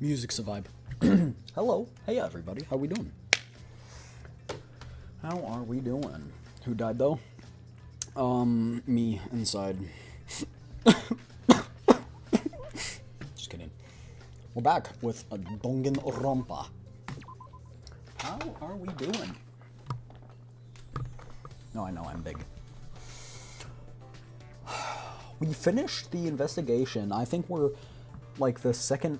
Music's a vibe. Hello. Hey, everybody. How we doing? How are we doing? Who died, though? Me inside. Just kidding. We're back with a Danganronpa. How are we doing? No, I know, I'm big. We finished the investigation. I think we're, like, the second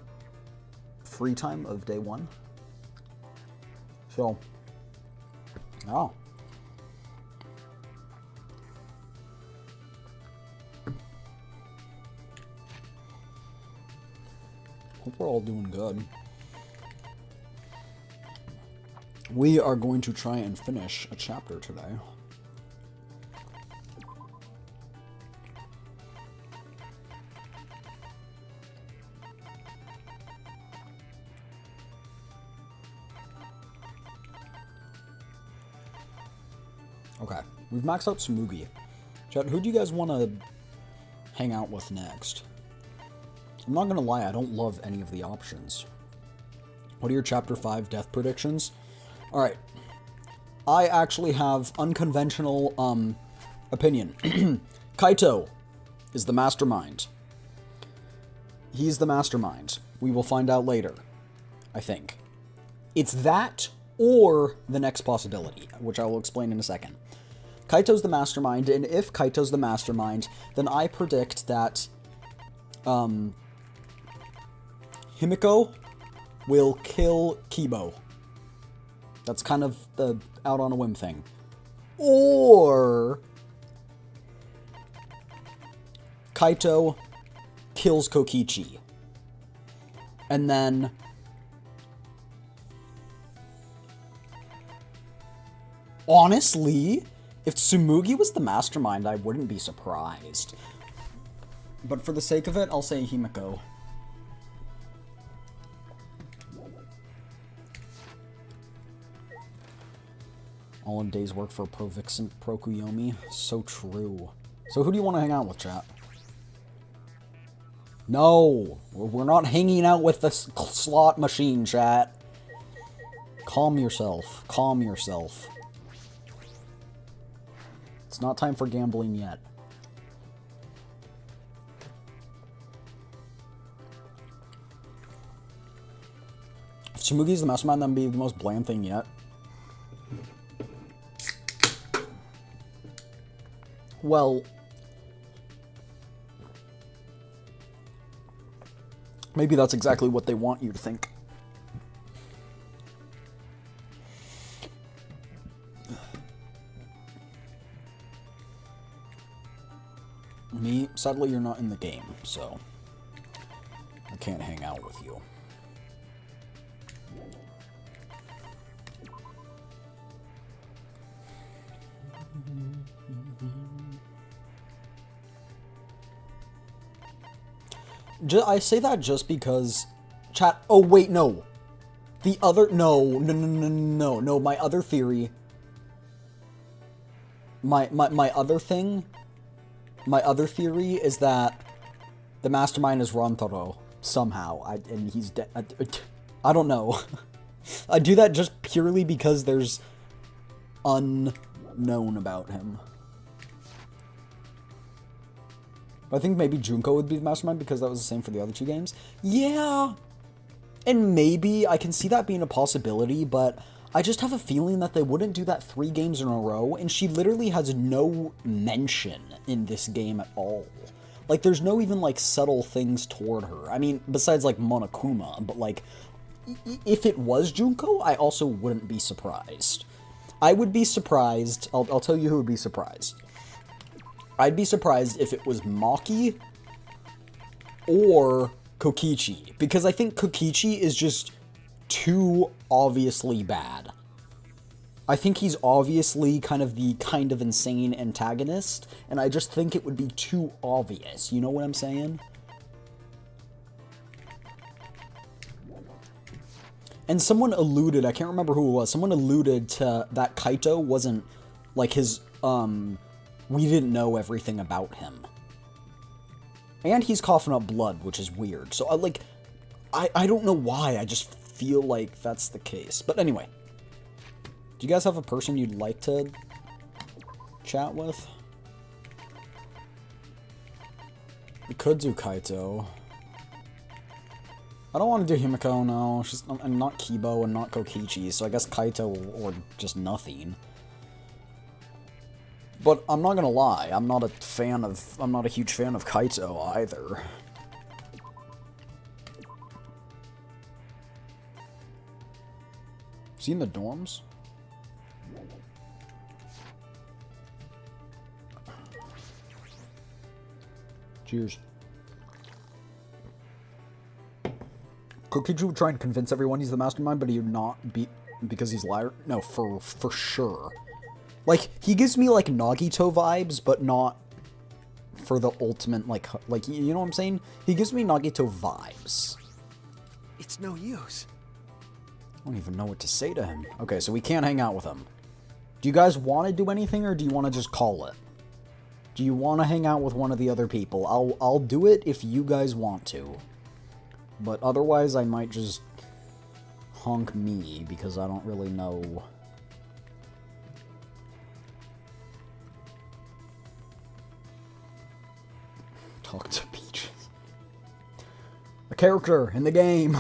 free time of day one. So, oh. Hope we're all doing good. We are going to try and finish a chapter today. Okay, we've maxed out Tsumugi. Chat, who do you guys want to hang out with next? I'm not gonna lie, I don't love any of the options. What are your Chapter 5 death predictions? Alright. I actually have unconventional, opinion. Kaito is the mastermind. He's the mastermind. We will find out later, I think. It's that or the next possibility, which I will explain in a second. Kaito's the mastermind, and if Kaito's the mastermind, then I predict that, Himiko will kill Kibo. That's kind of the out on a whim thing. Or Kaito kills Kokichi. And then honestly, if Tsumugi was the mastermind, I wouldn't be surprised. But for the sake of it, I'll say Himiko. All in day's work for Pro Vixen, Pro Kuyomi. So true. So who do you want to hang out with, chat? No! We're not hanging out with the slot machine, chat. Calm yourself. Calm yourself. It's not time for gambling yet. If Tsumugi's the mastermind, that'd be the most bland thing yet. Well, maybe that's exactly what they want you to think. Me, sadly, you're not in the game, so I can't hang out with you. I say that just because, chat, oh wait, no. The other, no, my other theory, my other theory is that the mastermind is Rantaro, somehow, and he's dead. I don't know. I do that just purely because there's unknown about him. I think maybe Junko would be the mastermind because that was the same for the other two games. Yeah, and maybe I can see that being a possibility, but I just have a feeling that they wouldn't do that 3 games in a row, and she literally has no mention in this game at all. Like, there's no even, like, subtle things toward her. I mean, besides, like, Monokuma, but, like, if it was Junko, I also wouldn't be surprised. I would be surprised, I'll tell you who would be surprised. I'd be surprised if it was Maki or Kokichi, because I think Kokichi is just too obviously bad. I think he's obviously kind of insane antagonist, and I just think it would be too obvious. You know what I'm saying? And someone alluded, I can't remember who it was, someone alluded to that Kaito wasn't, like, his, we didn't know everything about him. And he's coughing up blood, which is weird. So, I don't know why, I just feel like that's the case. But anyway, do you guys have a person you'd like to chat with? We could do Kaito. I don't want to do Himiko, no. I'm not Kibo and not Kokichi, so I guess Kaito or just nothing. But I'm not gonna lie, I'm not a huge fan of Kaito either. Is he in the dorms? Cheers. Kokichi would try and convince everyone he's the mastermind, but he would not be because he's liar. No, for sure. Like, he gives me, like, Nagito vibes, but not for the ultimate, like, you know what I'm saying? He gives me Nagito vibes. It's no use. I don't even know what to say to him. Okay, so we can't hang out with him. Do you guys want to do anything, or do you want to just call it? Do you want to hang out with one of the other people? I'll do it if you guys want to. But otherwise, I might just honk me, because I don't really know. Talk to Peaches. A character in the game.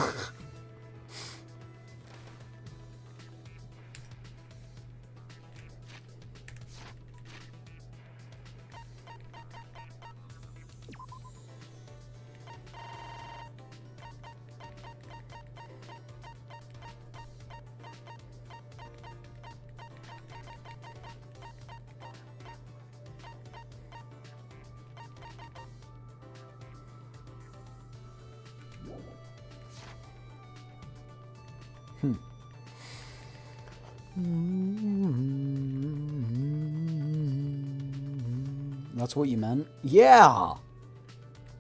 That's what you meant? Yeah!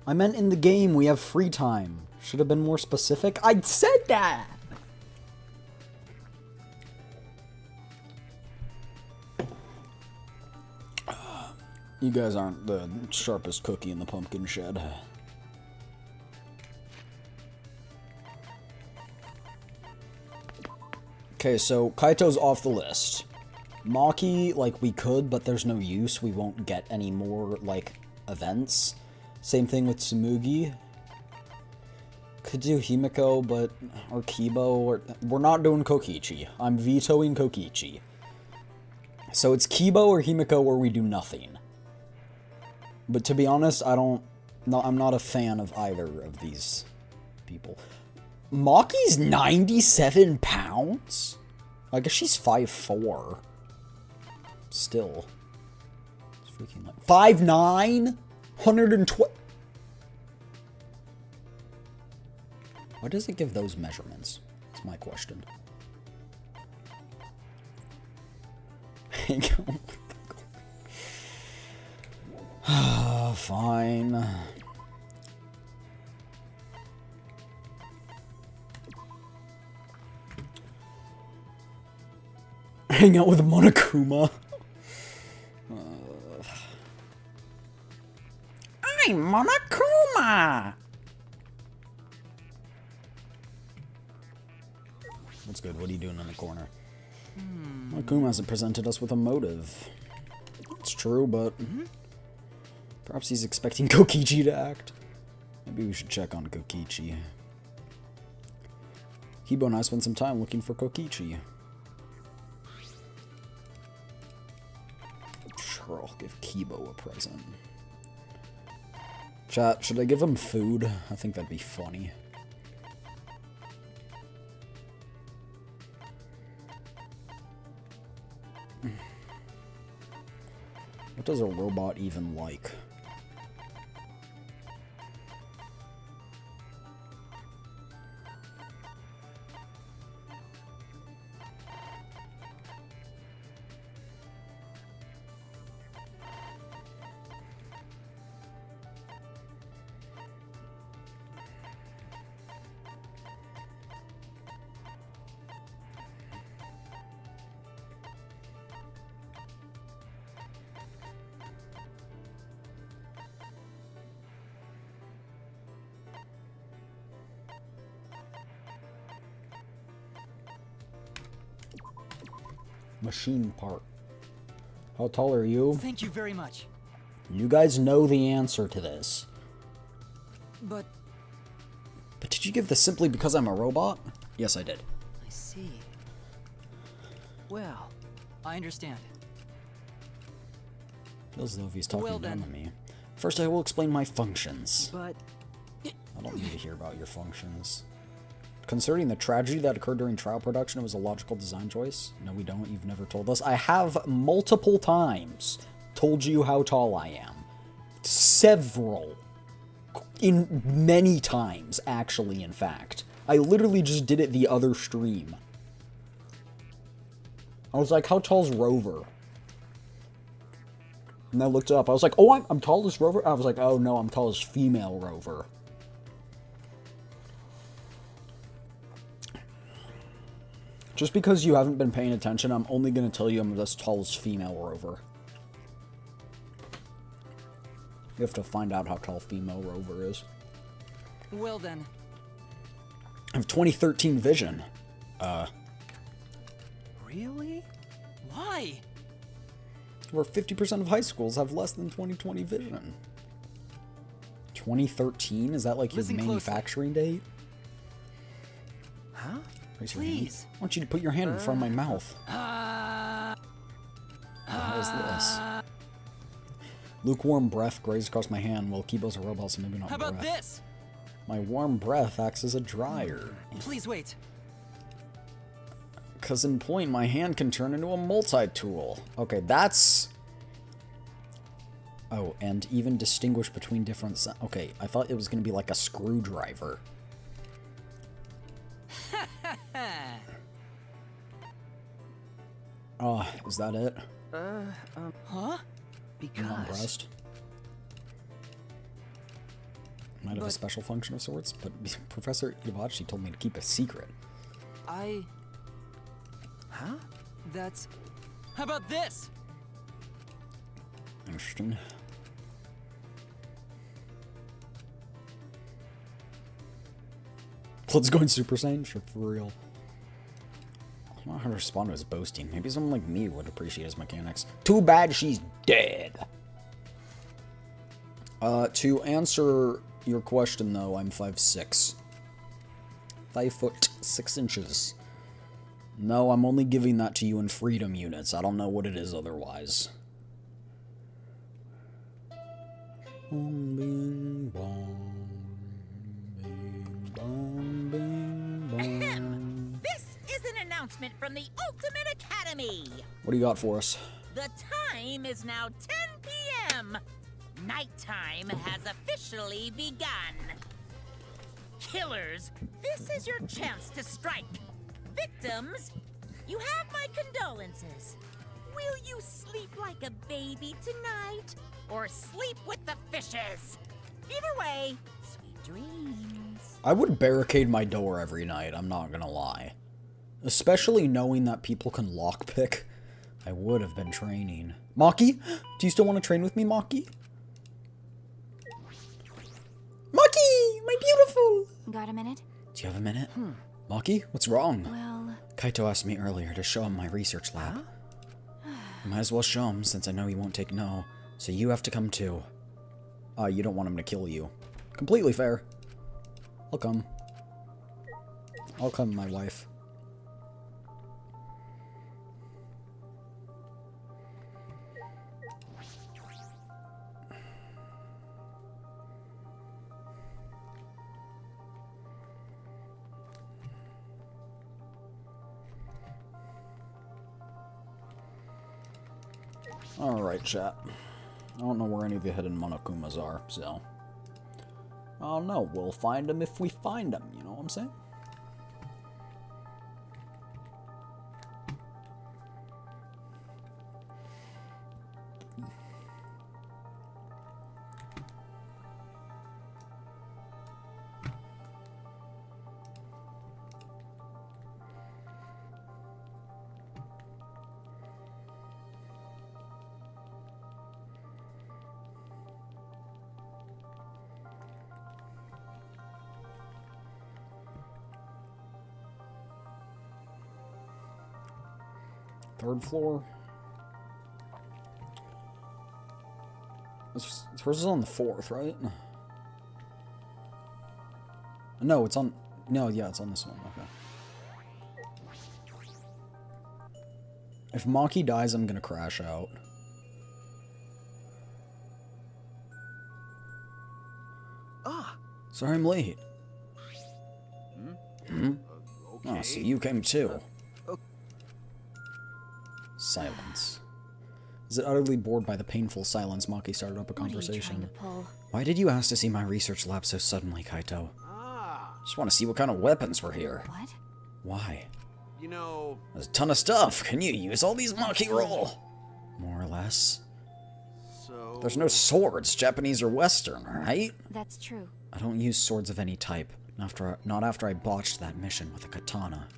I meant in the game we have free time. Should have been more specific. I said that! You guys aren't the sharpest cookie in the pumpkin shed. Okay, so Kaito's off the list. Maki, like, we could, but there's no use. We won't get any more, like, events. Same thing with Tsumugi. Could do Himiko, but... or Kibo, or... We're not doing Kokichi. I'm vetoing Kokichi. So it's Kibo or Himiko where we do nothing. But to be honest, I'm not a fan of either of these people. Maki's 97 pounds? I guess she's 5'4". Still. It's freaking like 5'9"? 120. Why does it give those measurements? That's my question. Hang on. Fine. Hang out with Monokuma. I'm Monokuma! What's good? What are you doing in the corner? Monokuma hasn't presented us with a motive. It's true, but... perhaps he's expecting Kokichi to act. Maybe we should check on Kokichi. Kibo and I spent some time looking for Kokichi. Sure, I'll give Kibo a present. Chat, should I give him food? I think that'd be funny. What does a robot even like? Machine part. How tall are you? Thank you very much. You guys know the answer to this. But did you give this simply because I'm a robot? Yes, I did. I see. Well, I understand. Feels as though he's talking Well, down then. to me. First, I will explain my functions. But I don't need to hear about your functions. Concerning the tragedy that occurred during trial production, it was a logical design choice. No, we don't. You've never told us. I have multiple times told you how tall I am. Several. In many times, actually, in fact. I literally just did it the other stream. I was like, how tall's Rover? And I looked it up. I was like, oh, I'm tall as Rover? I was like, oh no, I'm tall as female Rover. Just because you haven't been paying attention, I'm only going to tell you I'm as tall as female Rover. You have to find out how tall female Rover is. well then. I have 2013 vision. Really? Why? Where 50% of high schools have less than 20/20 vision. 2013? Is that like your Listen closely. manufacturing date? Huh? Raise your hand. Please. I want you to put your hand in front of my mouth. Uh, What is this? Lukewarm breath grazed across my hand. Well, Kibo's a robot, so maybe not how about breath. this? My warm breath acts as a dryer. Please wait. Because in point, my hand can turn into a multi-tool. Okay, that's... Oh, and even distinguish between different... Okay, I thought it was going to be like a screwdriver. Oh, is that it? Huh? I'm Because impressed. Might have a But- special function of sorts, but Professor Itabachi told me to keep a secret. I... Huh? That's... How about this? Interesting. Let's go in Super Saiyan? Sure, for real. I don't know how to respond to his boasting. Maybe someone like me would appreciate his mechanics. Too bad she's dead. To answer your question, though, I'm 5'6". 5'6". No, I'm only giving that to you in freedom units. I don't know what it is otherwise. Bing bong, bing bong, bing bong. This is an announcement from the Ultimate Academy. What do you got for us? The time is now 10 p.m. Nighttime has officially begun. Killers, this is your chance to strike. Victims, you have my condolences. Will you sleep like a baby tonight, or sleep with the fishes? Either way, sweet dreams. I would barricade my door every night, I'm not gonna lie. Especially knowing that people can lockpick. I would have been training. Maki? Do you still want to train with me, Maki? Maki! My beautiful! Got a minute? Do you have a minute? Maki, what's wrong? Well, Kaito asked me earlier to show him my research lab. I might as well show him since I know he won't take no. So you have to come too. You don't want him to kill you. Completely fair. I'll come. I'll come, my wife. Alright, chat. I don't know where any of the hidden Monokumas are, so... I don't know. We'll find them if we find them, you know what I'm saying? Third floor? Hers is on the 4th, right? No, it's on... No, yeah, it's on this one. Okay. If Maki dies, I'm gonna crash out. Ah. Sorry I'm late. Okay. Oh, so you came too. Silence. Is it utterly bored by the painful silence, Maki started up a conversation. What are you trying to pull? Why did you ask to see my research lab so suddenly, Kaito? Ah. Just want to see what kind of weapons were here. What? Why? You know. There's a ton of stuff. Can you use all these, Maki Roll? More or less. So. There's no swords, Japanese or Western, right? That's true. I don't use swords of any type. Not after I botched that mission with a katana.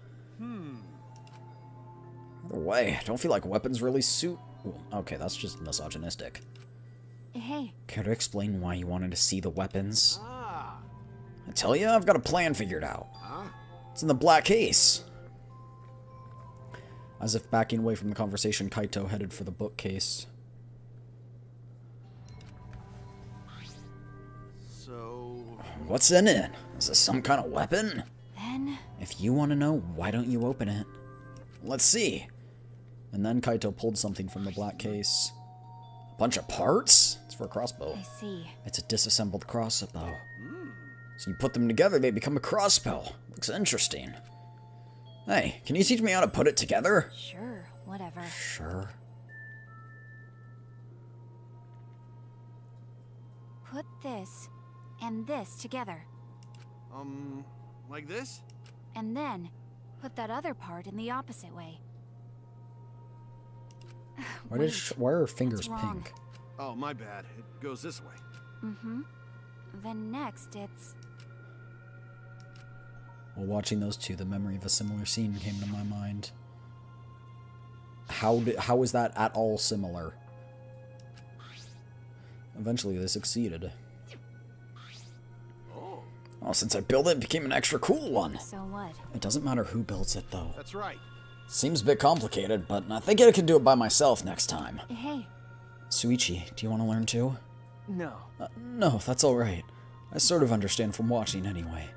Either way, I don't feel like weapons really suit... Okay, that's just misogynistic. Hey, Care to explain why you wanted to see the weapons? Ah. I tell you, I've got a plan figured out. Huh? It's in the black case. As if backing away from the conversation, Kaito headed for the bookcase. So. What's in it? Is this some kind of weapon? then If you want to know, why don't you open it? Let's see. And then Kaito pulled something from the black case. A bunch of parts? It's for a crossbow. I see. It's a disassembled crossbow. So you put them together, they become a crossbow. Looks interesting. Hey, can you teach me how to put it together? Sure, whatever. Sure. Put this and this together. Like this? And then put that other part in the opposite way. Why Wait, are her fingers that's wrong. pink? Oh, my bad. It goes this way. Mm-hmm. Then next it's... While watching those two, the memory of a similar scene came to my mind. How is that at all similar? Eventually, they succeeded. Oh, since I built it, it became an extra cool one. So what? It doesn't matter who builds it, though. That's right. Seems a bit complicated, but I think I can do it by myself next time. Hey, Suichi, do you want to learn too? No. No, that's alright. I sort of understand from watching anyway.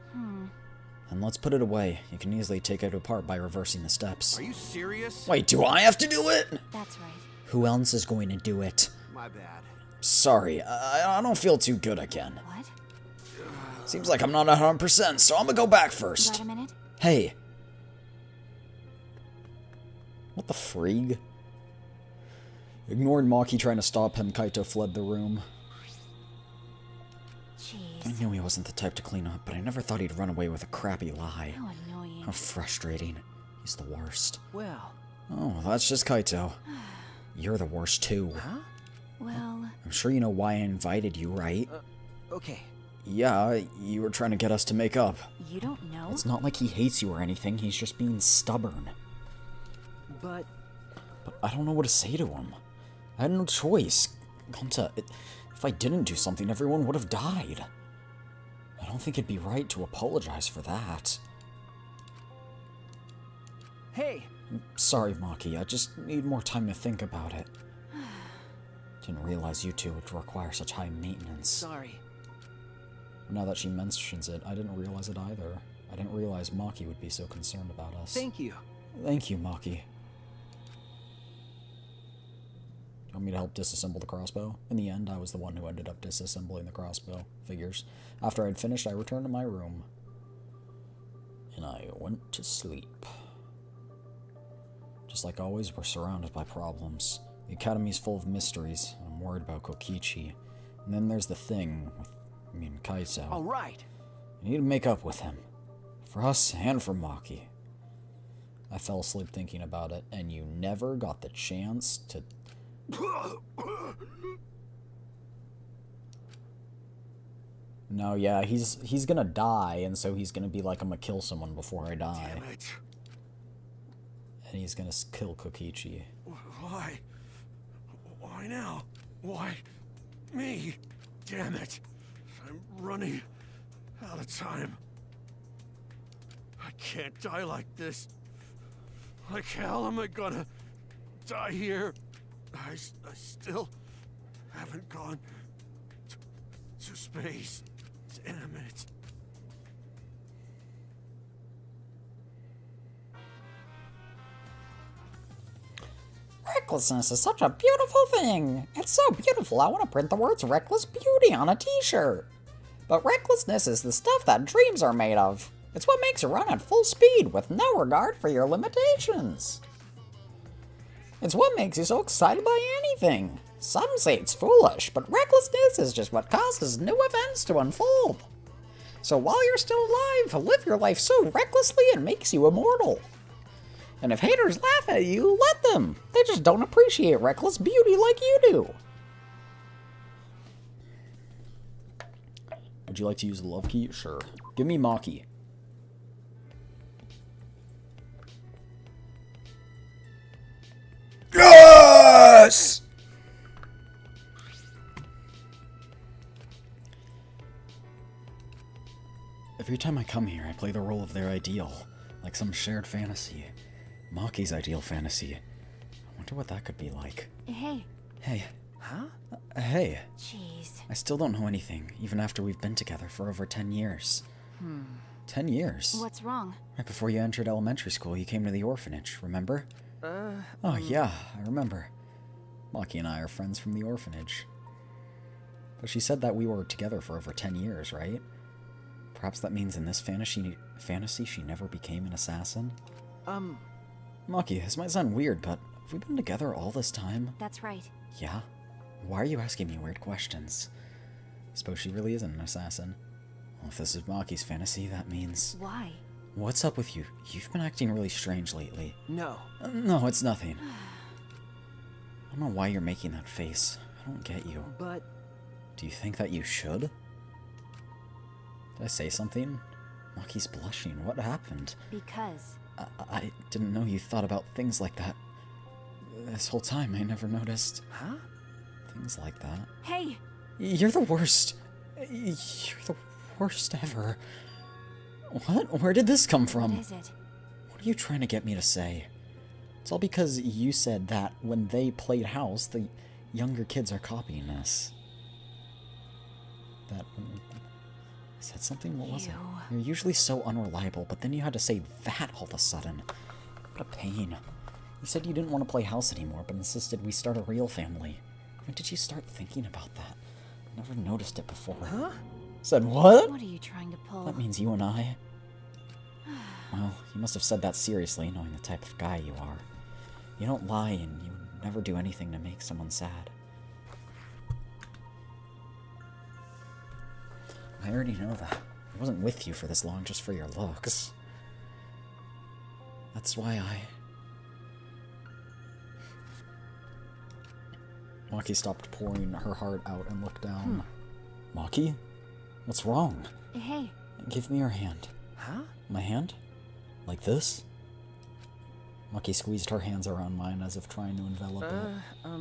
And let's put it away. You can easily take it apart by reversing the steps. Are you serious? Wait, do I have to do it? that's right. Who else is going to do it? My bad. Sorry, I don't feel too good again. What? Seems like I'm not 100%, so I'm gonna go back Got first. a minute? Hey. What the frig? Ignoring Maki trying to stop him, Kaito fled the room. I Jeez. knew he wasn't the type to clean up, but I never thought he'd run away with a crappy lie. How annoying. How frustrating. He's the worst. Well. Oh, that's just Kaito. You're the worst too. Huh? Well, I'm sure you know why I invited you, right? Okay. Yeah, you were trying to get us to make up. you don't know? It's not like he hates you or anything, he's just being stubborn. But But I don't know what to say to him. I had no choice. Gonta, if I didn't do something, everyone would have died. I don't think it'd be right to apologize for that. hey, Sorry, Maki, I just need more time to think about it. Didn't realize you two would require such high maintenance. sorry. Now that she mentions it, I didn't realize it either. I didn't realize Maki would be so concerned about us. Thank you. Thank you, Maki. You want me to help disassemble the crossbow? In the end, I was the one who ended up disassembling the crossbow. Figures. After I'd finished, I returned to my room. And I went to sleep. Just like always, we're surrounded by problems. The academy's full of mysteries, and I'm worried about Kokichi. And then there's the thing with me and Kaito. All right. I need to make up with him. For us and for Maki. I fell asleep thinking about it, and you never got the chance to... No, yeah, he's gonna die, and so he's gonna be like, I'm gonna kill someone before I die. Damn it. And he's gonna kill Kokichi. Why? Why now? Why me? Damn it. I'm running out of time. I can't die like this. Like hell am I gonna die here. I still haven't gone to space. Damn it. Recklessness is such a beautiful thing. It's so beautiful, I want to print the words Reckless Beauty on a t-shirt. But recklessness is the stuff that dreams are made of. It's what makes you run at full speed with no regard for your limitations. It's what makes you so excited by anything. Some say it's foolish, but recklessness is just what causes new events to unfold. So while you're still alive, live your life so recklessly it makes you immortal. And if haters laugh at you, let them. They just don't appreciate reckless beauty like you do. Would you like to use the love key? Sure. Give me Maki. Yes! Every time I come here, I play the role of their ideal, like some shared fantasy. Maki's ideal fantasy. I wonder what that could be like. Hey. Hey. Huh? Hey. Jeez. I still don't know anything, even after we've been together for over 10 years. 10 years? What's wrong? Right before you entered elementary school, you came to the orphanage, remember? Oh, yeah, I remember. Maki and I are friends from the orphanage. But she said that we were together for over 10 years, right? Perhaps that means in this fantasy she never became an assassin? Maki, this might sound weird, but have we been together all this time? That's right. Yeah? Why are you asking me weird questions? Suppose she really isn't an assassin. Well, if this is Maki's fantasy, that means... Why? What's up with you? You've been acting really strange lately. No. No, it's nothing. I don't know why you're making that face. I don't get you. But... Do you think that you should? Did I say something? Maki's blushing. What happened? Because... I didn't know you thought about things like that. This whole time, I never noticed. Huh? Things like that. Hey! You're the worst. You're the worst ever. What? Where did this come from? What is it? What are you trying to get me to say? It's all because you said that when they played house, the younger kids are copying us. That... I said something? What was it? You're usually so unreliable, but then you had to say that all of a sudden. What a pain. You said you didn't want to play house anymore, but insisted we start a real family. When did you start thinking about that? I never noticed it before. Huh? Said what? What are you trying to pull? That means you and I. Well, you must have said that seriously, knowing the type of guy you are. You don't lie, and you never do anything to make someone sad. I already know that. I wasn't with you for this long just for your looks. That's why Maki stopped pouring her heart out and looked down. Maki? What's wrong? Hey. Give me your hand. Huh? My hand? Like this? Maki squeezed her hands around mine as if trying to envelop it.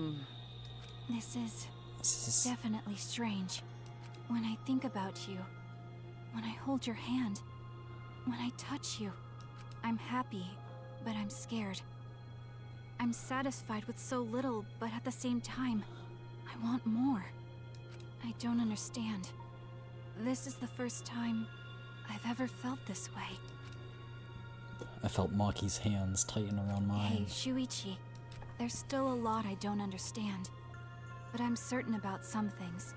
This is This is... definitely strange. When I think about you, when I hold your hand, when I touch you, I'm happy, but I'm scared. I'm satisfied with so little, but at the same time, I want more. I don't understand. This is the first time I've ever felt this way. I felt Maki's hands tighten around mine. Hey, Shuichi, there's still a lot I don't understand, but I'm certain about some things.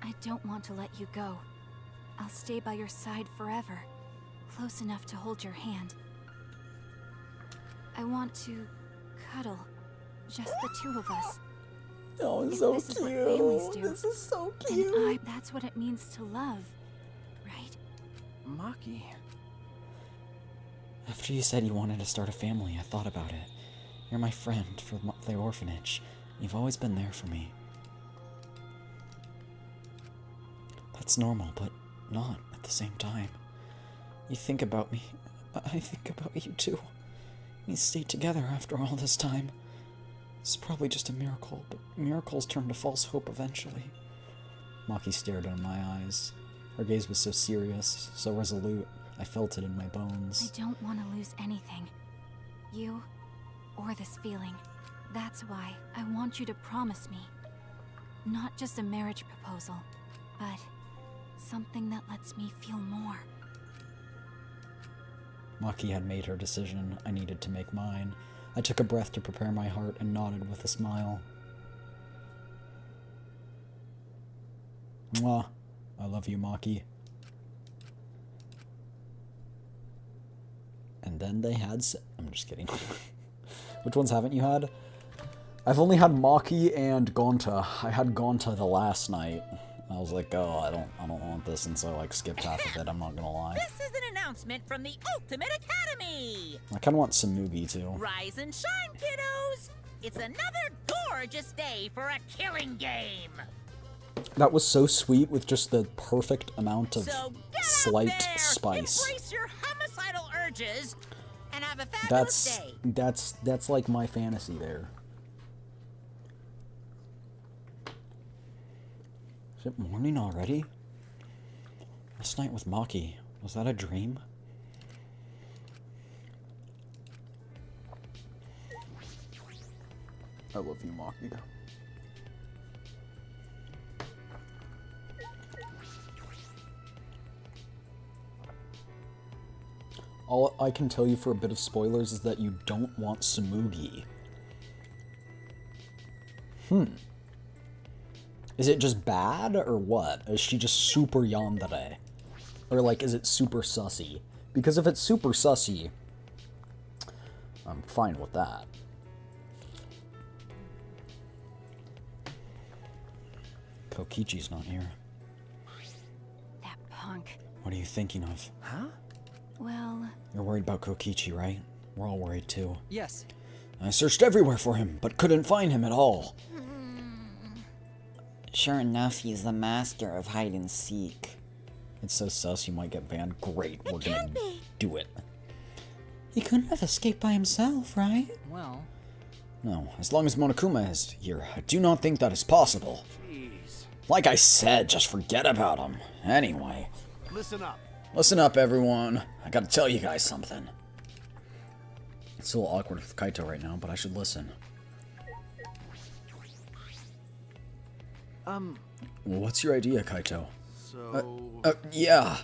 I don't want to let you go. I'll stay by your side forever, close enough to hold your hand. I want to cuddle, just the two of us. Oh, If so this is cute. what families do, This is so then cute. that's what it means to love, right? Maki. After you said you wanted to start a family, I thought about it. You're my friend from the orphanage. You've always been there for me. That's normal, but not at the same time. You think about me. I think about you too. We stayed together after all this time. It's probably just a miracle, but miracles turn to false hope eventually. Maki stared into my eyes. Her gaze was so serious, so resolute, I felt it in my bones. I don't want to lose anything. You, or this feeling. That's why I want you to promise me. Not just a marriage proposal, but something that lets me feel more. Maki had made her decision. I needed to make mine. I took a breath to prepare my heart and nodded with a smile. Mwah. I love you, Maki. And then they had... I'm just kidding. Which ones haven't you had? I've only had Maki and Gonta. I had Gonta the last night. I was like, oh, I don't want this, and so I like skipped half of it, I'm not gonna lie. This is an announcement from the Ultimate Academy! I kinda want Samugi too. Rise and shine, kiddos! It's another gorgeous day for a killing game! That was so sweet with just the perfect amount of So get slight out there, spice. embrace your homicidal urges, and have a fabulous day! That's like my fantasy there. Is it morning already? Last night with Maki, was that a dream? I love you, Maki. All I can tell you for a bit of spoilers is that you don't want Samugi. Is it just bad, or what? Is she just super yandere? Or, like, is it super sussy? Because if it's super sussy, I'm fine with that. Kokichi's not here. That punk. What are you thinking of? Huh? Well, You're worried about Kokichi, right? We're all worried, too. Yes. I searched everywhere for him, but couldn't find him at all. Sure enough, he's the master of hide and seek. It's so sus you might get banned. Great, we're gonna can't be. do it. He couldn't have escaped by himself, right? Well, No, as long as Monokuma is here, I do not think that is possible. Jeez. Like I said, just forget about him. Anyway, Listen up. listen up, everyone. I gotta tell you guys something. It's a little awkward with Kaito right now, but I should listen. Well, what's your idea, Kaito? So, Yeah,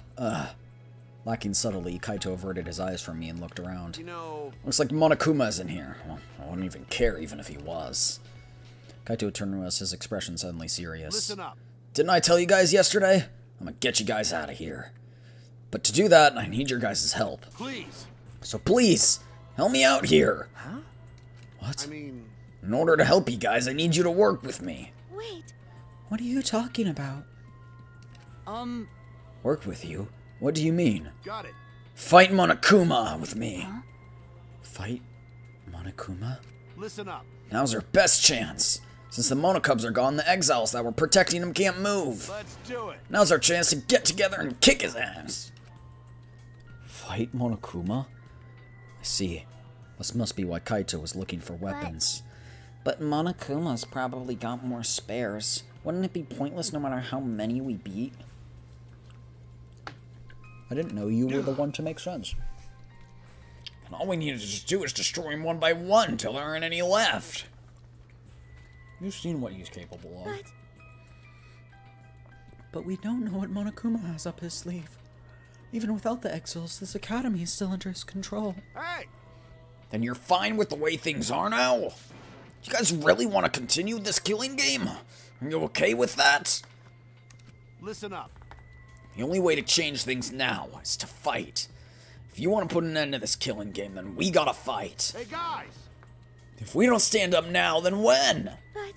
Lacking subtlety, Kaito averted his eyes from me and looked around. you know, Looks like Monokuma's in here. Well, I wouldn't even care even if he was. Kaito turned to us, his expression suddenly serious. listen up. Didn't I tell you guys yesterday? I'm gonna get you guys out of here. But to do that, I need your guys' help. Please. So please, help me out here. huh? What? I mean, In order to help you guys, I need you to work with me. Wait, What are you talking about? Work with you? What do you mean? got it. Fight Monokuma with me. Fight Monokuma? Listen up. Now's our best chance. Since the Monokubs are gone, the exiles that were protecting him can't move. Let's do it. Now's our chance to get together and kick his ass. Fight Monokuma? I see. This must be why Kaito was looking for weapons. But Monokuma's probably got more spares. Wouldn't it be pointless no matter how many we beat? I didn't know you were the one to make sense. And all we need to just do is destroy him one by one till there aren't any left. You've seen what he's capable of. But we don't know what Monokuma has up his sleeve. Even without the exiles, this academy is still under his control. Hey, Then you're fine with the way things are now? You guys really want to continue this killing game? Are you okay with that? listen up. The only way to change things now is to fight. If you want to put an end to this killing game, then we gotta fight. Hey, guys. If we don't stand up now, then when? but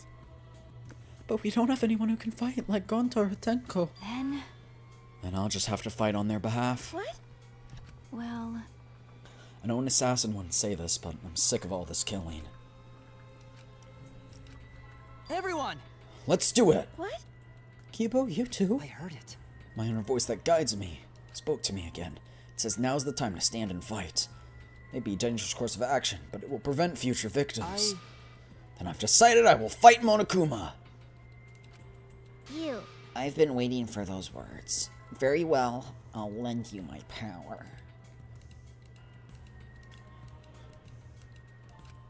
But we don't have anyone who can fight, like Gonta or Tenko. then, I'll just have to fight on their behalf. what? well, I know an assassin wouldn't say this, but I'm sick of all this killing. Everyone! Let's do it! What? Kibo, you too? I heard it. My inner voice that guides me spoke to me again. It says now's the time to stand and fight. Maybe a dangerous course of action, but it will prevent future victims. Then I've decided I will fight Monokuma. You. I've been waiting for those words. Very well, I'll lend you my power.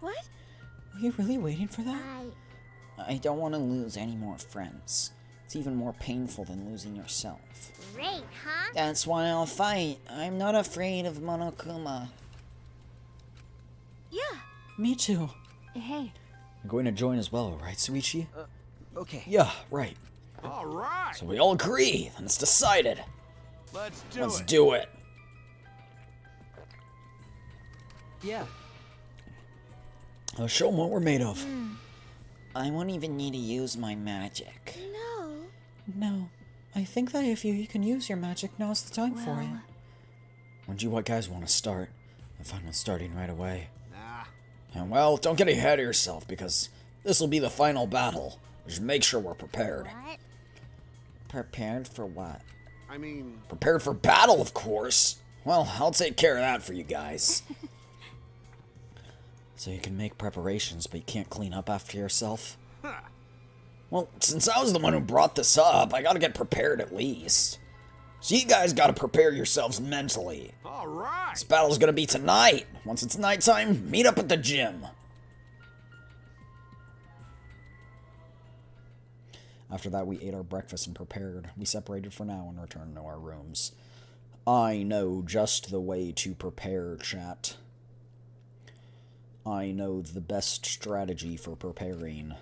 What? Were you really waiting for that? I don't want to lose any more friends. It's even more painful than losing yourself. Great, huh? That's why I'll fight. I'm not afraid of Monokuma. Yeah. Me too. Hey, You're going to join as well, right, Suichi? Okay. Yeah, right. All right. So we all agree, then it's decided. Let's Let's do it. do it. Yeah. Show them what we're made of. I won't even need to use my magic. No. No. I think that if you can use your magic, now's the time for it. well, When do you guys want to start? I'm fine with starting right away. Nah. And well, don't get ahead of yourself, because this will be the final battle. Just make sure we're prepared. What? Prepared for what? I mean, Prepared for battle, of course. Well, I'll take care of that for you guys. So you can make preparations, but you can't clean up after yourself? huh. Well, since I was the one who brought this up, I gotta get prepared at least. So you guys gotta prepare yourselves mentally. All right. This battle's gonna be tonight. Once it's nighttime, meet up at the gym. After that, we ate our breakfast and prepared. We separated for now and returned to our rooms. I know just the way to prepare, chat. I know the best strategy for preparing.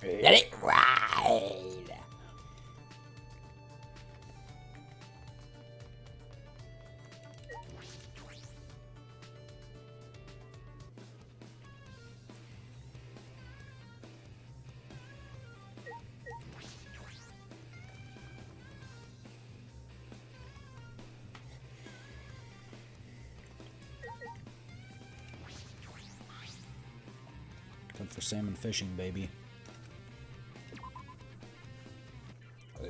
Let it ride! Time for salmon fishing, baby.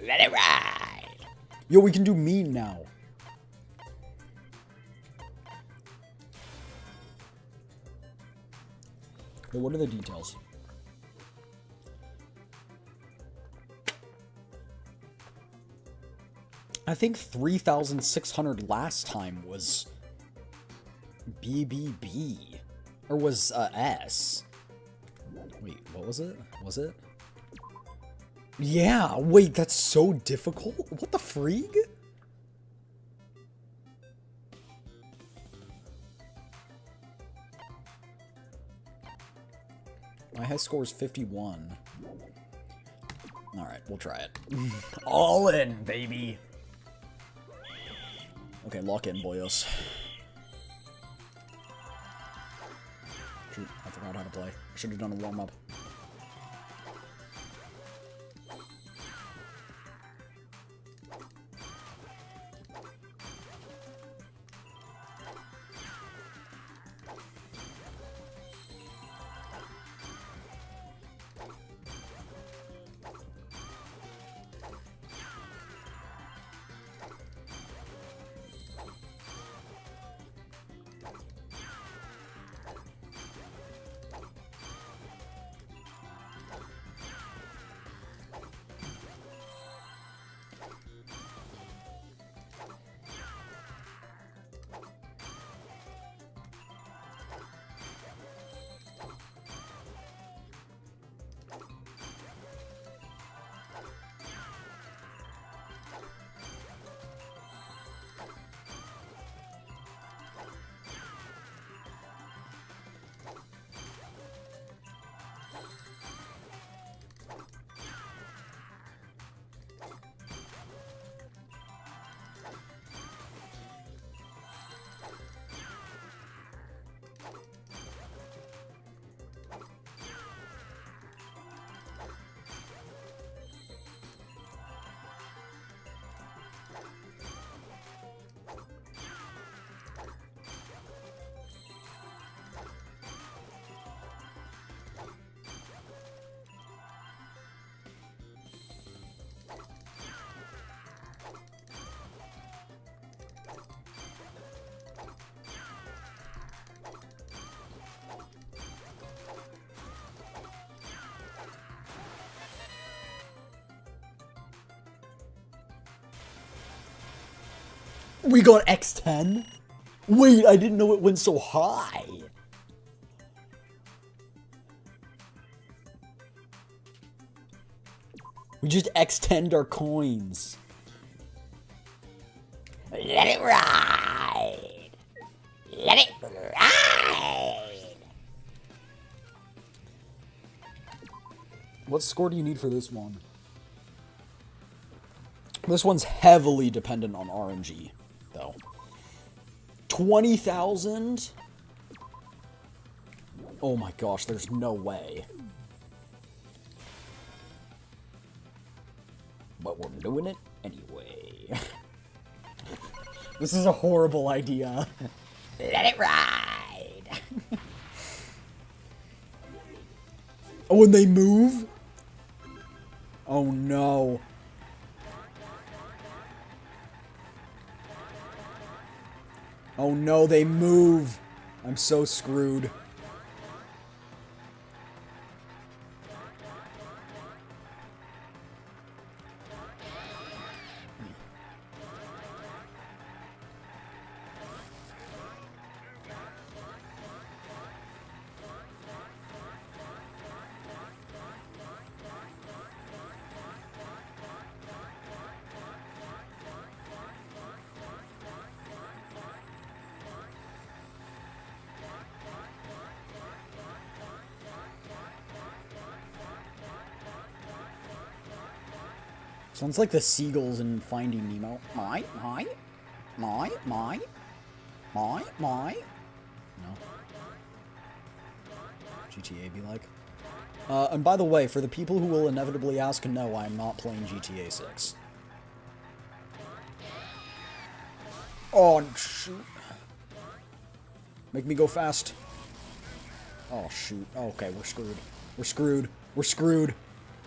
Let it ride! Yo, we can do mean now. But what are the details? I think 3,600 last time was BBB. Or was S. Wait, what was it? Was it? Yeah, wait, that's so difficult? What the freak? My high score is 51. Alright, we'll try it. All in, baby! Okay, lock in, boyos. Shoot, I forgot how to play. I should have done a warm-up. We got X10? Wait, I didn't know it went so high. We just X10'd our coins. Let it ride. Let it ride. What score do you need for this one? This one's heavily dependent on RNG, though. 20,000? Oh my gosh, there's no way. But we're doing it anyway. This is a horrible idea. Let it ride. Oh, and they move? Oh no. Oh no, they move. I'm so screwed. Sounds like the seagulls in Finding Nemo. My. No. GTA be like. And by the way, for the people who will inevitably ask, no, I am not playing GTA 6. Oh, shoot. Make me go fast. Oh, shoot. Okay, we're screwed. We're screwed. We're screwed.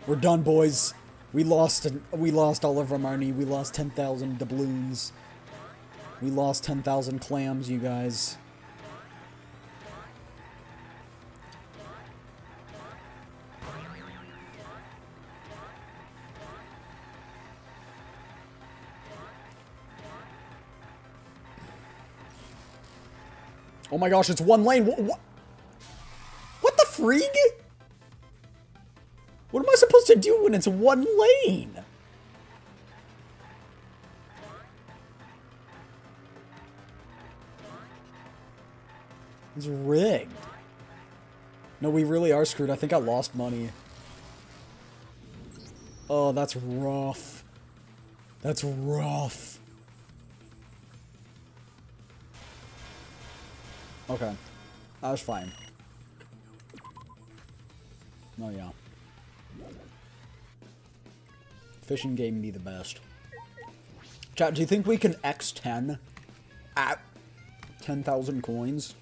We're done, boys. We lost all of our money. We lost 10,000 doubloons. We lost 10,000 clams, you guys. Oh my gosh, it's one lane. What the freak? What am I supposed to do when it's one lane? It's rigged. No, we really are screwed. I think I lost money. Oh, that's rough. That's rough. Okay. That was fine. Oh, yeah. Fishing game be the best. Chat, do you think we can X10 at 10,000 coins?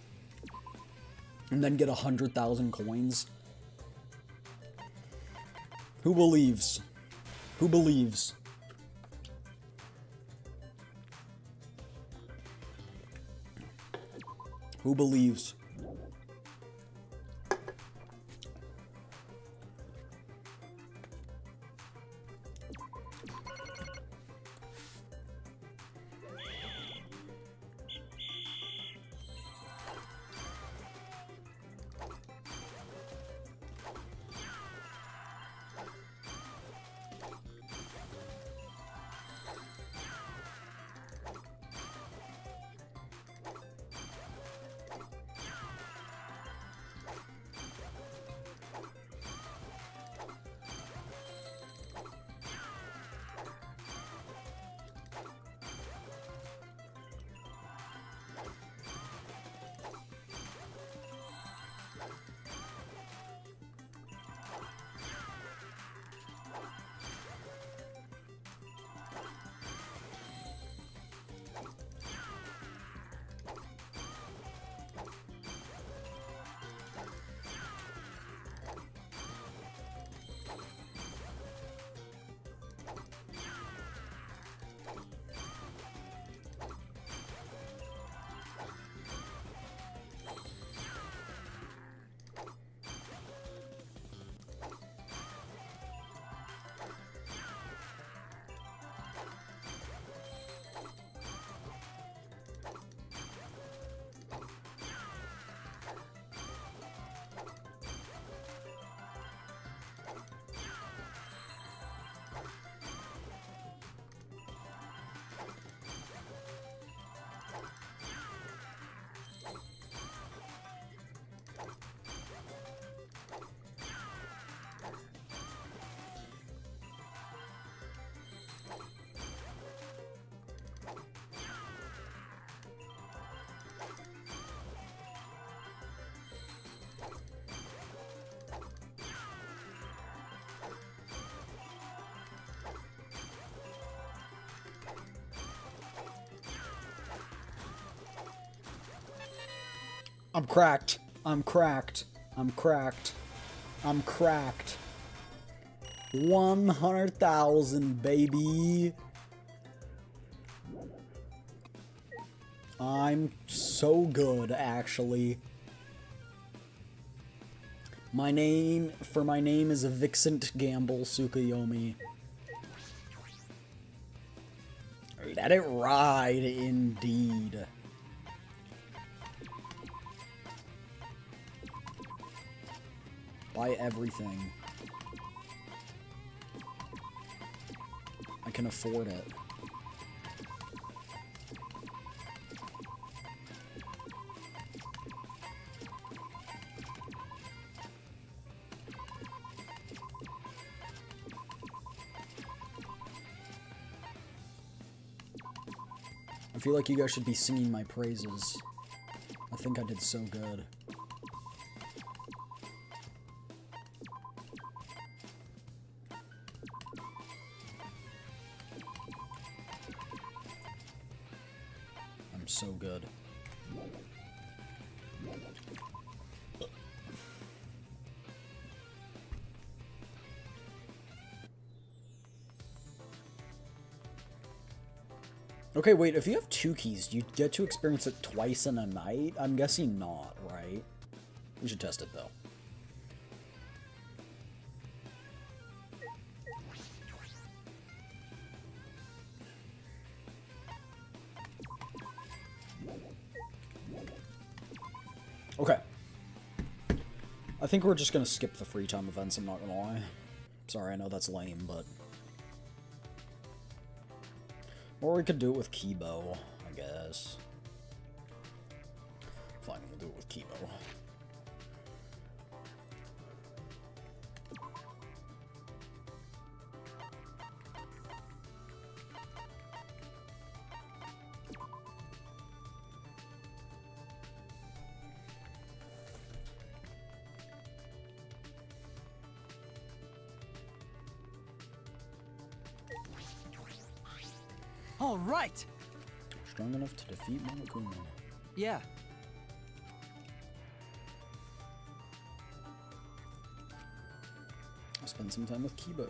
And then get 100,000 coins? Who believes? Who believes? Who believes? I'm cracked. I'm cracked. I'm cracked. I'm cracked. 100,000, baby. I'm so good, actually. My name is Vixent Gamble Tsukuyomi. Let it ride, indeed. Buy everything. I can afford it. I feel like you guys should be singing my praises. I think I did so good. I'm so good. Okay, wait, if you have 2 keys, do you get to experience it twice in a night? I'm guessing not, right? We should test it, though. Okay. I think we're just gonna skip the free time events, I'm not gonna lie. Sorry, I know that's lame, but... Or we could do it with Kibo, I guess. Fine, we'll do it with Kibo. All right. Strong enough to defeat Monokuma. Yeah. I'll spend some time with Kibo.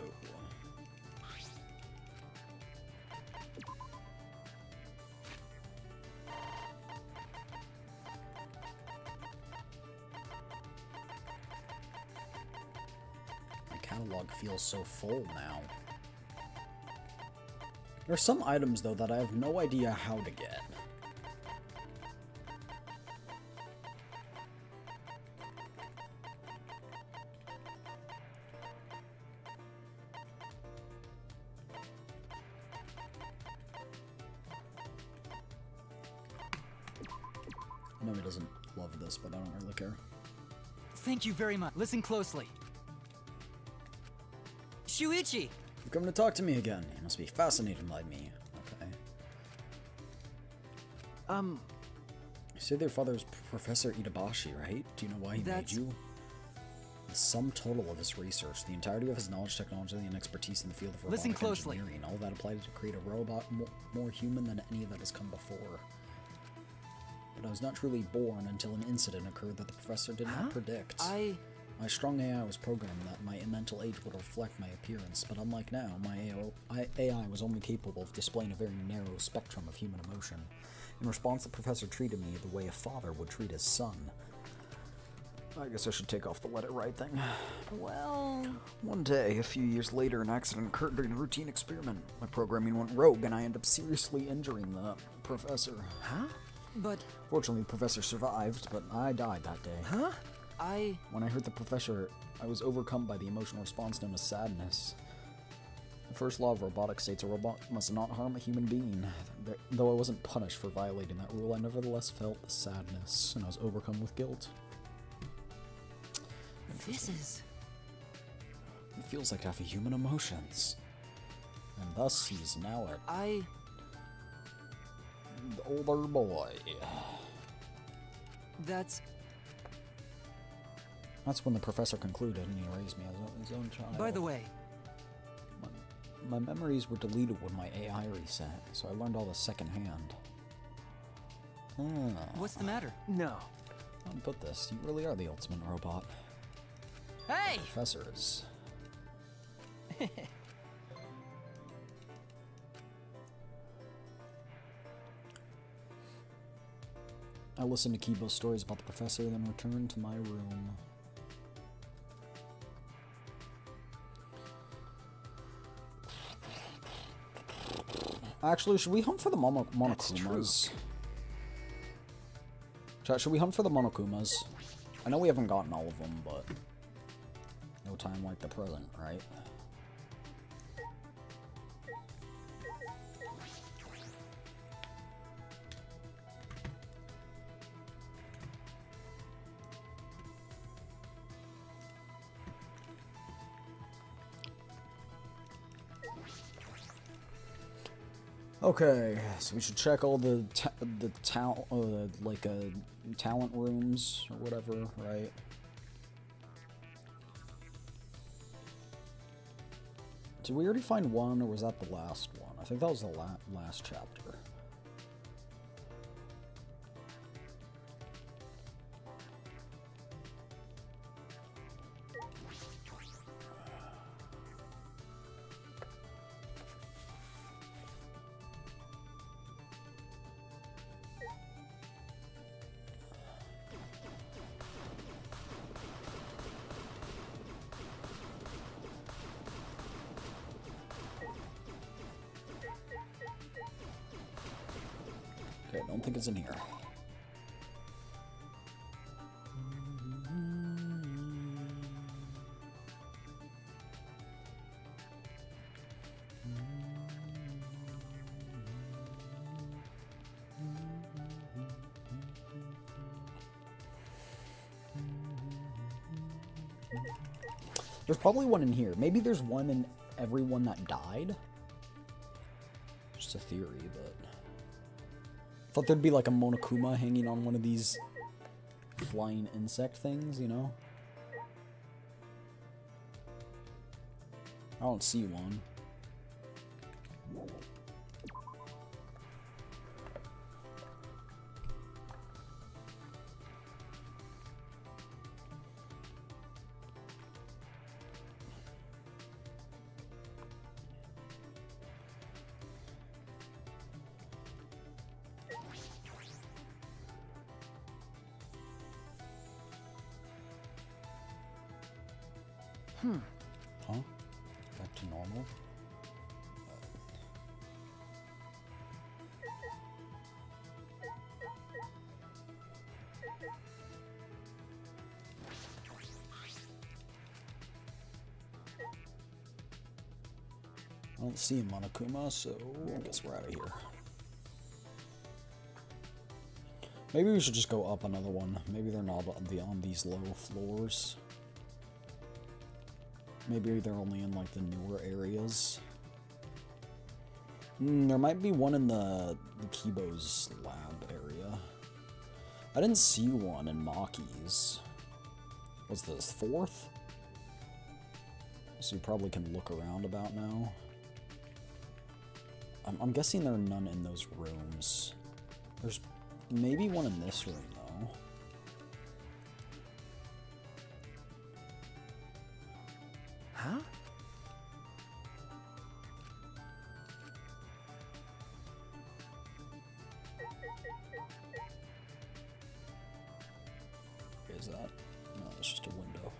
My catalog feels so full now. There are some items, though, that I have no idea how to get. I know he doesn't love this, but I don't really care. Thank you very much. Listen closely. Shuichi! You've come to talk to me again. You must be fascinated by me. Okay. You say their father is Professor Itabashi, right? Do you know why he made you? The sum total of his research, the entirety of his knowledge, technology, and expertise in the field of robotic engineering, all that applied to create a robot more human than any that has come before. But I was not truly born until an incident occurred that the professor did not predict. My strong AI was programmed that my mental age would reflect my appearance, but unlike now, my AI was only capable of displaying a very narrow spectrum of human emotion. In response, the professor treated me the way a father would treat his son. I guess I should take off the let it ride thing. Well... One day, a few years later, an accident occurred during a routine experiment. My programming went rogue, and I ended up seriously injuring the professor. Huh? But... Fortunately, the professor survived, but I died that day. Huh? When I heard the professor, I was overcome by the emotional response known as sadness. The first law of robotic states a robot must not harm a human being. Though I wasn't punished for violating that rule, I nevertheless felt the sadness, and I was overcome with guilt. This is... It feels like I have human emotions. And thus, he's now a... older boy. That's when the professor concluded, and he raised me as his own child. By the way... My memories were deleted when my AI reset, so I learned all this secondhand. What's the matter? No. How to put this? You really are the ultimate robot. Hey! Professors. I listened to Kibo's stories about the professor, then returned to my room. Actually, should we hunt for the Monokumas? Chat, should we hunt for the Monokumas? I know we haven't gotten all of them, but no time like the present, right? Okay, so we should check all the talent rooms or whatever, right? Did we already find one, or was that the last one? I think that was the last chapter. Okay, I don't think it's in here. There's probably one in here. Maybe there's one in everyone that died. Just a theory, but thought there'd be like a Monokuma hanging on one of these flying insect things, you know? I don't see one. Huh? Back to normal? I don't see a Monokuma, so I guess we're out of here. Maybe we should just go up another one. Maybe they're not on these low floors. Maybe they're only in, like, the newer areas. There might be one in the Kibo's lab area. I didn't see one in Maki's. What's this, 4th? So you probably can look around about now. I'm guessing there are none in those rooms. There's maybe one in this room, though. Huh? Is that? No, it's just a window.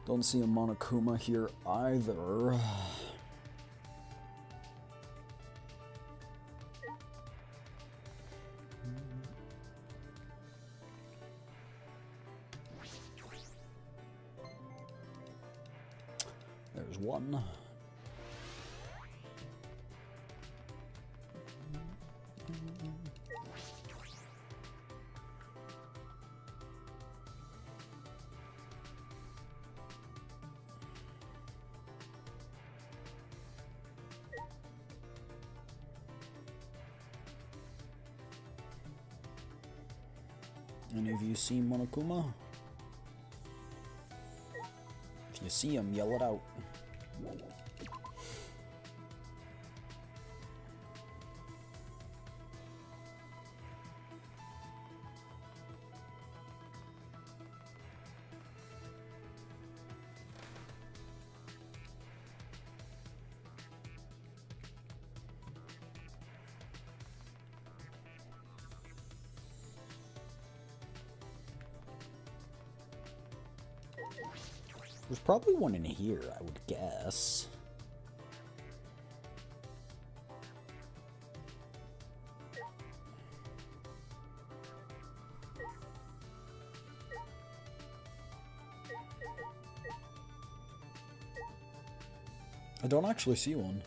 Don't see a Monokuma here either. There's one. Any of you see Monokuma? If you see him, yell it out. There's probably one in here, I would guess. I don't actually see one.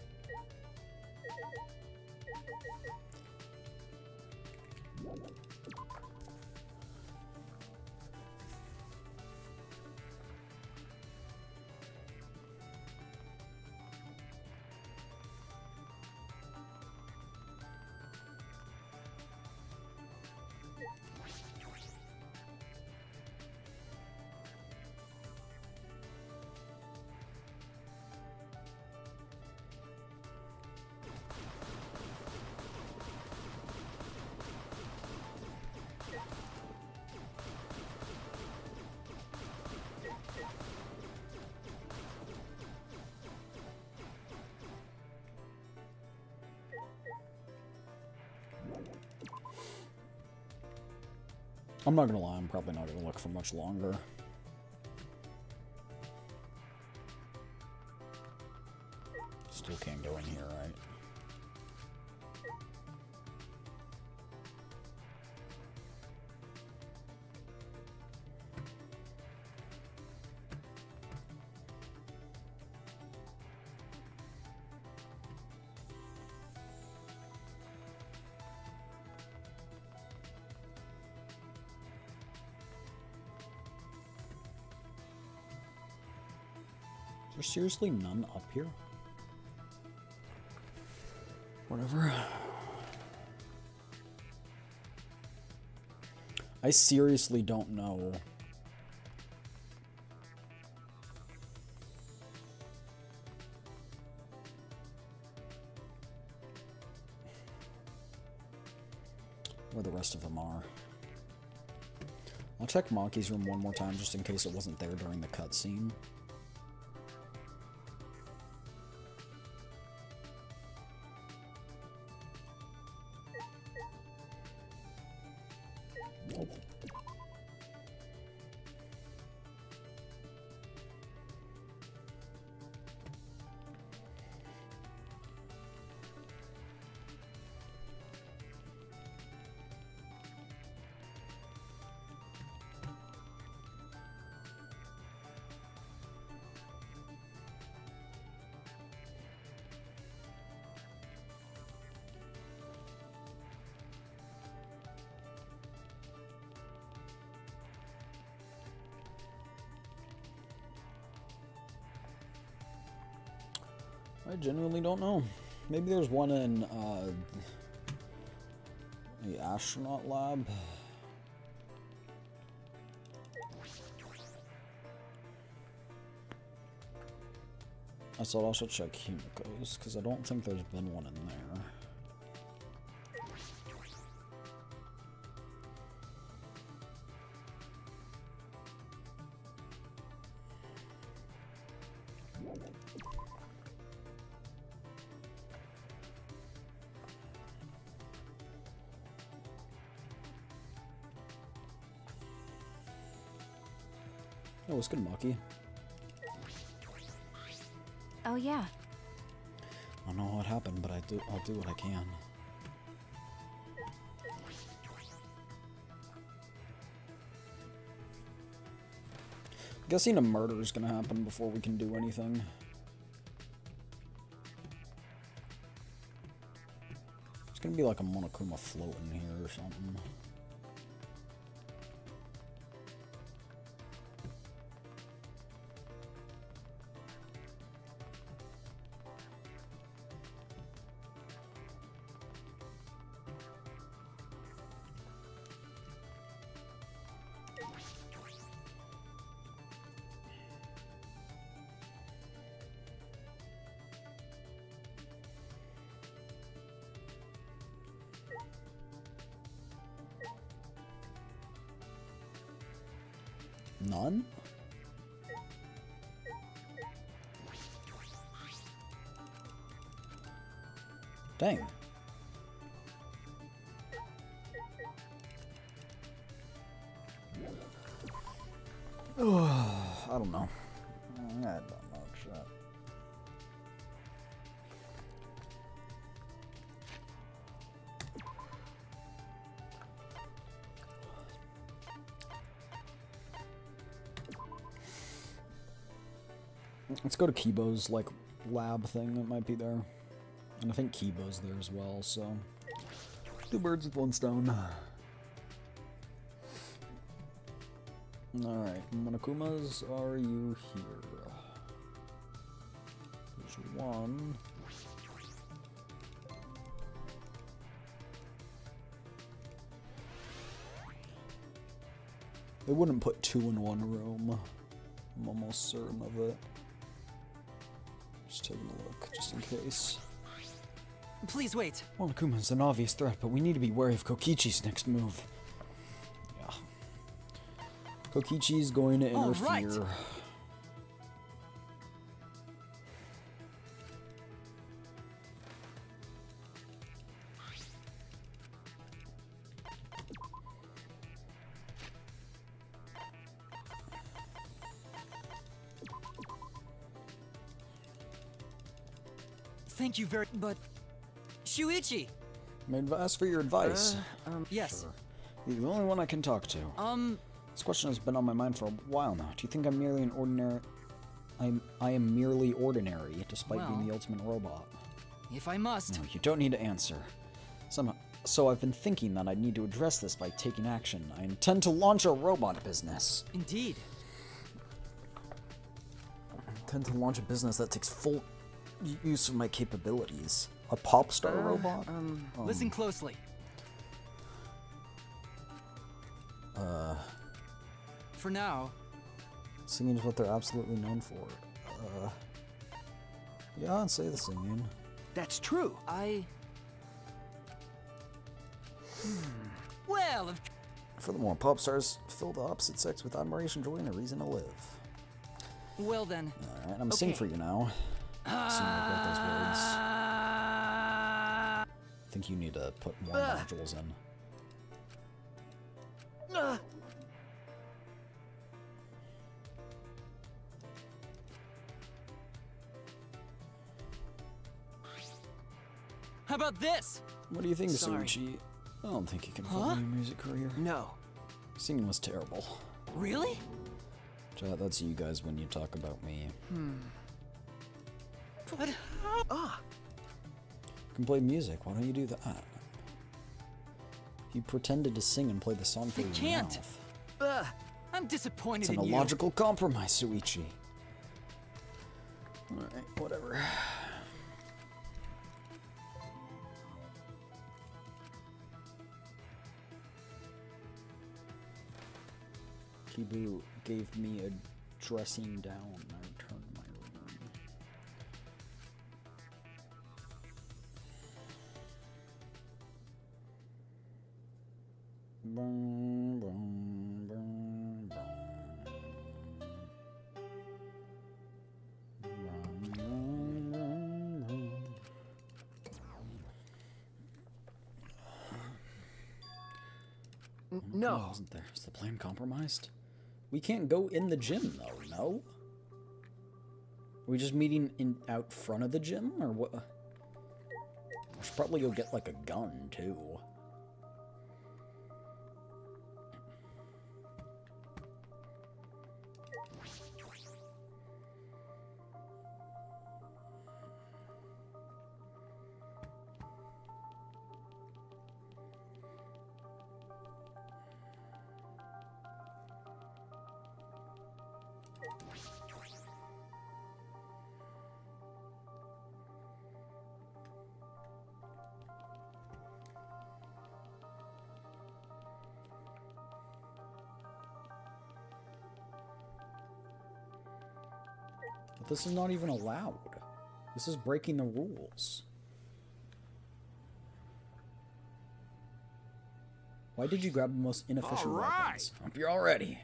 I'm not gonna lie, I'm probably not gonna look for much longer. Still can't go in here, right? Is there seriously none up here? Whatever. I seriously don't know. Where the rest of them are. I'll check Maki's room one more time just in case it wasn't there during the cutscene. I genuinely don't know. Maybe there's one in the astronaut lab. I thought I'll also check Himiko's, because I don't think there's been one in there. Oh, what's good, Maki? Oh yeah. I don't know what happened, but I'll do what I can. Guessing a murder is gonna happen before we can do anything. It's gonna be like a Monokuma floating here or something. None? Dang. I don't know. I don't know shit. Let's go to Kibo's, like, lab thing that might be there. And I think Kibo's there as well, so... 2 birds with 1 stone. Alright, Monokumas, are you here? There's 1. They wouldn't put 2 in 1 room. I'm almost certain of it. Just taking a look, just in case. Please wait. Monokuma's an obvious threat, but we need to be wary of Kokichi's next move. Yeah. Kokichi's going to interfere. Right. Thank you very... But... Shuichi! I've asked for your advice. Yes. Sure. You're the only one I can talk to. This question has been on my mind for a while now. Do you think I'm merely an ordinary... I am merely ordinary, despite being the ultimate robot? If I must. No, you don't need to answer. So I've been thinking that I need to address this by taking action. I intend to launch a robot business. Indeed. I intend to launch a business that takes full use of my capabilities. A pop star robot? Listen closely. For now. Singing is what they're absolutely known for. Yeah, I'd say the singing. That's true. Well, Furthermore, pop stars fill the opposite sex with admiration, joy, and a reason to live. well then. Alright, I'm gonna sing for you now. Assume I wrote those words. I think you need to put more modules in. How about this? What do you think, Sorry. Suichi? I don't think you can follow your music career. No. Singing was terrible. Really? Chat, that's you guys when you talk about me. But You can play music, why don't you do that? You pretended to sing and play the song through your can't. mouth. I'm disappointed It's an in you. illogical compromise, Suichi. Alright, whatever. Kibu gave me a dressing down and I returned to my room. Boom, boom, boom, boom. Boom, boom, boom, boom. No. Wasn't there? Is the plan compromised? We can't go in the gym, though, no? Are we just meeting out front of the gym, or what? I should probably go get, like, a gun, too. But this is not even allowed. This is breaking the rules. Why did you grab the most inefficient weapons? Hope you're all ready.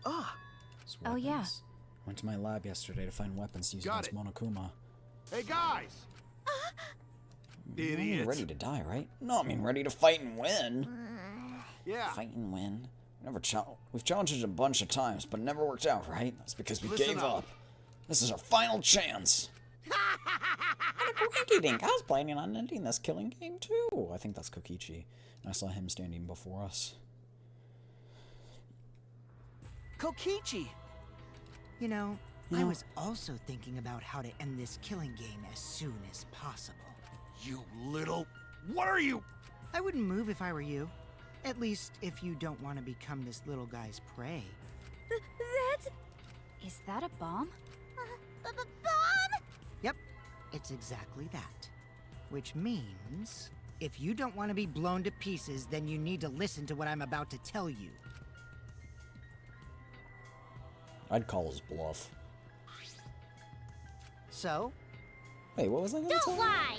These Oh, yeah. weapons. Went to my lab yesterday to find weapons to use Got against Monokuma. Hey, guys! You mean Idiot. ready to die, right? No, I mean ready to fight and win. Yeah. Fight and win. We've challenged it a bunch of times, but it never worked out, right? That's because we Listen gave up. up. This is our final chance. I was planning on ending this killing game too. I think that's Kokichi. I saw him standing before us. Kokichi! You know, I was also thinking about how to end this killing game as soon as possible. You little... What are you? I wouldn't move if I were you. At least if you don't want to become this little guy's prey. That's... Is that a bomb? Bomb? Yep, it's exactly that. Which means, if you don't want to be blown to pieces, then you need to listen to what I'm about to tell you. I'd call his bluff. So? Hey, what was I gonna tell Don't you? lie!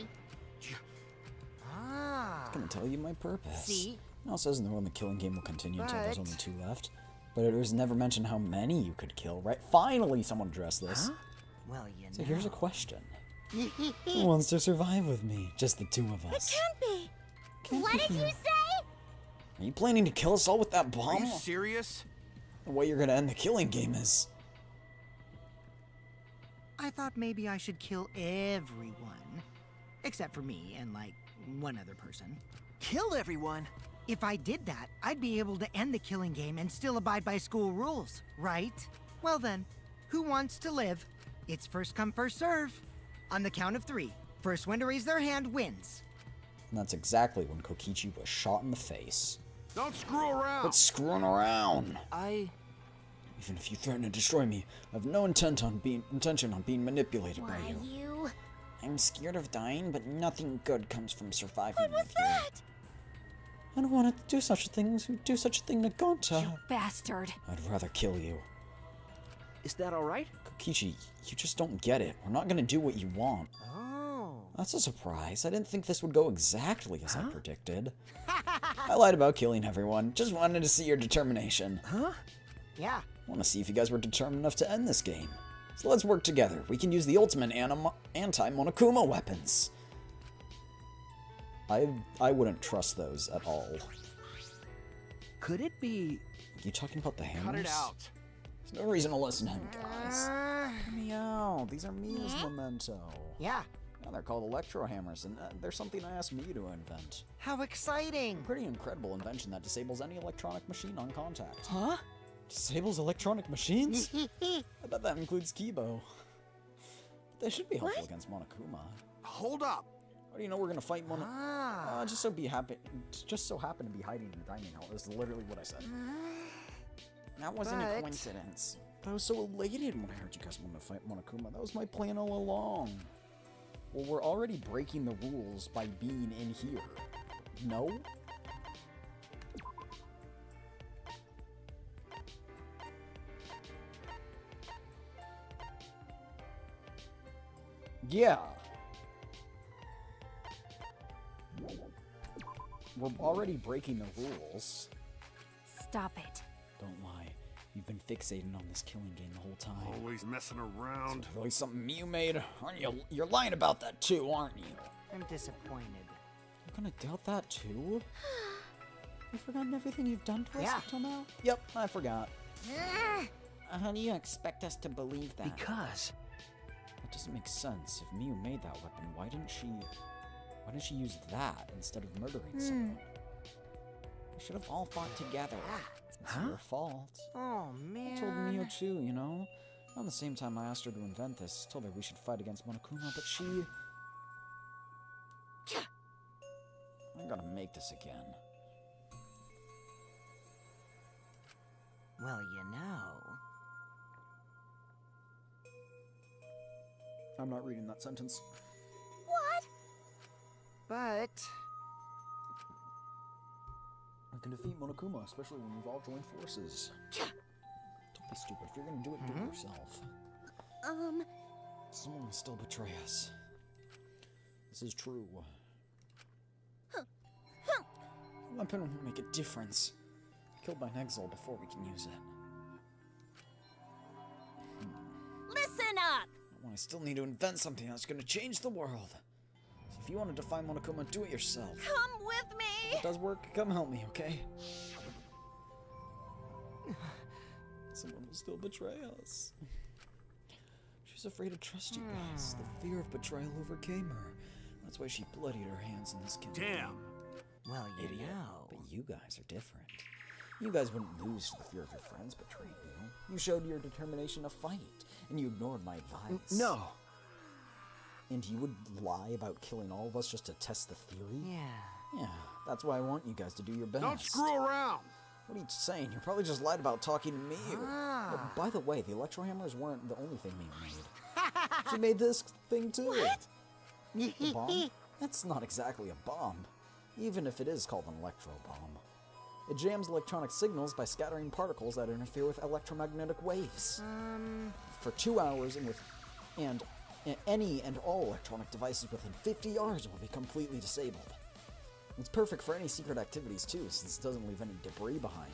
Ah. I'm gonna tell you my purpose. See? It also says in the world the killing game will continue until there's But- only 2 left. But it was never mentioned how many you could kill, right? Finally, someone addressed this. Huh? Well, you know. So here's a question. Who wants to survive with me? Just the 2 of us. Can't be! Can't What be. did you say? Are you planning to kill us all with that Are bomb? you serious? The way you're gonna end the killing game is... I thought maybe I should kill everyone. Except for me and, like, one other person. Kill everyone! If I did that, I'd be able to end the killing game and still abide by school rules, right? Well then, who wants to live? It's first come, first serve. On the count of 3, first one to raise their hand wins. And that's exactly when Kokichi was shot in the face. Don't screw around. Quit screwing around! Even if you threaten to destroy me, I have no intention on being manipulated by Why, you. you... I'm scared of dying, but nothing good comes from surviving What was with you. that? I don't want to do such a thing to Gonta. Bastard. I'd rather kill you. Is that alright? Kokichi, you just don't get it. We're not gonna do what you want. Oh. That's a surprise. I didn't think this would go exactly as I predicted. I lied about killing everyone. Just wanted to see your determination. Yeah. I want to see if you guys were determined enough to end this game. So let's work together. We can use the ultimate anti-Monokuma weapons. I wouldn't trust those at all. Could it be... You talking about the hammers? Cut it out. There's no reason to listen to him, guys. Hear me out. These are Mia's memento. Yeah. Now they're called electro hammers, and they're something I asked Mia to invent. How exciting. Pretty incredible invention that disables any electronic machine on contact. Huh? Disables electronic machines? I bet that includes Kibo. But they should be helpful against Monokuma. Hold up. How do you know we're gonna fight Mono? Ah. Just so happen to be hiding in the dining hall. Is literally what I said. That wasn't a But- coincidence. I was so elated when I heard you guys wanted to fight Monokuma. That was my plan all along. Well, we're already breaking the rules by being in here. No? Yeah. We're already breaking the rules. Stop it. Don't lie. You've been fixating on this killing game the whole time. Always messing around. Really something you made? Aren't you? You're lying about that too, aren't you? I'm disappointed. You're gonna doubt that too? You've forgotten everything you've done to us Yeah. up till now? Yep, I forgot. How do you expect us to believe that? Because... That doesn't make sense. If Miu made that weapon, why didn't she use that instead of murdering someone? We should have all fought together. It's your fault. Oh, I man. told Mio too, you know? Around the same time I asked her to invent this, told her we should fight against Monokuma, but she... I gotta make this again. Well, you know. I'm not reading that sentence. What? But... I can defeat Monokuma, especially when we've all joined forces. Don't be stupid. If you're gonna do it, do it yourself. Someone will still betray us. This is true. The weapon won't make a difference. Killed by an exile before we can use it. Listen up! Well, I still need to invent something that's gonna change the world. So if you want to defy Monokuma, do it yourself. Come with me! If it does work, come help me, okay? still betray us. She's afraid to trust you guys. The fear of betrayal overcame her. That's why she bloodied her hands in this killing. Damn. Well, you Idiot. know. But you guys are different. You guys wouldn't lose to the fear of your friends betraying you. You showed your determination to fight, and you ignored my advice. No. And you would lie about killing all of us just to test the theory? Yeah. Yeah, that's why I want you guys to do your best. Don't screw around. What are you saying? You probably just lied about talking to me. Ah. Oh, by the way, the electro hammers weren't the only thing Mia made. She made this thing too. What? A bomb? That's not exactly a bomb, even if it is called an electro bomb. It jams electronic signals by scattering particles that interfere with electromagnetic waves. For 2 hours, and any and all electronic devices within 50 yards will be completely disabled. It's perfect for any secret activities too, since it doesn't leave any debris behind.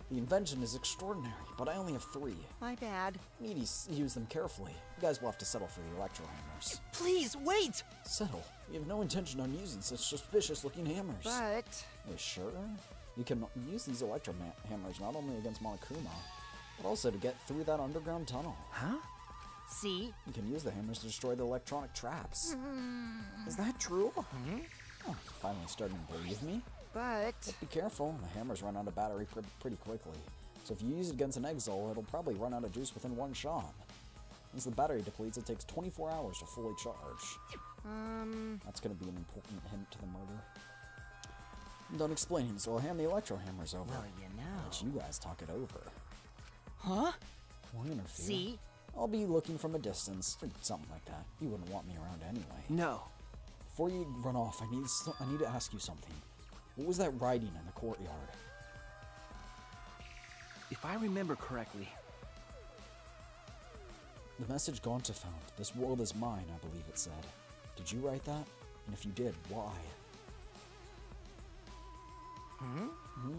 The invention is extraordinary, but I only have 3. My bad. Need to use them carefully. You guys will have to settle for the electro hammers. Please, wait! Settle? We have no intention on using such suspicious-looking hammers. But... Are you sure? You can use these electro hammers not only against Monokuma, but also to get through that underground tunnel. Huh? See? You can use the hammers to destroy the electronic traps. Is that true? Oh, you're finally starting to believe me? But... Be careful, the hammers run out of battery pretty quickly. So if you use it against an exile, it'll probably run out of juice within 1 shot. Once the battery depletes, it takes 24 hours to fully charge. That's gonna be an important hint to the murder. I'm done explaining, so I'll hand the electro hammers over. Well, you know. Let you guys talk it over. Huh? Why interfere? See? I'll be looking from a distance, or something like that. You wouldn't want me around anyway. No. Before you run off, I need to ask you something. What was that writing in the courtyard? If I remember correctly... The message Gaunta found. This world is mine, I believe it said. Did you write that? And if you did, why?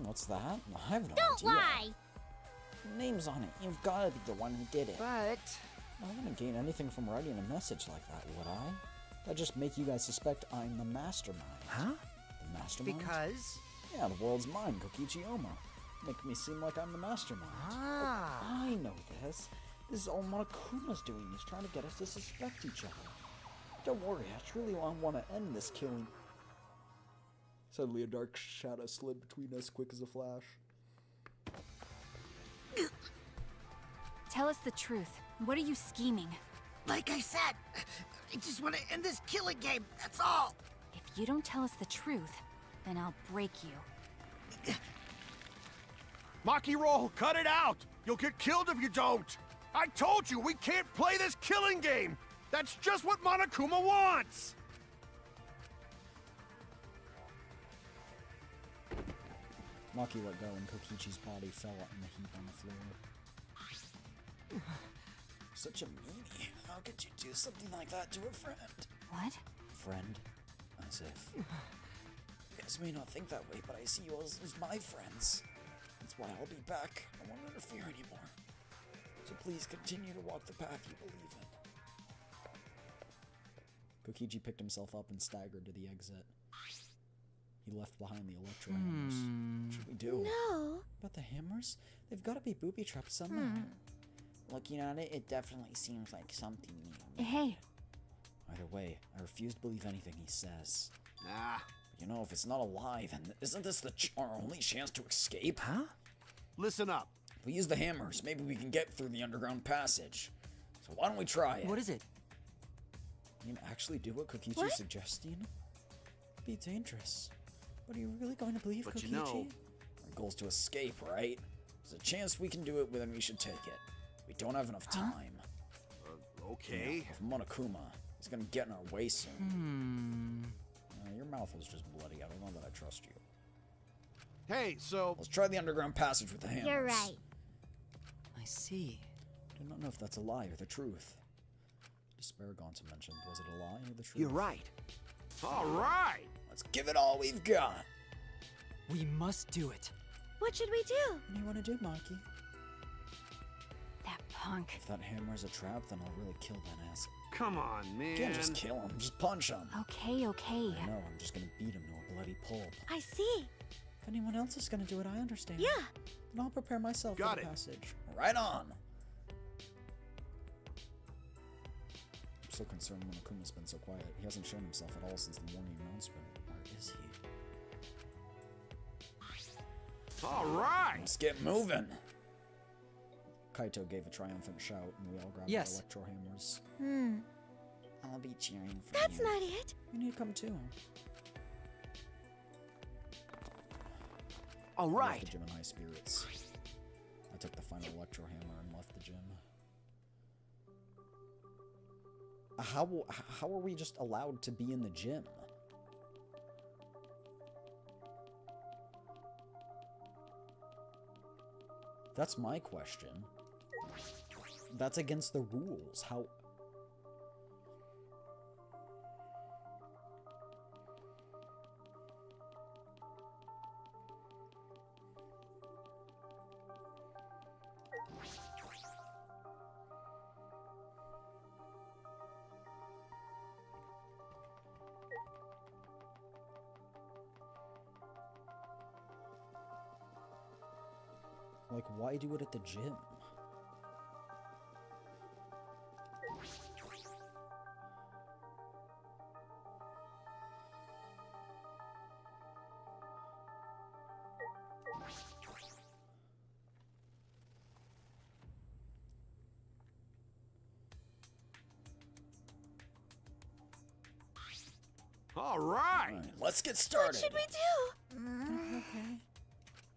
What's that? I have no Don't idea. lie! Name's on it. You've got to be the one who did it. But... I wouldn't gain anything from writing a message like that, would I? That'd just make you guys suspect I'm the mastermind. Huh? The mastermind? Because... Yeah, the world's mine, Kokichi Oma. Make me seem like I'm the mastermind. Ah. I know this. This is all Monokuma's doing. He's trying to get us to suspect each other. Don't worry, I truly want to end this killing. Suddenly a dark shadow slid between us, quick as a flash. Tell us the truth. What are you scheming? Like I said, I just want to end this killing game, that's all. If you don't tell us the truth, then I'll break you. Maki roll, cut it out! You'll get killed if you don't! I told you, we can't play this killing game! That's just what Monokuma wants! Maki let go and Kokichi's body fell in the heap on the floor. Such a meanie. How could you do something like that to a friend? What? Friend? As if. You guys may not think that way, but I see you as my friends. That's why I'll be back. I won't interfere anymore. So please continue to walk the path you believe in. Kokichi picked himself up and staggered to the exit. He left behind the electro hammers. What should we do? No. But the hammers? They've got to be booby-trapped somehow. Looking at it, it definitely seems like something new. Hey, Either way, I refuse to believe anything he says. Nah. But you know, if it's not a lie, then isn't this our only chance to escape? Huh? Listen up. If we use the hammers, maybe we can get through the underground passage. So why don't we try it? What is it? You can actually do what Kokichi's What? suggesting? It'd be dangerous. But are you really going to believe But Kokichi? you know- Our goal's to escape, right? There's a chance we can do it, then we should take it. We don't have enough time. Okay. With Monokuma, he's gonna get in our way soon. Your mouth was just bloody. I don't know that I trust you. Hey, so... Let's try the underground passage with the hammers. You're right. I see. I do not know if that's a lie or the truth. Despair Gaunta mentioned. Was it a lie or the truth? You're right. All right! Let's give it all we've got. We must do it. What should we do? What do you want to do, Maki? that punk. If that hammer's a trap, then I'll really kill that ass. Come on, man. You can't just kill him. Just punch him. Okay, okay. I know. I'm just gonna beat him to a bloody pulp. I see. If anyone else is gonna do it, I understand. Yeah. Then I'll prepare myself Got for the it. passage. right on. I'm so concerned Monokuma's been so quiet. He hasn't shown himself at all since the morning announcement. Where is he? All right. Let's get moving. Kaito gave a triumphant shout, and we all grabbed Yes. our electro hammers. I'll be cheering for That's you. not it. You need to come too. All I left right. the gym in high spirits. I took the final electro hammer and left the gym. How are we just allowed to be in the gym? That's my question. That's against the rules. How... Like, why do it at the gym? All right. Alright, let's get started. What should we do?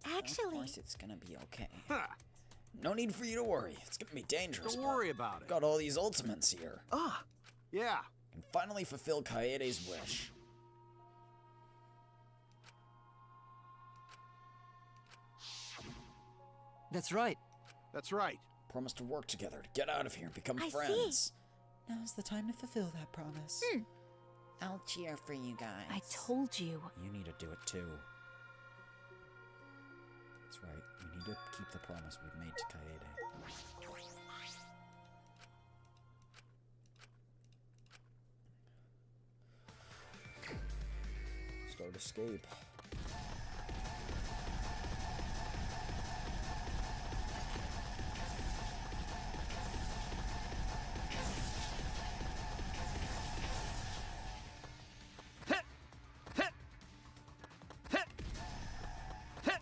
Of Actually, course it's gonna be okay. Huh. No need for you to worry. It's gonna be dangerous. Don't but worry about it. Got all these ultimates here. Ah, yeah. And finally fulfill Kaede's wish. That's right. That's right. Promise to work together to get out of here and become I see. friends. Now's the time to fulfill that promise. I'll cheer for you guys. I told you. You need to do it too. That's right. We need to keep the promise we've made to Kaede. Start escape. Hit! Hit! Hit! Hit! Hit! Hit!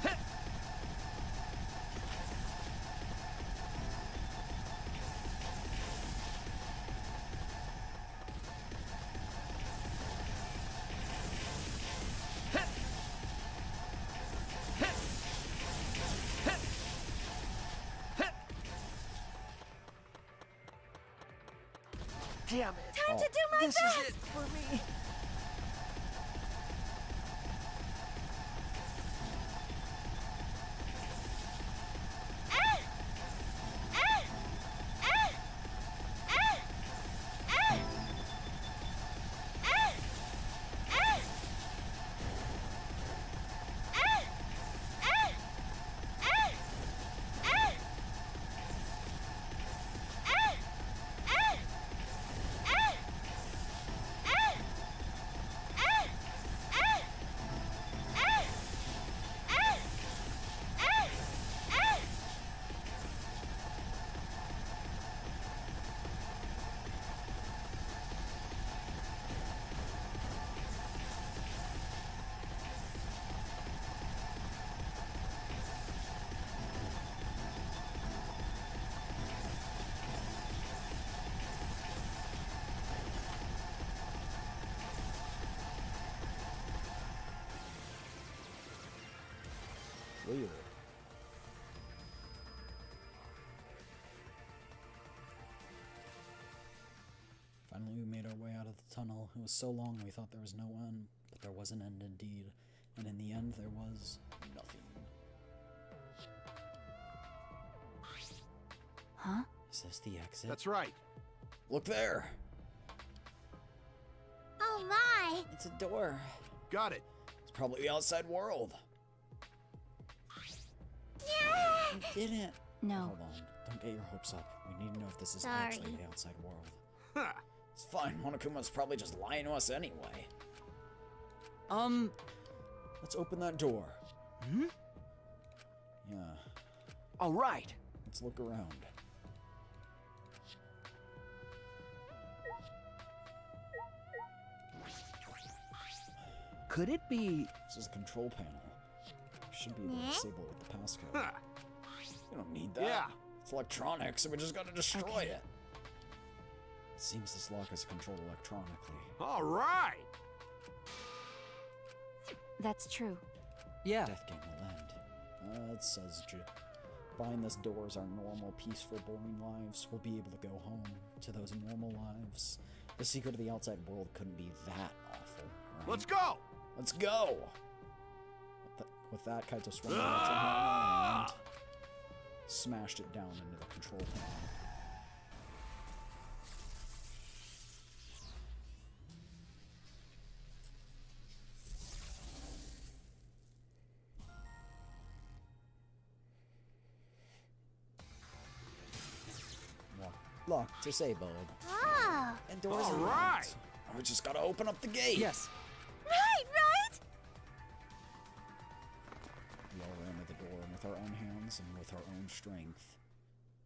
Hit! Hit! Hit! Damn it. Time to do my This best. is it for me. Clear. Finally, we made our way out of the tunnel. It was so long we thought there was no end, but there was an end indeed. And in the end, there was nothing. Huh? Is this the exit? That's right. Look there. Oh my! It's a door. Got it. It's probably the outside world. Yeah! You didn't. No. Hold on. Don't get your hopes up. We need to know if this is Sorry. actually the outside world. Huh. It's fine. Monokuma's probably just lying to us anyway. Let's open that door. Hmm? Yeah, All right. let's look around. Could it be... This is the control panel. We should be able to disable it with the passcode. Huh. We don't need that. Yeah. It's electronics, and we just gotta destroy it. It seems this lock is controlled electronically. All right. That's true. Yeah. Death game will end. It says, behind this door is our normal, peaceful, boring lives. We'll be able to go home to those normal lives. The secret of the outside world couldn't be that awful, right? Let's go. Let's go! With that, Kaito swung the electro hammer and smashed it down into the control panel. Lock disabled. Oh, And doors All are right. locked. We just gotta open up the gate. Yes. right, right? We all ran to the door, and with our own hands and with our own strength,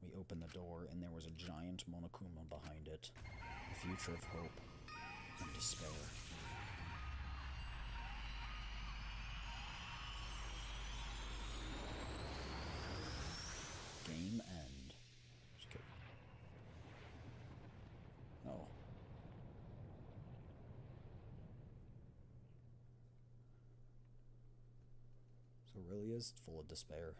we opened the door, and there was a giant Monokuma behind it. A future of hope and despair. Game end. Just kidding. Oh. So it really is full of despair.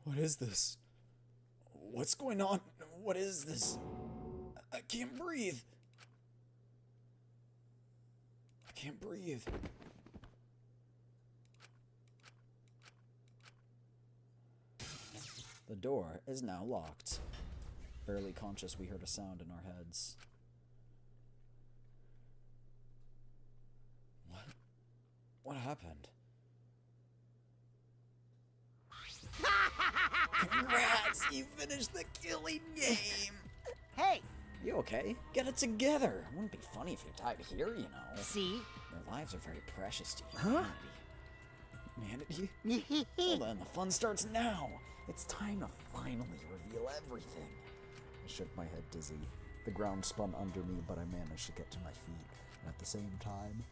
What is this? What's going on? What is this? I can't breathe. I can't breathe. The door is now locked. Barely conscious, we heard a sound in our heads. What? What happened? Congrats! You finished the killing game! Hey, You okay? Get it together! It wouldn't be funny if you died here, you know. see? Your lives are very precious to humanity. Humanity? Well then, the fun starts now. It's time to finally reveal everything. I shook my head dizzy. The ground spun under me, but I managed to get to my feet. And at the same time...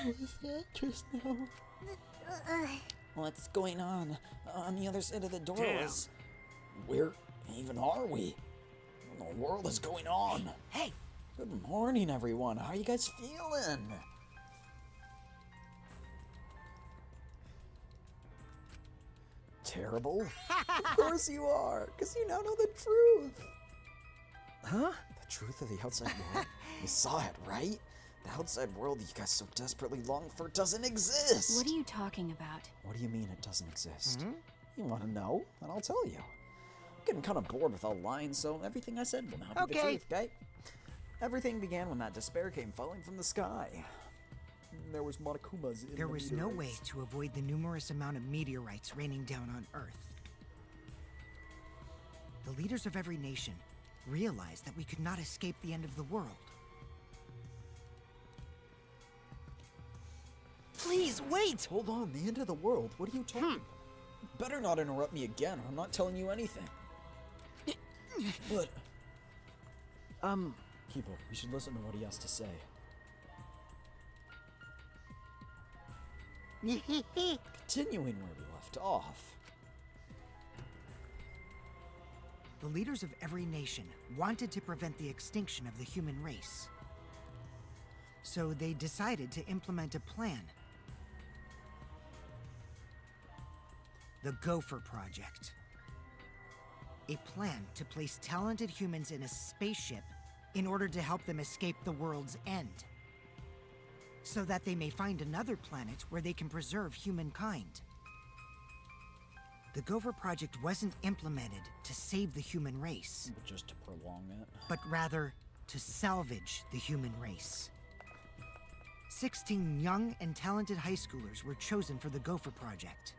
What was that just now? What's going on? On the other side of the door Damn. is... Where even are we? What in the world is going on? Hey, Good morning, everyone. How are you guys feeling? Terrible? Of course you are, because you now know the truth. Huh? The truth of the outside world? You saw it, right? The outside world you guys so desperately long for doesn't exist. What are you talking about? What do you mean it doesn't exist? You want to know? Then I'll tell you. I'm getting kind of bored with all lying, so everything I said will now be the Okay. truth, okay? Everything began when that despair came falling from the sky. There was Monokumas in there the was no way meteorites. to avoid the numerous amount of meteorites raining down on Earth. The leaders of every nation realized that we could not escape the end of the world. Please, wait! Hold on, the end of the world? What are you talking about? Better not interrupt me again, or I'm not telling you anything. But... Kibo, we should listen to what he has to say. Continuing where we left off. The leaders of every nation wanted to prevent the extinction of the human race. So they decided to implement a plan. The Gopher Project. A plan to place talented humans in a spaceship in order to help them escape the world's end. So that they may find another planet where they can preserve humankind. The Gopher Project wasn't implemented to save the human race, But just to prolong it. but rather to salvage the human race. 16 young and talented high schoolers were chosen for the Gopher Project.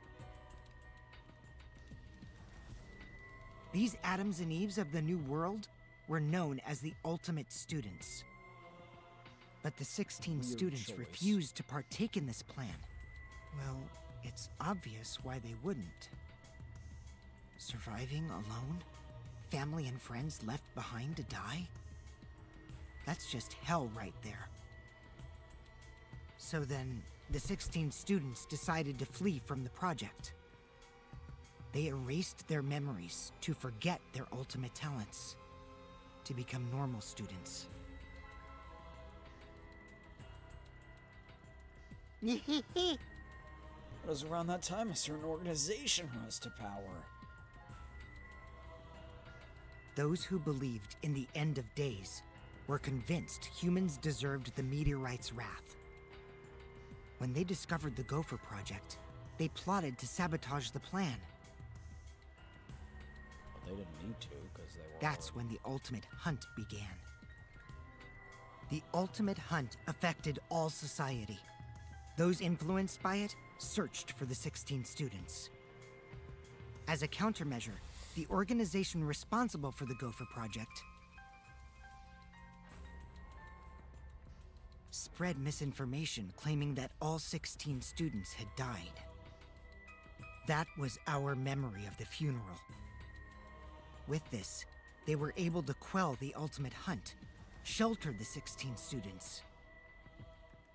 These Adams and Eves of the New World were known as the ultimate students. But the 16 students choice. refused to partake in this plan. Well, it's obvious why they wouldn't. Surviving alone? Family and friends left behind to die? That's just hell right there. So then, the 16 students decided to flee from the project. They erased their memories to forget their ultimate talents, to become normal students. It was around that time a certain organization rose to power. Those who believed in the end of days were convinced humans deserved the meteorite's wrath. When they discovered the Gopher Project, they plotted to sabotage the plan. But they didn't need to, because they were... That's when the ultimate hunt began. The ultimate hunt affected all society. Those influenced by it searched for the 16 students. As a countermeasure, the organization responsible for the Gopher Project spread misinformation claiming that all 16 students had died. That was our memory of the funeral. With this, they were able to quell the ultimate hunt, shelter the 16 students,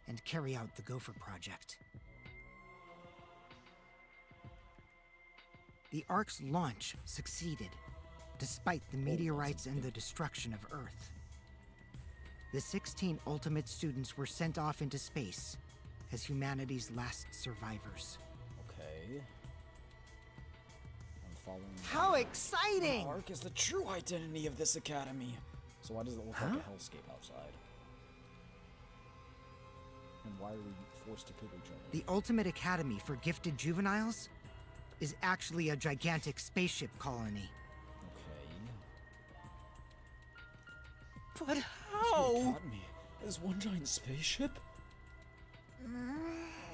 and carry out the Gopher Project. The Ark's launch succeeded, despite the meteorites and the destruction of Earth. The 16 ultimate students were sent off into space as humanity's last survivors. Okay. I'm following... How exciting! Ark is the true identity of this academy. So why does it look like a hellscape outside? And why are we forced to kill each other? The Ultimate Academy for Gifted Juveniles is actually a gigantic spaceship colony. Okay. But You how? caught me. Is one giant spaceship?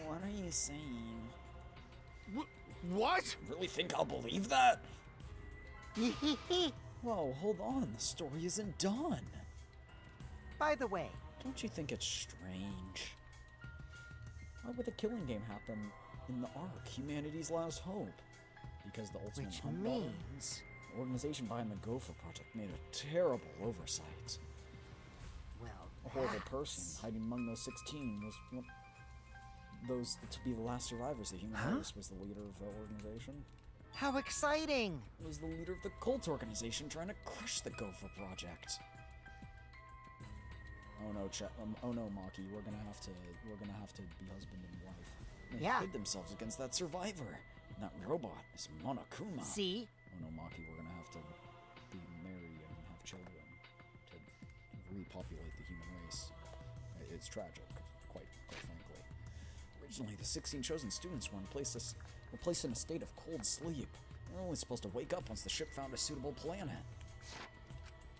What are you saying? What? Really think I'll believe that? Whoa, hold on. The story isn't done. By the way, Don't you think it's strange? Why would the killing game happen in the Ark, humanity's last hope? Because the ultimate which hunt button. means... The organization behind the Gopher Project made a terrible oversight. Well, A horrible that's- person hiding among those 16 was one, those to be the last survivors of the human race was the leader of the organization. How exciting! Was the leader of the cult organization trying to crush the Gopher Project. Oh no, oh no, Maki, we're gonna have to be husband and wife. They Yeah. hid themselves against that survivor. And that robot is Monokuma. See? Oh no, Maki, we're gonna have to be married and have children to repopulate the human race. It's tragic, quite frankly. Originally, the 16 chosen students were placed in a state of cold sleep. They were only supposed to wake up once the ship found a suitable planet.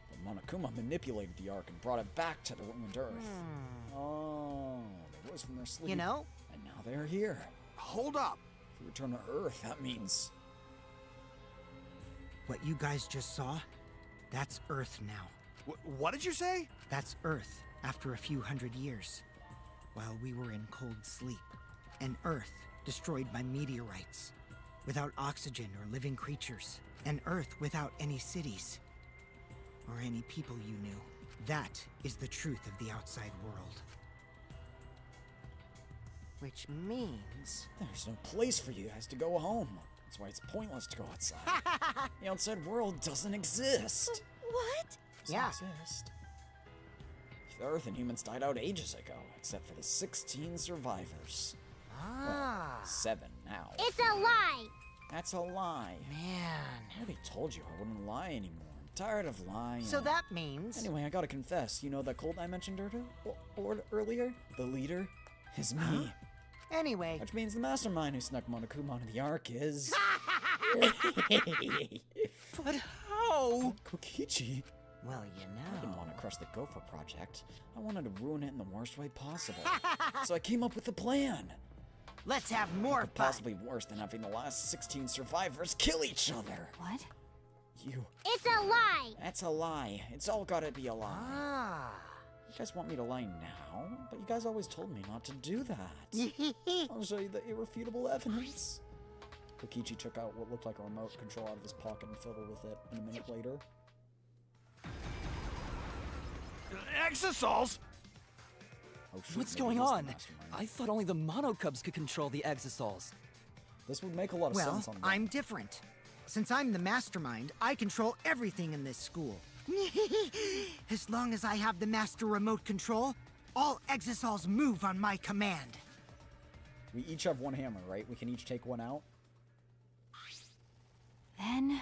But Monokuma manipulated the Ark and brought it back to the ruined Earth. Oh, they rose from their sleep. You know, And now they're here. Hold up. If we return to Earth, that means... what you guys just saw? That's Earth now. What did you say? That's Earth after a few hundred years, while we were in cold sleep. An Earth destroyed by meteorites, without oxygen or living creatures. An Earth without any cities, or any people you knew. That is the truth of the outside world. Which means... There's no place for you guys to go home. That's why it's pointless to go outside. The outside world doesn't exist. What? Doesn't Yeah. exist. The Earth and humans died out ages ago, except for the 16 survivors. Ah, 7 now. It's a lie! That's a lie. man. I already told you I wouldn't lie anymore. I'm tired of lying. So that means... Anyway, I gotta confess, you know that cult I mentioned earlier? The leader is me. Anyway, Which means the mastermind who snuck Monokuma onto the Ark is... But how? Kokichi? Well, I didn't want to crush the Gopher Project. I wanted to ruin it in the worst way possible. So I came up with a plan. Let's have more fun. Possibly worse than having the last 16 survivors kill each other. What? You. It's a lie! That's a lie. It's all gotta be a lie. Ah. You guys want me to lie now? But you guys always told me not to do that. I'll show you the irrefutable evidence. Kokichi took out what looked like a remote control out of his pocket and fiddled with it. And a minute later... Exosols? Oh, shoot, What's maybe going he's the on? mastermind. I thought only the Monocubs could control the Exosols. This would make a lot of Well, sense on that. I'm different. Since I'm the mastermind, I control everything in this school. As long as I have the master remote control, all Exosols move on my command. We each have one hammer, right? We can each take one out? Then...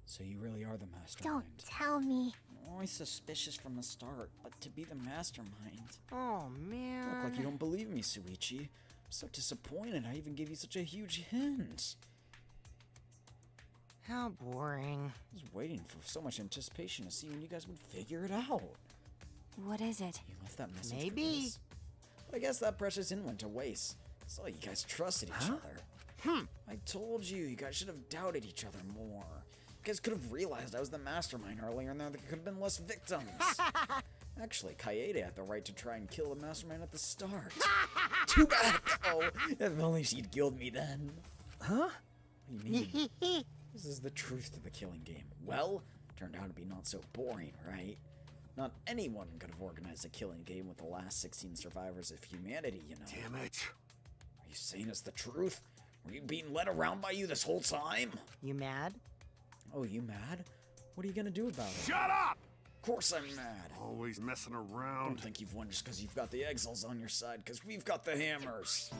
So you really are the mastermind. Don't tell me. I'm always suspicious from the start, but to be the mastermind... Oh, man. Look like you don't believe me, Suichi. I'm so disappointed I even gave you such a huge hint. How boring. I was waiting for so much anticipation to see when you guys would figure it out. what is it? You left that message for Maybe. this. But I guess that precious hint went to waste. I saw you guys trusted each other. I told you, you guys should have doubted each other more. You guys could have realized I was the mastermind earlier and there could have been less victims. Actually, Kaede had the right to try and kill the mastermind at the start. Too bad, though. If only she'd killed me then. Huh? What do you mean? This is the truth to the killing game. Well, turned out to be not so boring, right? Not anyone could have organized a killing game with the last 16 survivors of humanity, you know. Damn it. Are you saying it's the truth? Were you being led around by you this whole time? You mad? Oh, you mad? What are you gonna do about it? Shut up! Of course I'm mad. Always messing I don't around. think you've won just because you've got the exiles on your side, because we've got the hammers.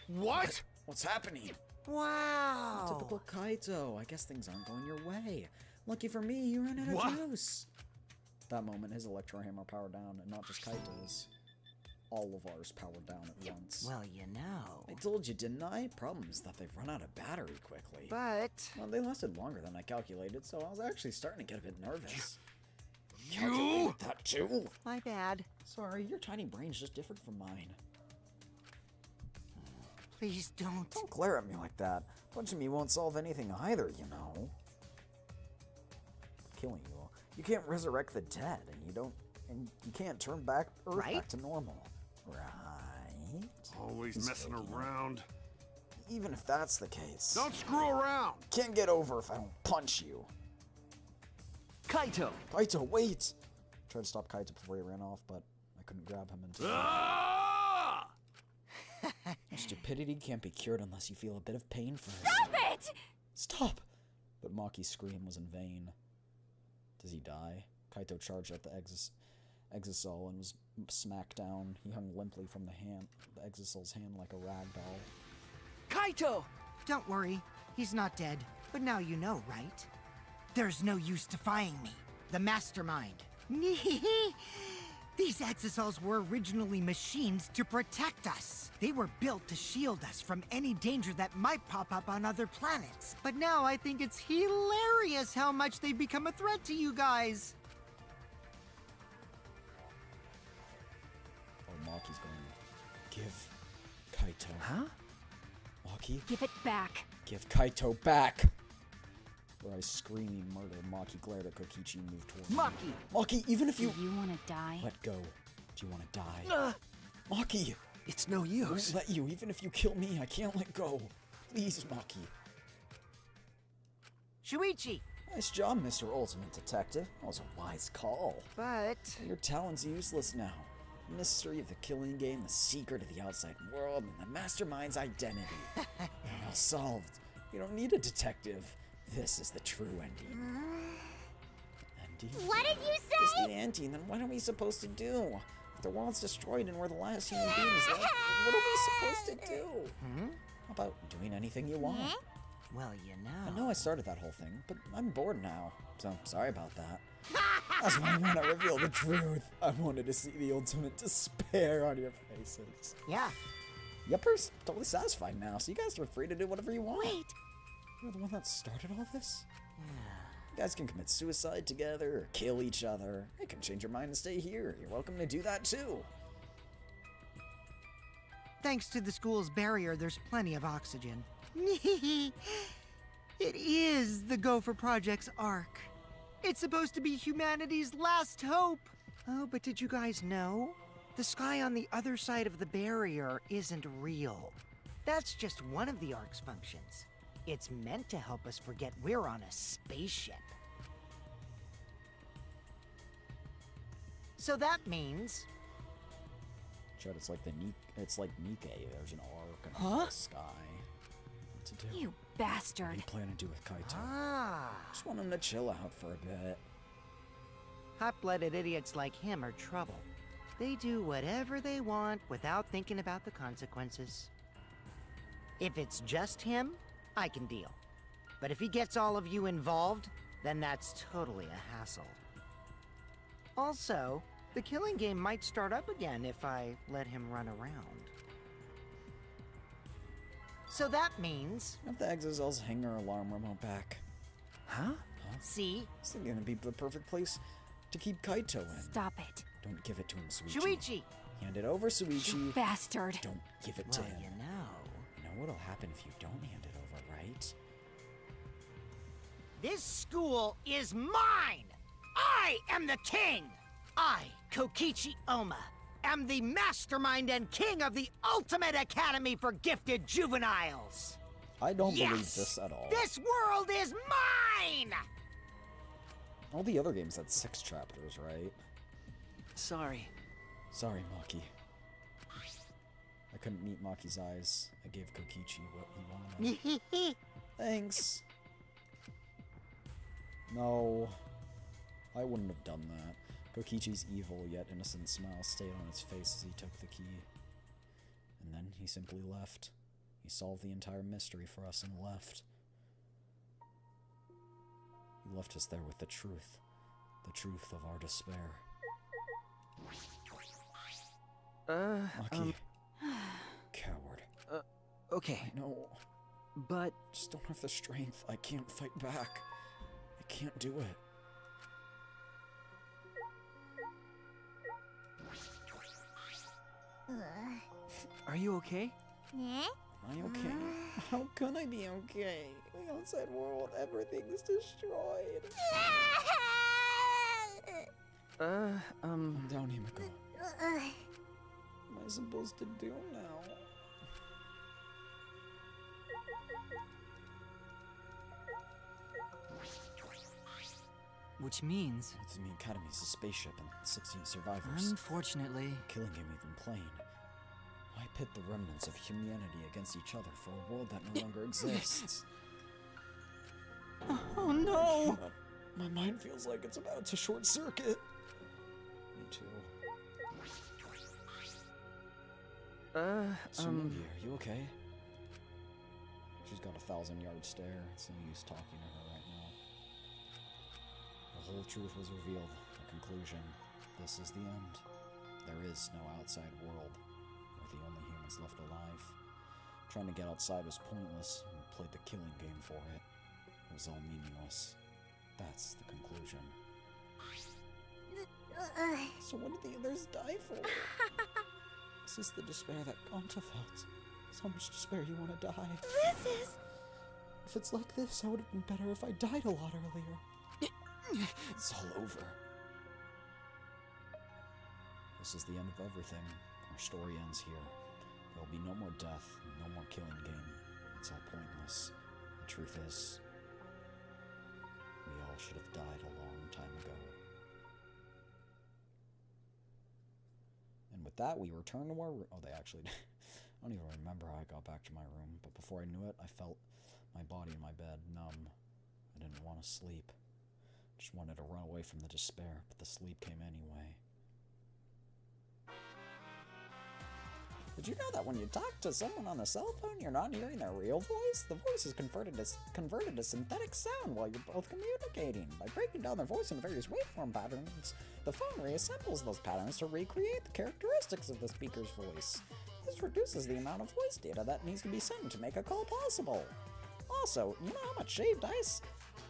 What? What's happening? Wow. Typical Kaito. I guess things aren't going your way. Lucky for me, you ran out of What? juice. At that moment, his electro hammer powered down, and not just Kaito's. All of ours powered down at once. Well, you know. I told you, didn't I? Problem is that they've run out of battery quickly. But... Well, they lasted longer than I calculated, so I was actually starting to get a bit nervous. You? Calculated that too? My bad. Sorry, your tiny brain's just different from mine. Please don't. Don't glare at me like that. Punching me won't solve anything either, you know. Killing you. You can't resurrect the dead, and you can't turn back Earth Right? back to normal. Right? Always He's messing faking it. around. Even if that's the case. Don't screw around. Can't get over if I don't punch you. Kaito! Kaito, wait! Tried to stop Kaito before he ran off, but I couldn't grab him until... Ah! Stupidity can't be cured unless you feel a bit of pain first. Stop it! Stop! But Maki's scream was in vain. Does he die? Kaito charged at the Exisol and was smacked down. He hung limply from the Exisol's hand like a rag doll. Kaito! Don't worry. He's not dead. But now you know, right? There's no use defying me. The mastermind. These Exisols were originally machines to protect us. They were built to shield us from any danger that might pop up on other planets. But now I think it's hilarious how much they've become a threat to you guys. Oh, Maki's going to give Kaito. Huh? Maki, Give it back. give Kaito back! Where I screaming murder, Maki glared at Kokichi and moved toward me. Maki! Maki, even if Do you... you want to die? Let go. Do you want to die? Maki! It's no I won't use. let you. Even if you kill me, I can't let go. Please, Maki. Shuichi! Nice job, Mr. Ultimate Detective. That was a wise call. But... Your talent's useless now. The mystery of the killing game, the secret of the outside world, and the mastermind's identity. They're all solved. You don't need a detective. This is the true ending. Ending? What did you It's say? the ending, then what are we supposed to do? If the world's destroyed and we're the last human beings left, what are we supposed to do? How about doing anything you want? Well, you I know. know I started that whole thing, but I'm bored now, so sorry about that. That's why I want to reveal the truth. I wanted to see the ultimate despair on your faces. Yeah. Yupper's totally satisfied now, so you guys are free to do whatever you want. Wait, You're the one that started all this? You guys can commit suicide together or kill each other. You can change your mind and stay here. You're welcome to do that too. Thanks to the school's barrier, there's plenty of oxygen. It is the Gopher Project's ark. It's supposed to be humanity's last hope. Oh, but did you guys know? The sky on the other side of the barrier isn't real. That's just one of the ark's functions. It's meant to help us forget we're on a spaceship. So that means... Chad, it's like it's like Nikkei. There's an arc and a sky. What to do? You What bastard. do you plan to do with Kaito? Ah. Just want him to chill out for a bit. Hot-blooded idiots like him are trouble. They do whatever they want without thinking about the consequences. If it's just him, I can deal. But if he gets all of you involved, then that's totally a hassle. Also, the killing game might start up again if I let him run around. So that means... Have the Exocells hang our alarm remote back. Huh? See? This is gonna be the perfect place to keep Kaito in. Stop it. Don't give it to him, Suichi. Shuichi! Hand it over, Suichi. You bastard. Don't give it to Well, him. you know... You know what'll happen if you don't hand it over, right? This school is mine! I am the king! I, Kokichi Oma, am the mastermind and king of the ultimate academy for gifted juveniles! I don't Yes! believe this at all. This world is mine! All the other games had 6 chapters, right? Sorry. Sorry, Maki. I couldn't meet Maki's eyes. I gave Kokichi what he wanted. Thanks. No. I wouldn't have done that. Kokichi's evil yet innocent smile stayed on his face as he took the key. And then he simply left. He solved the entire mystery for us and left. He left us there with the truth of our despair. Maki. Coward. Okay, No, but just don't have the strength. I can't fight back. I can't do it. are you okay? Eh? Am I okay? How can I be okay? The outside world, everything's destroyed. Calm down, Himiko. What am I supposed to do now? Which means, It's in the Academy's a spaceship and 16 survivors. unfortunately, Killing game we've been playing. Why pit the remnants of humanity against each other for a world that no longer exists? oh no! My mind feels like it's about to short circuit. Me too. Tsumugi, are you okay? She's got a 1,000-yard stare. It's no use talking to her right now. The whole truth was revealed. The conclusion. This is the end. There is no outside world. We're the only humans left alive. Trying to get outside was pointless. We played the killing game for it. It was all meaningless. That's the conclusion. So what did the others die for? Is this the despair that Gonta felt? So much despair you want to die. This is... If it's like this, I would have been better if I died a lot earlier. It's all over. This is the end of everything. Our story ends here. There'll be no more death, no more killing game. It's all pointless. The truth is, we all should have died a long time ago. And with that, we return to our room. Oh, they actually... I don't even remember how I got back to my room, but before I knew it, I felt my body in my bed numb. I didn't want to sleep. Just wanted to run away from the despair, but the sleep came anyway. Did you know that when you talk to someone on the cell phone, you're not hearing their real voice? The voice is converted to synthetic sound while you're both communicating. By breaking down their voice into various waveform patterns, the phone reassembles those patterns to recreate the characteristics of the speaker's voice. This reduces the amount of voice data that needs to be sent to make a call possible. Also, you know how much shaved ice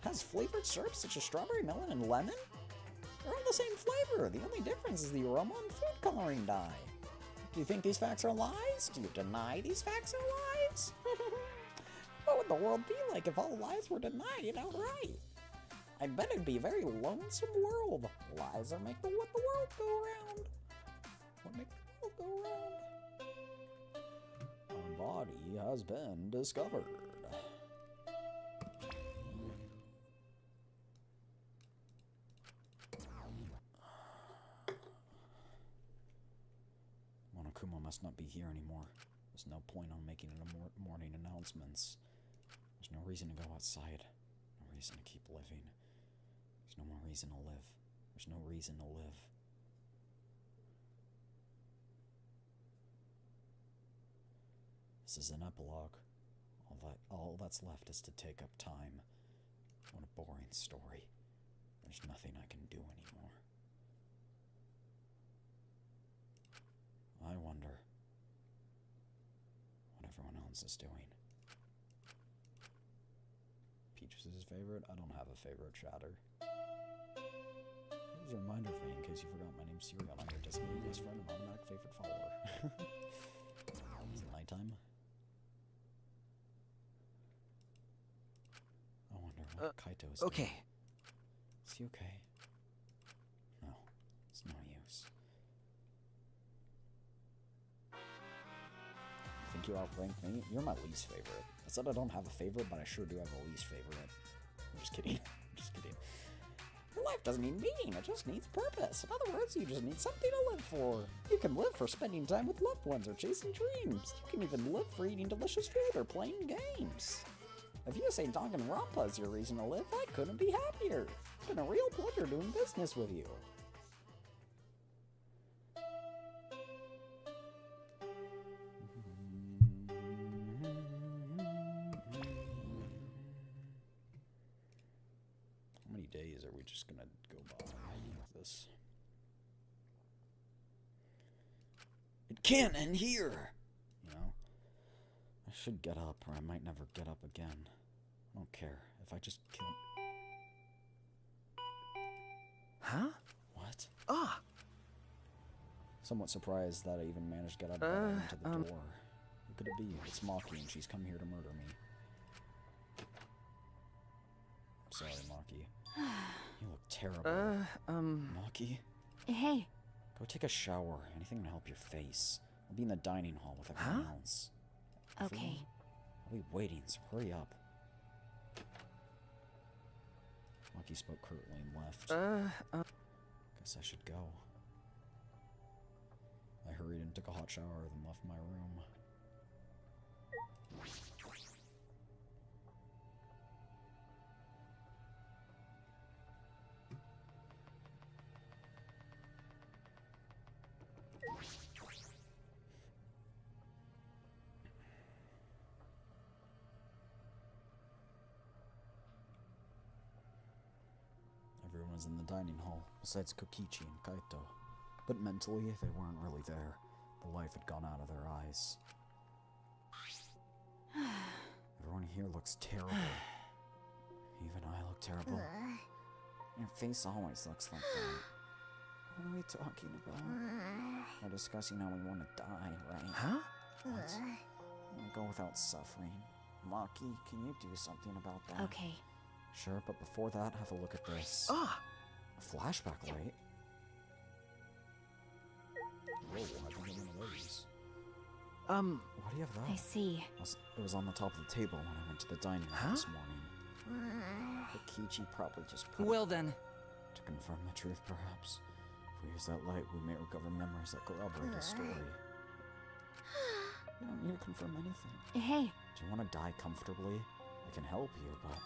has flavored syrups such as strawberry, melon, and lemon? They're all the same flavor. The only difference is the aroma and food coloring dye. Do you think these facts are lies? Do you deny these facts are lies? What would the world be like if all lies were denied outright? I bet it'd be a very lonesome world. Lies are make the world go round. What make the world go round? A body has been discovered. Monokuma must not be here anymore. There's no point on making morning announcements. There's no reason to go outside. No reason to keep living. There's no more reason to live. There's no reason to live. This is an epilogue. All that's left is to take up time. What a boring story. There's nothing I can do anymore. I wonder what everyone else is doing. Peach is his favorite? I don't have a favorite, Shatter. Here's a reminder for me in case you forgot my name's Serial. I'm your designated best friend and automatic favorite follower. Is it nighttime? I wonder what Kaito is Okay. doing. Is he okay? No, it's no use. You think you outrank me? You're my least favorite. I said I don't have a favorite, but I sure do have a least favorite. I'm just kidding. I'm just kidding. Your life doesn't need meaning, it just needs purpose. In other words, you just need something to live for. You can live for spending time with loved ones or chasing dreams. You can even live for eating delicious food or playing games. If you say Danganronpa is your reason to live, I couldn't be happier. It's been a real pleasure doing business with you. How many days are we just gonna go by with this? It can't end here! You know? I should get up, or I might never get up again. I don't care. If I just kill... Huh? What? Ah! Somewhat surprised that I even managed to get up and into the door. Who could it be? It's Maki, and she's come here to murder me. I'm sorry, Maki. You look terrible. Maki? Hey. Go take a shower. Anything to help your face. I'll be in the dining hall with everyone else. Okay. I'll be waiting, so hurry up. Maki spoke curtly and left. Guess I should go. I hurried and took a hot shower, then left my room. Everyone was in the dining hall, besides Kokichi and Kaito. But mentally, they weren't really there. The life had gone out of their eyes. Everyone here looks terrible. Even I look terrible. Your face always looks like that. What are we talking about? We're discussing how we want to die, right? Huh? What? We'll go without suffering. Maki, can you do something about that? Okay. Sure, but before that, have a look at this. Ah! A flashback light? Whoa, I can get one of those. Why do you have that? I see. It was on the top of the table when I went to the dining room this morning. Kokichi probably just put Well it then. to confirm the truth, perhaps. If we use that light, we may recover memories that corroborate the story. You don't need to confirm anything. Hey. Do you want to die comfortably? I can help you, but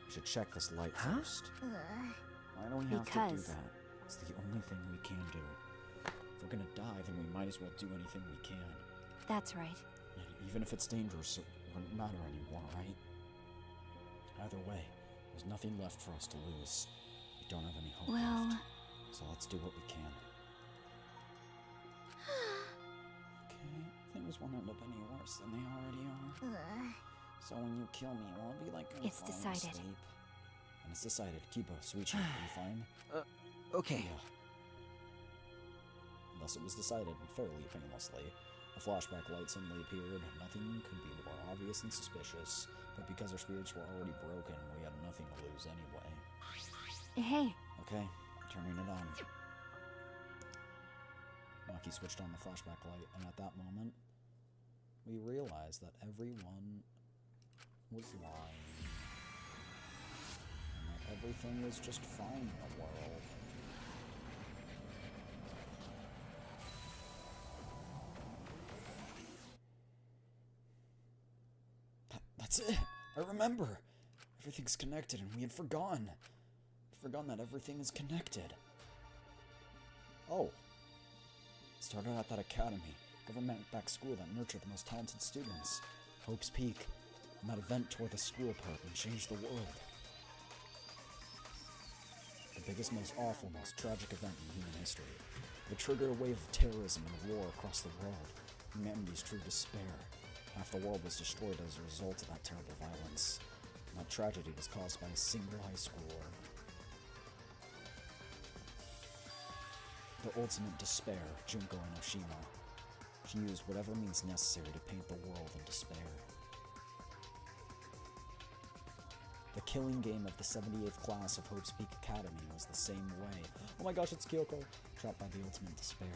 we should check this light first. Why do we have to do that? It's the only thing we can do. If we're gonna die, then we might as well do anything we can. That's right. And even if it's dangerous, it wouldn't matter anymore, right? Either way, there's nothing left for us to lose. We don't have any hope left. So let's do what we can. Okay, things won't end up any worse than they already are. So when you kill me, it won't be like I'm It's falling decided. asleep. It's decided. Kiba, Suichi, are you fine? Okay. Yeah. Thus it was decided, fairly painlessly. A flashback light suddenly appeared. Nothing could be more obvious and suspicious, but because our spirits were already broken, we had nothing to lose anyway. Hey, Okay, turning it on. Maki switched on the flashback light, and at that moment, we realized that everyone was lying. And that everything was just fine in the world. That's it! I remember! Everything's connected, and we had forgotten. I'd forgotten that everything is connected. Oh. It started at that academy, government-backed school that nurtured the most talented students. Hope's Peak. And that event tore the school apart and changed the world. The biggest, most awful, most tragic event in human history. It triggered a wave of terrorism and war across the world. Humanity's true despair. Half the world was destroyed as a result of that terrible violence. And that tragedy was caused by a single high schooler. The ultimate despair, Junko Enoshima. She used whatever means necessary to paint the world in despair. The killing game of the 78th class of Hope's Peak Academy was the same way. Oh my gosh, it's Kyoko! Trapped by the ultimate despair,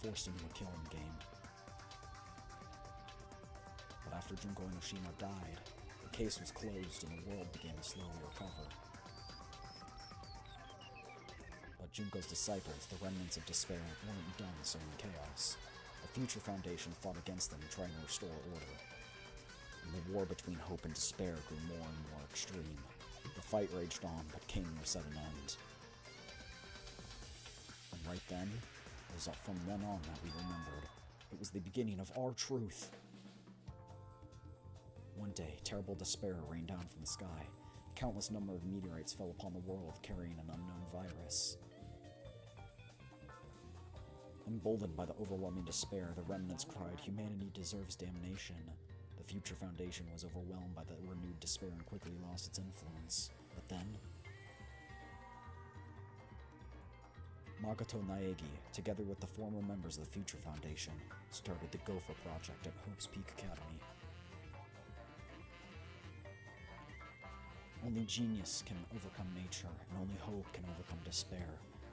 forced into a killing game. But after Junko Enoshima died, the case was closed and the world began to slowly recover. But Junko's disciples, the remnants of despair, weren't done sowing chaos. The Future Foundation fought against them, trying to restore order. And the war between hope and despair grew more and more extreme. The fight raged on, but came to a sudden end. And right then, it was from then on that we remembered. It was the beginning of our truth. One day, terrible despair rained down from the sky. A countless number of meteorites fell upon the world, carrying an unknown virus. Emboldened by the overwhelming despair, the remnants cried, "Humanity deserves damnation." The Future Foundation was overwhelmed by the renewed despair and quickly lost its influence. But then, Makoto Naegi, together with the former members of the Future Foundation, started the Gopher Project at Hope's Peak Academy. Only genius can overcome nature, and only hope can overcome despair.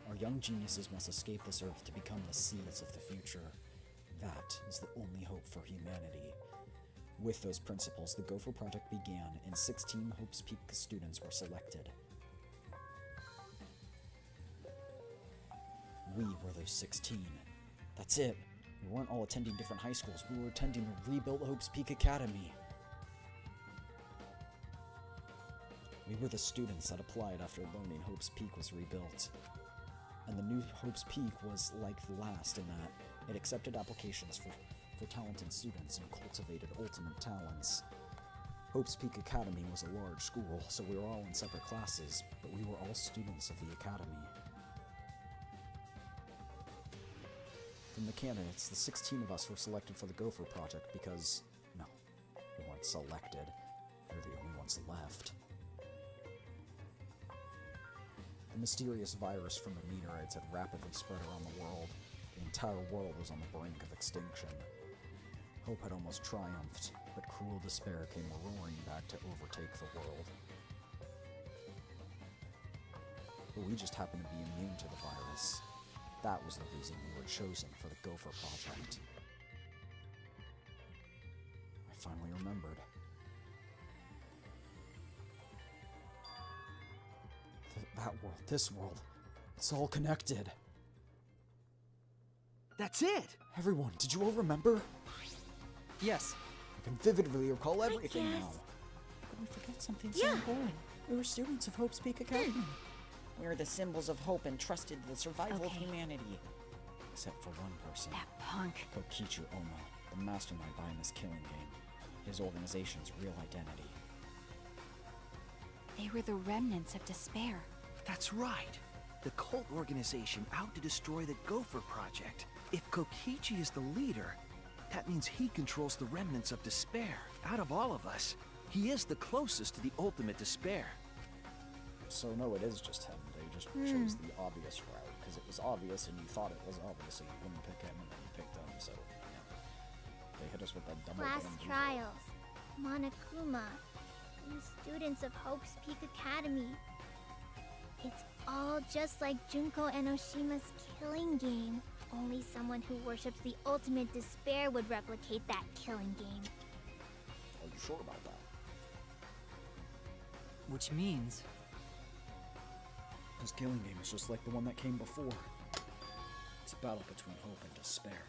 Our young geniuses must escape this earth to become the seeds of the future. That is the only hope for humanity. With those principles, the Gopher Project began, and 16 Hope's Peak students were selected. We were those 16. That's it. We weren't all attending different high schools. We were attending the rebuilt Hope's Peak Academy. We were the students that applied after learning Hope's Peak was rebuilt. And the new Hope's Peak was like the last in that it accepted applications for talented students and cultivated ultimate talents. Hope's Peak Academy was a large school, so we were all in separate classes, but we were all students of the academy. From the candidates, the 16 of us were selected for the Gopher Project because, no, we weren't selected. We were the only ones left. The mysterious virus from the meteorites had rapidly spread around the world. The entire world was on the brink of extinction. Hope had almost triumphed, but cruel despair came roaring back to overtake the world. But we just happened to be immune to the virus. That was the reason we were chosen for the Gopher Project. I finally remembered. That world, this world, it's all connected. That's it! Everyone, did you all remember? Yes. I can vividly recall everything guess. now. But we forget something so important. We were students of Hope's Peak Academy. We are the symbols of hope entrusted to the survival of Okay. humanity. Except for one person. that punk. Kokichi Oma, the mastermind behind this killing game. His organization's real identity. They were the remnants of despair. That's right. The cult organization out to destroy the Gopher Project. If Kokichi is the leader, that means he controls the remnants of despair. Out of all of us, he is the closest to the ultimate despair. So no, it is just him. They just chose the obvious route, because it was obvious and you thought it was obvious, so you wouldn't pick him, and then you picked him, so, yeah. They hit us with that double Class button. trials. Monokuma. The students of Hope's Peak Academy. It's all just like Junko Enoshima's killing game. Only someone who worships the ultimate despair would replicate that killing game. Are you sure about that? Which means... This killing game is just like the one that came before. It's a battle between hope and despair.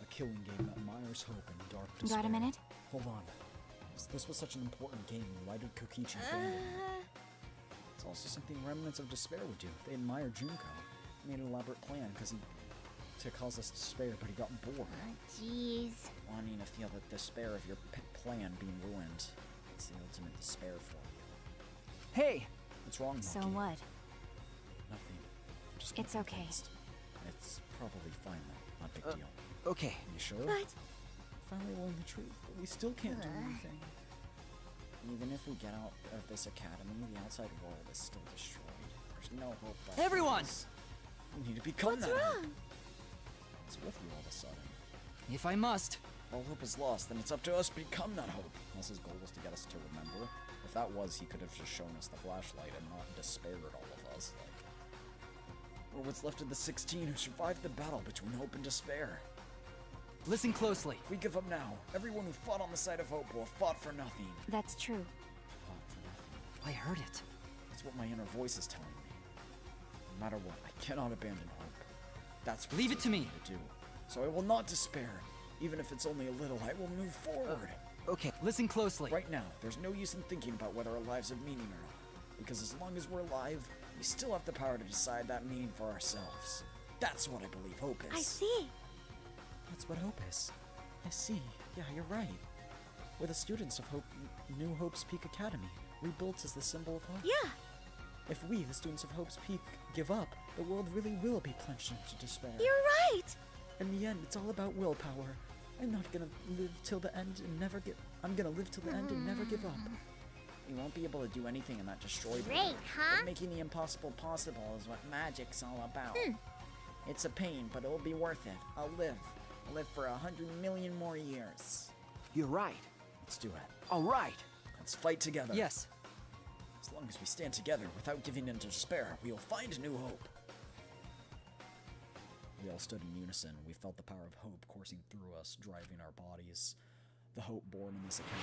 A killing game that admires hope and dark despair. Got a minute? Hold on. This was such an important game. Why did Kokichi abandon it? It's also something remnants of despair would do. They admire Junko. He made an elaborate plan to cause us despair, but he got bored. Jeez. Wanting to feel the despair of your plan being ruined. It's the ultimate despair for you. Hey! What's wrong, So Maki? what? Nothing. I'm just It's not okay. convinced. It's probably fine though. Not a big deal. Okay. You sure? But Finally learned the truth, but we still can't do anything. Even if we get out of this academy, the outside world is still destroyed. There's no hope left. Everyone! for us. We need to become what's that. wrong? What's with you all of a sudden? If I must. If all hope is lost, then it's up to us to become that hope. Unless his goal was to get us to remember. If that was, he could have just shown us the flashlight and not despaired all of us. Or what's left of the 16 who survived the battle between hope and despair. Listen closely. If we give up now, everyone who fought on the side of hope will have fought for nothing. That's true. Fought for nothing. I heard it. That's what my inner voice is telling me. No matter what, I cannot abandon hope. That's what Leave it to me. to do. So I will not despair. Even if it's only a little, I will move forward. Okay, listen closely. Right now, there's no use in thinking about whether our lives have meaning or not. Because as long as we're alive, we still have the power to decide that meaning for ourselves. That's what I believe hope is. I see. That's what hope is. I see. Yeah, you're right. We're the students of Hope, New Hope's Peak Academy, rebuilt as the symbol of hope. Yeah. If we, the students of Hope's Peak, give up, the world really will be plunged into despair. You're right. In the end, it's all about willpower. I'm not gonna live till the end and never give. I'm gonna live till the end and never give up. You won't be able to do anything in that destroyed Great, world. huh? But making the impossible possible is what magic's all about. It's a pain, but it'll be worth it. I'll live. I'll live for 100 million more years. You're right. Let's do it. All right. Let's fight together. Yes. As long as we stand together without giving in to despair, we will find new hope. We all stood in unison. We felt the power of hope coursing through us, driving our bodies. The hope born in this account.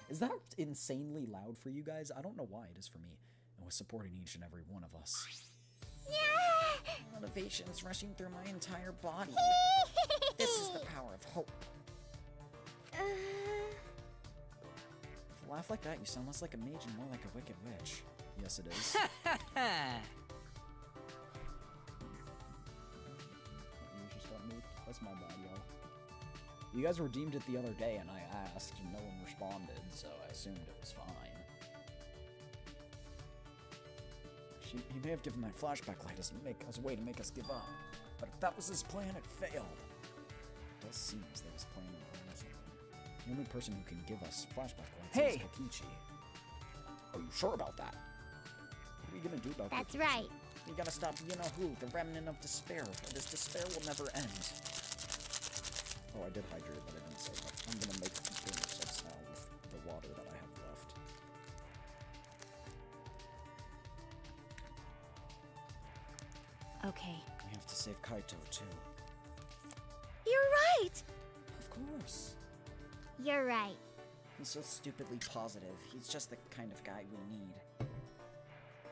Is that insanely loud for you guys? I don't know why it is for me. And was supporting each and every one of us. Yeah. Motivation is rushing through my entire body. This is the power of hope. If you laugh like that, you sound less like a mage and more like a wicked witch. Yes, it is. You just got moved. That's my bad, y'all. You guys redeemed it the other day, and I asked, and no one responded, so I assumed it was fine. He may have given that flashback light as a way to make us give up. But if that was his plan, it failed. It does seem as though his plan was the only person who can give us flashback lights Hey! is Kokichi. Are you sure about that? What are you gonna do about That's Kokichi? right. We gotta stop you-know-who, the remnant of despair, or this despair will never end. Oh, I did hydrate, but I didn't say that. I'm gonna make some steps now with the water that I have left. Okay. We have to save Kaito, too. You're right. Of course. You're right. He's so stupidly positive. He's just the kind of guy we need.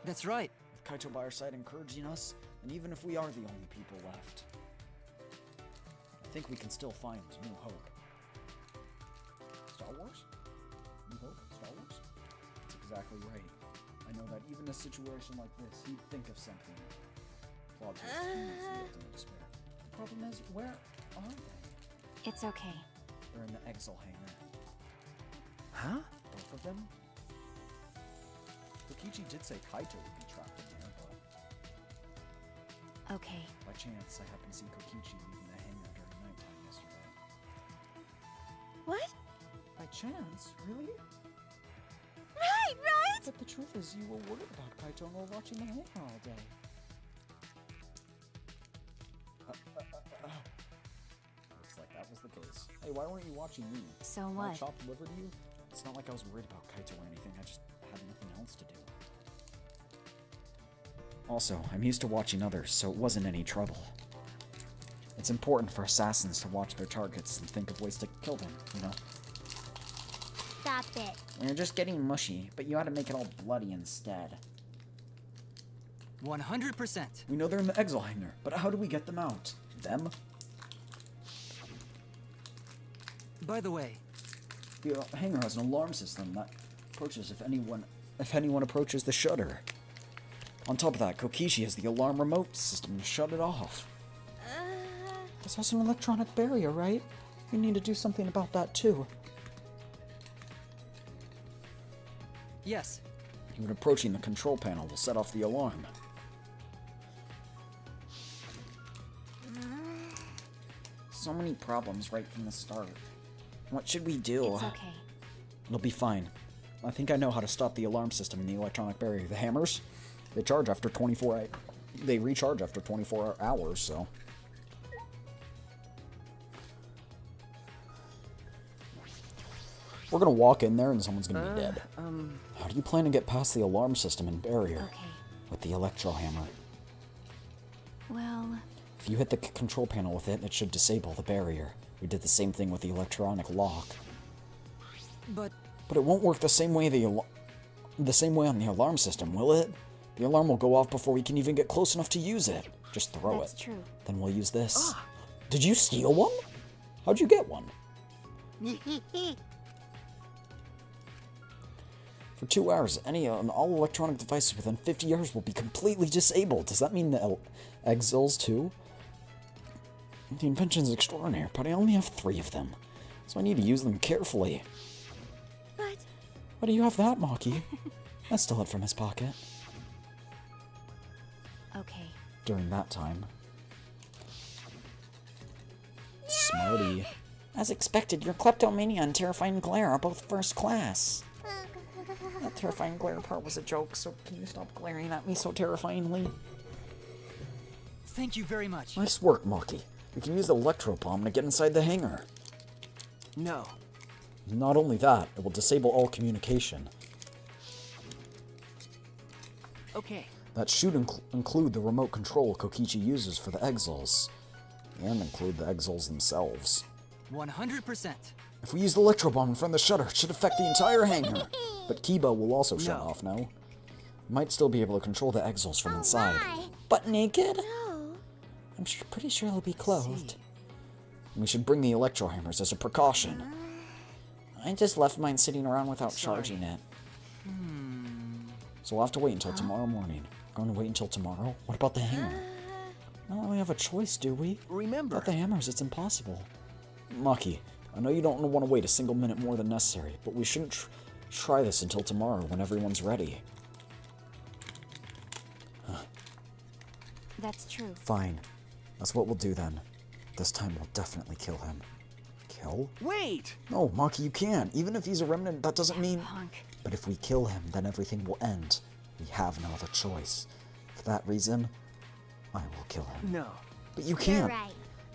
That's right. With Kaito by our side encouraging us, and even if we are the only people left, I think we can still find new hope. Star Wars? New hope? Star Wars? That's exactly right. I know that even in a situation like this, he'd think of something. Plot twist, he is the ultimate despair. The problem is, where are they? It's okay. They're in the exile hangar. Huh? Both of them? Kokichi did say Kaito would be trapped in there, but Okay. by chance, I happened to see Kokichi leaving the hangar during nighttime yesterday. What? By chance? Really? Right? But the truth is, you were worried about Kaito and were watching the hangar all day. Looks like that was the case. Hey, why weren't you watching me? So When I what? chopped liver to you? It's not like I was worried about Kaito or anything. I just had nothing else to do. Also, I'm used to watching others, so it wasn't any trouble. It's important for assassins to watch their targets and think of ways to kill them, you know? Stop it. You're just getting mushy, but you ought to make it all bloody instead. 100%. We know they're in the exile hangar, but how do we get them out? Them? By the way, The hangar has an alarm system that approaches if anyone approaches the shutter. On top of that, Kokichi has the alarm remote system to shut it off. This has an electronic barrier, right? We need to do something about that too. yes, Even approaching the control panel will set off the alarm. So many problems right from the start. What should we do? It's okay. It'll be fine. I think I know how to stop the alarm system and the electronic barrier. The hammers, they charge after 24. They recharge after 24 hours. So. We're gonna walk in there and someone's gonna be dead. How do you plan to get past the alarm system and barrier Okay. with the electro hammer? Well, If you hit the control panel with it, it should disable the barrier. We did the same thing with the electronic lock. but But it won't work the same way the same way on the alarm system, will it? The alarm will go off before we can even get close enough to use it. Just throw that's it. true. Then we'll use this. Did you steal one? How'd you get one? For 2 hours, any and all electronic devices within 50 yards will be completely disabled. Does that mean the exiles too? The invention is extraordinary, but I only have 3 of them, so I need to use them carefully. But Why do you have that, Maki? I stole it from his pocket. Okay. During that time. Smarty. As expected, your kleptomania and terrifying glare are both first class. That terrifying glare part was a joke, so can you stop glaring at me so terrifyingly? thank you very much. Nice work, Maki. We can use the electro bomb to get inside the hangar. No. Not only that, it will disable all communication. Okay. That should include the remote control Kokichi uses for the exiles, and include the exiles themselves. 100%. If we use the electro bomb in front of the shutter, it should affect the entire hangar. But Kiba will also shut No. off now. We might still be able to control the exiles from inside. why? But naked? No. I'm pretty sure it'll be clothed. We should bring the electro hammers as a precaution. I just left mine sitting around without charging it. So we'll have to wait until tomorrow morning. Going to wait until tomorrow? What about the hammer? We don't really have a choice, do we? Remember. Without the hammers, it's impossible. Maki, I know you don't want to wait a single minute more than necessary, but we shouldn't try this until tomorrow when everyone's ready. That's true. Fine. That's what we'll do then. This time we'll definitely kill him. Kill? Wait! No, Maki, you can't. Even if he's a remnant, that doesn't mean... Punk. But if we kill him, then everything will end. We have no other choice. For that reason, I will kill him. No. But you You're can't. right.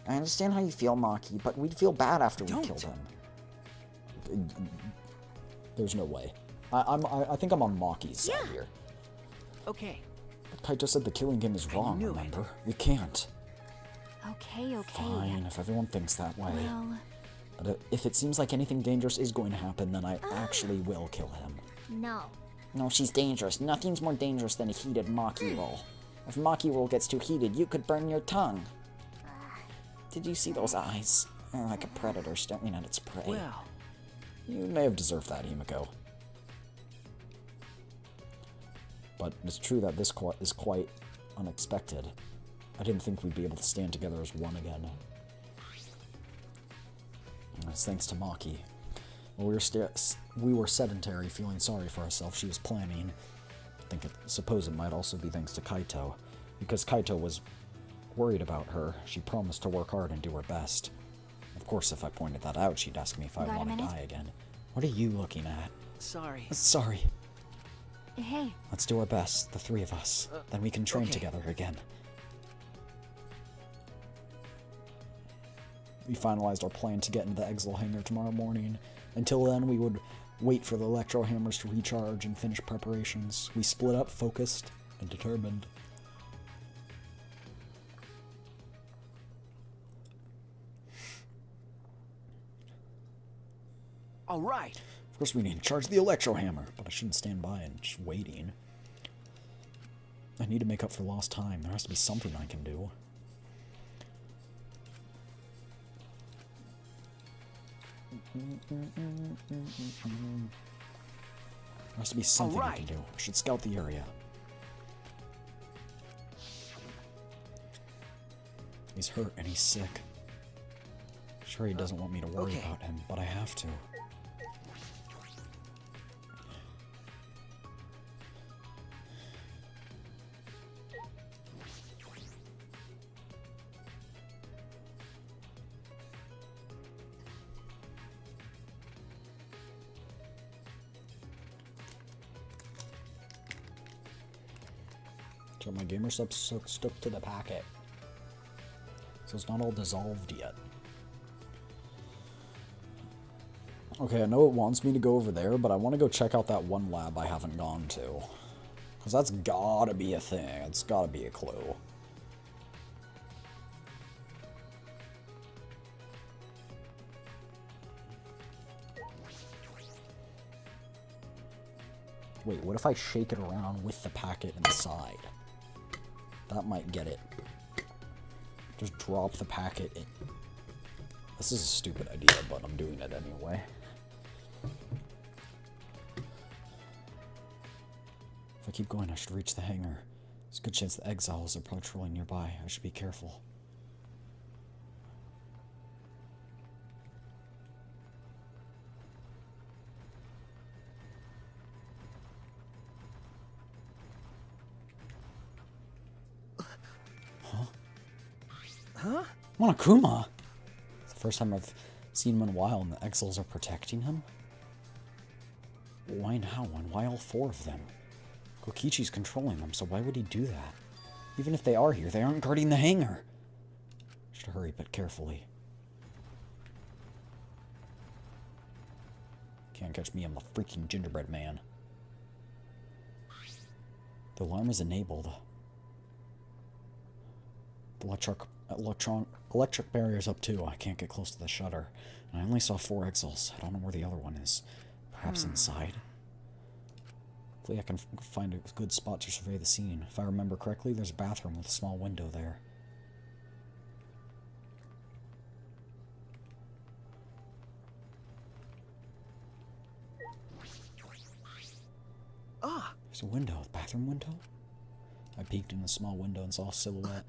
I understand how you feel, Maki, but we'd feel bad after we killed him. There's no way. I think I'm on Maki's side here. Okay. But Kaito said the killing game is wrong, knew it. remember? We can't. Okay. Fine, if everyone thinks that way. Well, But if it seems like anything dangerous is going to happen, then I actually will kill him. No. No, she's dangerous. Nothing's more dangerous than a heated Maki roll. If Maki roll gets too heated, you could burn your tongue. Did you see those eyes? They're like a predator staring at its prey. Well, You may have deserved that, Himiko. But it's true that this is quite unexpected. I didn't think we'd be able to stand together as one again. And it's thanks to Maki. When we were sedentary, feeling sorry for ourselves, she was planning. Suppose it might also be thanks to Kaito. Because Kaito was worried about her, she promised to work hard and do her best. Of course, if I pointed that out, she'd ask me if I Got a want to minute? die again. What are you looking at? Sorry. Sorry. Hey, Let's do our best, the three of us. Then we can train okay. together again. We finalized our plan to get into the Exile hangar tomorrow morning. Until then, we would wait for the electro hammers to recharge and finish preparations. We split up, focused, and determined. All right. Of course, we need to charge the electro hammer, but I shouldn't stand by and just waiting. I need to make up for lost time. There has to be something I can do. There has to be something I can do. I should scout the area. He's hurt and he's sick. Sure, he doesn't want me to worry about him, but I have to. So my gamer stuff stuck to the packet. So it's not all dissolved yet. Okay, I know it wants me to go over there, but I want to go check out that one lab I haven't gone to. Because that's gotta be a thing. It's gotta be a clue. Wait, what if I shake it around with the packet inside? That might get it. Just drop the packet in. This is a stupid idea, but I'm doing it anyway. If I keep going, I should reach the hangar. There's a good chance the exiles are patrolling nearby. I should be careful. Huh? Monokuma! It's the first time I've seen him in a while, and the exiles are protecting him? Why now, and why all four of them? Kokichi's controlling them, so why would he do that? Even if they are here, they aren't guarding the hangar! Should hurry, but carefully. Can't catch me, I'm the freaking gingerbread man. The alarm is enabled. The electric barrier's up too. I can't get close to the shutter. And I only saw 4 exiles. I don't know where the other one is. Perhaps inside? Hopefully I can find a good spot to survey the scene. If I remember correctly, there's a bathroom with a small window there. Ah! There's a window. A bathroom window? I peeked in the small window and saw a silhouette.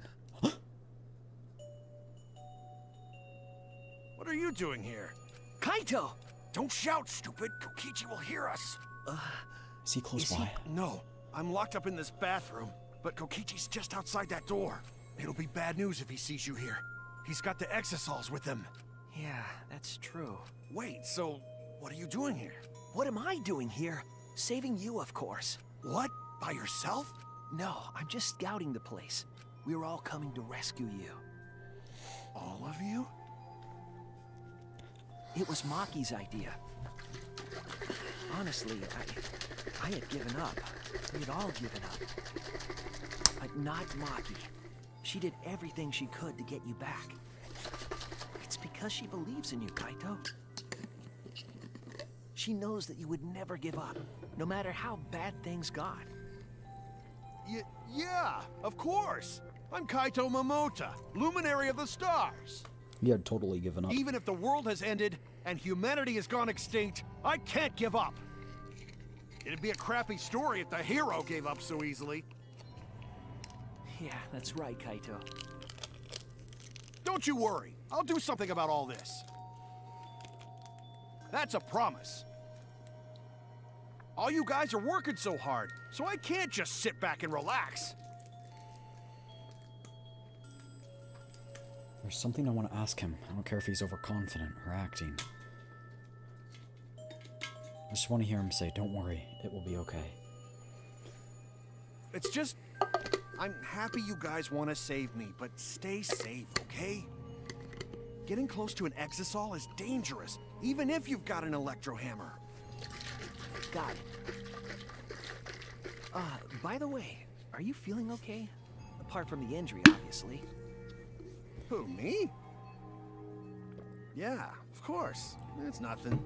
What are you doing here? Kaito! Don't shout, stupid! Kokichi will hear us! Is he close by? No, I'm locked up in this bathroom, but Kokichi's just outside that door. It'll be bad news if he sees you here. He's got the exosols with him. Yeah, that's true. Wait, so what are you doing here? What am I doing here? Saving you, of course. What? By yourself? No, I'm just scouting the place. We were all coming to rescue you. All of you? It was Maki's idea. Honestly, I had given up. We had all given up. But not Maki. She did everything she could to get you back. It's because she believes in you, Kaito. She knows that you would never give up, no matter how bad things got. Yeah, of course. I'm Kaito Momota, luminary of the stars. He had totally given up. Even if the world has ended and humanity has gone extinct, I can't give up. It'd be a crappy story if the hero gave up so easily. Yeah, that's right, Kaito. Don't you worry. I'll do something about all this. That's a promise. All you guys are working so hard, so I can't just sit back and relax. There's something I want to ask him. I don't care if he's overconfident or acting. I just want to hear him say, "Don't worry, it will be okay." It's just... I'm happy you guys want to save me, but stay safe, okay? Getting close to an exisol is dangerous, even if you've got an electro hammer. Got it. By the way, are you feeling okay? Apart from the injury, obviously. Who, me? Yeah, of course. It's nothing.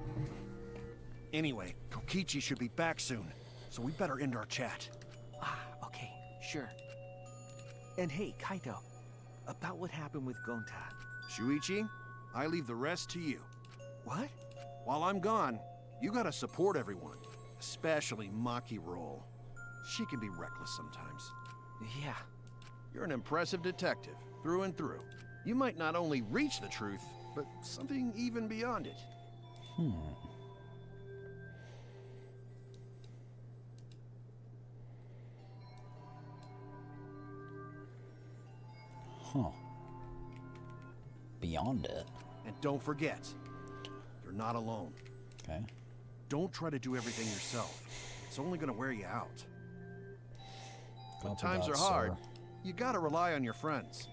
Anyway, Kokichi should be back soon, so we better end our chat. Okay, sure. And hey, Kaito, about what happened with Gonta. Shuichi, I leave the rest to you. What? While I'm gone, you gotta support everyone, especially Maki Roll. She can be reckless sometimes. Yeah. You're an impressive detective, through and through. You might not only reach the truth, but something even beyond it. Huh. Beyond it. And don't forget, you're not alone. Okay. Don't try to do everything yourself. It's only gonna wear you out. When Copy times that, are hard, sir. you gotta rely on your friends.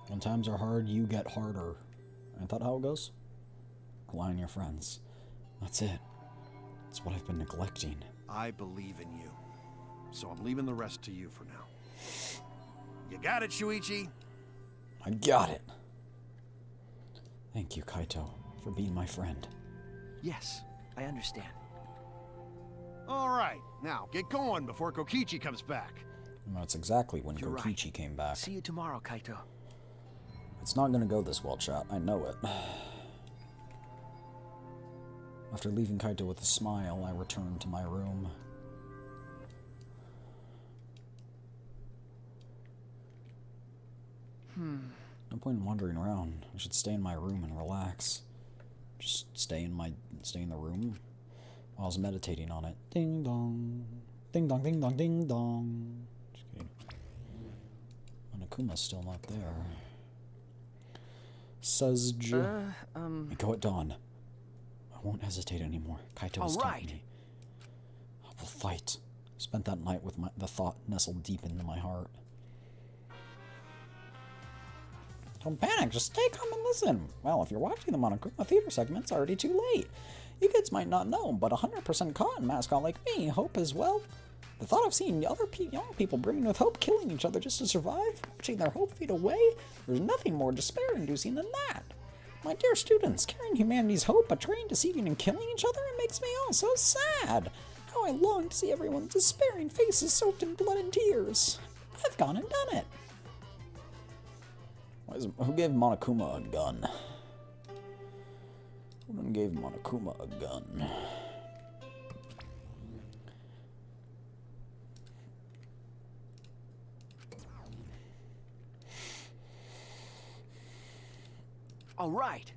When times are hard, you get harder. Ain't that how it goes? Rely on your friends. That's it. That's what I've been neglecting. I believe in you. So I'm leaving the rest to you for now. You got it, Shuichi? I got it. Thank you, Kaito, for being my friend. Yes, I understand. All right, now get going before Kokichi comes back. And that's exactly when You're right. Kokichi came back. See you tomorrow, Kaito. It's not gonna go this well, chat. I know it. After leaving Kaito with a smile, I returned to my room. No point in wandering around. I should stay in my room and relax. Just stay in the room while I was meditating on it. Ding dong. Ding dong, ding dong, ding dong. Just kidding. Monokuma's still not there. Says We go at dawn. I won't hesitate anymore. Kaito has taught me. I will fight. Spent that night with the thought nestled deep into my heart. Don't panic, just stay calm and listen. Well, if you're watching the Monokuma Theater segment, it's already too late. You kids might not know, but 100% cotton mascot like me, Hope as well. The thought of seeing other young people brimming with hope killing each other just to survive, watching their hope fade away, there's nothing more despair-inducing than that. My dear students, carrying humanity's hope, betraying, deceiving, and killing each other, it makes me all so sad. How I long to see everyone's despairing faces soaked in blood and tears. I've gone and done it. Who gave Monokuma a gun? Who gave Monokuma a gun? All right.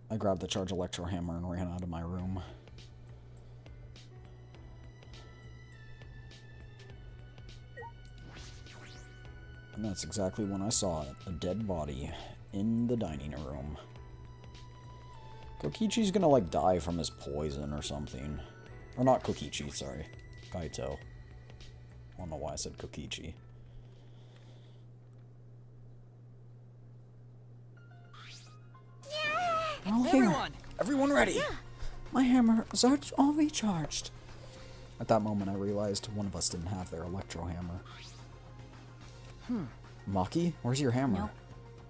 I grabbed the charge electro hammer and ran out of my room. And that's exactly when I saw it, a dead body in the dining room. Kokichi's gonna, like, die from his poison or something. Or not Kokichi, sorry. Kaito. I don't know why I said Kokichi. All here. Everyone ready. Yeah. My hammer is all recharged. At that moment, I realized one of us didn't have their electro hammer. Maki, where's your hammer? Nope.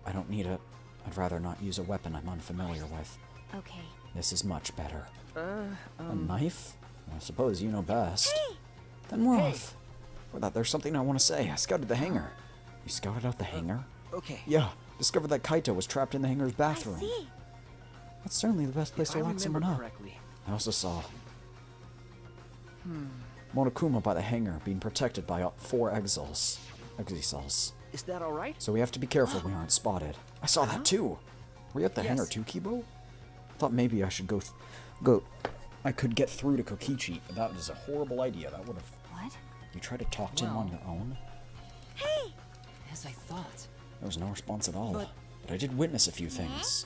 I don't need it. I'd rather not use a weapon I'm unfamiliar with. Okay. This is much better. A knife? I suppose you know best. Hey! Then we're off. For that, there's something I want to say. I scouted the hangar. You scouted out the hangar? Okay. Yeah. Discovered that Kaito was trapped in the hangar's bathroom. I see. That's certainly the best place to lock someone up. Correctly. I also saw Monokuma by the hangar being protected by 4 exiles. Is that all right? So we have to be careful we aren't spotted. I saw that too. Were you at the hangar too, Kibo? I thought maybe I should go. I could get through to Kokichi. That was a horrible idea. That would have. What? You tried to talk to him on your own? Hey! As I thought. There was no response at all. But I did witness a few things.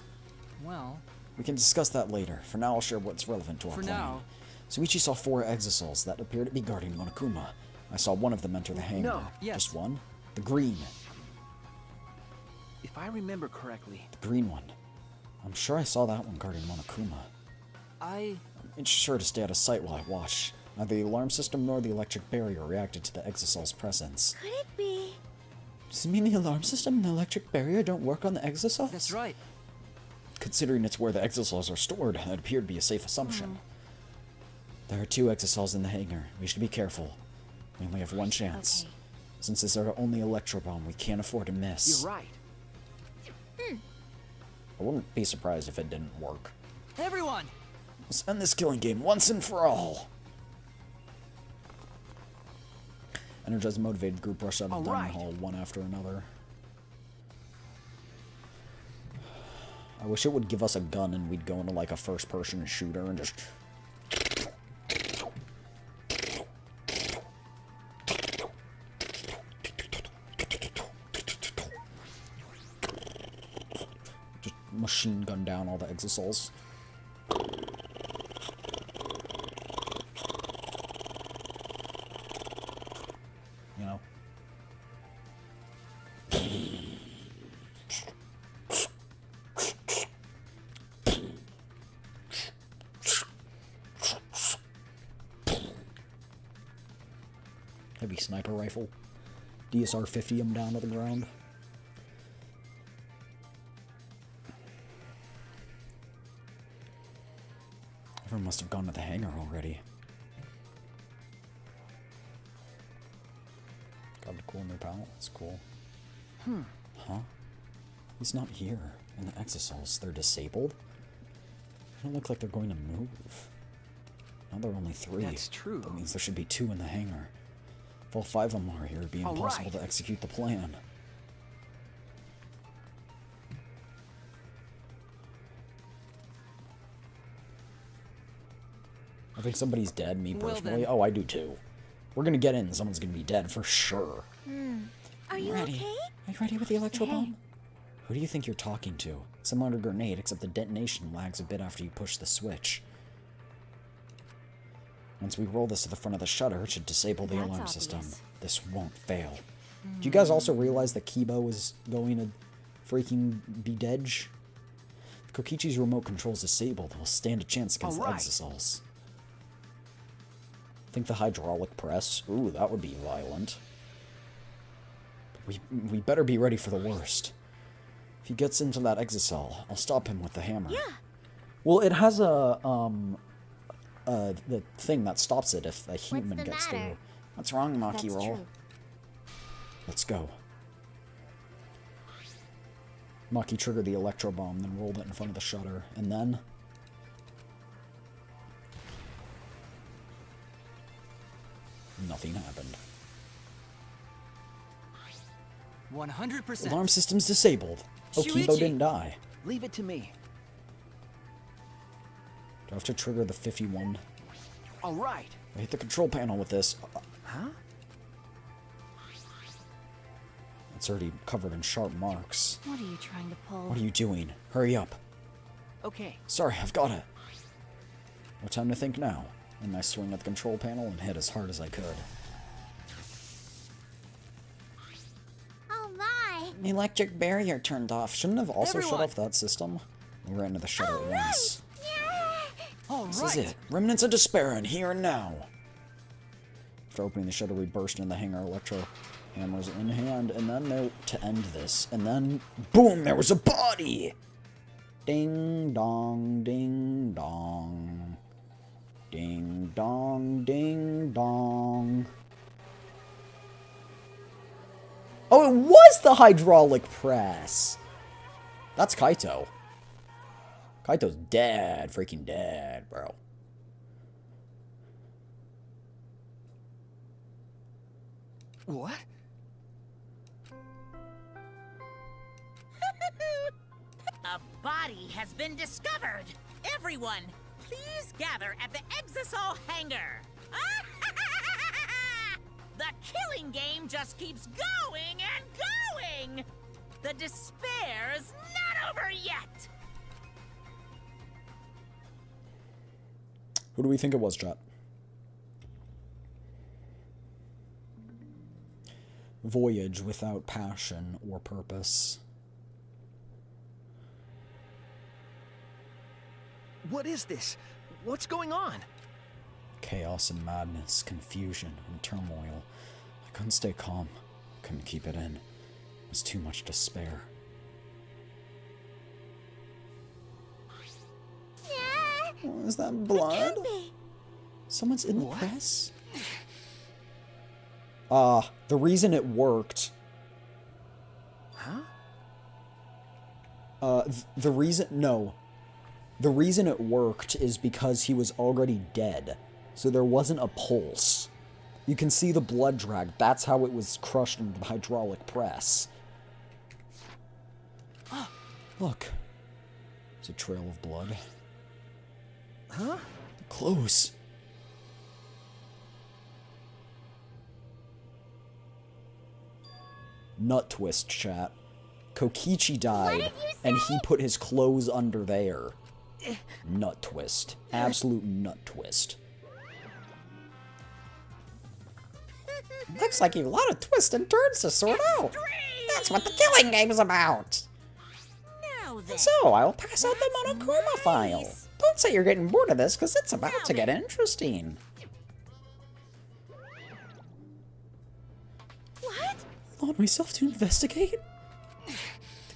Well, We can discuss that later. For now, I'll share what's relevant to our plan. now. Suichi saw 4 exosols that appear to be guarding Monokuma. I saw one of them enter the hangar. No. Yes. Just one? The green. If I remember correctly, The green one. I'm sure I saw that one guarding Monokuma. I... It's sure to stay out of sight while I watch. Neither the alarm system nor the electric barrier reacted to the exosol's presence. Could it be? Does it mean the alarm system and the electric barrier don't work on the exosols? That's right. Considering it's where the exosols are stored, that appeared to be a safe assumption. There are 2 exosols in the hangar. We should be careful. We only have one chance. Okay. Since it's our only electro bomb, we can't afford to miss. you're right. I wouldn't be surprised if it didn't work. Everyone! Let's end this killing game once and for all. Energized and motivated group rushed out of the dining hall one after another. I wish it would give us a gun and we'd go into like a first-person shooter and just... just machine gun down all the exosols. You know? Heavy sniper rifle. DSR 50 him down to the ground. Everyone must have gone to the hangar already. Got a cool new pal. That's cool. Huh? He's not here. And the exosols, they're disabled? They don't look like they're going to move. Now there are only 3. That's true. That means there should be 2 in the hangar. If all 5 of them are here, it'd be impossible to execute the plan. I think somebody's dead, me Well personally. then. Oh, I do too. We're gonna get in, someone's gonna be dead for sure. Are you Ready. okay? Are you ready with the electro bomb? Who do you think you're talking to? Similar to a grenade, except the detonation lags a bit after you push the switch. Once we roll this to the front of the shutter, it should disable the That's alarm obvious. system. This won't fail. Do you guys also realize that Kibo is going to freaking be dead? If Kokichi's remote control's disabled, he'll stand a chance against the exosols. Think the hydraulic press? Ooh, that would be violent. We better be ready for the worst. If he gets into that exosol, I'll stop him with the hammer. Yeah. Well, it has a the thing that stops it if a human the gets matter? through. What's wrong, Maki That's Roll? true. Let's go. Maki triggered the electro bomb, then rolled it in front of the shutter, and then... nothing happened. 100%. Alarm system's disabled. Oh, Kibo Shuichi! didn't die. Leave it to me. Do I have to trigger the 51? All right. I hit the control panel with this. Huh? It's already covered in sharp marks. What are you trying to pull? What are you doing? Hurry up. Okay. Sorry, I've got it. No time to think now. And I swing at the control panel and hit as hard as I could. Oh my! The electric barrier turned off. Shouldn't have also shut Everyone! off that system. We ran into the shutter at once. All This right. is it. Remnants of despair in here and now. After opening the shutter, we burst into the hangar, electro hammers in hand, and then there to end this. And then, boom! There was a body. Ding dong, ding dong, ding dong, ding dong. Oh, it was the hydraulic press. That's Kaito. Kaito's dead. Freaking dead, bro. What? A body has been discovered. Everyone, please gather at the Exisol hangar. The killing game just keeps going and going. The despair's not over yet. Who do we think it was, chat? Voyage without passion or purpose. What is this? What's going on? Chaos and madness, confusion and turmoil. I couldn't stay calm. Couldn't keep it in. It was too much to spare. Oh, is that blood? Someone's in the press? The reason it worked... Huh? The reason it worked is because he was already dead. So there wasn't a pulse. You can see the blood drag. That's how it was crushed into the hydraulic press. Look. It's a trail of blood. Huh? Close. Nut twist, chat. Kokichi died, and he put his clothes under there. Nut twist. Absolute nut twist. Looks like you have a lot of twists and turns to sort out. That's what the killing game is about. Now then. So, I'll pass out the Monokuma file. Don't say you're getting bored of this, because it's about to get interesting. What? Allowed myself to investigate? The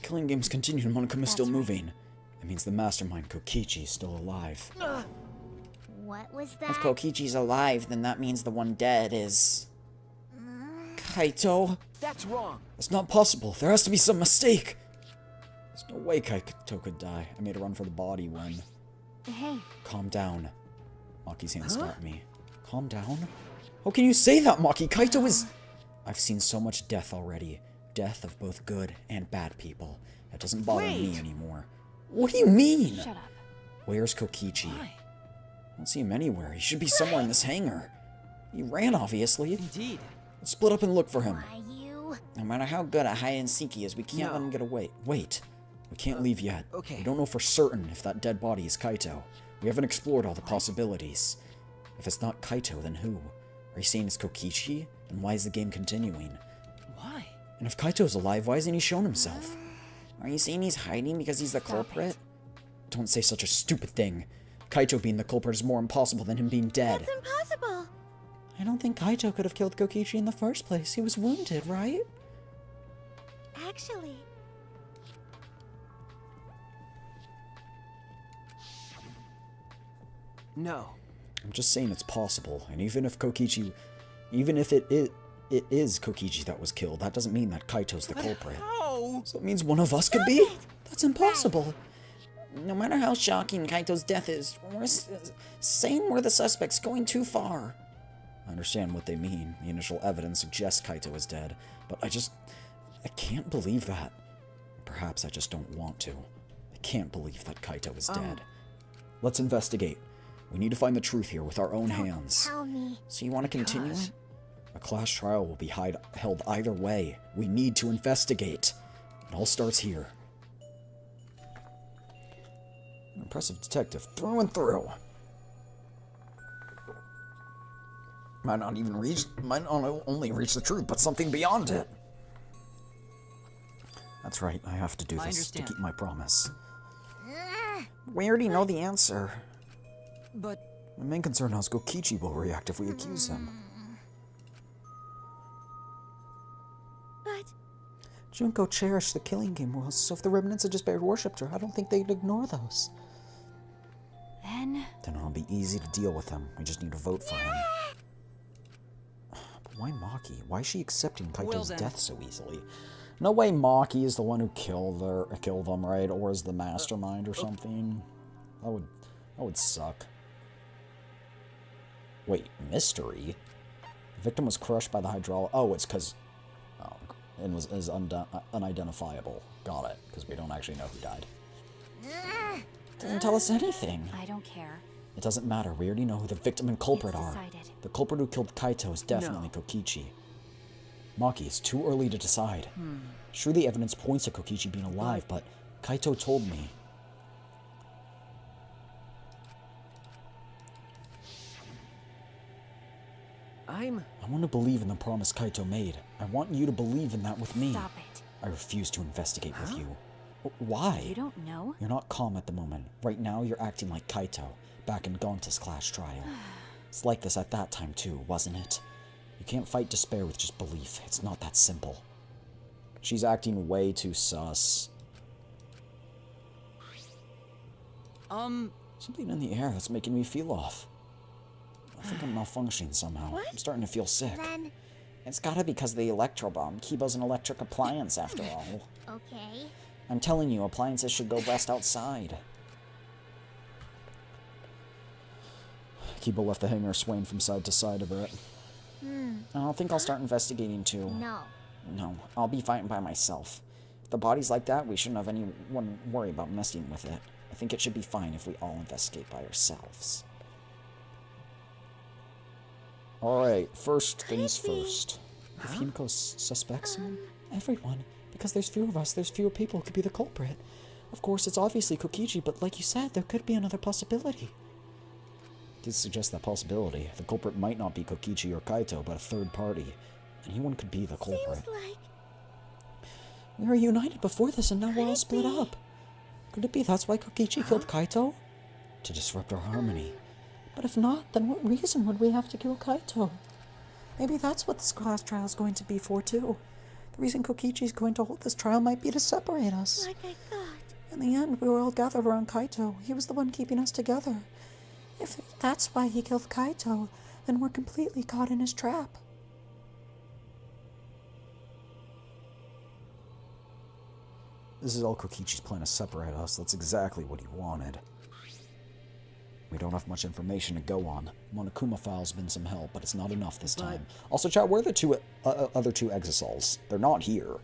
killing game's continued and Monokuma's still moving. That means the mastermind, Kokichi, is still alive. What was that? If Kokichi's alive, then that means the one dead is... Kaito? That's wrong. It's not possible. There has to be some mistake. There's no way Kaito could die. I made a run for the body when... Hey. Calm down. Maki's hand stopped me. Calm down? How can you say that, Maki? Kaito is... I've seen so much death already. Death of both good and bad people. That doesn't bother me anymore. What do you mean? Shut up. Where's Kokichi? Why? I don't see him anywhere. He should be somewhere in this hangar. He ran, obviously. Indeed. Let's split up and look for him. Why you? No matter how good at hide and seek he is, we can't Let him get away. Wait. We can't leave yet. Okay. We don't know for certain if that dead body is Kaito. We haven't explored all the possibilities. If it's not Kaito, then who? Are you saying it's Kokichi? And why is the game continuing? Why? And if Kaito's alive, why hasn't he shown himself? Are you saying he's hiding because he's the culprit? Don't say such a stupid thing. Kaito being the culprit is more impossible than him being dead. It's impossible. I don't think Kaito could have killed Kokichi in the first place. He was wounded, right? Actually, No. I'm just saying it's possible. And even if it is Kokichi that was killed, that doesn't mean that Kaito's the culprit. Oh! So it means one of us could be? That's impossible. No matter how shocking Kaito's death is, we're saying we're the suspects going too far. I understand what they mean. The initial evidence suggests Kaito is dead, but I can't believe that. Perhaps I just don't want to. I can't believe that Kaito is dead. Let's investigate. We need to find the truth here with our own hands. tell me. So you want to continue? A class trial will be held either way. We need to investigate. It all starts here. An impressive detective through and through. Might not only reach the truth, but something beyond it. That's right, I have to do I this understand. to keep my promise. We already know the answer. But My main concern is how Kokichi will react if we accuse him. But Junko cherished the killing game rules, so if the remnants had just barely worshipped her, I don't think they'd ignore those. Then It'll be easy to deal with him. We just need to vote for him. But why Maki? Why is she accepting Kaito's then. death so easily? No way Maki is the one who killed them, right? Or is the mastermind or something? That would suck. Wait, mystery? The victim was crushed by the hydraulic... Oh, it's because... Oh, and is unidentifiable. Got it, because we don't actually know who died. Doesn't tell us anything. I don't care. It doesn't matter. We already know who the victim and culprit It's are. decided. The culprit who killed Kaito is definitely Kokichi. Maki, it's too early to decide. Sure, the evidence points to Kokichi being alive, but Kaito told me. I want to believe in the promise Kaito made. I want you to believe in that with me. Stop it. I refuse to investigate with you. Why? You don't know? You're not calm at the moment. Right now, you're acting like Kaito, back in Gonta's class trial. It's like this at that time too, wasn't it? You can't fight despair with just belief. It's not that simple. She's acting way too sus. Something in the air that's making me feel off. I think I'm malfunctioning somehow. What? I'm starting to feel sick. Then, It's gotta be because of the electro bomb. Kibo's an electric appliance, after all. okay. I'm telling you, appliances should go best outside. Kibo left the hangar swaying from side to side a bit. I don't think I'll start investigating too. No. No, I'll be fighting by myself. If the body's like that, we shouldn't have anyone worry about messing with it. I think it should be fine if we all investigate by ourselves. Alright, first things first. If Himiko suspects him? Everyone. Because there's fewer of us, there's fewer people who could be the culprit. Of course, it's obviously Kokichi, but like you said, there could be another possibility. Did suggest that possibility. The culprit might not be Kokichi or Kaito, but a third party. Anyone could be the culprit. Seems like We were united before this, and now we're all split up. Could it be that's why Kokichi killed Kaito? To disrupt our harmony. But if not, then what reason would we have to kill Kaito? Maybe that's what this class trial is going to be for, too. The reason Kokichi is going to hold this trial might be to separate us. like I thought. In the end, we were all gathered around Kaito. He was the one keeping us together. If that's why he killed Kaito, then we're completely caught in his trap. This is all Kokichi's plan to separate us. That's exactly what he wanted. We don't have much information to go on. Monokuma file's been some help, but it's not enough this time. Also, chat, where are the other two Exosols? They're not here.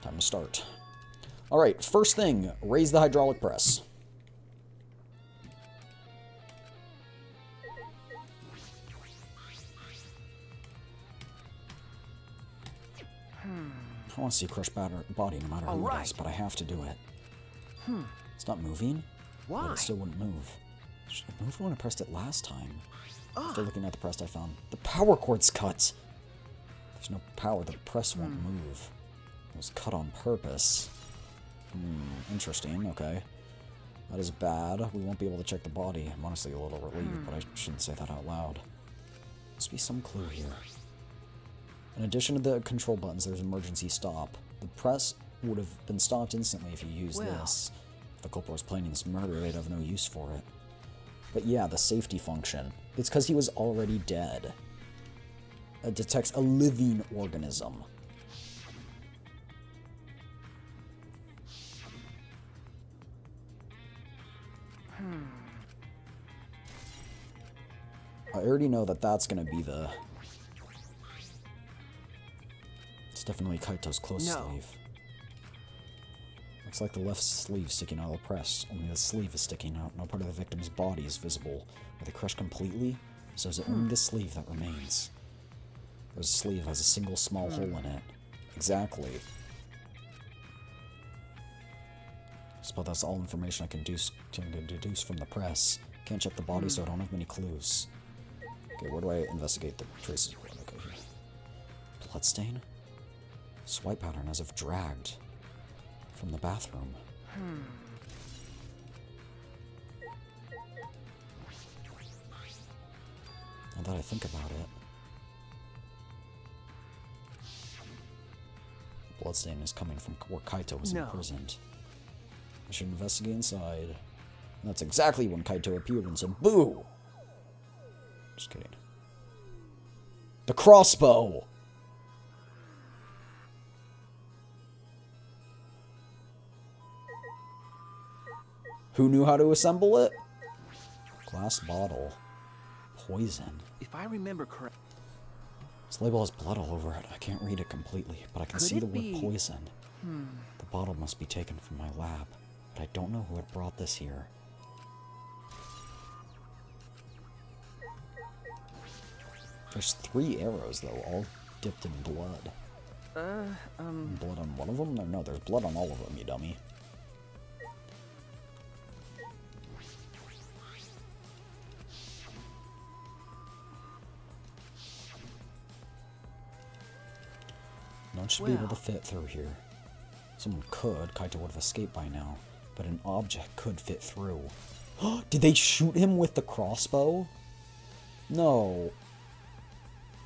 Time to start. Alright, first thing, raise the hydraulic press. I want to see a crushed body no matter who it is, but I have to do it. It's not moving? Why? But it still wouldn't move. Should have moved when I pressed it last time. After looking at the press, I found the power cord's cut. There's no power, the press won't move. It was cut on purpose. Interesting, okay. That is bad. We won't be able to check the body. I'm honestly a little relieved, but I shouldn't say that out loud. Must be some clue here. In addition to the control buttons, there's emergency stop. The press would have been stopped instantly if you used this. If the culprit was planning this murder, they'd have no use for it. But yeah, the safety function. It's because he was already dead. It detects a living organism. I already know that that's going to be the... It's definitely Kaito's close sleeve. Looks like the left sleeve sticking out of the press. Only the sleeve is sticking out. No part of the victim's body is visible. Were they crushed completely? So is it only the sleeve that remains? The sleeve has a single small hole in it. Exactly. I suppose that's all information I can deduce from the press. Can't check the body, so I don't have many clues. Okay, where do I investigate the traces of blood? Okay, here. Bloodstain? Swipe pattern as if dragged from the bathroom. Now that I think about it, bloodstain is coming from where Kaito was imprisoned. I should investigate inside. And that's exactly when Kaito appeared and said, "Boo!" Just kidding. The crossbow! Who knew how to assemble it? Glass bottle. Poison. If I remember correctly, This label has blood all over it. I can't read it completely, but I can see the word poison. The bottle must be taken from my lab, but I don't know who had brought this here. There's 3 arrows, though, all dipped in blood. Blood on one of them? No, there's blood on all of them, you dummy. Someone should be able to fit through here. Someone could. Kaito would have escaped by now. But an object could fit through. Did they shoot him with the crossbow? No.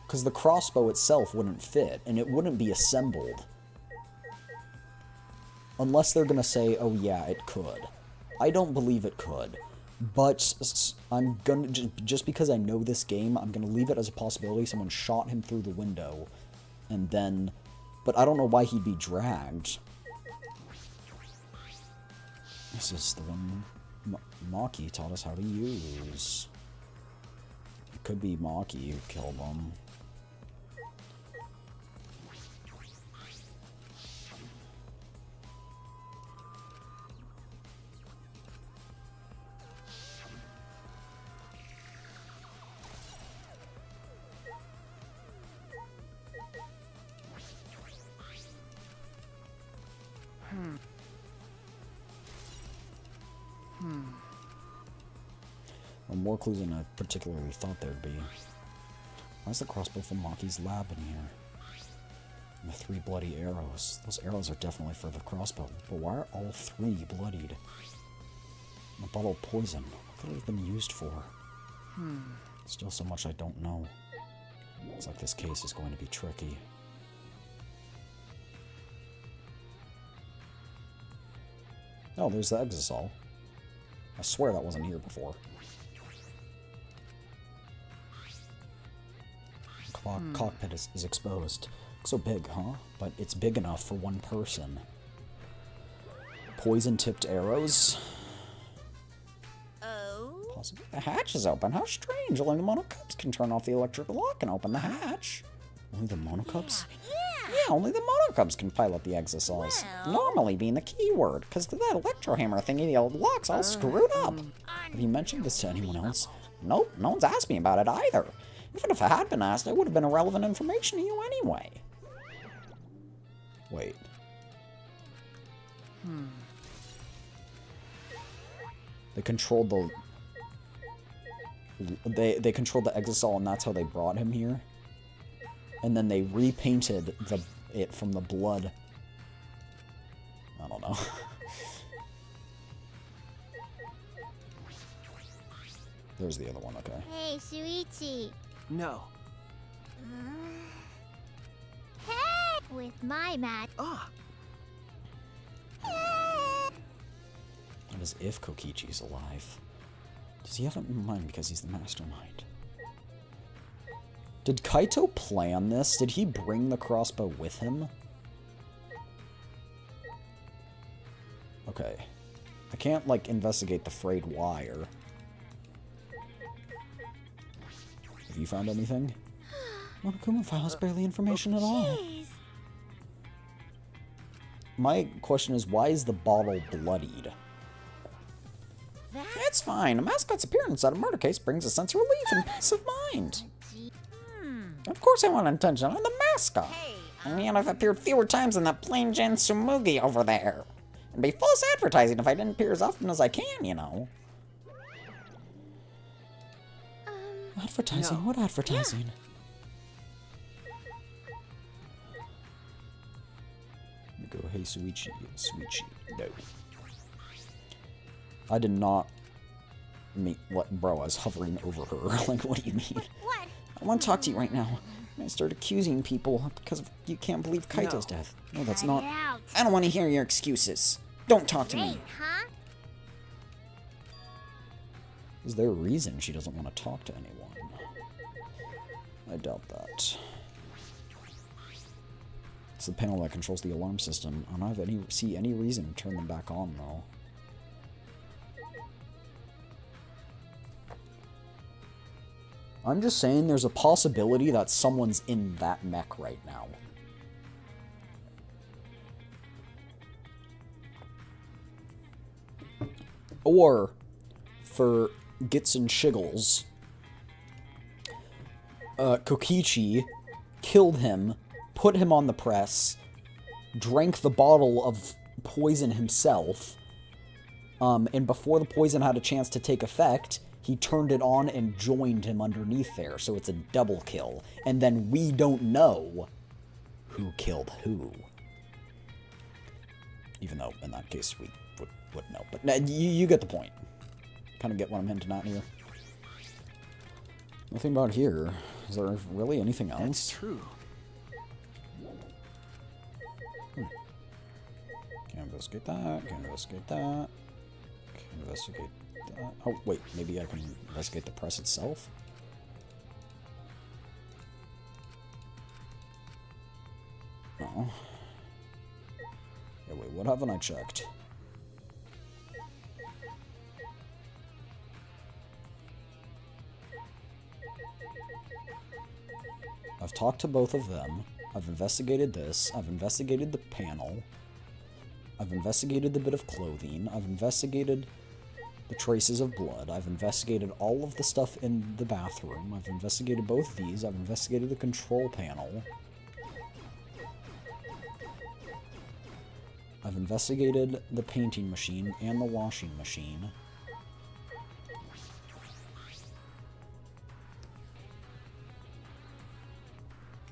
Because the crossbow itself wouldn't fit, and it wouldn't be assembled. Unless they're gonna say, oh yeah, it could. I don't believe it could. But I'm gonna, just because I know this game, I'm gonna leave it as a possibility someone shot him through the window. And then, but I don't know why he'd be dragged. This is the one Maki taught us how to use. It could be Maki who killed him. Or more clues than I particularly thought there'd be. Why's the crossbow from Maki's lab in here? And the 3 bloody arrows. Those arrows are definitely for the crossbow. But why are all 3 bloodied? And a bottle of poison. What could it have been used for? Still so much I don't know. Looks like this case is going to be tricky. Oh, there's the Exisol. I swear that wasn't here before. Cockpit is exposed. Looks so big, huh? But it's big enough for one person. Poison-tipped arrows? Oh? Possibly. The hatch is open. How strange. Only the monocubs can turn off the electric lock and open the hatch. Only the monocubs? Yeah, only the monocubs can pilot the Exisols. Well. Normally being the keyword, because that electrohammer thingy, the old lock's all screwed up. Have you mentioned this to anyone else? Nope, no one's asked me about it either. Even if I had been asked, it would have been irrelevant information to you anyway. Wait. They controlled the... They controlled the Exisol, and that's how they brought him here? And then they repainted it from the blood. I don't know. There's the other one, okay. Hey, Shuichi. No. Hey! With my mat. Ah, That is if Kokichi's alive. Does he have it in mind because he's the mastermind? Did Kaito plan this? Did he bring the crossbow with him? Okay. I can't, like, investigate the frayed wire. Have you found anything? Monokuma file has barely information at all. Jeez. My question is, why is the bottle bloodied? It's fine. A mascot's appearance at a murder case brings a sense of relief and peace of mind. Of course I want attention. I'm the mascot. Hey, I mean, I've appeared fewer times than that plain Jen Sumugi over there. It'd be false advertising if I didn't appear as often as I can, you know. Advertising? No. What advertising? Let me go, hey, Suichi. Suichi. No. I did not mean, what, bro, I was hovering over her. Like, what do you mean? What? I want to talk to you right now. I start accusing people because of, you can't believe Kaito's No. death. No, that's Cut not. it out. I don't want to hear your excuses. Don't talk to Great, me. huh? Is there a reason she doesn't want to talk to anyone? I doubt that. It's the panel that controls the alarm system. I don't see any reason to turn them back on, though. I'm just saying there's a possibility that someone's in that mech right now. Or, for Gits and Shiggles, Kokichi killed him, put him on the press, drank the bottle of poison himself, and before the poison had a chance to take effect, he turned it on and joined him underneath there, so it's a double kill. And then we don't know who killed who. Even though, in that case, we would know. But you get the point. Kind of get what I'm hinting at here. Nothing about here. Is there really anything else? That's true. Can't investigate that. Can't investigate that. Can't investigate that. Oh, wait. Maybe I can investigate the press itself? No. Yeah, wait. What haven't I checked? I've talked to both of them. I've investigated this. I've investigated the panel. I've investigated the bit of clothing. I've investigated the traces of blood. I've investigated all of the stuff in the bathroom. I've investigated both these. I've investigated the control panel. I've investigated the painting machine and the washing machine.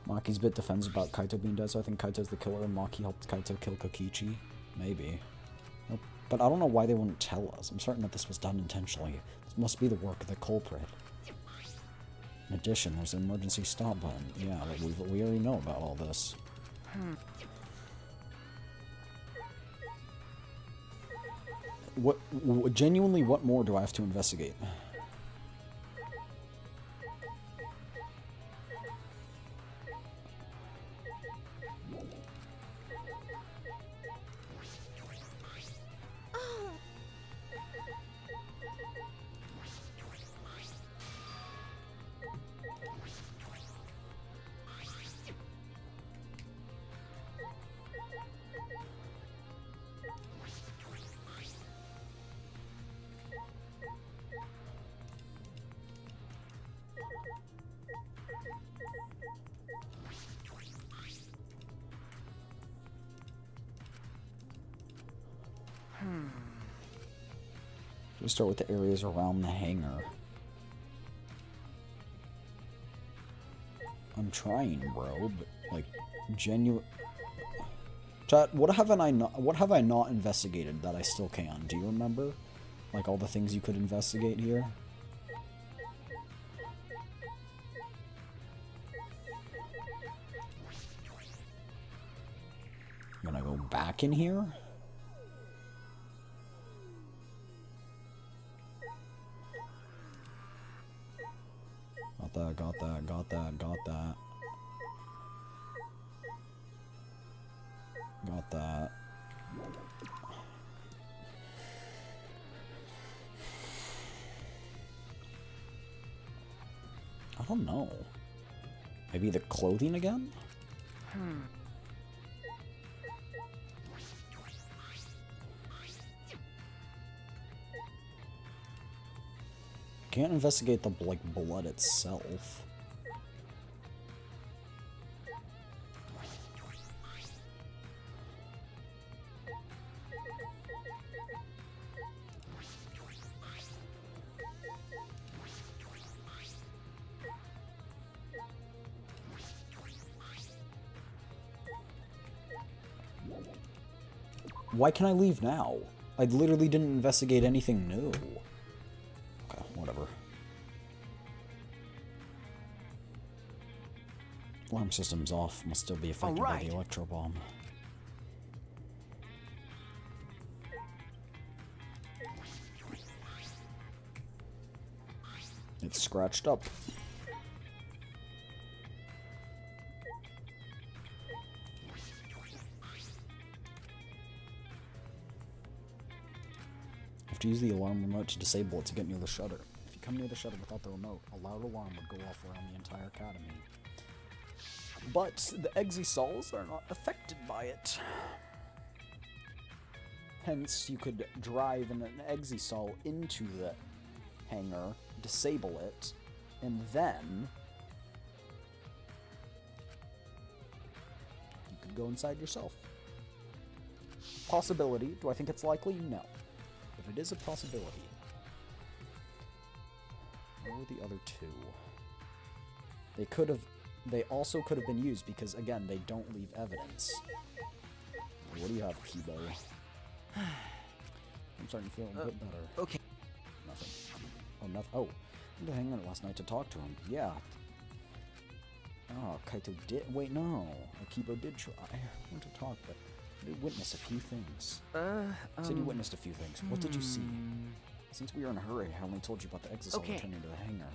Maki's bit defends about Kaito being dead, so I think Kaito's the killer and Maki helped Kaito kill Kokichi. Maybe. Nope. But I don't know why they wouldn't tell us. I'm certain that this was done intentionally. This must be the work of the culprit. In addition, there's an emergency stop button. Yeah, we already know about all this. Genuinely, what more do I have to investigate? Should we start with the areas around the hangar? I'm trying, bro, but like genuine. Chat, what have I not investigated that I still can? Do you remember? Like all the things you could investigate here? I'm gonna go back in here. Got that. Got that. I don't know. Maybe the clothing again? Can't investigate the like blood itself. Why can I leave now? I literally didn't investigate anything new. Okay, whatever. Alarm system's off. Must still be affected by the electro bomb. It's scratched up. You have to use the alarm remote to disable it to get near the shutter. If you come near the shutter without the remote, a loud alarm would go off around the entire academy. But the exesols are not affected by it. Hence, you could drive an exesol into the hangar, disable it, and then you could go inside yourself. Possibility. Do I think it's likely? No. But it is a possibility. Where were the other two? They could have they also could have been used because, again, they don't leave evidence. What do you have, Kibo? I'm starting to feel a bit better. Okay. Nothing. Oh, nothing. Oh, I went to the hangar last night to talk to him. Yeah. Oh, Kaito did. Wait, no. Akibo did try. I went to talk, but I did witness a few things. Said you witnessed a few things. What did you see? Since we were in a hurry, I only told you about the exisal returning to the hangar.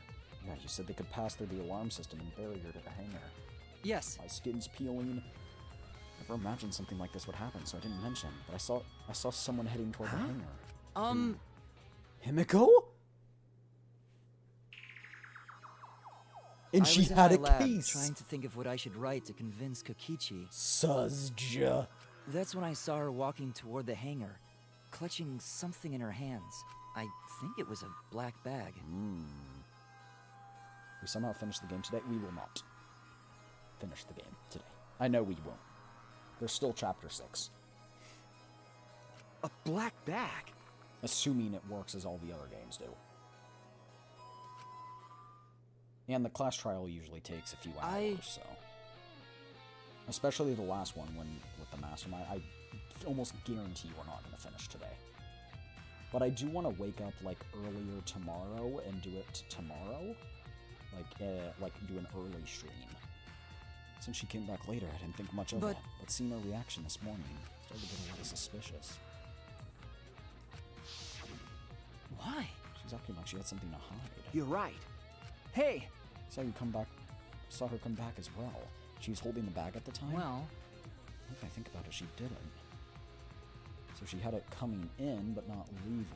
Yeah, you said they could pass through the alarm system and barrier to the hangar. Yes. My skin's peeling. Never imagined something like this would happen, so I didn't mention. But I saw someone heading toward the hangar. Himiko? And she had a case. Trying to think of what I should write to convince Kokichi. Suzja. That's when I saw her walking toward the hangar, clutching something in her hands. I think it was a black bag. We somehow finished the game today. We will not finish the game today. I know we won't. There's still Chapter 6. A black bag? Assuming it works as all the other games do. And the class trial usually takes a few hours, so. Especially the last one with the mastermind. I almost guarantee we're not going to finish today. But I do want to wake up like earlier tomorrow and do it tomorrow. Like do an early stream. Since she came back later, I didn't think much of it. But seeing her reaction this morning started to get a little suspicious. Why? She's acting like she had something to hide. You're right. Hey! Saw her come back as well. She was holding the bag at the time? Well... If I think about it, she didn't. So she had it coming in, but not leaving.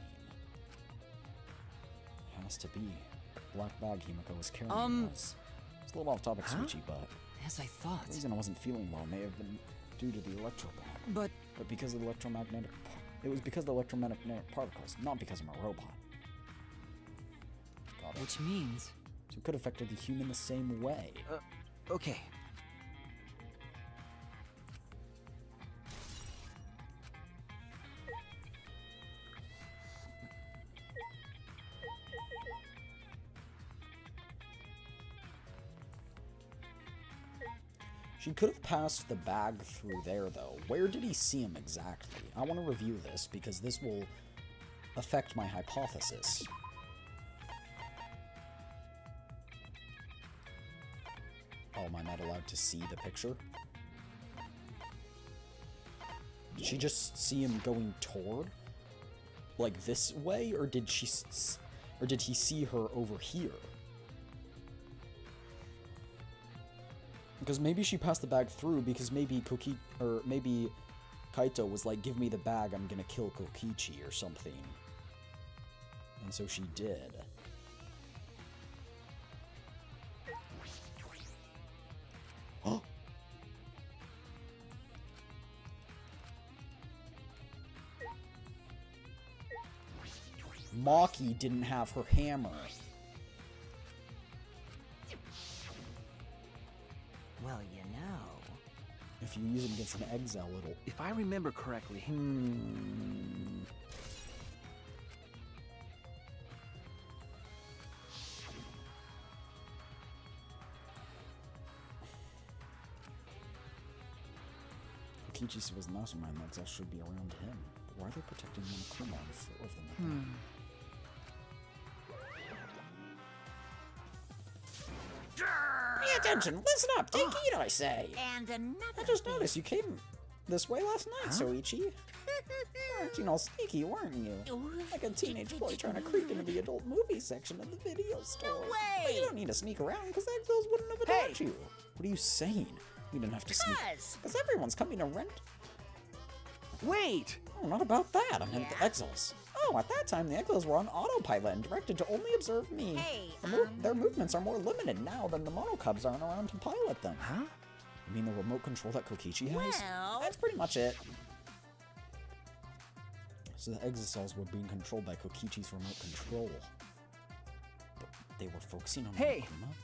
It has to be. Black bag Himiko was carrying was. It's a little off topic, Suichi, but... As I thought. The reason I wasn't feeling well may have been due to the electro bag. But because of the electromagnetic... It was because of the electromagnetic particles, not because I'm a robot. Got it. which means... So it could have affected the human the same way. Okay. She could have passed the bag through there, though. Where did he see him exactly? I want to review this, because this will affect my hypothesis. Oh, am I not allowed to see the picture? Did she just see him going toward? Like this way? Or did he see her over here? Because maybe she passed the bag through because maybe maybe Kaito was like, give me the bag, I'm gonna kill Kokichi or something. And so she did. Oh! Maki didn't have her hammer. Well, you know. If you use it against an exile, it'll... If I remember correctly... Kokichi was the mastermind, the exile should be around him. But why are they protecting Monokuma and 4 of them? Pay attention! Listen up! Take heed, I say! And another I just noticed you came this way last night, Soichi. Weren't you all sneaky, weren't you? Like a teenage boy trying to creep into the adult movie section of the video store. No But you way! don't need to sneak around, because the exiles wouldn't have attacked you. What are you saying? You didn't have to sneak. Because everyone's coming to rent. Wait! Oh, not about that. I meant the exiles. Oh, at that time, the exiles were on autopilot and directed to only observe me. Hey, Their movements are more limited now than the monocubs aren't around to pilot them. Huh? You mean the remote control that Kokichi has? Well- That's pretty much it. So the exiles were being controlled by Kokichi's remote control. But they were focusing on Hey! Monokuma?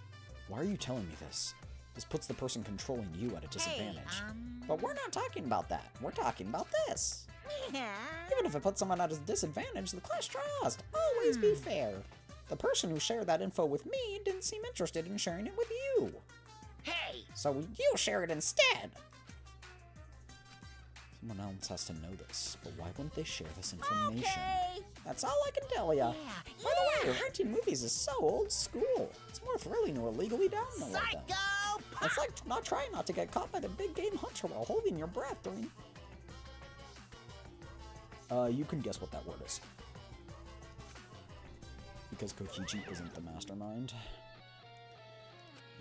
Why are you telling me this? This puts the person controlling you at a disadvantage. But we're not talking about that. We're talking about this. Even if it puts someone at a disadvantage, the class trial must always be fair. The person who shared that info with me didn't seem interested in sharing it with you. Hey! So you share it instead. Someone else has to know this, but why wouldn't they share this information? Okay! That's all I can tell ya. By the way, renting movies is so old school. It's more thrilling to illegally download them. Psycho! It's like trying not to get caught by the big game hunter while holding your breath during... you can guess what that word is. Because Kokichi isn't the mastermind.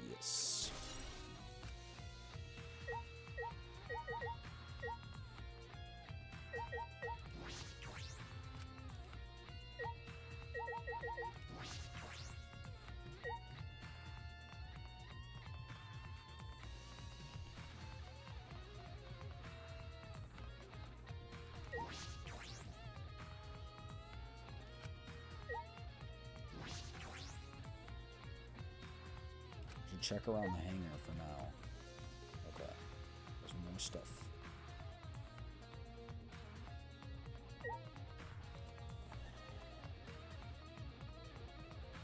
Yes. Check around the hangar for now. Okay. There's more stuff.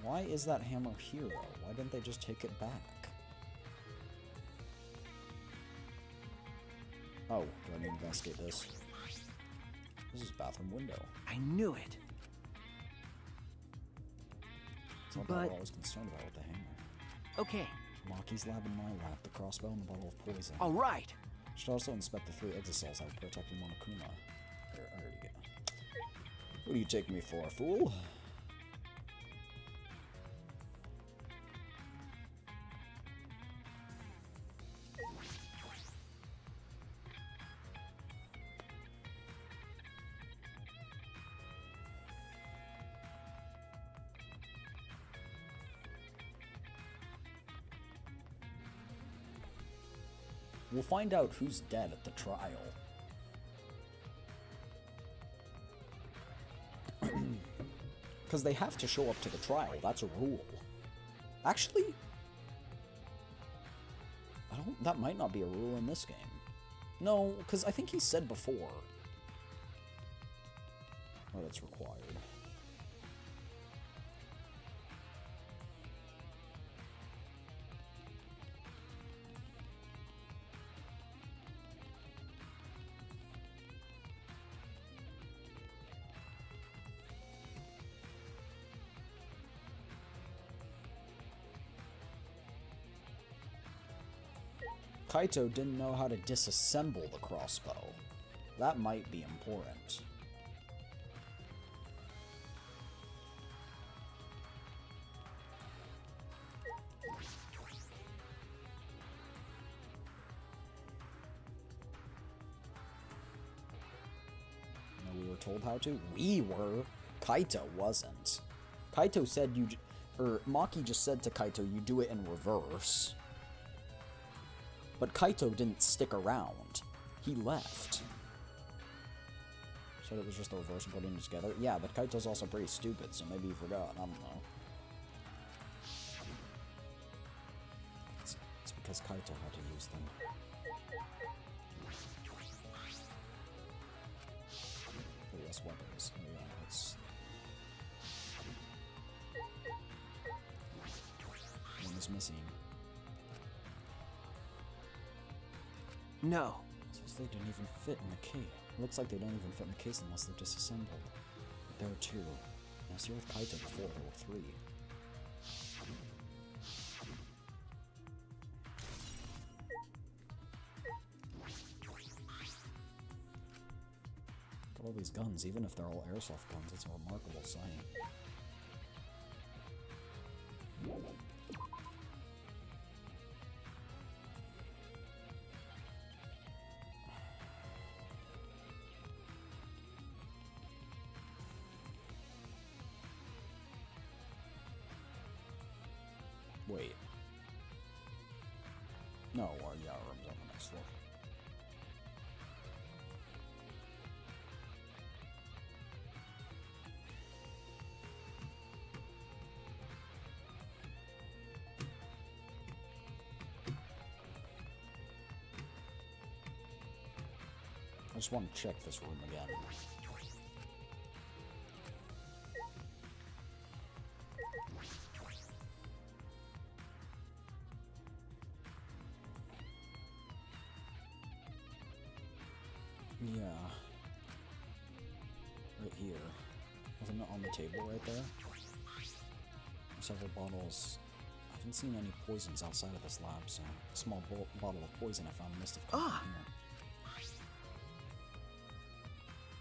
Why is that hammer here, though? Why didn't they just take it back? Oh, do I need to investigate this? This is bathroom window. I knew it. It's not what I was concerned about with the hangar. Okay, Maki's lab in my lab, the crossbow and the bottle of poison. all right. Should also inspect the 3 exosols that were protecting Monokuma. There, I already go. What do you take me for, fool? We'll find out who's dead at the trial. Because they have to show up to the trial. That's a rule. Actually, that might not be a rule in this game. No, because I think he said before that it's required. Kaito didn't know how to disassemble the crossbow. That might be important. No, we were told how to? We were. Kaito wasn't. Kaito said Maki just said to Kaito, you do it in reverse. But Kaito didn't stick around. He left. So it was just the reverse of putting it together? Yeah, but Kaito's also pretty stupid, so maybe he forgot. I don't know. It's because Kaito had to use them. Oh, yes, weapons. Oh, yeah, let's... One is missing. No. Says they didn't even fit in the case. Looks like they don't even fit in the case unless they're disassembled. But there are 2. I was here with Kaito before, there were 3. Got all these guns, even if they're all airsoft guns, it's a remarkable sight. Wait. No, our room's on the next floor. I just want to check this room again. Yeah. Right here. Wasn't it on the table right there? Several bottles. I haven't seen any poisons outside of this lab, so a small bottle of poison I found must have come from here.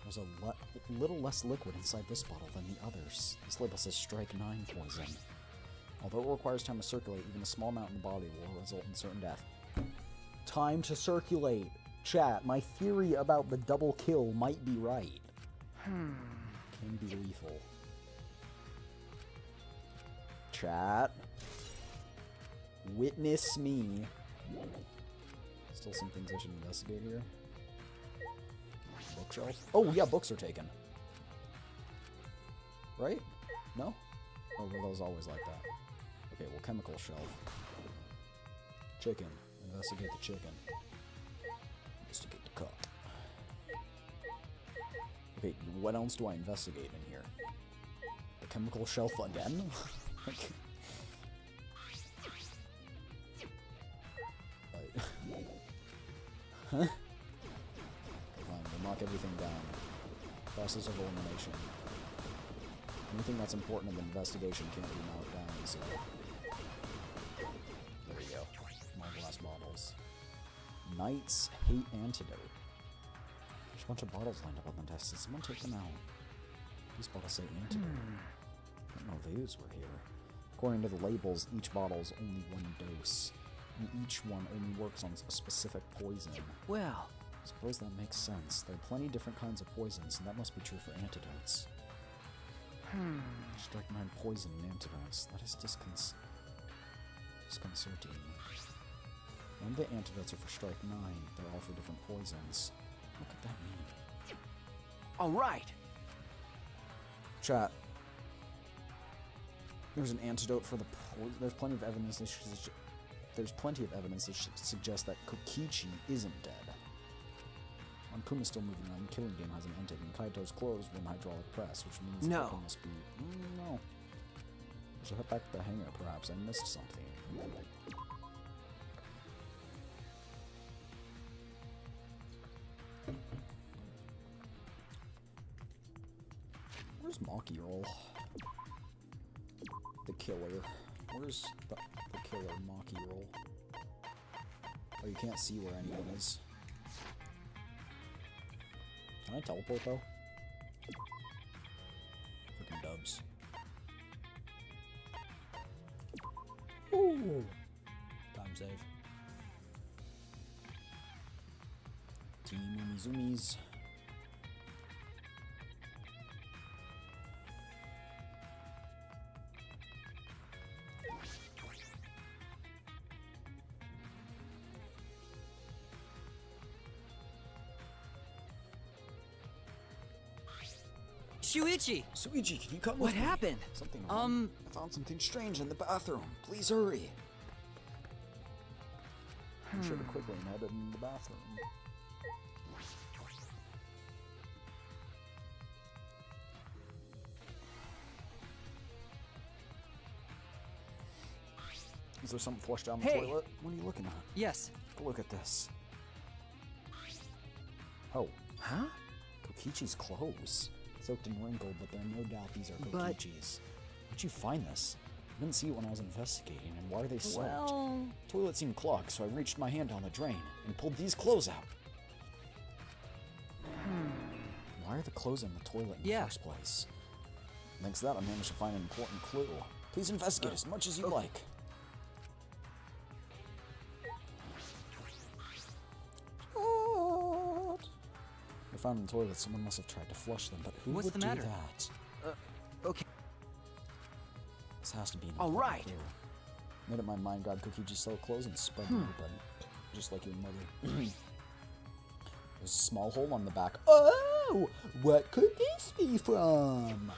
There's a little less liquid inside this bottle than the others. This label says Strike 9 poison. Although it requires time to circulate, even a small amount in the body will result in certain death. Time to circulate! Chat, my theory about the double kill might be right. Can be lethal. Chat. Witness me. Still some things I should investigate here. Bookshelf? Oh, yeah, books are taken. Right? No? Or were those always like that? Okay, well, chemical shelf. Chicken. Investigate the chicken. Investigate the cup. Okay, what else do I investigate in here? The chemical shelf again? Like... Huh? Okay, fine, we'll knock everything down. Process of elimination. Anything that's important in the investigation can't be knocked down, so... There you go. More glass bottles. Knight's Hate Antidote. There's a bunch of bottles lined up on the desk. Did someone take them out? These bottles say antidote. I don't know if these were here. According to the labels, each bottle is only one dose. And each one only works on a specific poison. Well, I suppose that makes sense. There are plenty different kinds of poisons, and that must be true for antidotes. Strike 9 poison and antidotes. That is disconcerting. None of the antidotes are for Strike 9. They're all for different poisons. What could that mean? all right. Chat. There's an antidote for the poison. There's plenty of evidence that suggests that Kokichi isn't dead. Kuma's still moving on. The killing game hasn't ended, and Kaito's closed with an hydraulic press, which means No. that must be... no. I should head back to the hangar, perhaps. I missed something. Where's Maki Roll? The killer. Where's the killer Maki Roll? Oh, you can't see where anyone is. Can I teleport, though? Freaking dubs. Ooh! Time save. Teeny Moomy Zoomies. Shuichi! Suichi, can you come What with me? happened? Something wrong. I found something strange in the bathroom. Please hurry. I should have quickly headed in the bathroom. Is there something flushed down the Hey! toilet? What are you looking at? Yes. Take a look at this. Oh. Huh? Kokichi's clothes. Soaked and wrinkled, but there are no doubt these are But- Kokichi's. Where'd you find this? I didn't see it when I was investigating, and why are they soaked? Well, The toilet seemed clogged, so I reached my hand down the drain and pulled these clothes out. Why are the clothes in the toilet in the first place? Thanks to that, I managed to find an important clue. Please investigate as much as you like. I found in the toilet someone must have tried to flush them, but who What's would the do matter? that? okay. This has to be an All important right. clue. Made up my mind, grabbed Kokichi's silk clothes and spread them open, just like your mother. There's a small hole on the back. Oh! What could this be from?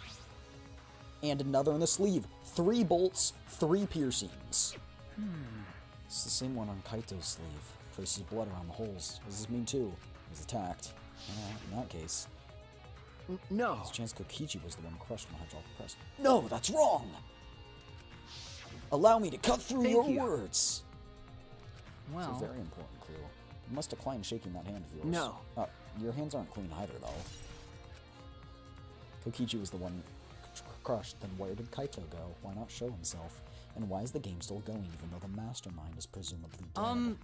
And another in the sleeve. 3 bolts, 3 piercings. It's the same one on Kaito's sleeve. Traces blood around the holes. What does this mean too? He was attacked. In that case, No. there's a chance Kokichi was the one crushed in the hydraulic press. No, that's wrong! Allow me to cut through Thank your you. words! Well, It's a very important clue. You must decline shaking that hand of yours. No. Your hands aren't clean either, though. Kokichi was the one crushed, then where did Kaito go? Why not show himself? And why is the game still going even though the mastermind is presumably dead? You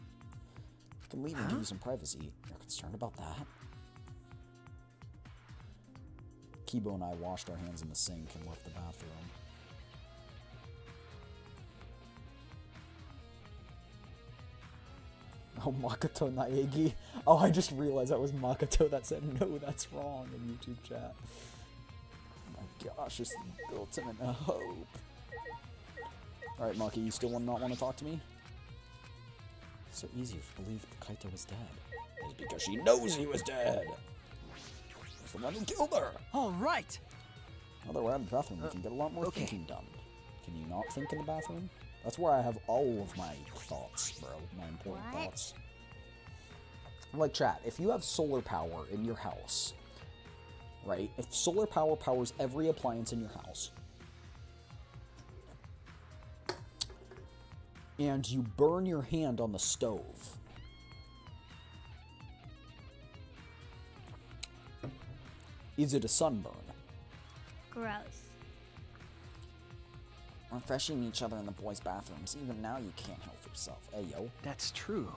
can leave and give you some privacy. You're concerned about that? Kibo and I washed our hands in the sink and left the bathroom. Oh, Makoto Naegi. Oh, I just realized that was Makoto that said, no, that's wrong in YouTube chat. Oh my gosh, it's the ultimate hope. Alright, Maki, you still not want to talk to me? It's so easy to believe Kaito was dead. It's because she knows he was dead. It's the one who killed her. All right. Now that we're out of the bathroom, we can get a lot more thinking done. Can you not think in the bathroom? That's where I have all of my thoughts, bro. My important thoughts. Like, chat, if you have solar power in your house, right? If solar power powers every appliance in your house, and you burn your hand on the stove, is it a sunburn? Gross. Refreshing each other in the boys' bathrooms. Even now, you can't help yourself. Hey, yo. That's true.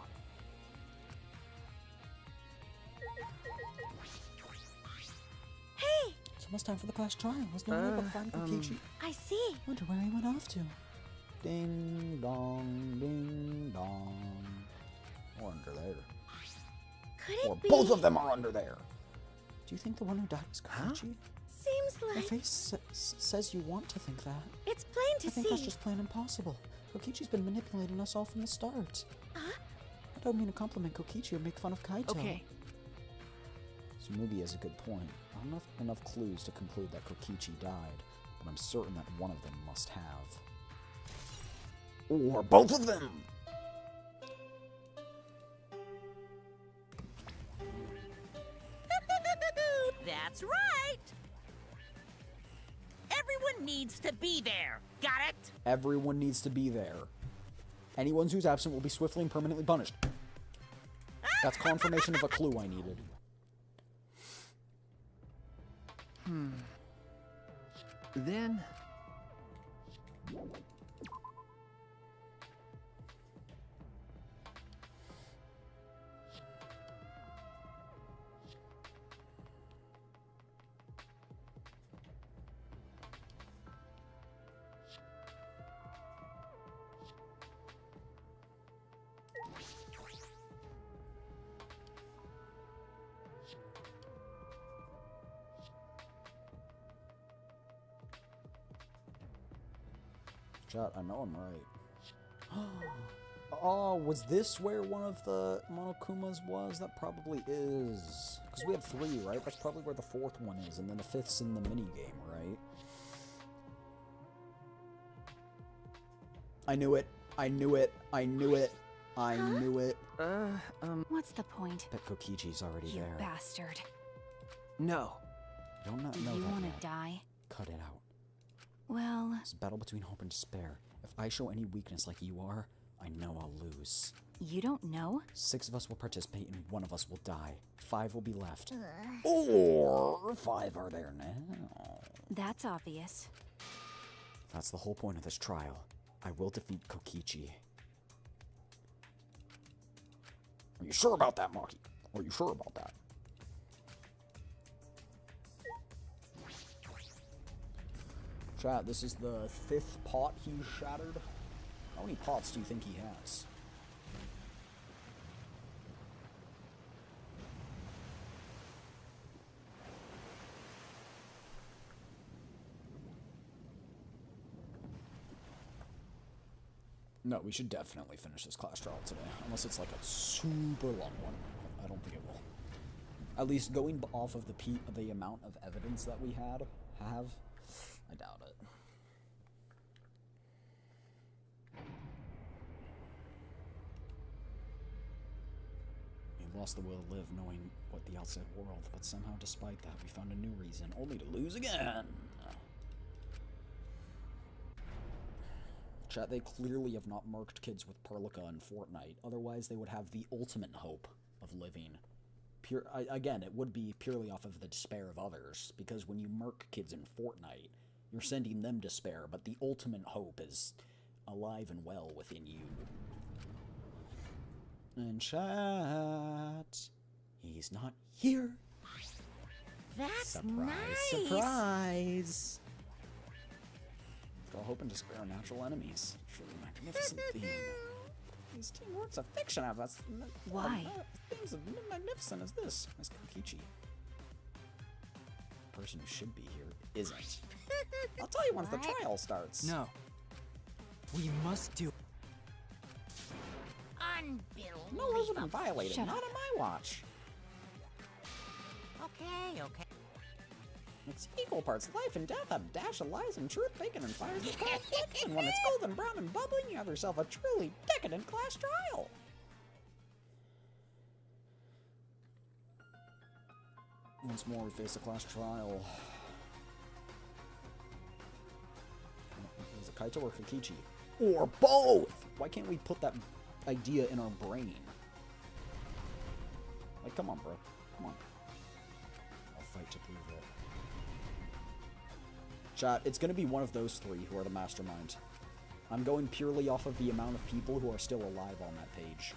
Hey! It's almost time for the class trial. Let's go able to find Kokichi. I see. Wonder where he went off to. Ding dong, ding dong. Or under there. Could it Or be? both of them are under there. Do you think the one who died is Kokichi? Seems Your like face says you want to think that. it's plain to I think see. that's just plain impossible. Kokichi's been manipulating us all from the start. Huh? I don't mean to compliment Kokichi or make fun of Kaito. Okay. Tsumugi has a good point. I don't have enough clues to conclude that Kokichi died, but I'm certain that one of them must have. Or both of them! That's right! Everyone needs to be there. Got it? Everyone needs to be there. Anyone who's absent will be swiftly and permanently punished. That's confirmation of a clue I needed. Then... Chat, I know I'm right. Oh, was this where one of the Monokumas was? That probably is. Because we had 3, right? That's probably where the 4th one is, and then the 5th's in the minigame, right? I knew it. I knew it. I knew it. I knew it. What's the point? Bet Kokichi's already You there. bastard. No. You don't Do know you that want yet. to die? Cut it out. Well, It's a battle between hope and despair. If I show any weakness like you are, I know I'll lose. you don't know? 6 of us will participate and 1 of us will die. 5 will be left. Or 5 are there now. That's obvious. That's the whole point of this trial. I will defeat Kokichi. Are you sure about that, Maki? Are you sure about that? Chat, this is the 5th pot he's shattered. How many pots do you think he has? No, we should definitely finish this class trial today. Unless it's like a super long one. I don't think it will. At least going off of the amount of evidence that we have, I doubt it. We lost the will to live knowing what the outside world, but somehow despite that we found a new reason, only to lose again. Chat, they clearly have not marked kids with Perlica in Fortnite, otherwise they would have the ultimate hope of living again, it would be purely off of the despair of others, because when you murk kids in Fortnite, you're sending them despair, but the ultimate hope is alive and well within you. And chat, he's not here. That's Surprise, nice. surprise. All hope and despair are natural enemies. Truly magnificent theme. These teamworks of fiction have us. Why? Themes as magnificent as this. As Kokichi. The person who should be here isn't. I'll tell you once the What? trial starts. No. We must do. Unbelievable. No rules have been violated. Shut Not up. on my watch. Okay. It's equal parts life and death, a dash of lies and truth, bacon and fires of conflict. And when it's golden brown and bubbling, you have yourself a truly decadent class trial. Once more, we face a class trial. Is it Kaito or Kokichi? Or both! Why can't we put that idea in our brain? Like, come on, bro. Come on. I'll fight to prove it. Chat, it's gonna be one of those three who are the mastermind. I'm going purely off of the amount of people who are still alive on that page.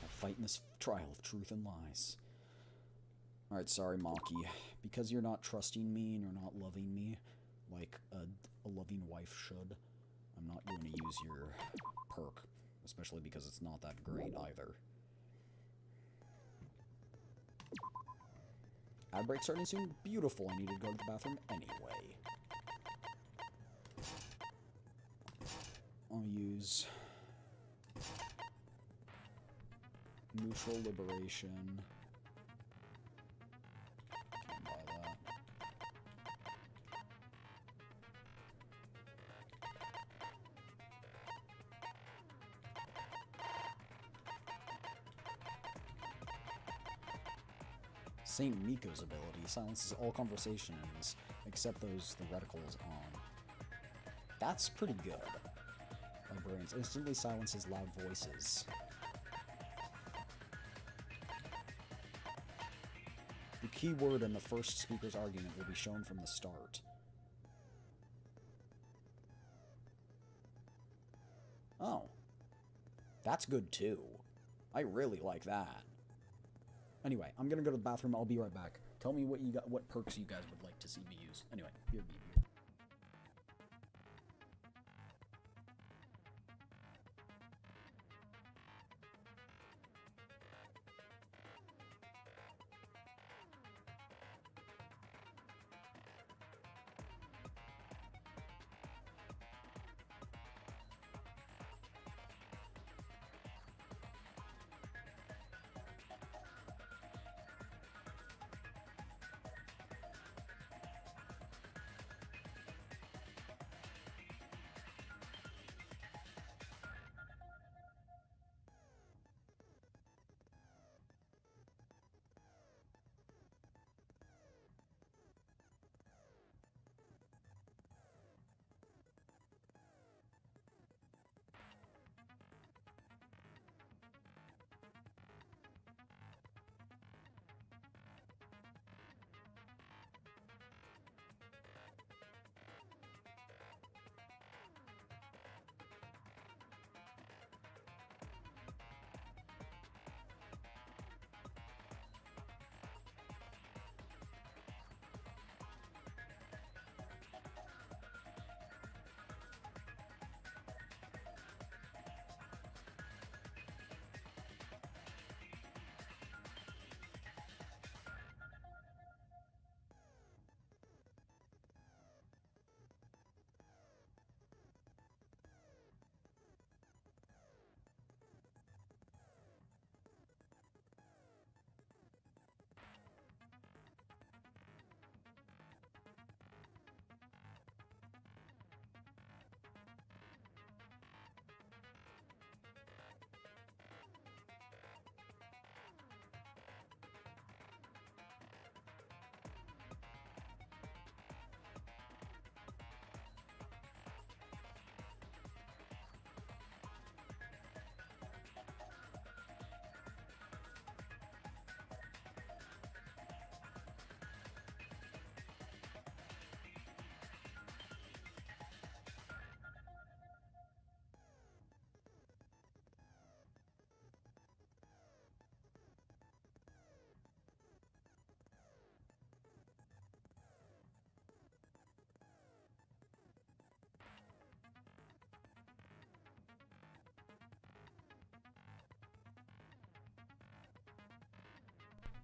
I'll fight in this trial of truth and lies. Alright, sorry, Maki. Because you're not trusting me and you're not loving me like a loving wife should, I'm not going to use your perk. Especially because it's not that great either. Ad break starting soon? Beautiful. I need to go to the bathroom anyway. I'll use neutral liberation. Can't buy that. Saint Miko's ability silences all conversations except those the reticle is on. That's pretty good. Librarians instantly silences loud voices. The key word in the first speaker's argument will be shown from the start. Oh. That's good too. I really like that. Anyway, I'm gonna go to the bathroom. I'll be right back. Tell me what you got, what perks you guys would like to see me use. Anyway, here.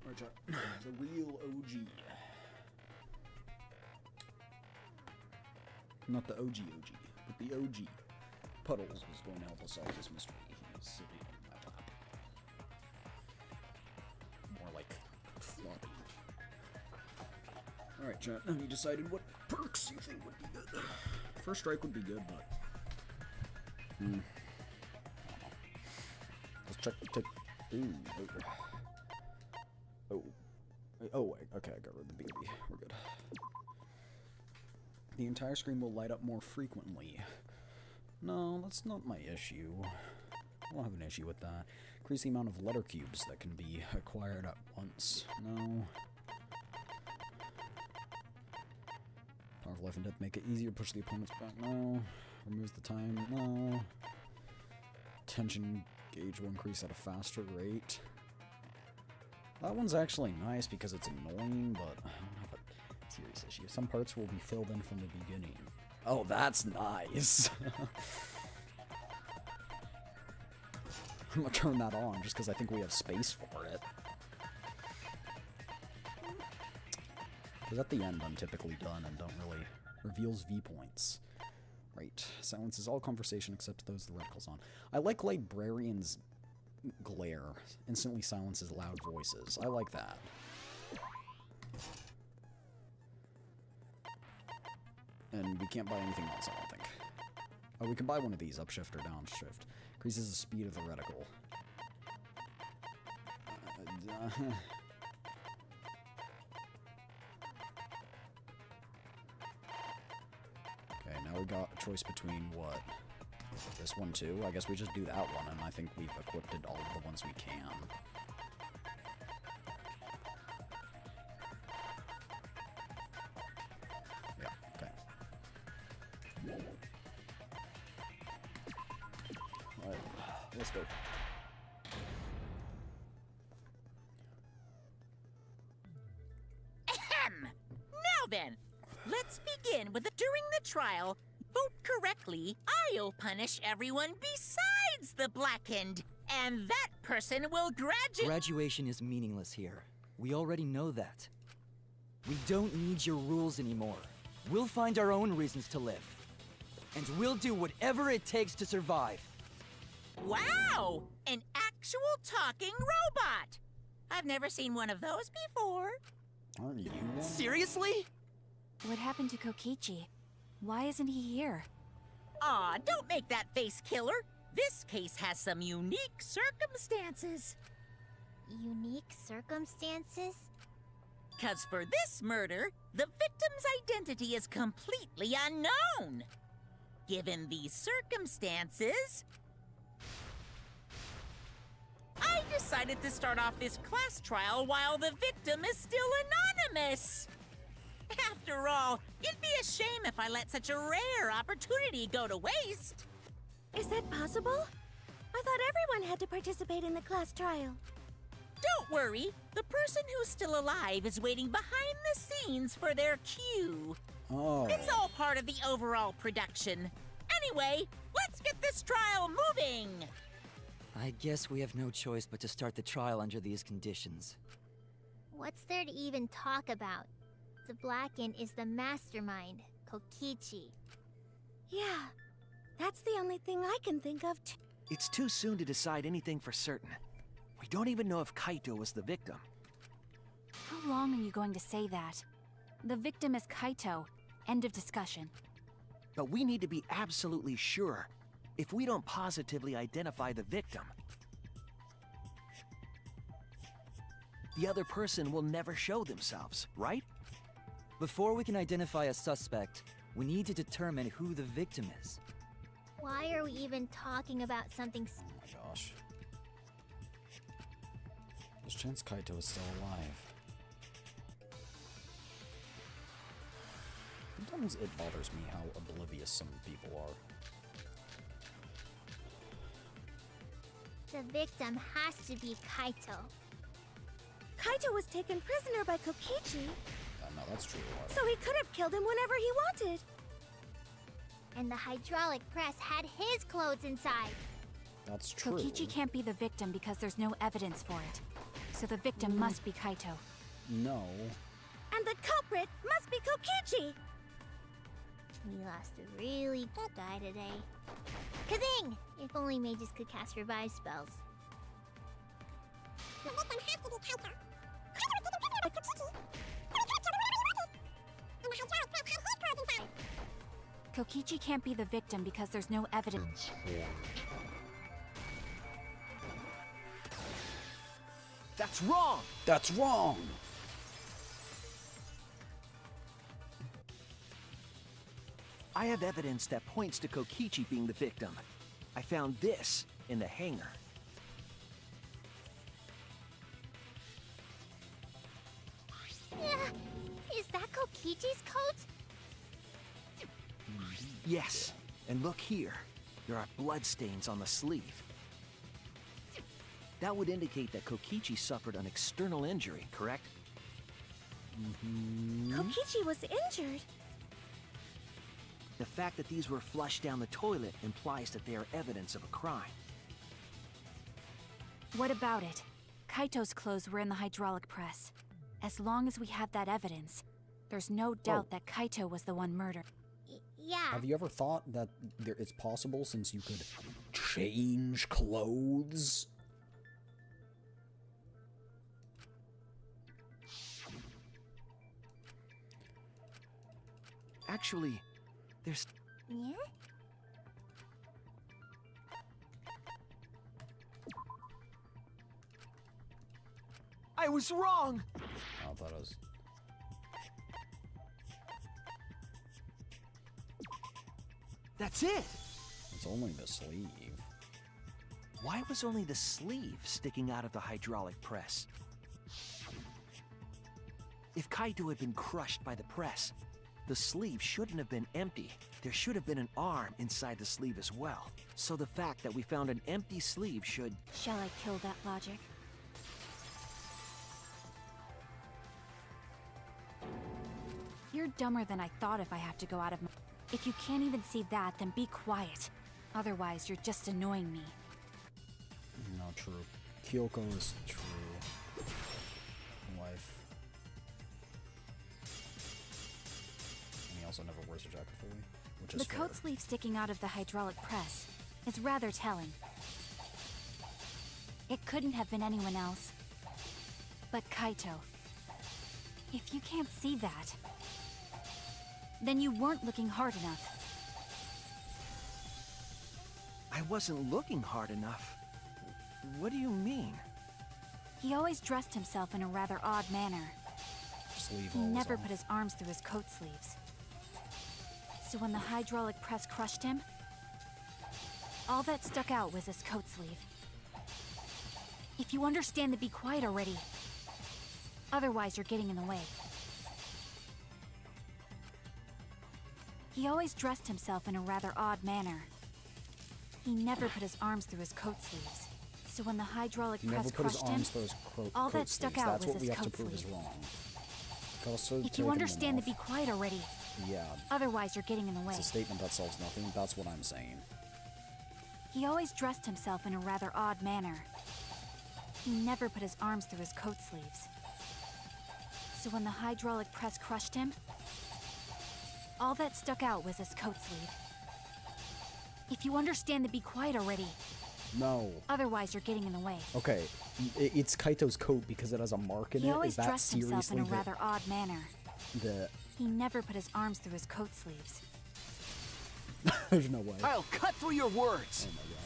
Alright, chat. The real OG. Not the OG, but the OG. Puddles is going to help us solve this mystery. He's sitting on my lap. More like floppy. Alright, chat. Have you decided what perks you think would be good? First strike would be good, but... Let's check the tick. Ooh. Oh, wait. Okay, I got rid of the baby. We're good. The entire screen will light up more frequently. No, that's not my issue. I don't have an issue with that. Increase the amount of letter cubes that can be acquired at once. No. Power of life and death make it easier to push the opponents back. No. Removes the time. No. Tension gauge will increase at a faster rate. That one's actually nice because it's annoying, but I don't have a serious issue. Some parts will be filled in from the beginning. Oh, that's nice. I'm gonna turn that on just because I think we have space for it. Because at the end, I'm typically done and don't really... Reveals V-points. Right. Silences all conversation except those the reticles on. I like Librarian's glare. Instantly silences loud voices. I like that. And we can't buy anything else, I don't think. Oh, we can buy one of these, upshift or downshift. Increases the speed of the reticle. Okay, now we got a choice between what? This one too? I guess we just do that one, and I think we've equipped all of the ones we can. Yeah, okay. Alright, let's go. Ahem! Now then, let's begin with during the trial. Vote correctly, I'll punish everyone besides the blackened, and that person will graduate. Graduation is meaningless here. We already know that. We don't need your rules anymore. We'll find our own reasons to live. And we'll do whatever it takes to survive. Wow! An actual talking robot! I've never seen one of those before. Aren't you one? Seriously? What happened to Kokichi? Why isn't he here? Aw, don't make that face, killer. This case has some unique circumstances. Unique circumstances? 'Cause for this murder, the victim's identity is completely unknown. Given these circumstances, I decided to start off this class trial while the victim is still anonymous. After all, it'd be a shame if I let such a rare opportunity go to waste. Is that possible? I thought everyone had to participate in the class trial. Don't worry, the person who's still alive is waiting behind the scenes for their cue. Oh. It's all part of the overall production. Anyway, let's get this trial moving! I guess we have no choice but to start the trial under these conditions. What's there to even talk about? The Blackened is the mastermind, Kokichi. Yeah, that's the only thing I can think of too. It's too soon to decide anything for certain. We don't even know if Kaito was the victim. How long are you going to say that? The victim is Kaito. End of discussion. But we need to be absolutely sure. If we don't positively identify the victim, the other person will never show themselves, right? Before we can identify a suspect, we need to determine who the victim is. Why are we even talking about something Oh my gosh. There's chance Kaito is still alive. Sometimes it bothers me how oblivious some people are. The victim has to be Kaito. Kaito was taken prisoner by Kokichi, No, that's true. so he could have killed him whenever he wanted. And the hydraulic press had his clothes inside. That's true. Kokichi can't be the victim because there's no evidence for it. so the victim must be Kaito. No. And the culprit must be Kokichi! We lost a really good guy today. Kazing! If only mages could cast revive spells. The victim has to be Kaito. Kaito was taken prisoner by Kokichi. So we can't kill whatever he wanted. And the hydraulic press had his clothes inside. Kokichi can't be the victim because there's no evidence. That's wrong! That's wrong! I have evidence that points to Kokichi being the victim. I found this in the hangar. Is that Kokichi's coat? Yes, and look here. There are bloodstains on the sleeve. That would indicate that Kokichi suffered an external injury, correct? Kokichi was injured. The fact that these were flushed down the toilet implies that they are evidence of a crime. What about it? Kaito's clothes were in the hydraulic press. As long as we have that evidence, there's no doubt that Kaito was the one murdered. Yeah. Have you ever thought that it's possible since you could change clothes? Actually, there's... Yeah? I was wrong! I thought it was... That's it! It's only the sleeve. Why was only the sleeve sticking out of the hydraulic press? If Kaito had been crushed by the press, the sleeve shouldn't have been empty. There should have been an arm inside the sleeve as well. So the fact that we found an empty sleeve should... Shall I kill that logic? You're dumber than I thought if I have to go out of my... If you can't even see that, then be quiet. Otherwise, you're just annoying me. Not true. Kyoko is true. Life. And he also never wears a jacket fully, which is The fair. coat sleeve sticking out of the hydraulic press is rather telling. It couldn't have been anyone else. But Kaito, if you can't see that, then you weren't looking hard enough. I wasn't looking hard enough. What do you mean? He always dressed himself in a rather odd manner. Sleeve He always never off. put his arms through his coat sleeves. So when the hydraulic press crushed him, all that stuck out was his coat sleeve. If you understand to be quiet already. Otherwise, you're getting in the way. He always dressed himself in a rather odd manner. He never put his arms through his coat sleeves. So when the hydraulic He press never put his crushed him, arms through his all coat that stuck sleeves. out That's was what we his have to coat prove is sleeve. wrong. Also If taking you them understand to off. be quiet already. Yeah, Otherwise, you're getting in the way. it's a statement that solves nothing. That's what I'm saying. He always dressed himself in a rather odd manner. He never put his arms through his coat sleeves. So when the hydraulic press crushed him, all that stuck out was his coat sleeve. If you understand to be quiet already. No. Otherwise, you're getting in the way. Okay, it's Kaito's coat because it has a mark in He it. always Is that dressed himself seriously in a rather odd manner. the... He never put his arms through his coat sleeves. There's no way. I'll cut through your words! Oh my gosh.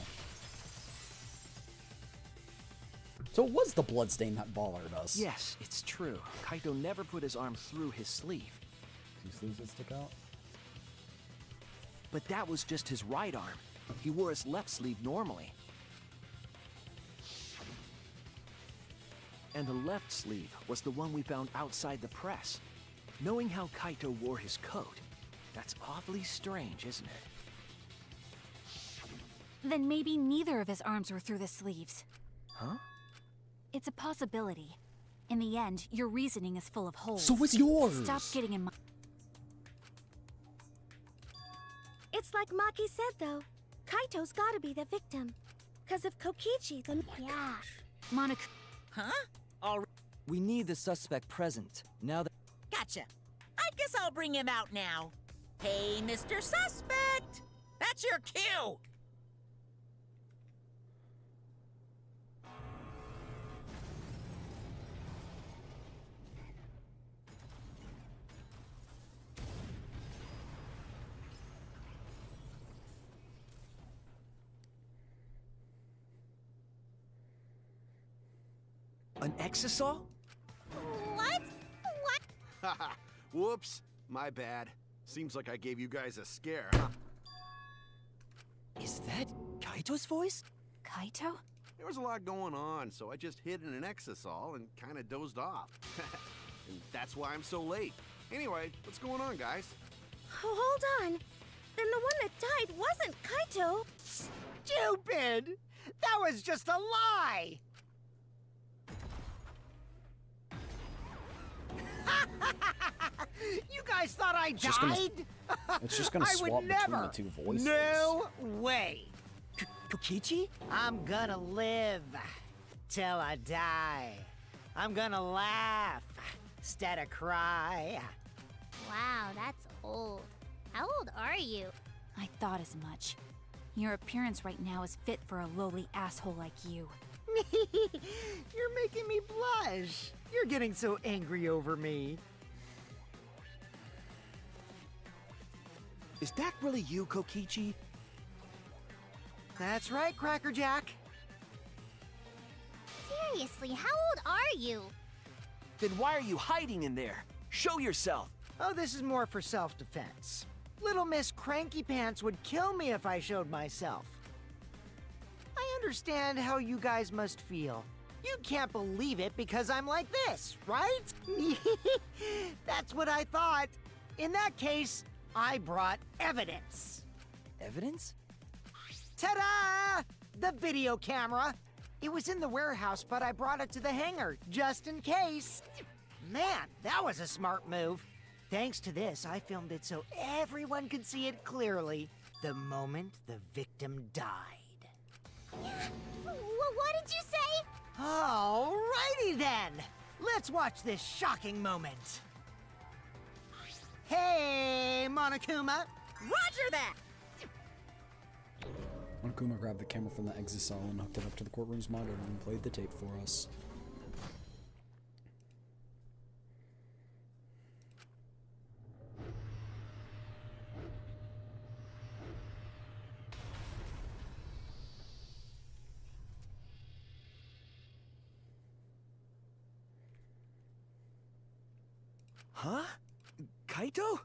So it was the bloodstain that bothered us. Yes, it's true. Kaito never put his arm through his sleeve. Two sleeves that stick out? But that was just his right arm. He wore his left sleeve normally. And the left sleeve was the one we found outside the press. Knowing how Kaito wore his coat, that's awfully strange, isn't it? Then maybe neither of his arms were through the sleeves. Huh? It's a possibility. In the end, your reasoning is full of holes. So was yours! Stop getting in my... It's like Maki said, though. Kaito's gotta be the victim. Because if Kokichi, then... Yeah. Monaco... Huh? All We need the suspect present. Now that... Gotcha. I guess I'll bring him out now. Hey, Mr. Suspect! That's your cue! An exisal? What? What? Haha. Whoops. My bad. Seems like I gave you guys a scare, huh? Is that Kaito's voice? Kaito? There was a lot going on, so I just hid in an exisal and kind of dozed off. And that's why I'm so late. Anyway, what's going on, guys? Oh, hold on. Then the one that died wasn't Kaito. Stupid! That was just a lie! You guys thought I died? It's just gonna I swap would between never. the two voices. No way. Kokichi? I'm gonna live till I die. I'm gonna laugh instead of cry. Wow, that's old. How old are you? I thought as much. Your appearance right now is fit for a lowly asshole like you. You're making me blush. You're getting so angry over me. Is that really you, Kokichi? That's right, Crackerjack. Seriously, how old are you? Then why are you hiding in there? Show yourself! Oh, this is more for self-defense. Little Miss Cranky Pants would kill me if I showed myself. I understand how you guys must feel. You can't believe it because I'm like this, right? That's what I thought. In that case, I brought evidence. Evidence? Ta-da! The video camera. It was in the warehouse, but I brought it to the hangar, just in case. Man, that was a smart move. Thanks to this, I filmed it so everyone could see it clearly the moment the victim died. What did you say? Alrighty then. Let's watch this shocking moment. Hey, Monokuma. Roger that! Monokuma grabbed the camera from the exisal and hooked it up to the courtroom's monitor and played the tape for us. Huh? Kaito?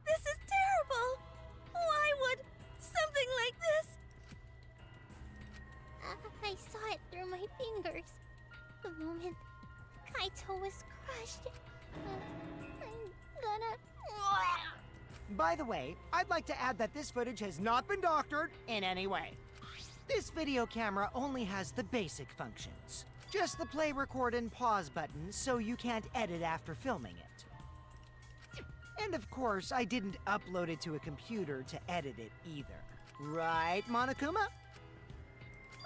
This is terrible. Why would something like this? I saw it through my fingers. The moment Kaito was crushed. I'm gonna... By the way, I'd like to add that this footage has not been doctored in any way. This video camera only has the basic functions. Just the play, record, and pause buttons, so you can't edit after filming it. And of course, I didn't upload it to a computer to edit it either. Right, Monokuma?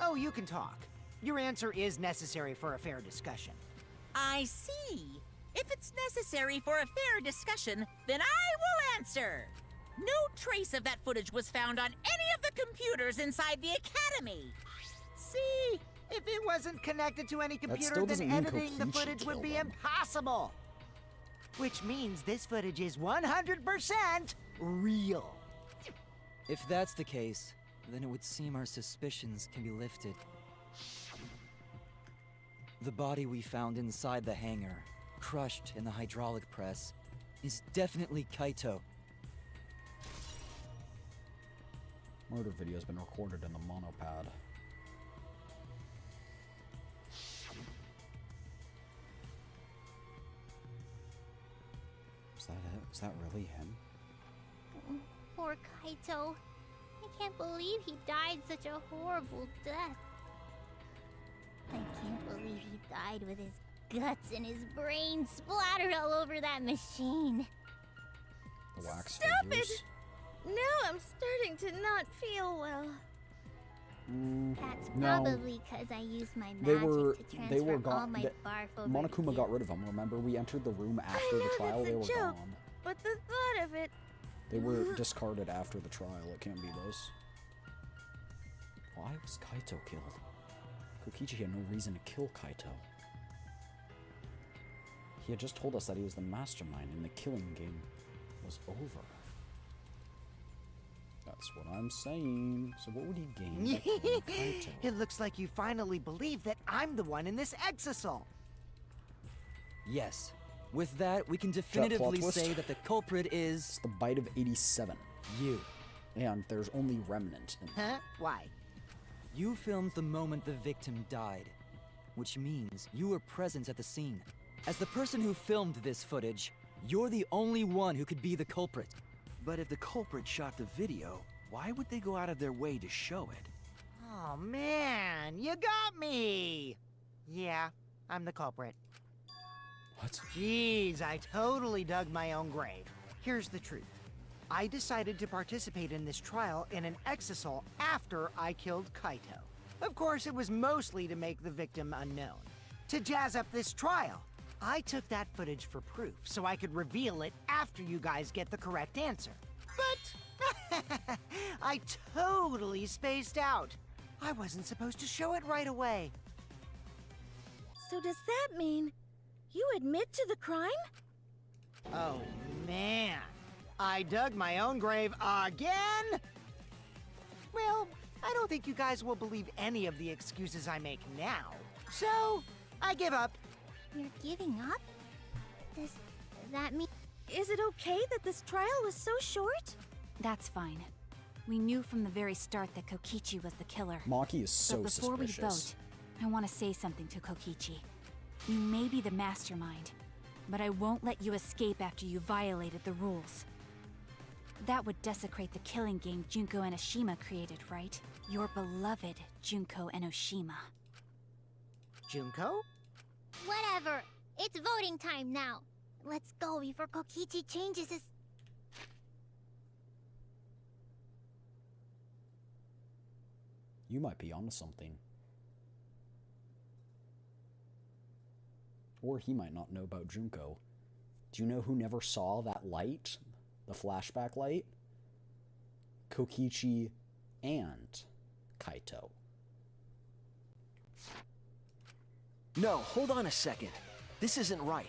Oh, you can talk. Your answer is necessary for a fair discussion. I see. If it's necessary for a fair discussion, then I will answer. No trace of that footage was found on any of the computers inside the Academy. See? If it wasn't connected to any computer, still then doesn't mean editing the Kokichi footage would killed be him. impossible. Which means this footage is 100% real. If that's the case, then it would seem our suspicions can be lifted. The body we found inside the hangar, crushed in the hydraulic press, is definitely Kaito. Murder video has been recorded in the monopad. Is that it? Is that really him? Poor Kaito. I can't believe he died such a horrible death. I can't believe he died with his guts and his brain splattered all over that machine. The wax Stop figures? it! Now I'm starting to not feel well. That's No. probably because I used my magic They were to transfer all gone. my barf over to Monokuma you. got rid of them. Remember, we entered the room after I the know trial. that's They a were joke, gone. but the thought of it. They were discarded after the trial. It can't be this. Why was Kaito killed? Kokichi had no reason to kill Kaito. He had just told us that he was the mastermind and the killing game was over. That's what I'm saying. So what would he gain by killing Kaito? It looks like you finally believe that I'm the one in this exisal. Yes. With that, we can definitively twist? say that the culprit is It's the bite of 87. you. And there's only remnant. Huh? Why? You filmed the moment the victim died, which means you were present at the scene. As the person who filmed this footage, you're the only one who could be the culprit. But if the culprit shot the video, why would they go out of their way to show it? Oh man, you got me! Yeah, I'm the culprit. What? Jeez, I totally dug my own grave. Here's the truth. I decided to participate in this trial in an exisal after I killed Kaito. Of course, it was mostly to make the victim unknown. To jazz up this trial, I took that footage for proof so I could reveal it after you guys get the correct answer. But I totally spaced out. I wasn't supposed to show it right away. So does that mean you admit to the crime? Oh man, I dug my own grave again? Well, I don't think you guys will believe any of the excuses I make now. So, I give up. You're giving up? Does that mean... Is it okay that this trial was so short? That's fine. We knew from the very start that Kokichi was the killer. Maki is so But before we suspicious. vote, I want to say something to Kokichi. You may be the mastermind, but I won't let you escape after you violated the rules. That would desecrate the killing game Junko Enoshima created, right? Your beloved Junko Enoshima. Junko? Whatever. It's voting time now. Let's go before Kokichi changes his... You might be onto something. Or he might not know about Junko. Do you know who never saw that light? The flashback light? Kokichi and Kaito. No, hold on a second. This isn't right.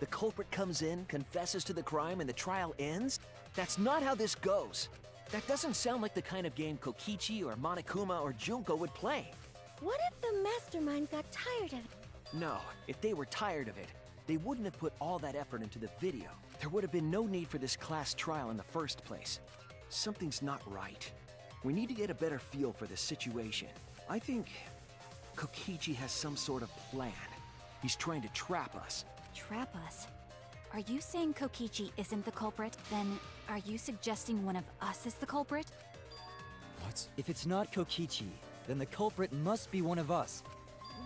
The culprit comes in, confesses to the crime, and the trial ends? That's not how this goes. That doesn't sound like the kind of game Kokichi or Monokuma or Junko would play. What if the mastermind got tired of it? No, if they were tired of it, they wouldn't have put all that effort into the video. There would have been no need for this class trial in the first place. Something's not right. We need to get a better feel for the situation. I think Kokichi has some sort of plan. He's trying to trap us. Trap us? Are you saying Kokichi isn't the culprit? Then, are you suggesting one of us is the culprit? What? If it's not Kokichi, then the culprit must be one of us.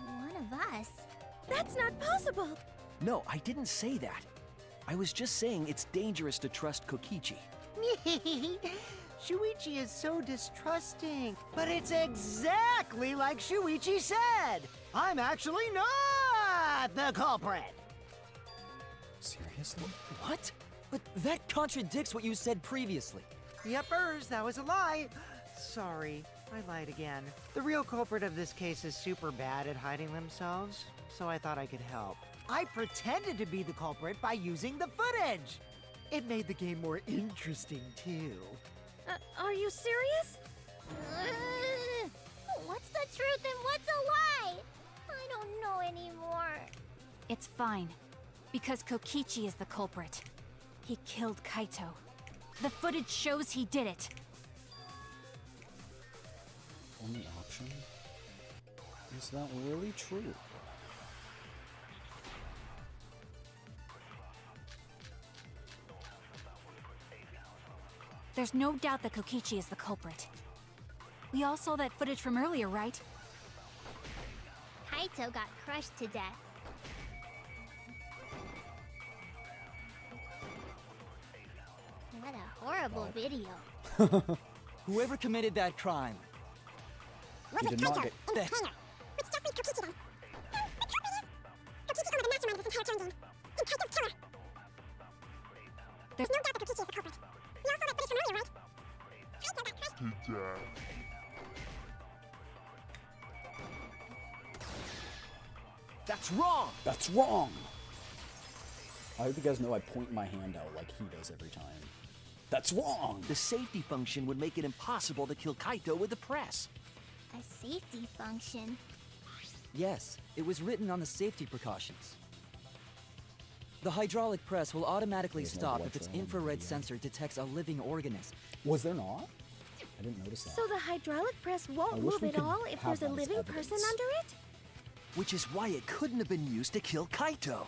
One of us? That's not possible! No, I didn't say that. I was just saying it's dangerous to trust Kokichi. Shuichi is so distrusting. But it's exactly like Shuichi said. I'm actually not the culprit. Seriously? What? But that contradicts what you said previously. Yepers, that was a lie. Sorry, I lied again. The real culprit of this case is super bad at hiding themselves, so I thought I could help. I pretended to be the culprit by using the footage. It made the game more interesting, too. Are you serious? What's the truth and what's a lie? I don't know anymore. It's fine. Because Kokichi is the culprit. He killed Kaito. The footage shows he did it. Only option? Is that really true? There's no doubt that Kokichi is the culprit. We all saw that footage from earlier, right? Kaito got crushed to death. What a horrible video. Whoever committed that crime, He did not get... That's wrong! That's wrong! I hope you guys know I point my hand out like he does every time. That's wrong! The safety function would make it impossible to kill Kaito with the press. A safety function. Yes, it was written on the safety precautions. The hydraulic press will automatically There's no stop blood if its flow in the infrared video. sensor detects a living organism. Was there not? I didn't notice that. So the hydraulic press I won't wish move we at could all if have there's a that as living person evidence. under it? Which is why it couldn't have been used to kill Kaito.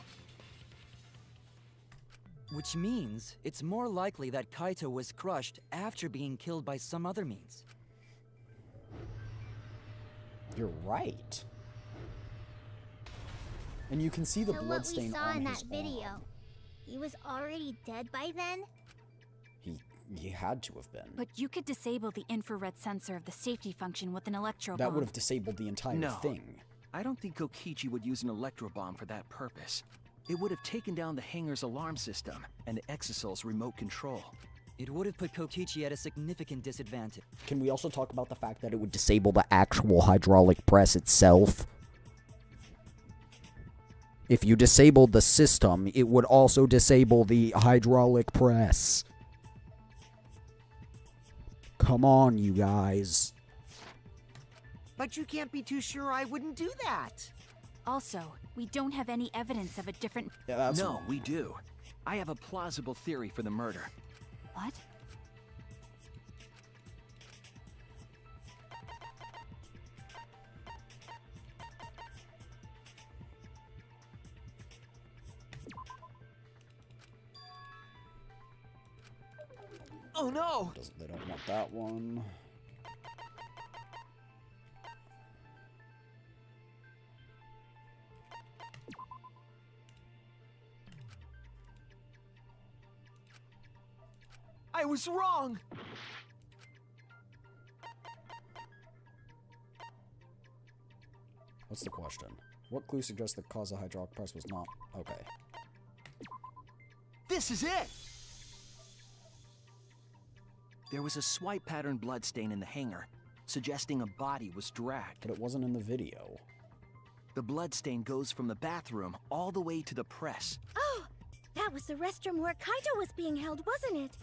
Which means it's more likely that Kaito was crushed after being killed by some other means. You're right. And you can see the So what blood we stain saw on in his that video, arm. he was already dead by then? He had to have been. But you could disable the infrared sensor of the safety function with an electro That bomb. would have disabled the entire No. thing. I don't think Kokichi would use an electro bomb for that purpose. It would have taken down the hangar's alarm system and the Exosol's remote control. It would have put Kokichi at a significant disadvantage. Can we also talk about the fact that it would disable the actual hydraulic press itself? If you disabled the system, it would also disable the hydraulic press. Come on, you guys. But you can't be too sure I wouldn't do that. Also, we don't have any evidence of a different... Yeah, that's No, wrong. we do. I have a plausible theory for the murder. What? Oh no! They don't want that one. I was wrong! What's the question? What clue suggests the cause of hydraulic press was not... Okay. This is it! There was a swipe pattern bloodstain in the hangar, suggesting a body was dragged. But it wasn't in the video. The bloodstain goes from the bathroom all the way to the press. Oh, that was the restroom where Kaito was being held, wasn't it?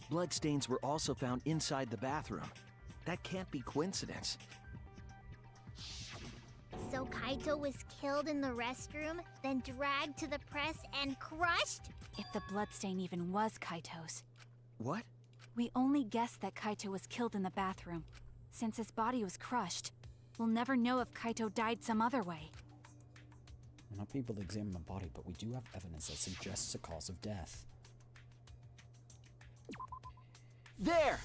Bloodstains were also found inside the bathroom. That can't be coincidence. So Kaito was killed in the restroom, then dragged to the press and crushed? If the bloodstain even was Kaito's. What? We only guessed that Kaito was killed in the bathroom. Since his body was crushed, we'll never know if Kaito died some other way. We're not able to examine the body, but we do have evidence that suggests a cause of death. There!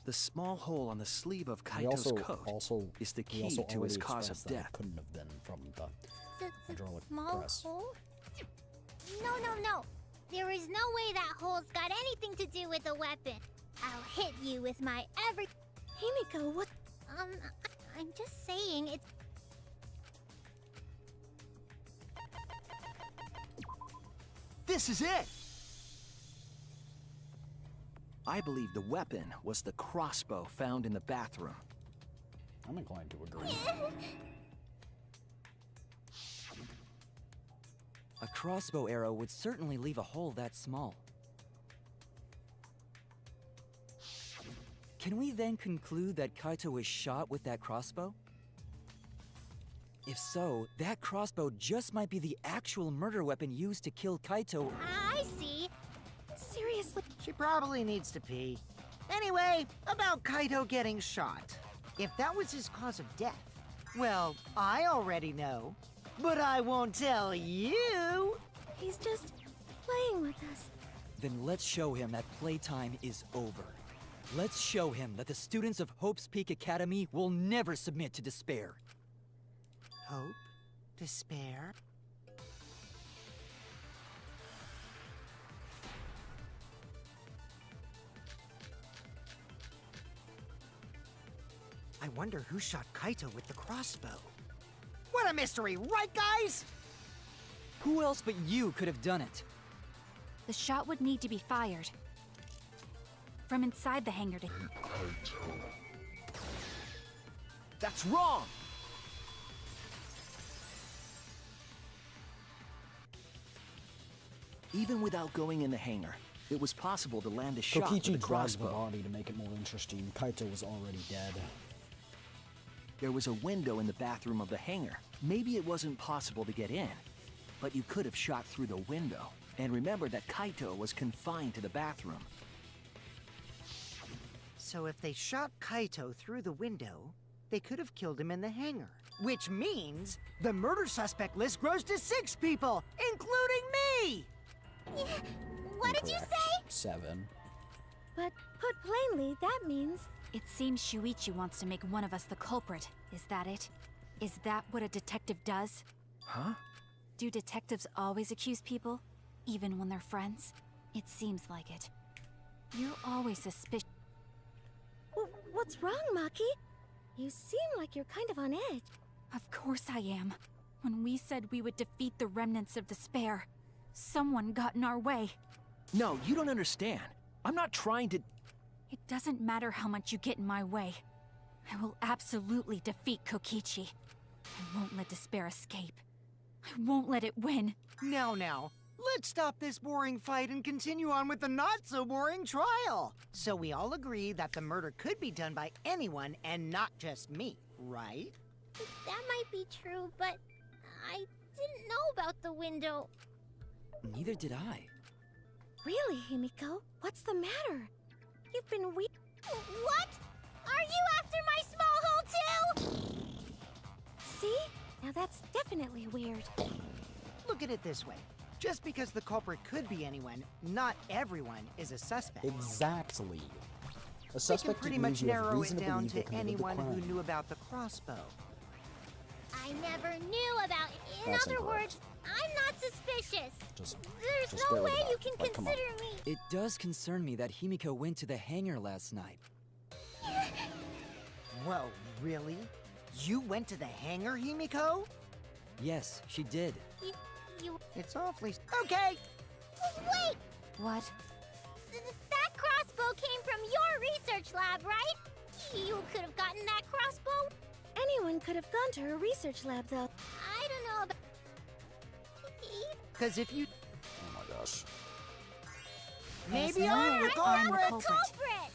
The small hole on the sleeve of We Kaito's also, coat is the we key also to his already cause of expressed that it death. couldn't have been from the The hydraulic small press. hole? No. There is no way that hole's got anything to do with the weapon. I'll hit you with my every... Himiko, what? I'm just saying, it's... This is it! I believe the weapon was the crossbow found in the bathroom. I'm inclined to agree. A crossbow arrow would certainly leave a hole that small. Can we then conclude that Kaito was shot with that crossbow? If so, that crossbow just might be the actual murder weapon used to kill Kaito. I see. Seriously? She probably needs to pee. Anyway, about Kaito getting shot. If that was his cause of death, well, I already know. But I won't tell you! He's just playing with us. Then let's show him that playtime is over. Let's show him that the students of Hope's Peak Academy will never submit to despair. Hope? Despair? I wonder who shot Kaito with the crossbow. What a mystery, right, guys? Who else but you could have done it? The shot would need to be fired from inside the hangar to... That's wrong! Even without going in the hangar, it was possible to land a shot with Kokichi a dragged the crossbow. body to make it more interesting. Kaito was already dead. There was a window in the bathroom of the hangar. Maybe it wasn't possible to get in, but you could have shot through the window. And remember that Kaito was confined to the bathroom. So if they shot Kaito through the window, they could have killed him in the hangar. Which means the murder suspect list grows to 6 people, including me! What did you Incorrect. say? 7. But put plainly, that means It seems Shuichi wants to make one of us the culprit. Is that it? Is that what a detective does? Huh? Do detectives always accuse people, even when they're friends? It seems like it. You're always suspicious. What's wrong, Maki? You seem like you're kind of on edge. Of course I am. When we said we would defeat the remnants of despair, someone got in our way. No, you don't understand. I'm not trying to... It doesn't matter how much you get in my way. I will absolutely defeat Kokichi. I won't let despair escape. I won't let it win. Now, let's stop this boring fight and continue on with the not-so-boring trial. So we all agree that the murder could be done by anyone and not just me, right? That might be true, but I didn't know about the window. Neither did I. Really, Himiko? What's the matter? You've been weak. What? Are you after my small hole too? See? Now that's definitely weird. Look at it this way. Just because the culprit could be anyone, not everyone is a suspect. Exactly. A We can suspect pretty means much you have narrow reason it to down believe they to committed the anyone who crime. knew about the crossbow. I never knew about it. In That's other incorrect. words, I'm not suspicious. Just There's get no rid of way that. you can Like, come on. consider me. It does concern me that Himiko went to the hangar last night. Whoa, really? You went to the hangar, Himiko? Yes, she did. You It's awfully... Okay! wait. What? That crossbow came from your research lab, right? You could have gotten that crossbow. Anyone could have gone to her research lab, though. I don't know about. Because if you... Oh my gosh. Maybe no I'm way the I'm the culprit! culprit. Culprit.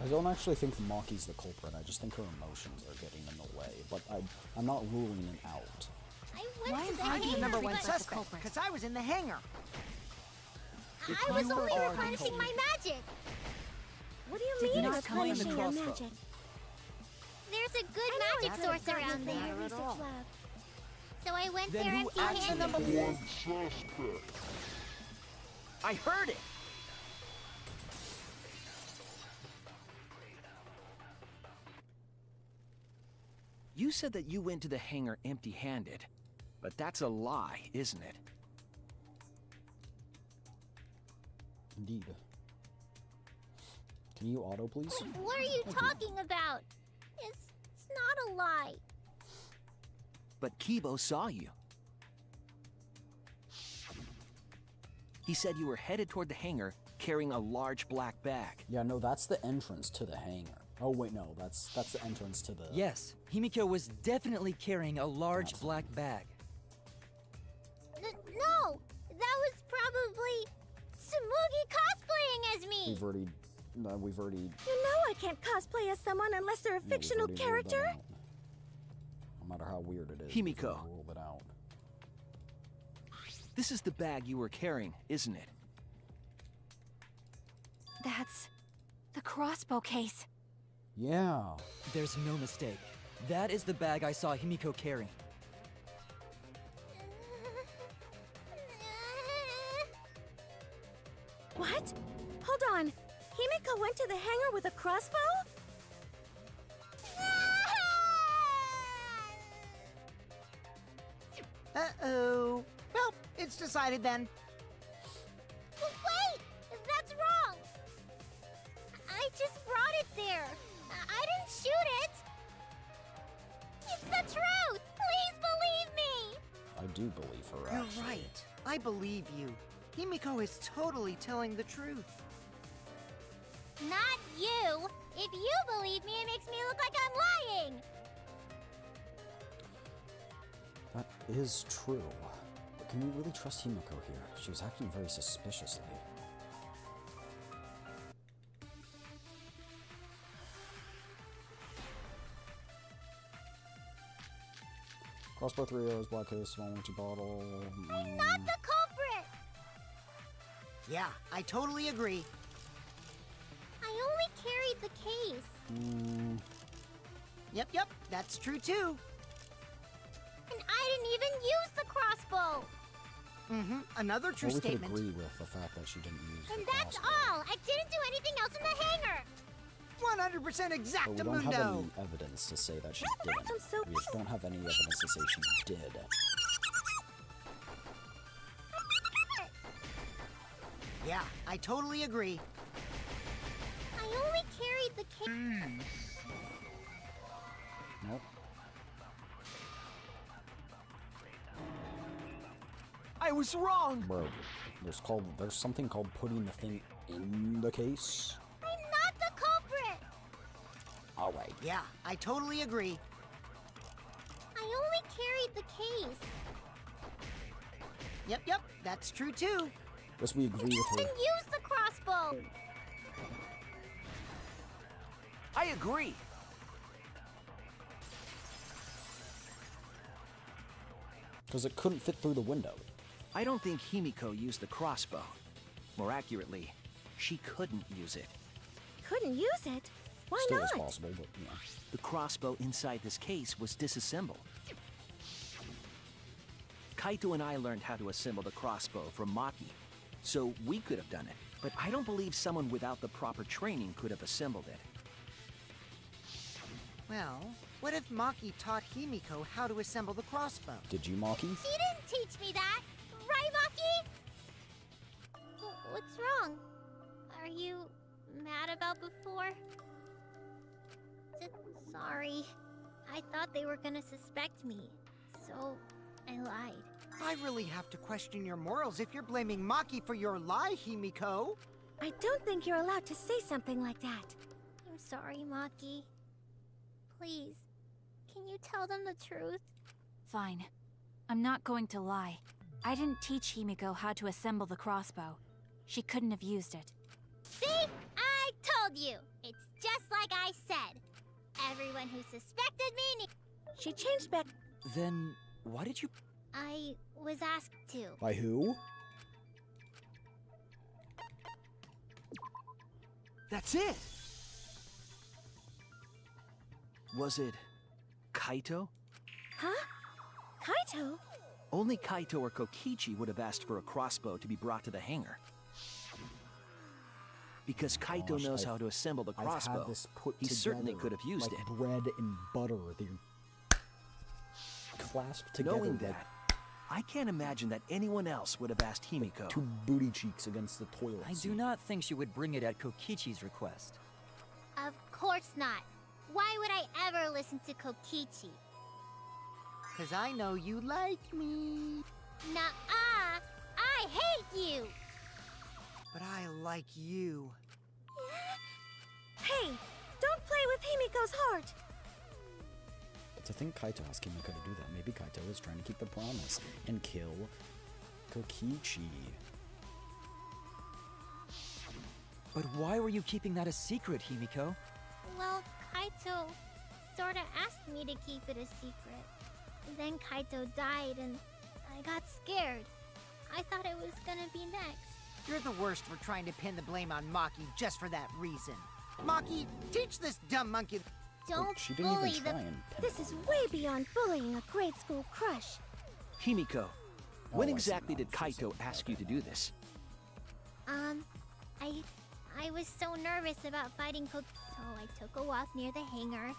I don't actually think Maki's the culprit. I just think her emotions are getting in the way. But I'm not ruling it out. I Why went to am the I I'm the hangar, number one but suspect, culprit? because I was in the hangar. I was you only are the replenishing my magic. What do you Did mean not it's come in the punishing your crossbow. magic? There's a good magic Anyone source could have around gotten there. to her research lab. So I went Then there who actually... empty-handed. I heard it! You said that you went to the hangar empty-handed, but that's a lie, isn't it? Indeed. Can you auto, please? What are you talking about? It's not a lie. But Kibo saw you. He said you were headed toward the hangar carrying a large black bag. Yeah, no, that's the entrance to the hangar. Oh wait, no, that's the entrance to the... Yes, Himiko was definitely carrying a large black bag. No, that was probably Tsumugi cosplaying as me. We've already... You know I can't cosplay as someone unless they're a we've fictional already ruled that character. out. No matter how weird it is, we've Himiko. already ruled it out. This is the bag you were carrying, isn't it? That's the crossbow case. Yeah. There's no mistake. That is the bag I saw Himiko carrying. What? Hold on. Himiko went to the hangar with a crossbow? Uh-oh. Well, it's decided then. Wait, that's wrong. just brought it there. I didn't shoot it. It's the truth. Please believe me. I do believe her, You're actually. right. I believe you. Himiko is totally telling the truth. Not you. If you believe me, it makes me look like I'm lying. That is true. But can we really trust Himiko here? She was acting very suspiciously. Crossbow, 3 arrows, black case, small empty bottle. I'm not the culprit. Yeah, I totally agree. I only carried the case. Yep, that's true too. And I didn't even use the crossbow. Another true Well, we could statement. agree with the fact that she didn't use And the that's crossbow. all. I didn't do anything else in the hangar. 100% But we don't have exactamundo. any evidence to say that she didn't. I'm so We just don't have any evidence to say she did. Yeah, I totally agree. I only carried the case. Nope. I was wrong! Bro, there's something called putting the thing in the case. I'm not the culprit. Alright. Yeah, I totally agree. I only carried the case. Yep, that's true too. Guess we agree with And her. use the crossbow. I agree. Because it couldn't fit through the window. I don't think Himiko used the crossbow. More accurately, she couldn't use it. Couldn't use it? Why Still not? is possible, but yeah. The crossbow inside this case was disassembled. Kaito and I learned how to assemble the crossbow from Maki, so we could have done it. But I don't believe someone without the proper training could have assembled it. Well, what if Maki taught Himiko how to assemble the crossbow? Did you, Maki? She didn't teach me that. Right, Maki? What's wrong? Are you mad about before? Sorry. I thought they were gonna suspect me, so I lied. I really have to question your morals if you're blaming Maki for your lie, Himiko. I don't think you're allowed to say something like that. I'm sorry, Maki. Please, can you tell them the truth? Fine. I'm not going to lie. I didn't teach Himiko how to assemble the crossbow. She couldn't have used it. See? I told you! It's just like I said. Everyone who suspected me She changed back. Then, why did you... I was asked to. By who? That's it! Was it Kaito? Huh? Kaito? Only Kaito or Kokichi would have asked for a crossbow to be brought to the hangar. Because Kaito Gosh, knows how to assemble the I've crossbow, had this put he certainly together could have used like it. bread and butter. They're clasped together Knowing like that, I can't imagine that anyone else would have asked Himiko. two booty cheeks against the toilet I seat. do not think she would bring it at Kokichi's request. Of course not. Why would I ever listen to Kokichi? 'Cause I know you like me. Nuh-uh! I hate you! But I like you. Hey, don't play with Himiko's heart. But to think Kaito asked Himiko to do that, maybe Kaito is trying to keep the promise and kill Kokichi. But why were you keeping that a secret, Himiko? Well, Kaito sorta asked me to keep it a secret. Then Kaito died and I got scared. I thought it was gonna be next. You're the worst for trying to pin the blame on Maki just for that reason. Maki, teach this dumb monkey. Don't She didn't bully even try the... and pin This it is on way beyond bullying a grade school crush. Himiko, when I see exactly now. did Kaito ask you to do this? I was so nervous about fighting so I took a walk near the hangar,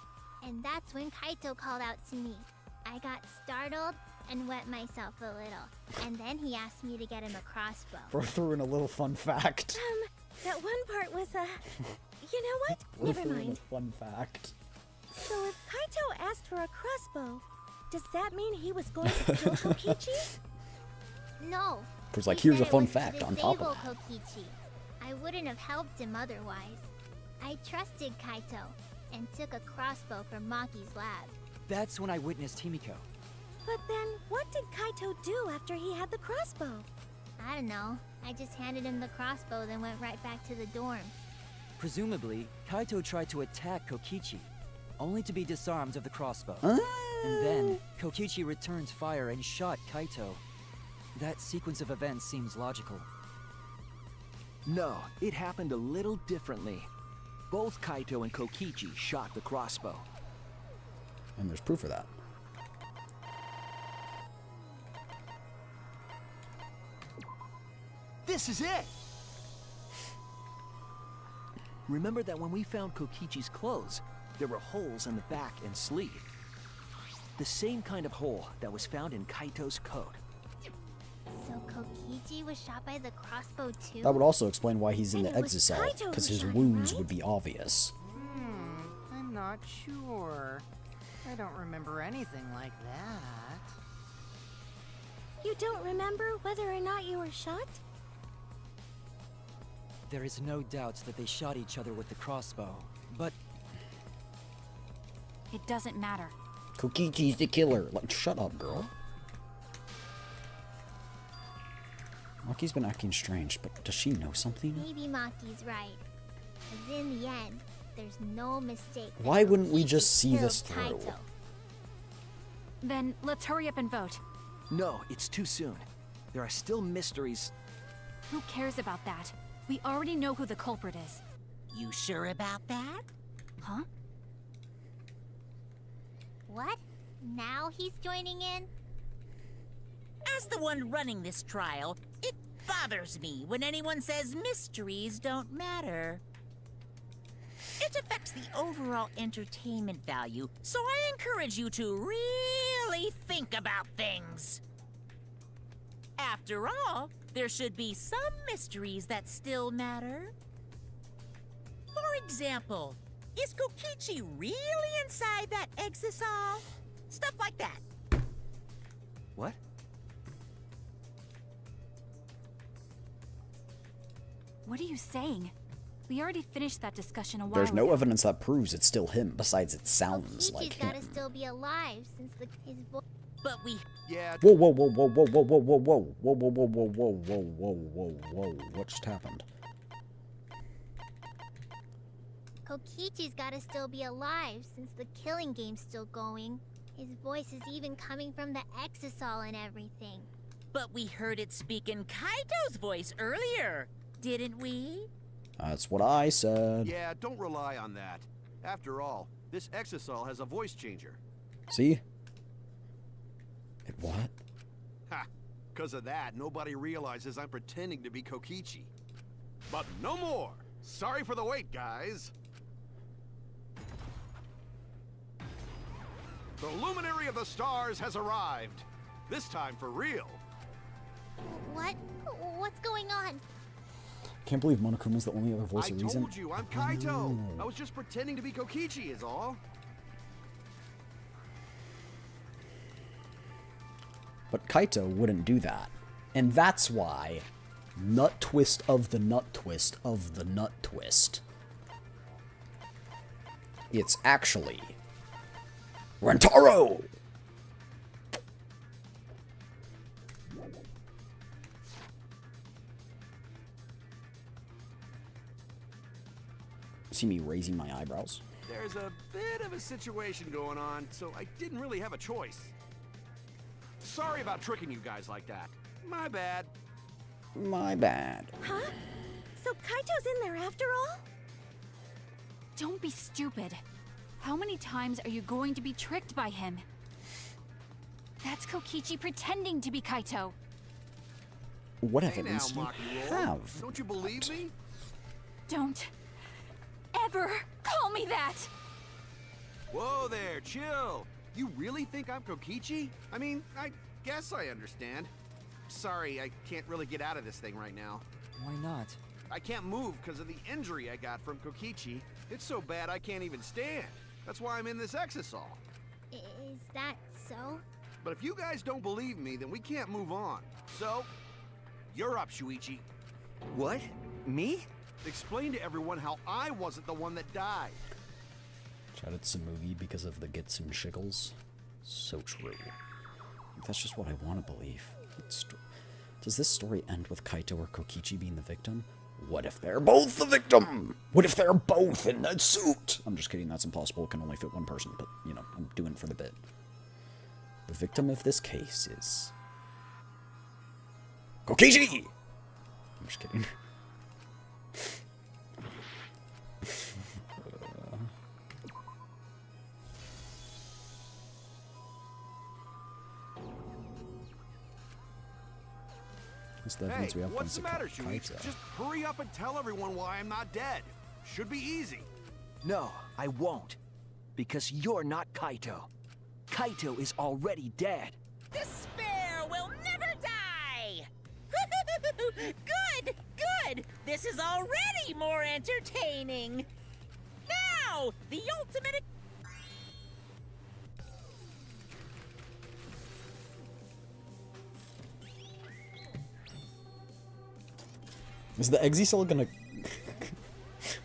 and that's when Kaito called out to me. I got startled and wet myself a little, and then he asked me to get him a crossbow. Bro threw in a little fun fact. That one part was, You know what? We're Never feeling mind. a fun fact. So if Kaito asked for a crossbow, does that mean he was going to kill Kokichi? No. It was like, he here's said a it fun was to fact on top of disable Kokichi. I wouldn't have helped him otherwise. I trusted Kaito and took a crossbow from Maki's lab. That's when I witnessed Himiko. But then, what did Kaito do after he had the crossbow? I don't know. I just handed him the crossbow, then went right back to the dorms. Presumably, Kaito tried to attack Kokichi, only to be disarmed of the crossbow. And then, Kokichi returned fire and shot Kaito. That sequence of events seems logical. No, it happened a little differently. Both Kaito and Kokichi shot the crossbow. And there's proof of that. This is it! Remember that when we found Kokichi's clothes, there were holes in the back and sleeve. The same kind of hole that was found in Kaito's coat. So Kokichi was shot by the crossbow too? That would also explain why he's in And the it was exit cell, Kaito because who his shot him, wounds right? would be obvious. I'm not sure. I don't remember anything like that. You don't remember whether or not you were shot? There is no doubt that they shot each other with the crossbow, but It doesn't matter. Kokichi's the killer. Like, shut up, girl. Maki's been acting strange, but does she know something? Maybe Maki's right. 'Cause in the end, there's no mistake. that Why wouldn't we Kokichi just see killed this through? Kaito. Then let's hurry up and vote. No, it's too soon. There are still mysteries. Who cares about that? We already know who the culprit is. You sure about that? Huh? What? Now he's joining in? As the one running this trial, it bothers me when anyone says mysteries don't matter. It affects the overall entertainment value, so I encourage you to really think about things. After all, there should be some mysteries that still matter. For example, is Kokichi really inside that exisal? Stuff like that. What? What are you saying? We already finished that discussion a while There's no ago. evidence that proves it's still him, besides it sounds Kokichi's like gotta him. still be alive since his voice. But we Yeah, Whoa, whoa, whoa, whoa, whoa, whoa, whoa, whoa, whoa, whoa, whoa, whoa, whoa, whoa, whoa, whoa, whoa, what just happened? Kokichi's gotta still be alive since the killing game's still going. His voice is even coming from the exisal and everything. But we heard it speak in Kaito's voice earlier, didn't we? That's what I said. yeah, don't rely on that. After all, this exisal has a voice changer. See? It what? Ha! Because of that, nobody realizes I'm pretending to be Kokichi. But no more! Sorry for the wait, guys! The Luminary of the Stars has arrived. This time for real. What? What's going on? Can't believe Monokuma's the only other voice I of reason. told you, I'm Kaito. know. I was just pretending to be Kokichi is all. But Kaito wouldn't do that. And that's why nut twist of the nut twist of the nut twist. It's actually Rentaro! See me raising my eyebrows? There's a bit of a situation going on, so I didn't really have a choice. Sorry about tricking you guys like that. My bad. My bad. Huh? So Kaito's in there after all? Don't be stupid. How many times are you going to be tricked by him? That's Kokichi pretending to be Kaito. What Hey now, evidence do you Maki have? Roll. Don't you believe me? Don't ever call me that! Whoa there, chill. You really think I'm Kokichi? I mean, I guess I understand. Sorry, I can't really get out of this thing right now. why not? I can't move because of the injury I got from Kokichi. It's so bad I can't even stand. That's why I'm in this exisal. Is that so? But if you guys don't believe me, then we can't move on. So, you're up, Shuichi. What? Me? Explain to everyone how I wasn't the one that died. Shout out Samugi because of the gits and shiggles. So true. That's just what I want to believe. Does this story end with Kaito or Kokichi being the victim? What if they're both the victim? What if they're both in that suit? I'm just kidding, that's impossible. It can only fit one person, but, you know, I'm doing it for the bit. The victim of this case is... Kokichi! I'm just kidding. It's the evidence we have what's the matter, Kaito. Shuichi? Just hurry up and tell everyone why I'm not dead. Should be easy. No, I won't. Because you're not Kaito. Kaito is already dead. Despair will never die! Good, good! This is already more entertaining! Now, the ultimate... Is the Exisal gonna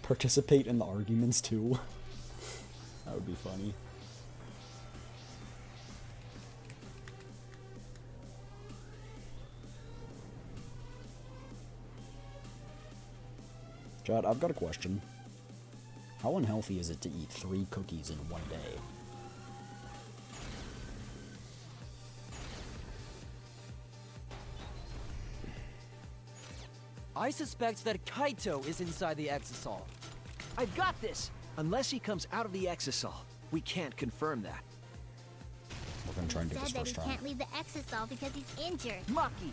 participate in the arguments too? That would be funny. Chad, I've got a question. How unhealthy is it to eat 3 cookies in one day? I suspect that Kaito is inside the Exisal. I've got this! Unless he comes out of the exisal, we can't confirm that. We're gonna try and do He this said that first he time. can't leave the exisal because he's injured. Maki!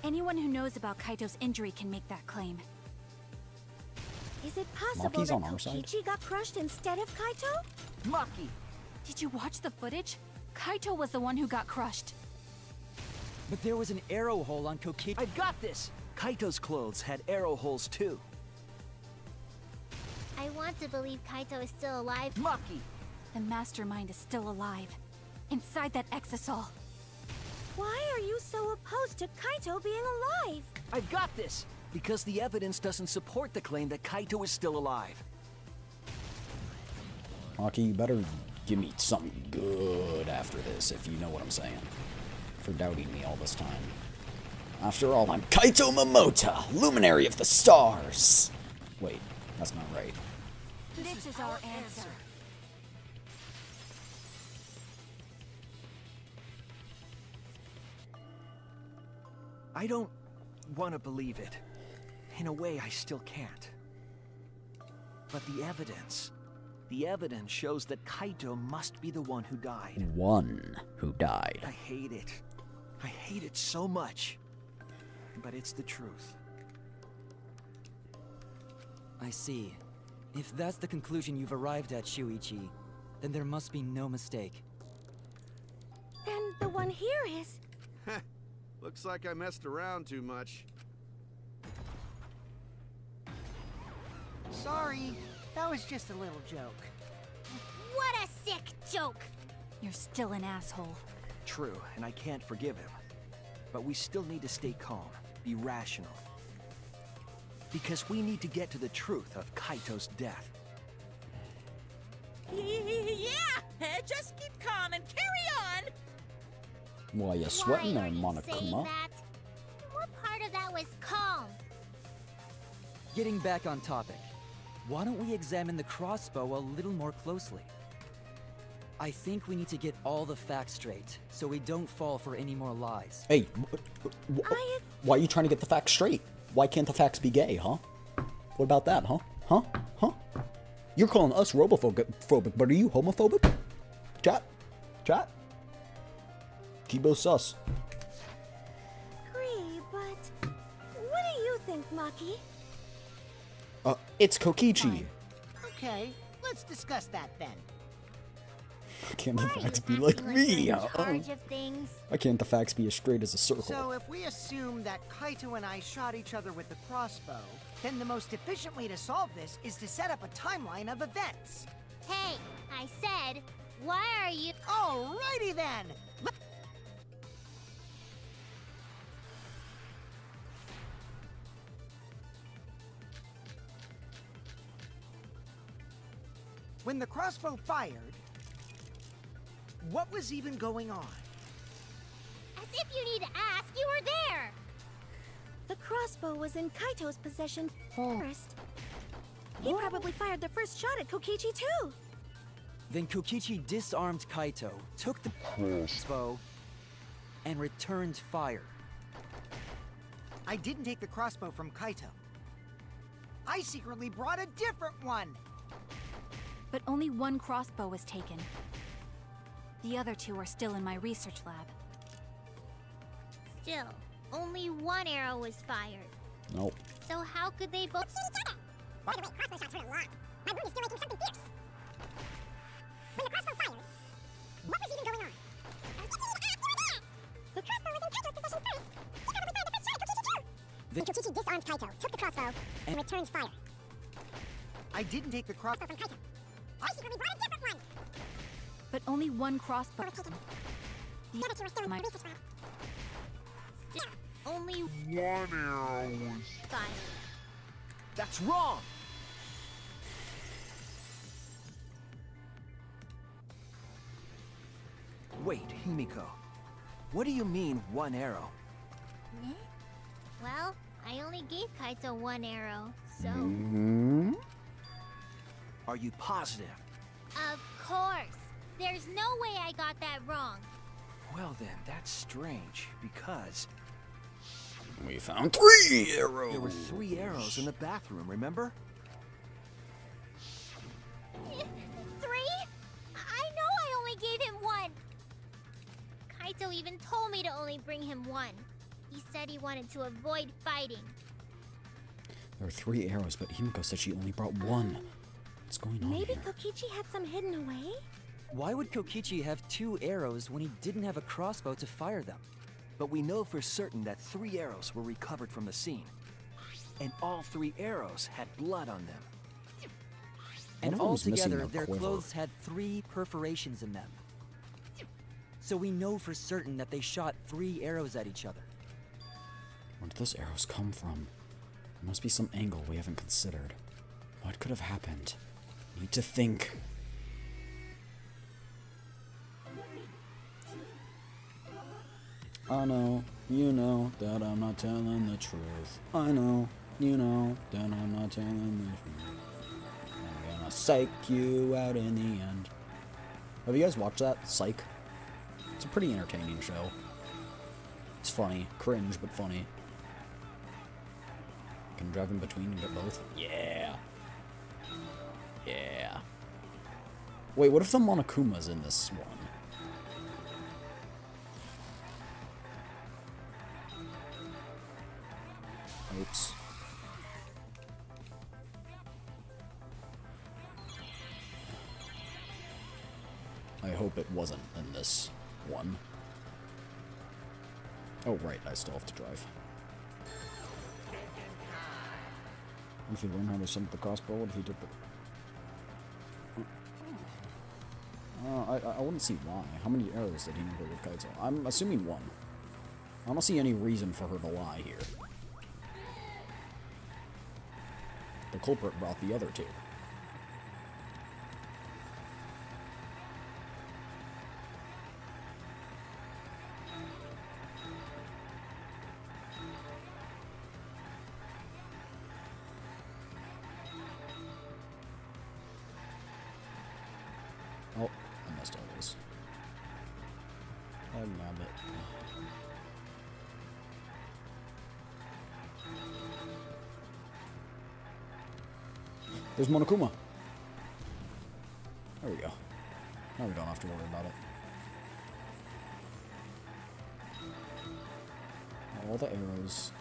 Anyone who knows about Kaito's injury can make that claim. Is it possible Maki's that on our side? Kokichi got crushed instead of Kaito? Maki! Did you watch the footage? Kaito was the one who got crushed. But there was an arrow hole on Kokichi. I've got this! Kaito's clothes had arrow holes too. I want to believe Kaito is still alive. Maki! The mastermind is still alive. Inside that Exisal. Why are you so opposed to Kaito being alive? I've got this! Because the evidence doesn't support the claim that Kaito is still alive. Maki, you better give me something good after this, if you know what I'm saying. For doubting me all this time. After all, I'm Kaito Momota, luminary of the stars. Wait, that's not right. This is our answer. I don't want to believe it. In a way, I still can't. But the evidence shows that Kaito must be the one who died. One who died. I hate it. I hate it so much. But it's the truth. I see. If that's the conclusion you've arrived at, Shuichi, then there must be no mistake. Then the one here is... Looks like I messed around too much. Sorry, that was just a little joke. What a sick joke! You're still an asshole. True, and I can't forgive him. But we still need to stay calm, be rational. Because we need to get to the truth of Kaito's death. Yeah! Just keep calm and carry on! Why you sweating Why there, are you saying Monokuma? that? What part of that was calm? Getting back on topic, why don't we examine the crossbow a little more closely? I think we need to get all the facts straight, so we don't fall for any more lies. Hey, why are you trying to get the facts straight? Why can't the facts be gay, huh? What about that, huh? Huh? Huh? You're calling us robophobic, but are you homophobic? Chat? Chat? Kibo sus. Agree, but... What do you think, Maki? It's Kokichi. Okay, let's discuss that then. Can't the Why are you facts be acting like you're me? in charge of things? Why can't the facts be as straight as a circle? So if we assume that Kaito and I shot each other with the crossbow, then the most efficient way to solve this is to set up a timeline of events. Hey, I said, why are you... Alrighty then! When the crossbow fired, what was even going on? As if you need to ask, you were there! The crossbow was in Kaito's possession first. He probably fired the first shot at Kokichi too. Then Kokichi disarmed Kaito, took the crossbow, and returned fire. I didn't take the crossbow from Kaito. I secretly brought a different one! But only one crossbow was taken. The other two are still in my research lab. Still, only one arrow was fired. Nope. So how could they both... By the way, crossbow shots hurt a lot. My wound is still making something fierce. When the crossbow fired, what was even going on? The crossbow was in Kaito's possession first. He probably fired the first shot at Kokichi too. Then Kokichi disarmed Kaito, took the crossbow, and returned fire. I didn't take the crossbow From Kaito. I secretly brought a different one. But only one crossbow. Was taken. The The other two are still in my the research lab. Only one arrow was fired. That's wrong! Wait, Himiko. What do you mean, one arrow? Well, I only gave Kaito one arrow, so... Are you positive? Of course! There's no way I got that wrong. Well then, that's strange, because We found 3 arrows. there were 3 arrows in the bathroom, remember? 3? I know I only gave him one! Kaito even told me to only bring him one. He said he wanted to avoid fighting. There were 3 arrows, but Himiko said she only brought 1. What's going on Maybe here? Kokichi had some hidden away? Why would Kokichi have 2 arrows when he didn't have a crossbow to fire them? But we know for certain that 3 arrows were recovered from the scene. And all 3 arrows had blood on them. And One of them was missing altogether, a their quiver. clothes had 3 perforations in them. So we know for certain that they shot 3 arrows at each other. Where did those arrows come from? There must be some angle we haven't considered. What could have happened? Need to think. I know, you know, that I'm not telling the truth. I know, you know, that I'm not telling the truth. I'm gonna psych you out in the end. Have you guys watched that? Psych? It's a pretty entertaining show. It's funny. Cringe, but funny. Can drive in between and get both? Yeah. Yeah. Wait, what if the Monokuma's in this one? Oops. I hope it wasn't in this one. Oh, right, I still have to drive. If you learn how to sink the crossbow, what if you took the... I wouldn't see why. How many arrows did he need with Kaito? I'm assuming 1. I don't see any reason for her to lie here. The culprit brought the other 2. Oh, I missed all those. I love it. There's Monokuma. There we go. Now we don't have to worry about it. All the arrows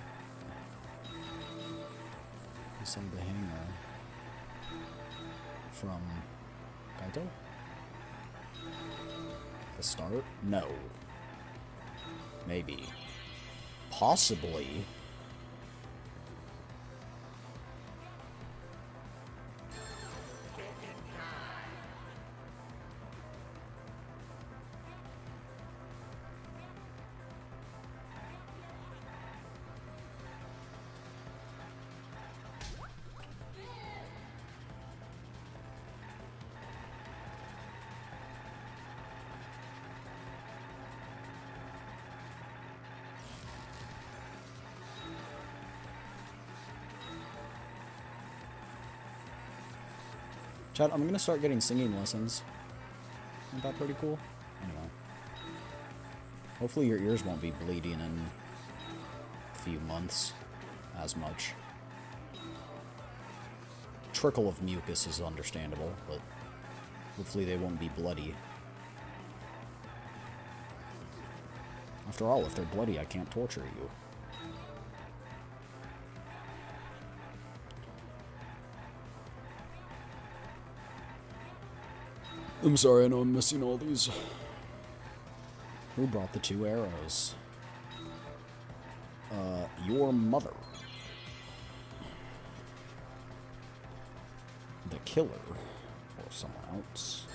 inside the hangar from Kaito. The start? No. Maybe. Possibly. Chad, I'm gonna start getting singing lessons. Isn't that pretty cool? Anyway. Hopefully your ears won't be bleeding in a few months as much. Trickle of mucus is understandable, but hopefully they won't be bloody. After all, if they're bloody, I can't torture you. I'm sorry, I know I'm missing all these. Who brought the 2 arrows? Your mother. The killer. Or someone else.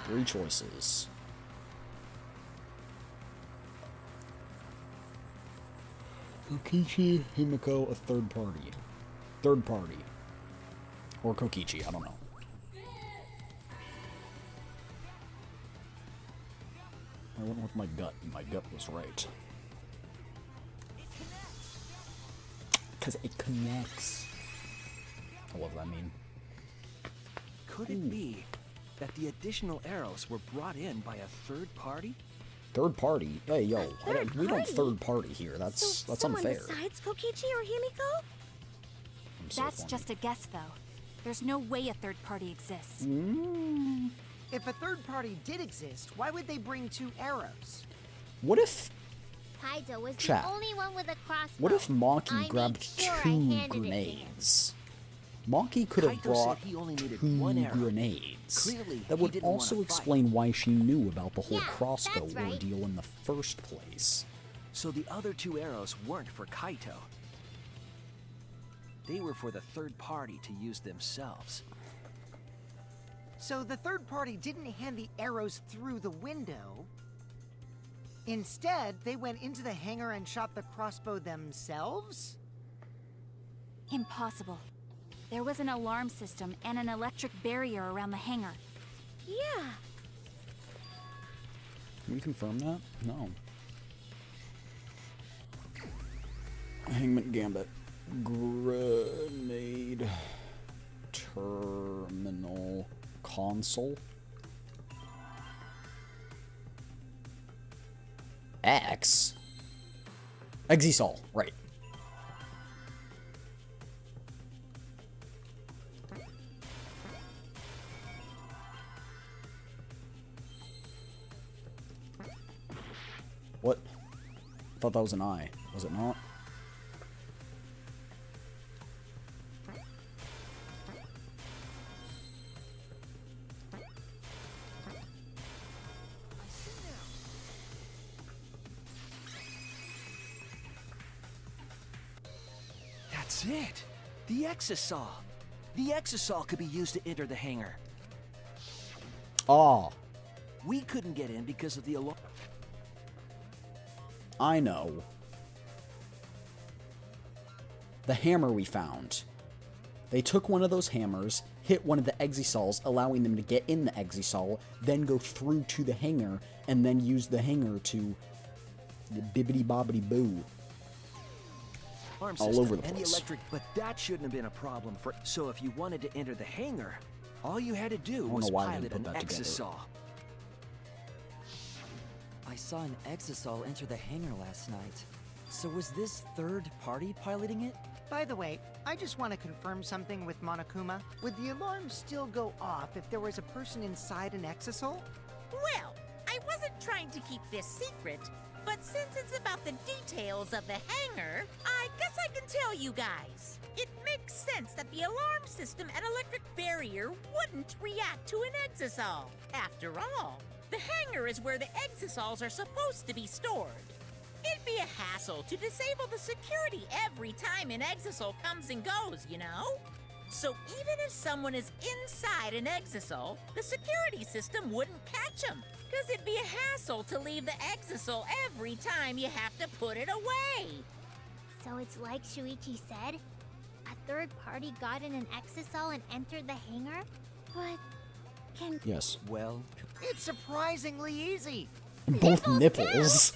3 choices. Kokichi, Himiko, a third party. Third party. Or Kokichi, I don't know. I went with my gut, and my gut was right. Because it connects. I love that meme. Could it be that the additional arrows were brought in by a third party? Third party? Hey, yo, we don't party? third party here. That's Someone unfair. besides Kokichi or Himiko? I'm so That's funny. just a guess, though. There's no way a third party exists. If a third party did exist, why would they bring 2 arrows? What if Kaito was Chat. the only one with a crossbow. What if Maki I made grabbed sure I 2 handed it to him. grenades? Maki could have Kaito brought said he only needed 2 one arrow. grenades. Clearly, that he would didn't wanna also fight. explain why she knew about the whole Yeah, crossbow that's right. ordeal in the first place. So the other 2 arrows weren't for Kaito. They were for the third party to use themselves. So the third party didn't hand the arrows through the window. Instead, they went into the hangar and shot the crossbow themselves? Impossible. There was an alarm system and an electric barrier around the hangar. Yeah. Can we confirm that? No. Hangman Gambit. Grenade. Terminal console. X? Exisol, right. What? I thought that was an I. Was it not? That's it! The Exisol! The Exisol could be used to enter the hangar. Ah, We couldn't get in because of the alarm. I know. The hammer we found. They took one of those hammers, hit one of the Exisols, allowing them to get in the Exisol, then go through to the hangar, and then use the hangar to bibbity-bobbity-boo. Alarm All system over the and the place. electric, but that shouldn't have been a problem for. So if you wanted to enter the hangar, all you had to do don't was know why they pilot put an that together. Exisol. I saw an Exisol enter the hangar last night. So was this third party piloting it? By the way, I just want to confirm something with Monokuma. Would the alarm still go off if there was a person inside an Exisol? Well, I wasn't trying to keep this secret, But since it's about the details of the hangar, I guess I can tell you guys. It makes sense that the alarm system and electric barrier wouldn't react to an exisal. After all, the hangar is where the exisols are supposed to be stored. It'd be a hassle to disable the security every time an exisol comes and goes, you know? So even if someone is inside an exisol, the security system wouldn't catch them, because it'd be a hassle to leave the exisol every time you have to put it away. So it's like Shuichi said? A third party got in an exisol and entered the hangar? But can... Yes. Well, It's surprisingly easy. Both nipples.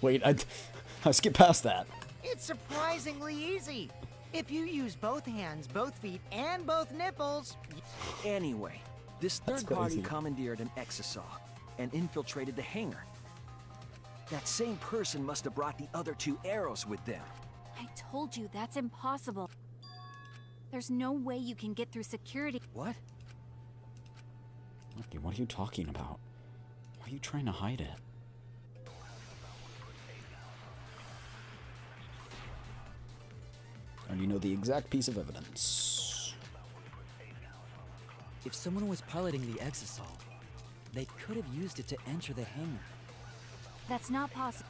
Wait, I skipped past that. It's surprisingly easy. If you use both hands, both feet, and both nipples, Anyway, this That's third party crazy. commandeered an exisol and infiltrated the hangar. That same person must have brought the other 2 arrows with them. I told you that's impossible. There's no way you can get through security. What? Lucky, what are you talking about? Why are you trying to hide it? And you know the exact piece of evidence. if someone was piloting the exisal, they could have used it to enter the hangar. That's not possible.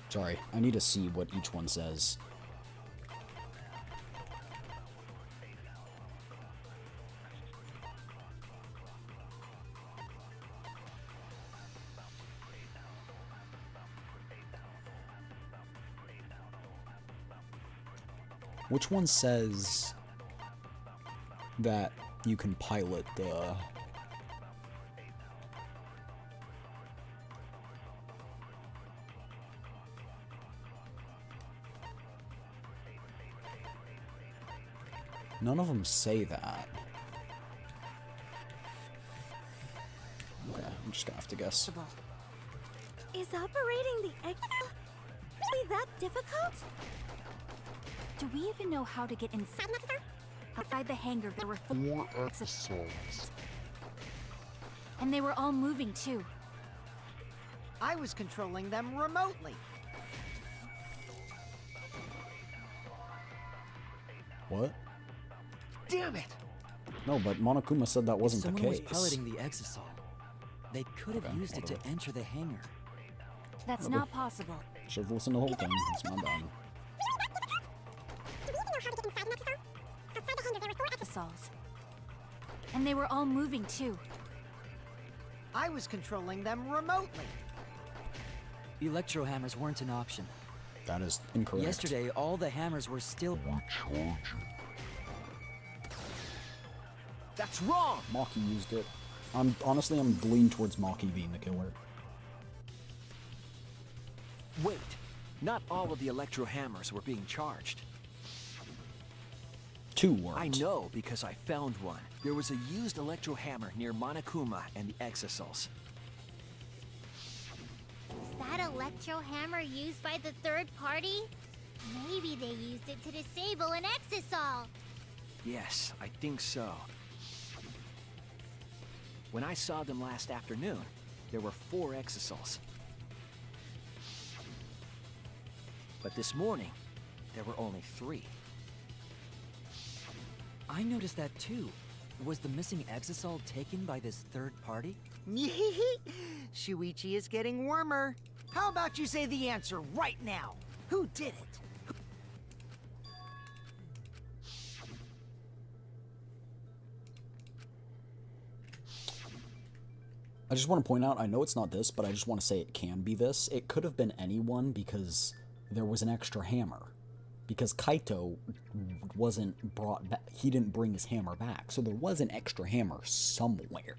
Sorry, I need to see what each one says. Which one says that you can pilot the... None of them say that. Okay, I'm just gonna have to guess. Is operating the exisal really that difficult? Do we even know how to get inside? Outside the hangar, there were 4 exosols. And they were all moving too. I was controlling them remotely. What? Damn it! No, but Monokuma said that If wasn't the someone case. was piloting the exisal, they could have Okay, used it to whatever. enter the hangar. That's Whatever. not possible. Should've listened to the whole thing. It's my bad. Do we even know how to get inside an exisal? Outside the hangar, there were 4 Exosols. And they were all moving too. I was controlling them remotely. Electro hammers weren't an option. That is incorrect. Yesterday, all the hammers were still. That's wrong! Maki used it. I'm leaning towards Maki being the killer. Wait, not all of the electro hammers were being charged. 2 weren't. I know because I found one. There was a used electro hammer near Monokuma and the exisals. Is that electro hammer used by the third party? Maybe they used it to disable an exisol. Yes, I think so. When I saw them last afternoon, there were 4 exisals. But this morning, there were only 3. I noticed that too. Was the missing exisal taken by this third party? Shuichi is getting warmer. How about you say the answer right now? Who did it? I just want to point out, I know it's not this, but I just want to say it can be this. It could have been anyone because there was an extra hammer. Because Kaito wasn't brought back, he didn't bring his hammer back. So there was an extra hammer somewhere.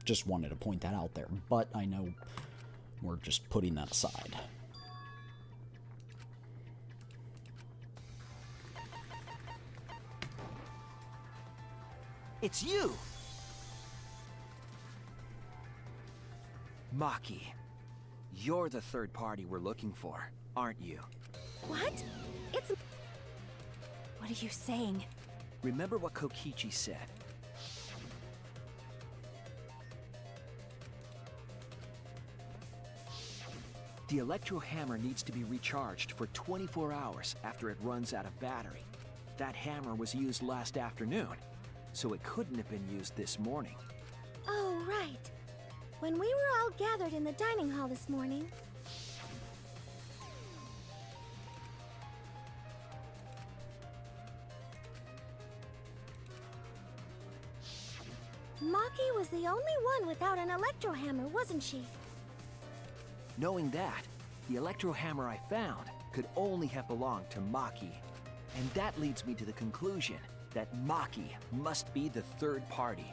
Just wanted to point that out there. But I know we're just putting that aside. It's you! Maki, you're the third party we're looking for, aren't you? What? It's... What are you saying? Remember what Kokichi said. The electro hammer needs to be recharged for 24 hours after it runs out of battery. That hammer was used last afternoon, so it couldn't have been used this morning. Oh, right. When we were all gathered in the dining hall this morning, Maki was the only one without an electro hammer, wasn't she? Knowing that, the electro hammer I found could only have belonged to Maki. And that leads me to the conclusion that Maki must be the third party.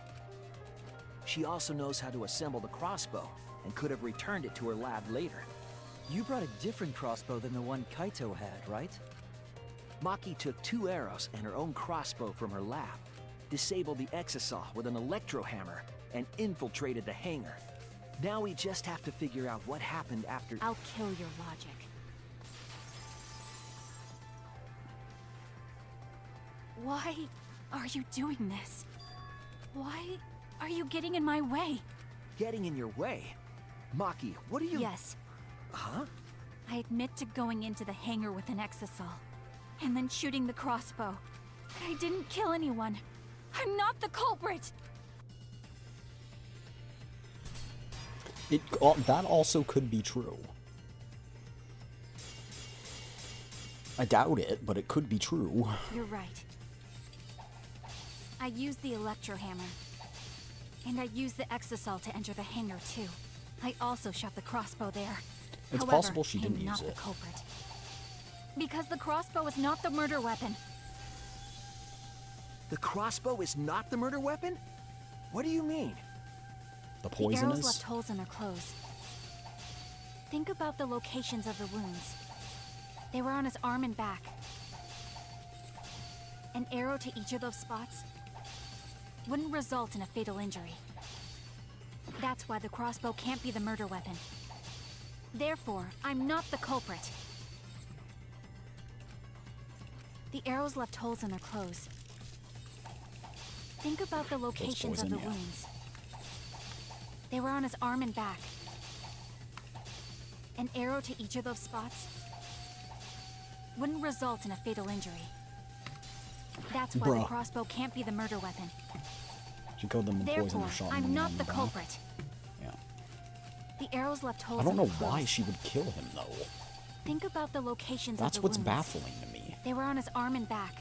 She also knows how to assemble the crossbow and could have returned it to her lab later. You brought a different crossbow than the one Kaito had, right? Maki took 2 arrows and her own crossbow from her lab, disabled the exosaw with an electro hammer, and infiltrated the hangar. Now we just have to figure out what happened after— I'll kill your logic. Why are you doing this? Why are you getting in my way? Getting in your way? Maki, what are you— Yes. Huh? I admit to going into the hangar with an exosol, and then shooting the crossbow. But I didn't kill anyone. I'm not the culprit! That also could be true. I doubt it, but it could be true. You're right. I used the electro hammer. And I used the exosol to enter the hangar too. I also shot the crossbow there. It's However, possible she didn't I'm use not it. the culprit. Because the crossbow is not the murder weapon. The crossbow is not the murder weapon? What do you mean? The The poison arrows is? left holes in their clothes. Think about the locations of the wounds. They were on his arm and back. An arrow to each of those spots wouldn't result in a fatal injury. That's why the crossbow can't be the murder weapon. Therefore, I'm not the culprit. The arrows left holes in their clothes. Think about the locations of poison, the yeah. wounds. They were on his arm and back. An arrow to each of those spots wouldn't result in a fatal injury. That's why the Bruh. crossbow can't be the murder weapon. She killed them with poison Therefore, and shot him I'm in not the back. culprit. Yeah. The arrows left holes I don't in know their why clothes. she would kill him, though. Think about the locations That's of the what's wounds. baffling to me. They were on his arm and back.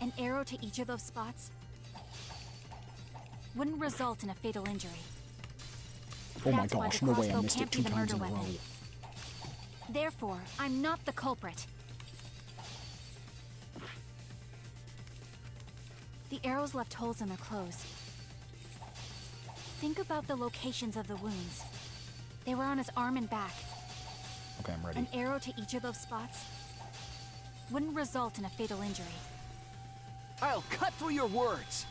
An arrow to each of those spots wouldn't result in a fatal injury. Oh my That's why gosh, the no way, I crossbow missed it can't 2 be the times in murder a row. weapon. Therefore, I'm not the culprit. The arrows left holes in their clothes. Think about the locations of the wounds. They were on his arm and back. Okay, I'm ready. An arrow to each of those spots wouldn't result in a fatal injury. I'll cut through your words!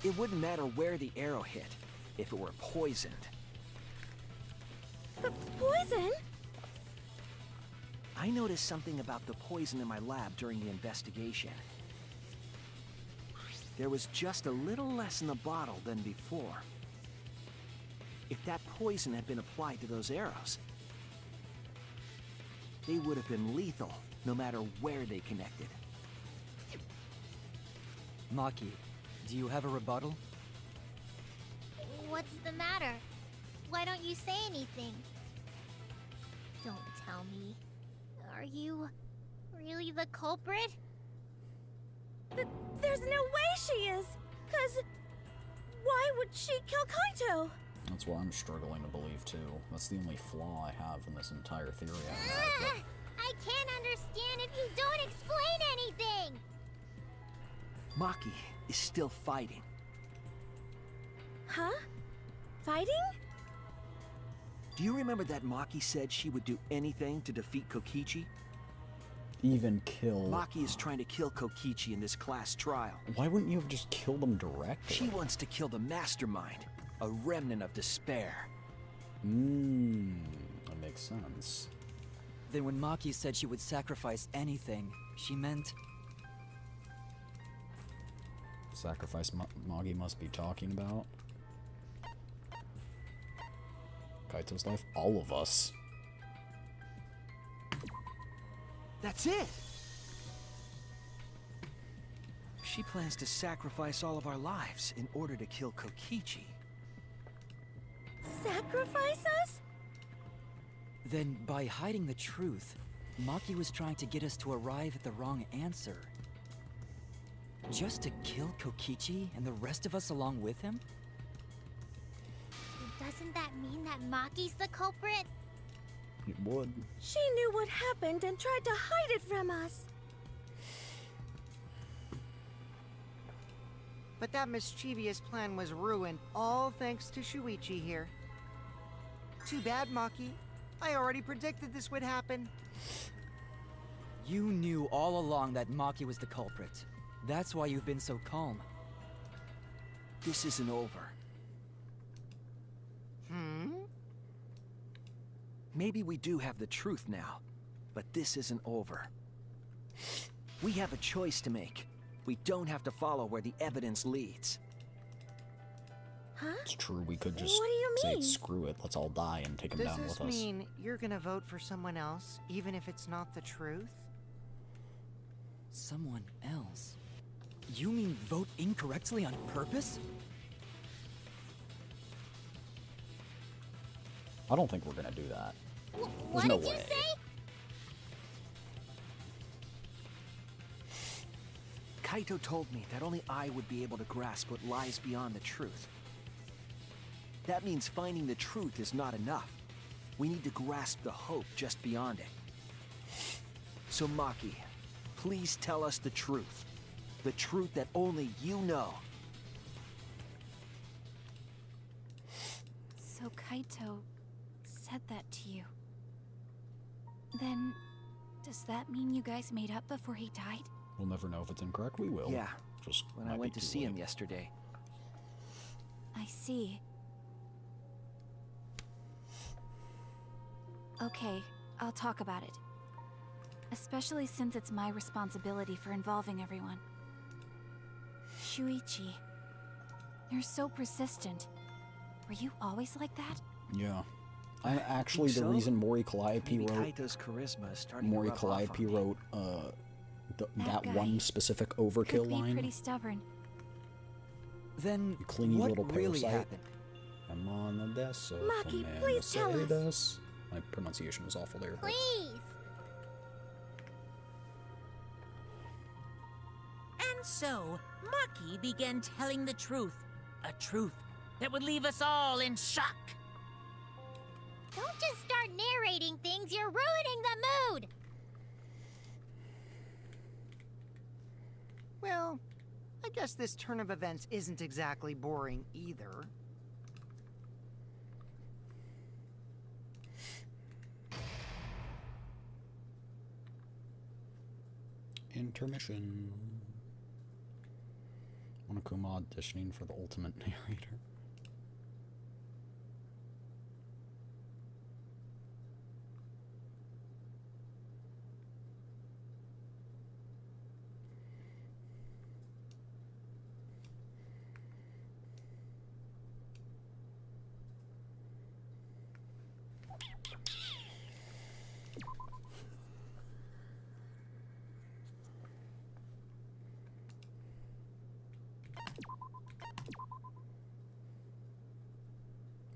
It wouldn't matter where the arrow hit, if it were poisoned. Poison? I noticed something about the poison in my lab during the investigation. There was just a little less in the bottle than before. If that poison had been applied to those arrows, they would have been lethal, no matter where they connected. Maki, do you have a rebuttal? What's the matter? Why don't you say anything? Don't tell me. Are you really the culprit? There's no way she is! 'Cause why would she kill Kaito? That's what I'm struggling to believe, too. That's the only flaw I have in this entire theory I have. I can't understand if you don't explain anything! Maki is still fighting. Huh? Fighting? Do you remember that Maki said she would do anything to defeat Kokichi? Even kill... Maki is trying to kill Kokichi in this class trial. Why wouldn't you have just killed him directly? She wants to kill the mastermind, a remnant of despair. That makes sense. Then when Maki said she would sacrifice anything, she meant... Sacrifice Magi must be talking about. Kaito's life? All of us. That's it! She plans to sacrifice all of our lives in order to kill Kokichi. Sacrifice us? Then, by hiding the truth, Maki was trying to get us to arrive at the wrong answer. Just to kill Kokichi and the rest of us along with him? Doesn't that mean that Maki's the culprit? It would. She knew what happened and tried to hide it from us. But that mischievous plan was ruined, all thanks to Shuichi here. Too bad, Maki. I already predicted this would happen. You knew all along that Maki was the culprit. That's why you've been so calm. This isn't over. Maybe we do have the truth now, but this isn't over. We have a choice to make. We don't have to follow where the evidence leads. Huh? It's true, we could just What do you say mean? screw it, let's all die and take him Does down this with us. mean you're gonna vote for someone else, even if it's not the truth? Someone else? You mean vote incorrectly on purpose? I don't think we're gonna do that. What no did you way. say? Kaito told me that only I would be able to grasp what lies beyond the truth. That means finding the truth is not enough. We need to grasp the hope just beyond it. So Maki, please tell us the truth. The truth that only you know. So Kaito said that to you. Then, does that mean you guys made up before he died? We'll never know if it's incorrect, we will. Yeah, Just when might I be went to too see him late. yesterday. I see. Okay, I'll talk about it. Especially since it's my responsibility for involving everyone. Shuichi, you're so persistent. Were you always like that? Yeah. Actually, the so? reason Mori Calliope Maybe wrote Kaito's charisma is starting Mori to rub off on Calliope me. wrote that guy one specific Could overkill be line. pretty stubborn. Then, You clingy what little really parasite. happened? I'm on the desk, so Maki, please tell us. My pronunciation was awful there. but- Please. And so, Maki began telling the truth. A truth that would leave us all in shock. Don't just start narrating things, you're ruining the mood. Well, I guess this turn of events isn't exactly boring either. Intermission. Monokuma auditioning for the ultimate narrator.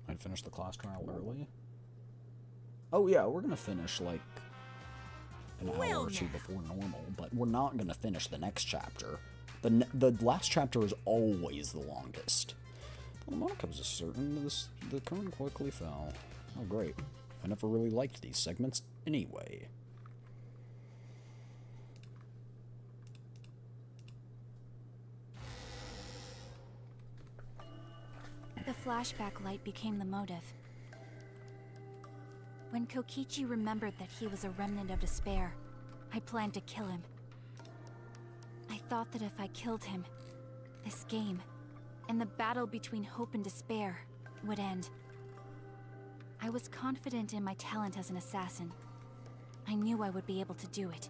Might finish the class trial early. Oh yeah, we're gonna finish like an hour or two before normal, but we're not gonna finish the next chapter. The last chapter is always the longest. Well, Monica was certain the curtain quickly fell. Oh great. I never really liked these segments anyway. The flashback light became the motive. When Kokichi remembered that he was a remnant of despair, I planned to kill him. I thought that if I killed him, this game, and the battle between hope and despair, would end. I was confident in my talent as an assassin. I knew I would be able to do it.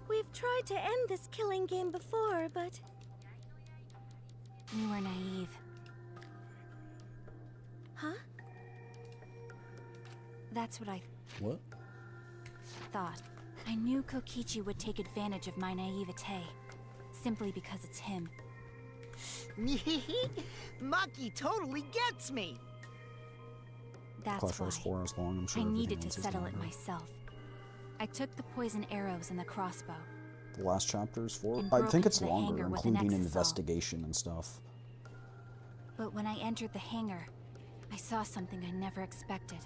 We've tried to end this killing game before, but You were naive. Huh? That's what I What? thought. I knew Kokichi would take advantage of my naivete, simply because it's him. Maki totally gets me! That's Clash why was 4 hours long. I'm sure I everything needed to else is settle it longer. myself. I took the poison arrows and the crossbow. The last chapter is 4. And I broke think it's into the longer, hangar with an including exisal. investigation and stuff. But when I entered the hangar, I saw something I never expected.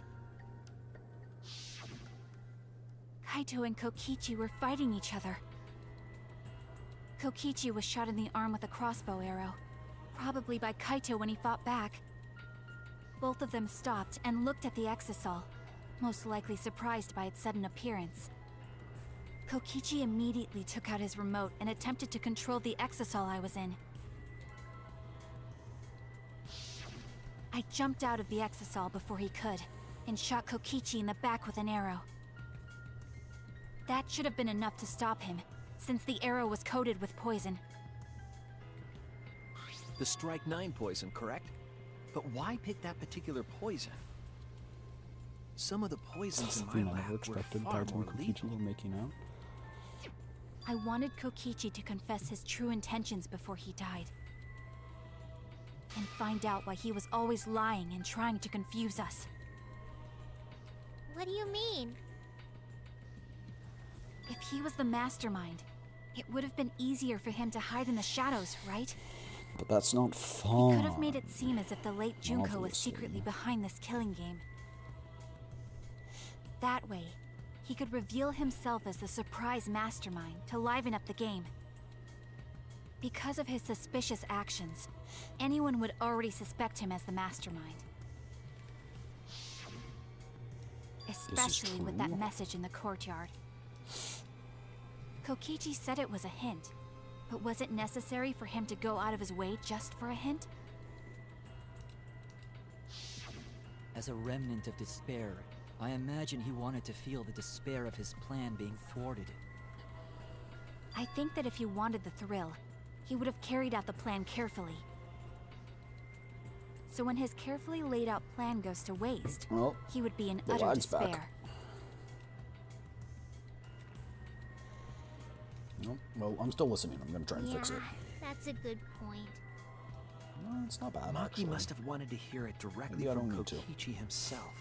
Kaito and Kokichi were fighting each other. Kokichi was shot in the arm with a crossbow arrow, probably by Kaito when he fought back. Both of them stopped and looked at the exisal, most likely surprised by its sudden appearance. Kokichi immediately took out his remote and attempted to control the exisal I was in. I jumped out of the exisal before he could, and shot Kokichi in the back with an arrow. That should have been enough to stop him, since the arrow was coated with poison. The Strike 9 poison, correct? But why pick that particular poison? Some of the poisons in my Something I never lab were expected. far Kaito more and Kokichi lethal. were making out. I wanted Kokichi to confess his true intentions before he died. And find out why he was always lying and trying to confuse us. What do you mean? If he was the mastermind, it would have been easier for him to hide in the shadows, right? But that's not He fun. could have made it seem as if the late Junko was Obviously. secretly behind this killing game. That way, he could reveal himself as the surprise mastermind to liven up the game. Because of his suspicious actions, anyone would already suspect him as the mastermind. Especially with that true. message in the courtyard. Kokichi said it was a hint, but was it necessary for him to go out of his way just for a hint? As a remnant of despair, I imagine he wanted to feel the despair of his plan being thwarted. I think that if he wanted the thrill, he would have carried out the plan carefully. So when his carefully laid out plan goes to waste, Well, he would be in the utter lag's back. despair. Nope. Well, I'm still listening. I'm gonna try and fix it. That's a good point. No, it's not bad, Maki actually. must have wanted to hear it directly Maybe I from don't need to. Kokichi himself.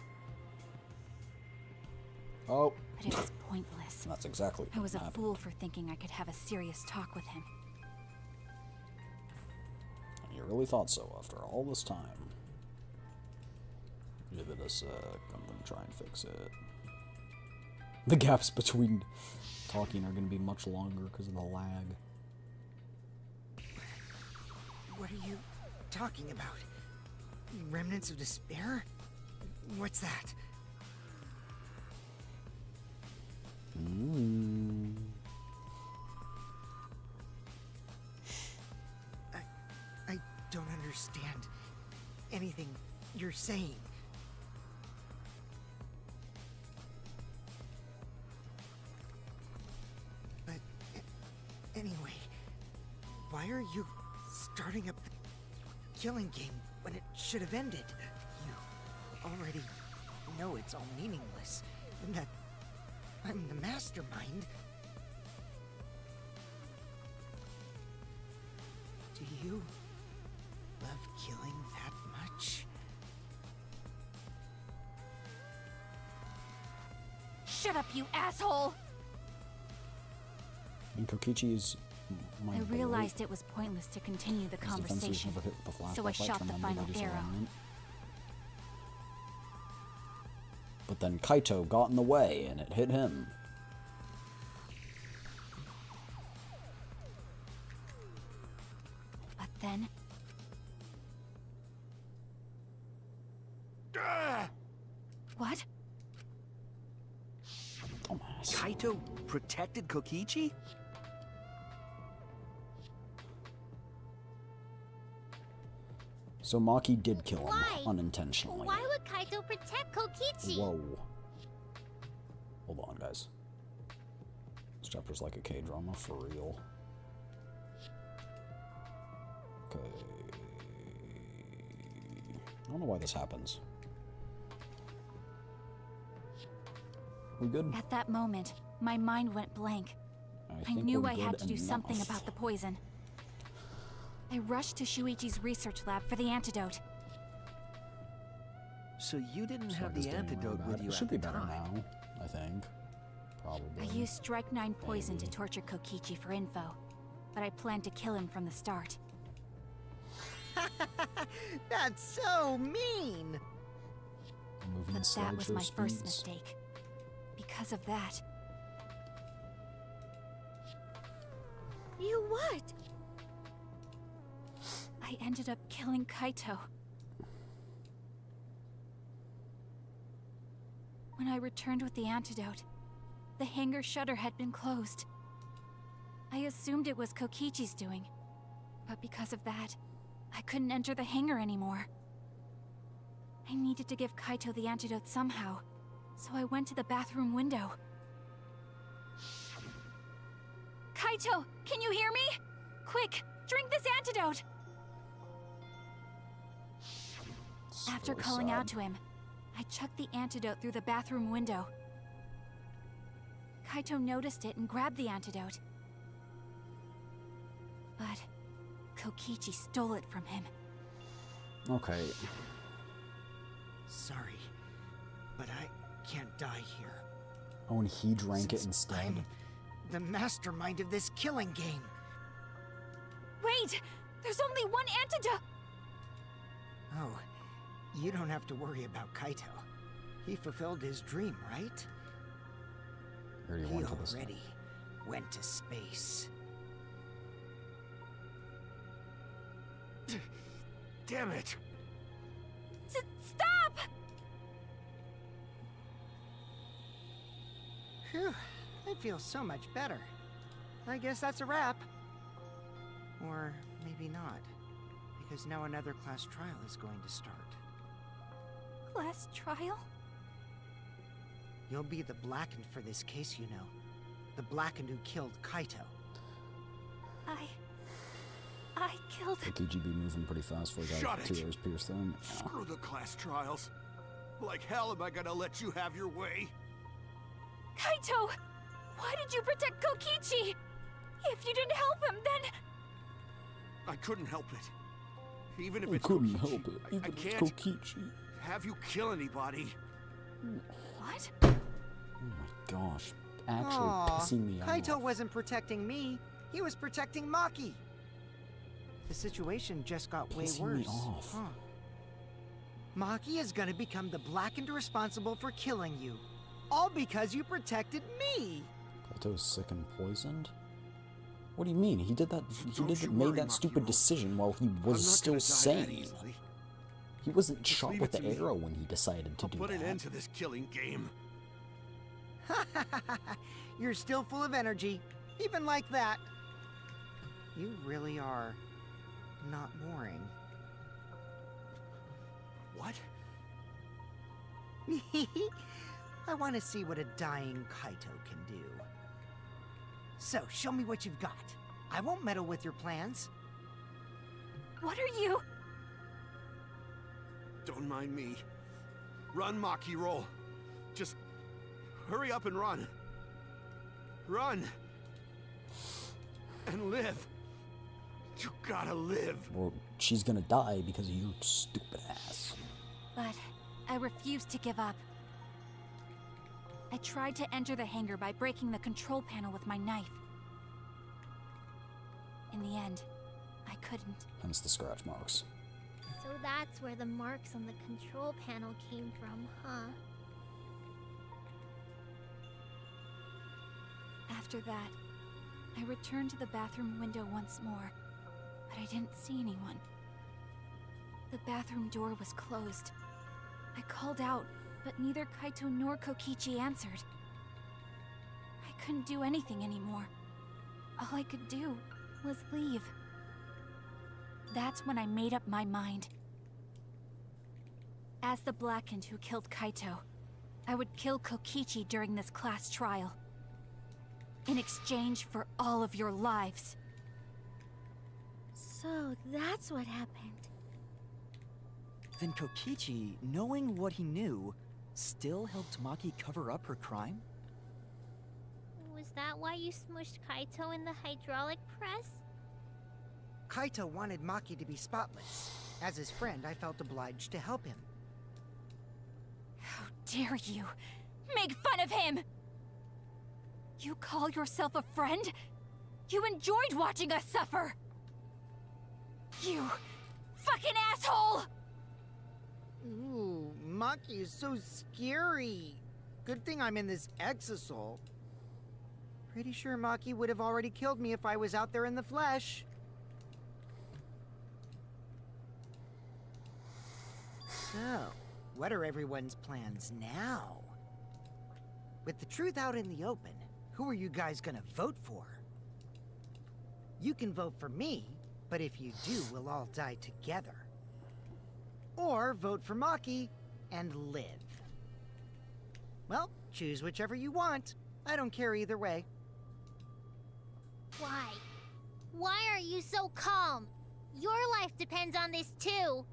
Oh, But it was pointless. that's exactly I was a what happened. fool for thinking I could have a serious talk with him. You really thought so after all this time. Give it a sec. I'm gonna try and fix it. The gaps between talking are gonna be much longer because of the lag. What are you talking about? Remnants of despair? What's that? I don't understand anything you're saying. But anyway, why are you starting up the killing game when it should have ended? You already know it's all meaningless, and that I'm the mastermind. Do you love killing that much? Shut up, you asshole! And Kokichi's I realized it was pointless to continue the conversation, so I shot the final arrow. But then Kaito got in the way and it hit him. But then... What? Dumbass. Kaito protected Kokichi? So Maki did kill him Why? unintentionally. Why would Kaito protect Kokichi? Whoa. Hold on, guys. This chapter's like a K-drama for real. Okay. I don't know why this happens. We good? At that moment, my mind went blank. I think knew we're I had good to do something enough. about the poison. I rushed to Shuichi's research lab for the antidote. So you didn't So have I guess the didn't really antidote with matter. you It should at be the better time. now, I think. Probably. I used Strychnine poison to Maybe. torture Kokichi for info, but I planned to kill him from the start. That's so mean! Moving But that was my slideshow first speeds. mistake. Because of that, You what? I ended up killing Kaito. When I returned with the antidote, the hangar shutter had been closed. I assumed it was Kokichi's doing, but because of that, I couldn't enter the hangar anymore. I needed to give Kaito the antidote somehow, so I went to the bathroom window. Kaito, can you hear me? Quick, drink this antidote! After So calling sad. out to him, I chucked the antidote through the bathroom window. Kaito noticed it and grabbed the antidote. But Kokichi stole it from him. Okay. Sorry, but I can't die here. Oh, and he drank it Since instead. I'm the mastermind of this killing game. Wait! There's only one antidote! Oh, you don't have to worry about Kaito. He fulfilled his dream, right? Already He went to this. already went to space. Damn it! Stop! Phew, I feel so much better. I guess that's a wrap. Or maybe not, because now another class trial is going to start. Class trial? You'll be the Blackened for this case, you know. The Blackened who killed Kaito. I killed... Kokichi be moving pretty fast for a guy Shut with 2 it. ears pierced through him. Yeah. Screw the class trials. Like hell am I gonna let you have your way? Kaito! Why did you protect Kokichi? If you didn't help him, then... I couldn't help it. Even if I it's couldn't Kokichi, help it. I Even if it's can't Kokichi. have you kill anybody. What? Oh my gosh. Actually Aw, pissing me Kaito off. wasn't protecting me. He was protecting Maki. The situation just got way Pissing me worse. off. Huh. Maki is gonna become the Blackened responsible for killing you. All because you protected me. Kaito's sick and poisoned? What do you mean? He did that. Don't you Made worry, that stupid Makiro. decision while he I'm was not still gonna die that sane. easily. He wasn't Just shot leave with it the to me. arrow when he decided to I'll do put that. an end to this killing game. You're still full of energy, even like that. You really are not boring. What? I want to see what a dying Kaito can do. So, show me what you've got. I won't meddle with your plans. What are you... Don't mind me. Run, Maki, roll. Just hurry up and run. Run. And live. You gotta live. Or she's gonna die because of your stupid ass. But I refused to give up. I tried to enter the hangar by breaking the control panel with my knife. In the end, I couldn't. Hence the scratch marks. So that's where the marks on the control panel came from, huh? After that, I returned to the bathroom window once more, but I didn't see anyone. The bathroom door was closed. I called out, but neither Kaito nor Kokichi answered. I couldn't do anything anymore. All I could do was leave. That's when I made up my mind. As the Blackened who killed Kaito, I would kill Kokichi during this class trial. In exchange for all of your lives. So that's what happened. Then Kokichi, knowing what he knew, still helped Maki cover up her crime? Was that why you smushed Kaito in the hydraulic press? Kaito wanted Maki to be spotless. As his friend, I felt obliged to help him. How dare you make fun of him? You call yourself a friend? You enjoyed watching us suffer! You fucking asshole! Ooh, Maki is so scary. Good thing I'm in this exisal. Pretty sure Maki would have already killed me if I was out there in the flesh. So, what are everyone's plans now? With the truth out in the open, who are you guys gonna vote for? You can vote for me, but if you do, we'll all die together. Or vote for Maki and live. Well, choose whichever you want. I don't care either way. Why? Why are you so calm? Your life depends on this too.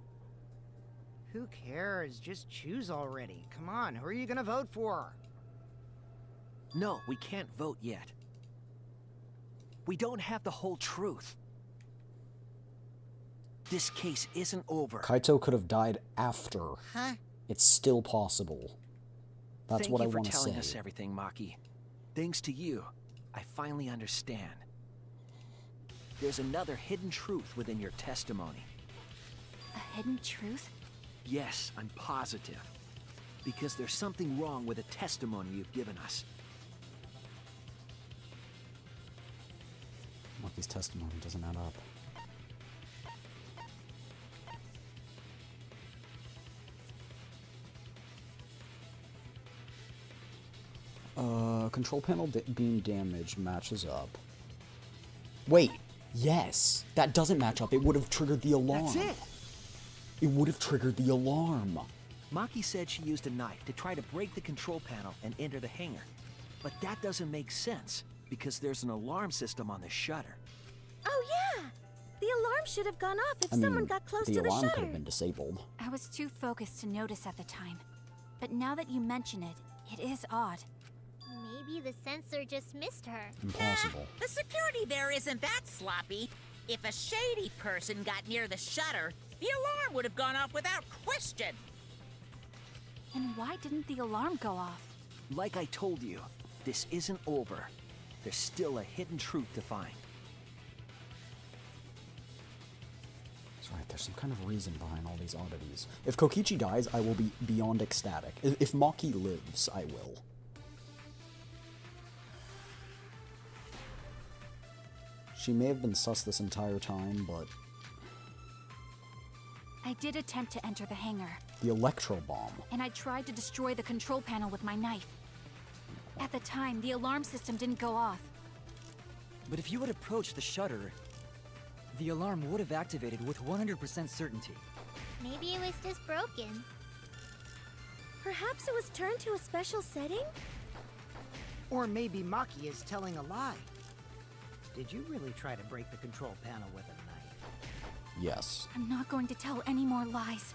Who cares? Just choose already. Come on, who are you gonna vote for? No, we can't vote yet. We don't have the whole truth. This case isn't over. Kaito could have died after. Huh? It's still possible. That's what I want to Thank you for telling say. us everything, Maki. Thanks to you, I finally understand. There's another hidden truth within your testimony. A hidden truth? Yes, I'm positive. Because there's something wrong with the testimony you've given us. Maki's testimony doesn't add up. Control panel beam damage matches up. Wait, yes, that doesn't match up. It would have triggered the alarm. That's it! It would have triggered the alarm. Maki said she used a knife to try to break the control panel and enter the hangar. But that doesn't make sense, because there's an alarm system on the shutter. Oh yeah! The alarm should have gone off if I mean, someone got close the to the alarm shutter. could have been disabled. I was too focused to notice at the time. But now that you mention it, it is odd. Maybe the sensor just missed her. Impossible. The security there isn't that sloppy. If a shady person got near the shutter, the alarm would have gone off without question. And why didn't the alarm go off? Like I told you, this isn't over. There's still a hidden truth to find. That's right, there's some kind of reason behind all these oddities. If Kokichi dies, I will be beyond ecstatic. If Maki lives, I will. She may have been sus this entire time, but... I did attempt to enter the hangar, The electro bomb. and I tried to destroy the control panel with my knife. At the time, the alarm system didn't go off. But if you had approached the shutter, the alarm would have activated with 100% certainty. Maybe it was just broken. Perhaps it was turned to a special setting? Or maybe Maki is telling a lie. Did you really try to break the control panel with a knife? Yes. I'm not going to tell any more lies.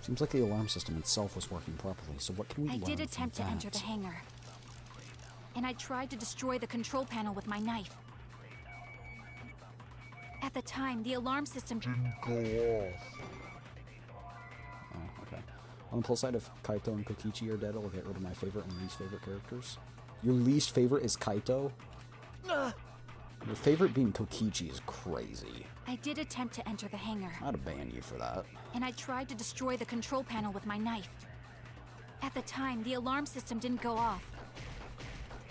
Seems like the alarm system itself was working properly, so what can we I learn did from attempt to that? enter the hangar, and I tried to destroy the control panel with my knife. At the time, the alarm system didn't go off. Oh, okay. On the plus side, if Kaito and Kokichi are dead, I'll get rid of my favorite and least favorite characters. Your least favorite is Kaito? Your favorite being Kokichi is crazy. I did attempt to enter the hangar, I'd ban you for that. and I tried to destroy the control panel with my knife. At the time, the alarm system didn't go off.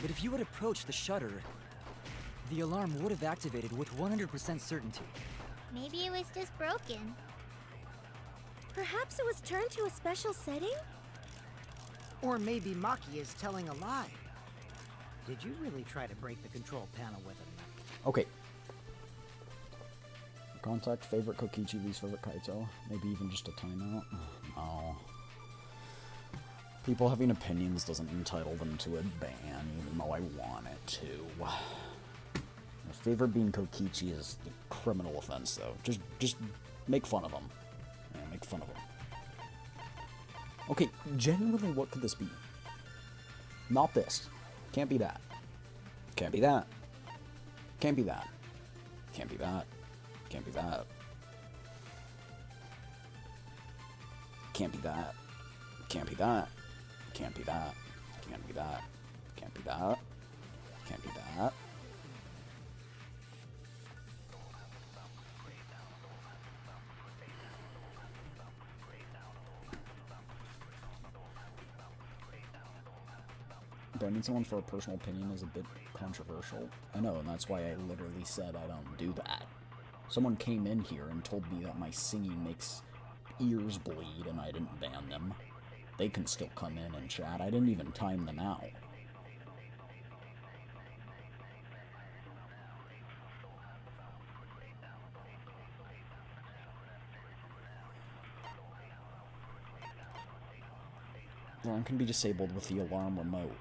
But if you had approached the shutter, the alarm would have activated with 100% certainty. Maybe it was just broken. Perhaps it was turned to a special setting? Or maybe Maki is telling a lie. Did you really try to break the control panel with a knife? Okay. Contact favorite Kokichi, least favorite Kaito. Maybe even just a timeout. No. People having opinions doesn't entitle them to a ban, even though I want it to. If Favorite being Kokichi is a criminal offense, though. Just make fun of him. Yeah, make fun of him. Okay, genuinely, what could this be? Not this. Can't be that. Can't be that. Can't be that. Can't be that. Can't be that. Can't be that. Can't be that. Can't be that. Can't be that. Can't be that. Can't be that. Blaming someone for a personal opinion is a bit controversial. I know, and that's why I literally said I don't do that. Someone came in here and told me that my singing makes ears bleed, and I didn't ban them. They can still come in and chat. I didn't even time them out. Alarm can be disabled with the alarm remote.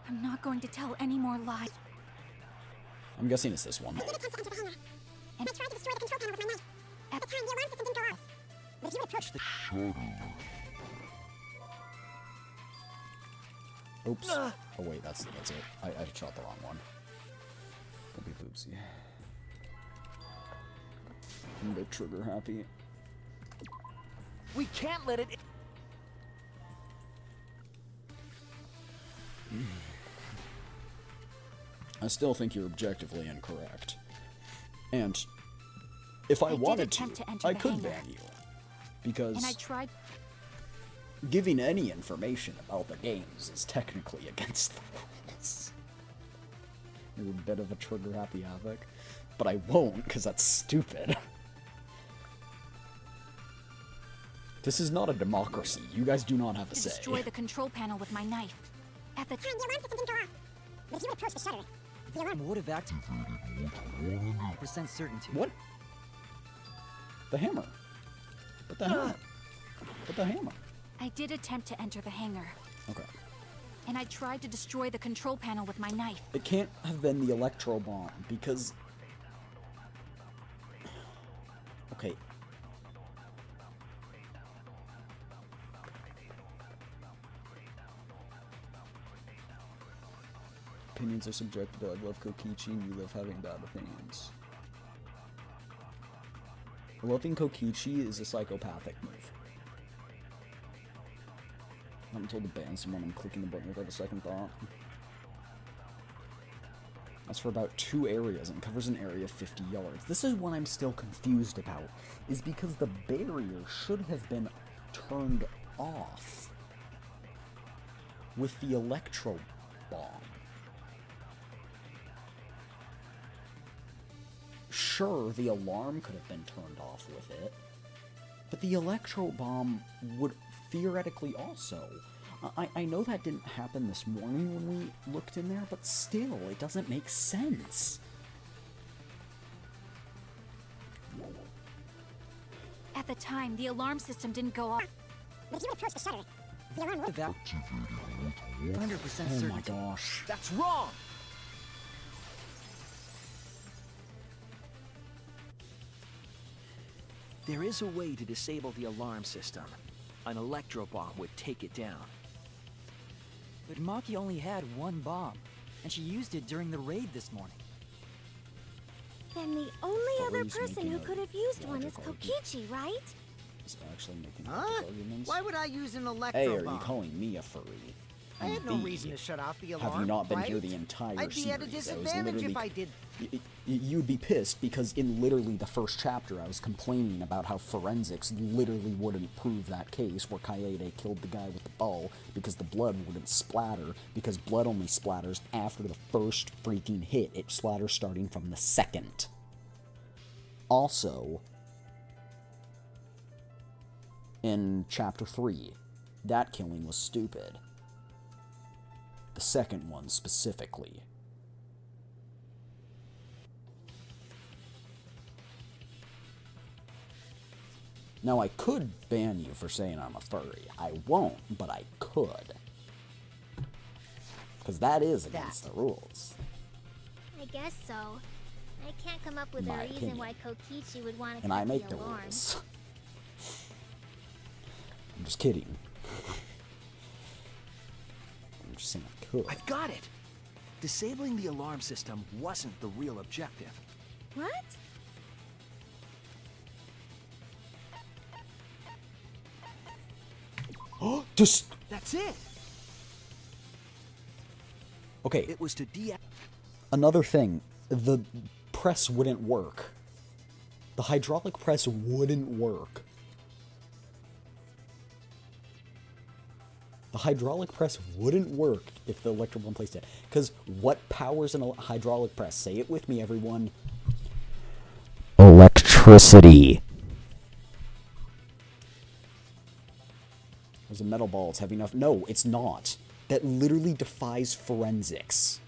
I'm not going to tell any more lies. I'm guessing it's this one. I did attempt to enter the hangar. And I tried to destroy the control panel with my knife. At the time, the alarm system didn't go off. But if you approach the... Oops. Oh wait, that's it. I shot the wrong one. Don't be poopsy. I'm a bit trigger happy. We can't let it. I still think you're objectively incorrect. And if I wanted to, I could ban you. Because And I tried. giving any information about the games is technically against the rules. You're a bit of a trigger-happy havoc. But I won't, because that's stupid. This is not a democracy. You guys do not have a To say. destroy the control panel with my knife. At the time, the alarm system didn't go off. But if you approach the shutter, the alarm... Would have activated 100% certainty. What? The hammer. But the hammer. But the hammer. I did attempt to enter the hangar. Okay. And I tried to destroy the control panel with my knife. It can't have been the electro bomb because... Okay. Opinions are subjective. I love Kokichi and you live having bad opinions. Loving Kokichi is a psychopathic move. I'm told to ban someone and clicking the button without a second thought. That's for about 2 areas and covers an area of 50 yards. This is what I'm still confused about, is because the barrier should have been turned off with the electro bomb. Sure, the alarm could have been turned off with it, but the electro bomb would theoretically also. I know that didn't happen this morning when we looked in there, but still, it doesn't make sense. At the time, the alarm system didn't go off. But if you approach the shutter, the alarm will... 100% Oh certainty. my gosh. That's wrong. There is a way to disable the alarm system. An electro bomb would take it down. But Maki only had 1 bomb, and she used it during the raid this morning. Then the only other Furry's person making who a could have used one is logical Kokichi, right? Is actually making Huh? arguments. Why would I use an electro A, are you bomb? calling me a furry? I had no B, reason to shut off the alarm. Have you not been right? here the entire I'd be at a series? I was disadvantage literally- if I did. You'd be pissed because in literally the first chapter I was complaining about how forensics literally wouldn't prove that case where Kaede killed the guy with the bow because the blood wouldn't splatter, because blood only splatters after the first freaking hit. It splatters starting from the second. Also, in chapter 3, that killing was stupid. The second one specifically. Now, I could ban you for saying I'm a furry. I won't, but I could. Because that is against the rules. I guess so. I can't come up with In a my reason opinion. why Kokichi would want to And I cut make the the alarm. rules. I'm just kidding. I'm just saying I could. I've got it! Disabling the alarm system wasn't the real objective. What? Just That's it! okay. It was to Another thing, the press wouldn't work. The hydraulic press wouldn't work. The hydraulic press wouldn't work if the electric one placed it. Because what powers a hydraulic press? Say it with me, everyone. Electricity. There's a metal ball. It's heavy enough. No, it's not. That literally defies forensics.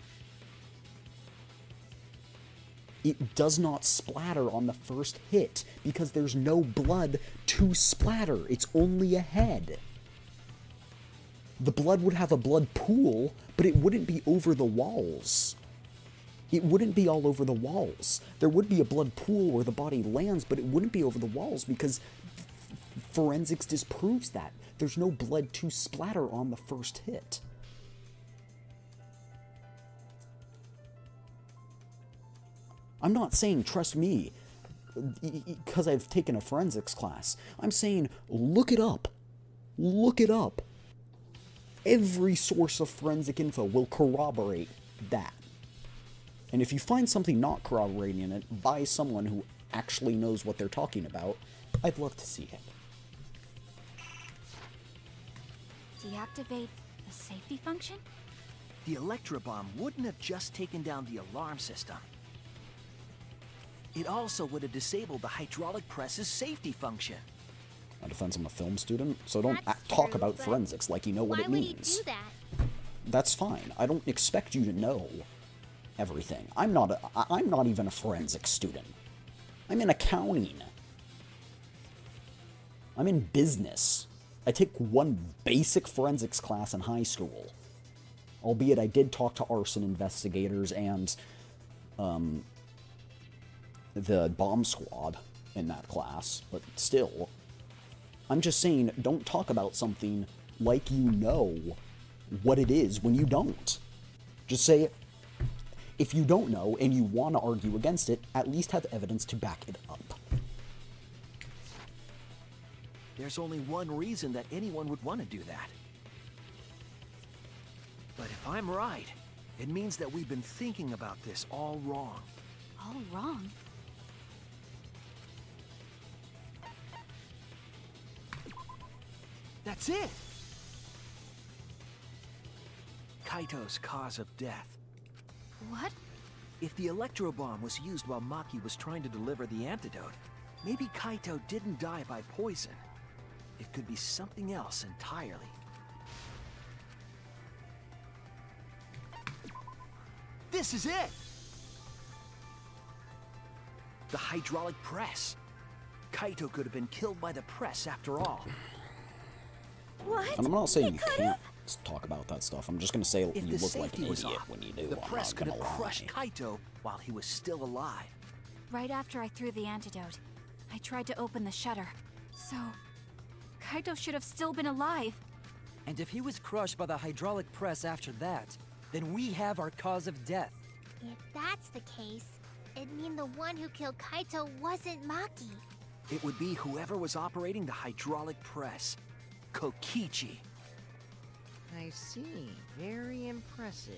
It does not splatter on the first hit because there's no blood to splatter. It's only a head. The blood would have a blood pool, but it wouldn't be over the walls. It wouldn't be all over the walls. There would be a blood pool where the body lands, but it wouldn't be over the walls because forensics disproves that. There's no blood to splatter on the first hit. I'm not saying trust me because I've taken a forensics class. I'm saying look it up. Look it up. Every source of forensic info will corroborate that. And if you find something not corroborating it by someone who actually knows what they're talking about, I'd love to see it. Deactivate the safety function? The Electrobomb wouldn't have just taken down the alarm system. It also would have disabled the hydraulic press's safety function. A defense, I'm a film student, so don't That's talk true, about but forensics like you know what Why it would he means. do that? That's fine. I don't expect you to know everything. I'm not even a forensics student. I'm in accounting. I'm in business. I take one basic forensics class in high school. Albeit I did talk to arson investigators and the bomb squad in that class, but still. I'm just saying, don't talk about something like you know what it is when you don't. Just say, if you don't know and you want to argue against it, at least have evidence to back it up. There's only one reason that anyone would want to do that. But if I'm right, it means that we've been thinking about this all wrong. All wrong. That's it! Kaito's cause of death. What? If the Electrobomb was used while Maki was trying to deliver the antidote, maybe Kaito didn't die by poison. It could be something else entirely. This is it! The hydraulic press. Kaito could have been killed by the press after all. What? And I'm not saying you can't talk about that stuff. I'm just gonna say If you the look like an safety was idiot off, when you do. the I'm press not could gonna have lie. crushed Kaito while he was still alive. Right after I threw the antidote, I tried to open the shutter. So, Kaito should have still been alive. And if he was crushed by the hydraulic press after that, then we have our cause of death. If that's the case, it'd mean the one who killed Kaito wasn't Maki. It would be whoever was operating the hydraulic press. Kokichi. I see. Very impressive.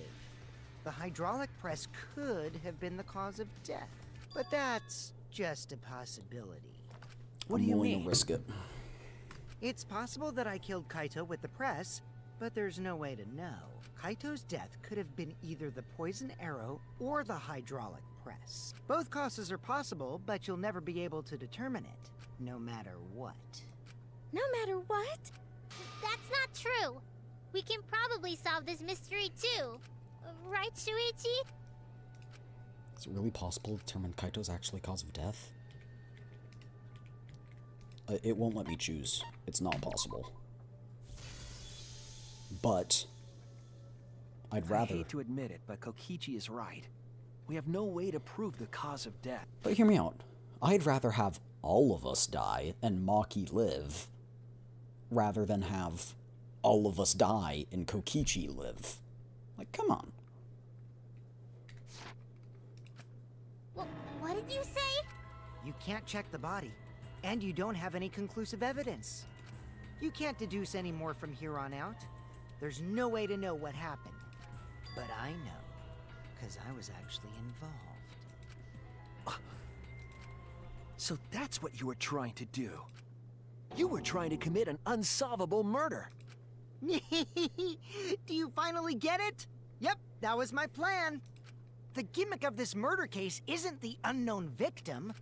The hydraulic press could have been the cause of death, but that's just a possibility. What I'm do you willing mean? to risk it. It's possible that I killed Kaito with the press, but there's no way to know. Kaito's death could have been either the poison arrow or the hydraulic press. Both causes are possible, but you'll never be able to determine it, no matter what. No matter what? That's not true. We can probably solve this mystery too. Right, Shuichi? Is it really possible to determine Kaito's actually cause of death? It won't let me choose. It's not possible. But I'd I rather... hate to admit it, but Kokichi is right. We have no way to prove the cause of death. But hear me out. I'd rather have all of us die and Maki live, rather than have all of us die and Kokichi live. Like, come on. What did you say? You can't check the body, and you don't have any conclusive evidence. You can't deduce any more from here on out. There's no way to know what happened. But I know, because I was actually involved. So that's what you were trying to do. You were trying to commit an unsolvable murder. Do you finally get it? Yep, that was my plan. The gimmick of this murder case isn't the unknown victim,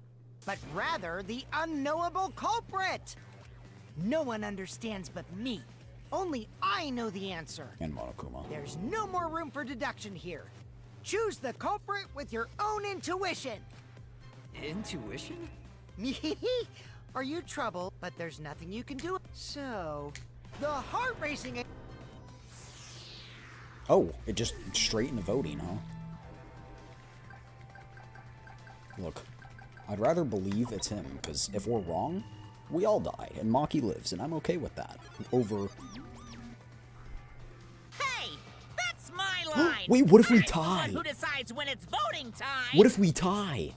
but rather the unknowable culprit. No one understands but me. Only I know the answer. And Monokuma. There's no more room for deduction here. Choose the culprit with your own intuition. Intuition? Are you troubled? But there's nothing you can do. So, the heart racing. Oh, it just straight into voting, huh? Look, I'd rather believe it's him, because if we're wrong, we all die, and Maki lives, and I'm okay with that. Over... Hey, that's my line. Wait, what if we I'm the tie? one who decides when it's voting time? What if we tie?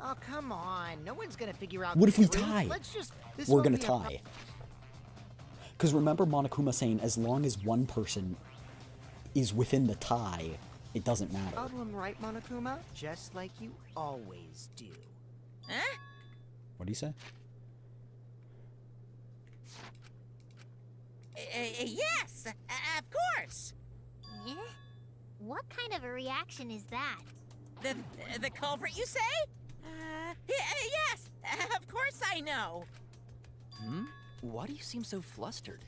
Oh, come on. No one's gonna figure out. What if we the truth. tie? Let's just. This We're won't gonna be a tie. Because remember Monokuma saying, as long as one person is within the tie, it doesn't matter. problem, right, Monokuma? Just like you always do. Huh? What do you say? Yes, of course. Yeah? What kind of a reaction is that? The culprit, you say? Yes, of course I know. Hmm? Why do you seem so flustered?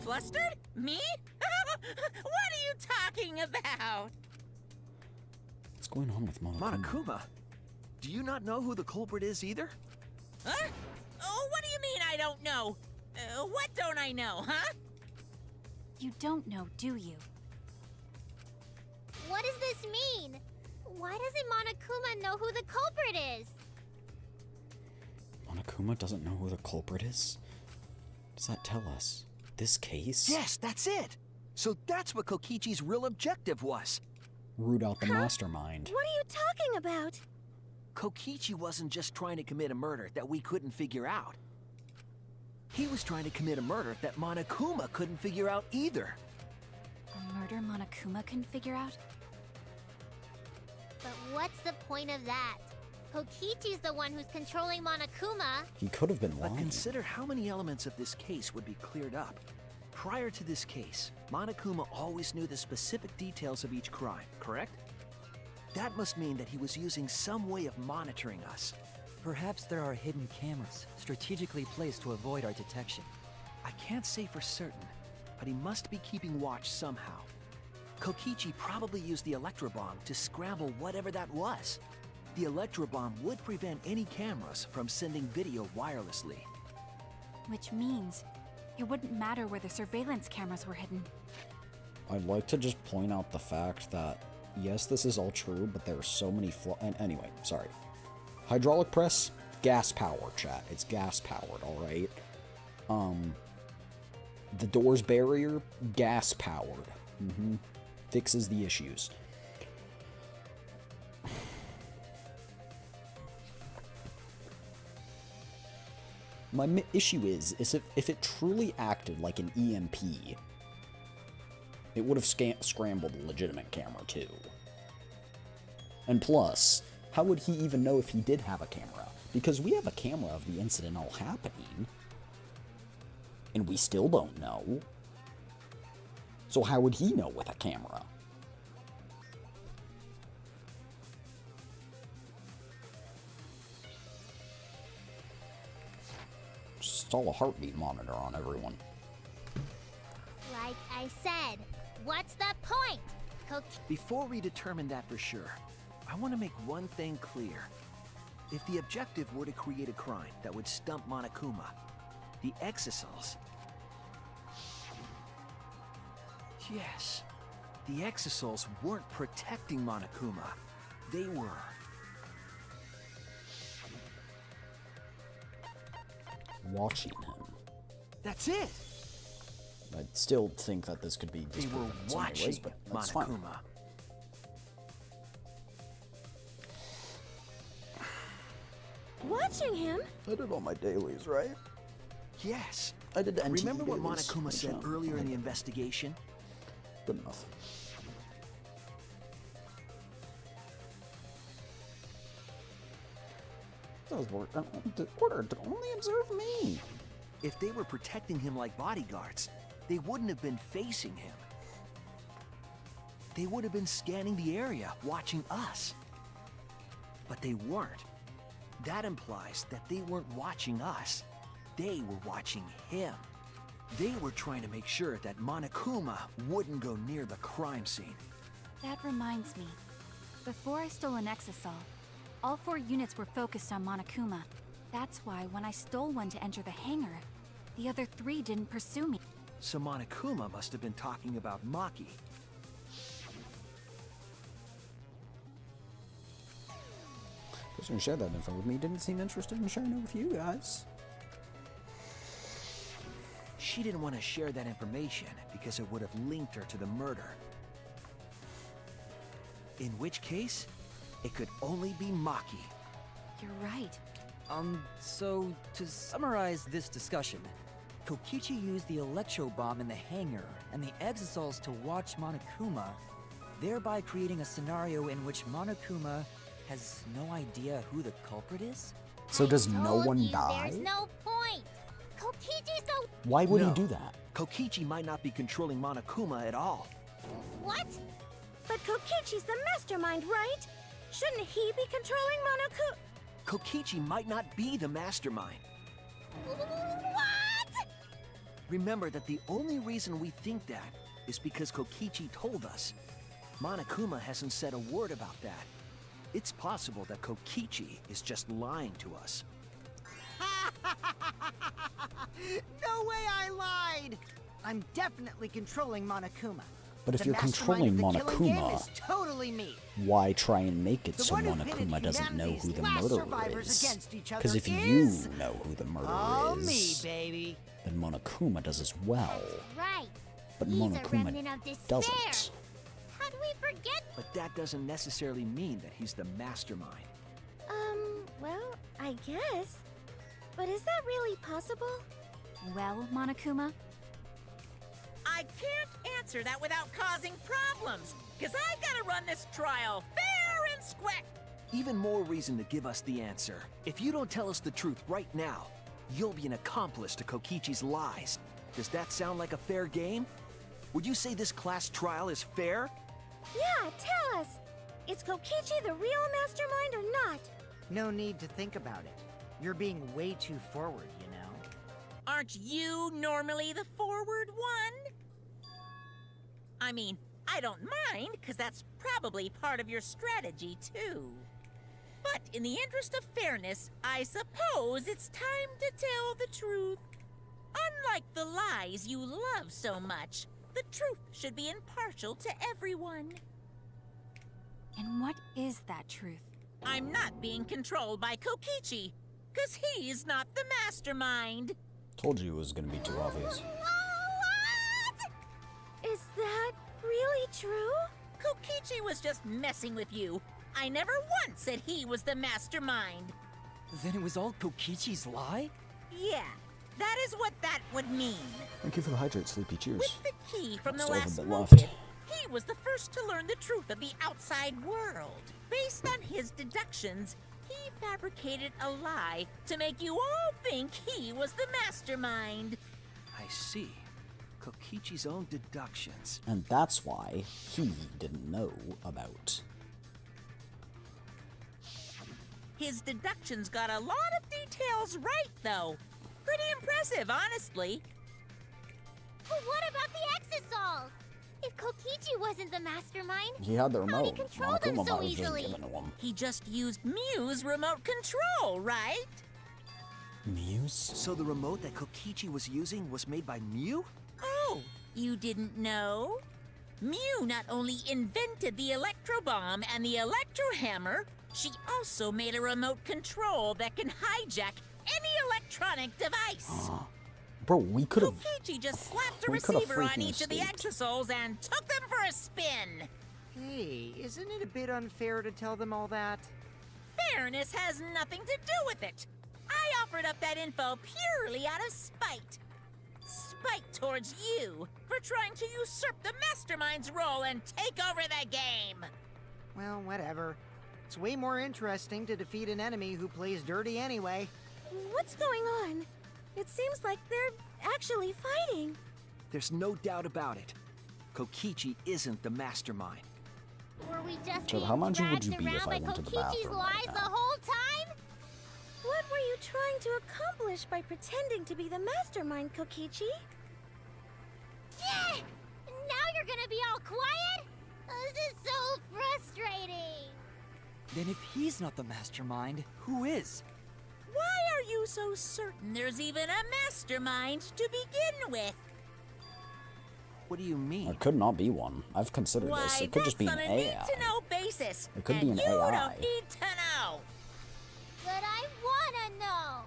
Flustered? Me? What are you talking about? What's going on with Monokuma? Monokuma? Do you not know who the culprit is either? Huh? Oh, what do you mean I don't know? What don't I know, huh? You don't know, do you? What does this mean? Why doesn't Monokuma know who the culprit is? Monokuma doesn't know who the culprit is? What does that tell us? This case? Yes, that's it. So that's what Kokichi's real objective was. Root out the mastermind. What are you talking about? Kokichi wasn't just trying to commit a murder that we couldn't figure out. He was trying to commit a murder that Monokuma couldn't figure out either. A murder Monokuma can figure out? But what's the point of that? Kokichi's the one who's controlling Monokuma. He could have been But lying. consider how many elements of this case would be cleared up. Prior to this case, Monokuma always knew the specific details of each crime, correct? That must mean that he was using some way of monitoring us. Perhaps there are hidden cameras, strategically placed to avoid our detection. I can't say for certain, but he must be keeping watch somehow. Kokichi probably used the electrobomb to scramble whatever that was. The electrobomb would prevent any cameras from sending video wirelessly. Which means it wouldn't matter where the surveillance cameras were hidden. I'd like to just point out the fact that, yes, this is all true, but there are so many and anyway, sorry. Hydraulic press, gas powered, chat. It's gas powered, alright? The door's barrier, gas powered. Fixes the issues. My issue is if it truly acted like an EMP, it would have scrambled a legitimate camera too. And plus, how would he even know if he did have a camera? Because we have a camera of the incident all happening, and we still don't know. So how would he know with a camera? Just install a heartbeat monitor on everyone. Like I said, what's the point? Before we determine that for sure, I want to make one thing clear. If the objective were to create a crime that would stump Monokuma, the exosols Yes. The Exisouls weren't protecting Monokuma. They were. Watching him. That's it. I still think that this could be They were disproven in some watching ways, but that's fine. Monokuma. Watching him? I did all my dailies, right? Yes. I did NTE Remember what dailies. Monokuma said earlier in the investigation? Good enough. Those were ordered to only observe me. If they were protecting him like bodyguards, they wouldn't have been facing him. They would have been scanning the area, watching us. But they weren't. That implies that they weren't watching us. They were watching him. They were trying to make sure that Monokuma wouldn't go near the crime scene. That reminds me. Before I stole an Exisol, all 4 units were focused on Monokuma. That's why when I stole one to enter the hangar, the other 3 didn't pursue me. So Monokuma must have been talking about Maki. The person who shared that info with me didn't seem interested in sharing it with you guys. She didn't want to share that information because it would have linked her to the murder. In which case, it could only be Maki. You're right. So to summarize this discussion, Kokichi used the electro bomb in the hangar and the Exisols to watch Monokuma, thereby creating a scenario in which Monokuma has no idea who the culprit is? So does no Told one you die? There's no point. Kokichi's so... Why would No. he do that? Kokichi might not be controlling Monokuma at all. What? But Kokichi's the mastermind, right? Shouldn't he be controlling Monokuma? Kokichi might not be the mastermind. What? Remember that the only reason we think that is because Kokichi told us. Monokuma hasn't said a word about that. It's possible that Kokichi is just lying to us. No way I lied! I'm definitely controlling Monokuma. But if The you're mastermind controlling of the killing game Monokuma, is totally me. why try and make it The so one who pitted Monokuma doesn't know who humanity's the last murderer survivors is? against each other Because if you is know who the murderer all me, is, baby. then Monokuma does as well. Right. But He's a Monokuma remnant of despair. doesn't. How do we forget? But that doesn't necessarily mean that he's the mastermind. Well, I guess. But is that really possible? Well, Monokuma, I can't answer that without causing problems, because I gotta run this trial fair and square. Even more reason to give us the answer. If you don't tell us the truth right now, you'll be an accomplice to Kokichi's lies. Does that sound like a fair game? Would you say this class trial is fair? Yeah, tell us. Is Kokichi the real mastermind or not? No need to think about it. You're being way too forward, you know? Aren't you normally the forward one? I mean, I don't mind, because that's probably part of your strategy, too. But in the interest of fairness, I suppose it's time to tell the truth. Unlike the lies you love so much, the truth should be impartial to everyone. and what is that truth? I'm not being controlled by Kokichi, because he's not the mastermind. Told you it was gonna be too obvious. Is that really true? Kokichi was just messing with you. I never once said he was the mastermind. Then it was all Kokichi's lie? Yeah, that is what that would mean. Thank you for the hydrate, Sleepy. Cheers. With the key from the Still have a last bit motive, left. he was the first to learn the truth of the outside world. Based on his deductions, he fabricated a lie to make you all think he was the mastermind. I see. Kokichi's own deductions. And that's why he didn't know about. His deductions got a lot of details right, though. Pretty impressive, honestly. But what about the Exisals? If Kokichi wasn't the mastermind, He had the how'd he remote. control them Monokuma so might have just easily? given to him. He just used Mew's remote control, right? Muse? So the remote that Kokichi was using was made by Mew? Oh, you didn't know? Mew not only invented the electro bomb and the electro hammer, she also made a remote control that can hijack any electronic device. Bro, we could have. Kokichi just slapped a we could've receiver on freaking each of the escaped. exosouls and took them for a spin. Hey, isn't it a bit unfair to tell them all that? Fairness has nothing to do with it. I offered up that info purely out of spite. Spite towards you for trying to usurp the mastermind's role and take over the game. Well, whatever. It's way more interesting to defeat an enemy who plays dirty anyway. What's going on? It seems like they're actually fighting. There's no doubt about it. Kokichi isn't the mastermind. Were we just Chad, being how much would dragged you be if around I by went to the Kokichi's bathroom right lies now? the whole time? What were you trying to accomplish by pretending to be the mastermind, Kokichi? Yeah! Now you're gonna be all quiet? This is so frustrating. Then if he's not the mastermind, who is? Why are you so certain there's even a mastermind to begin with? What do you mean? There could not be one. I've considered Why, this. It could that's just be an on a AI. need-to-know basis. It could and be an you AI. don't need to know. But I wanna know.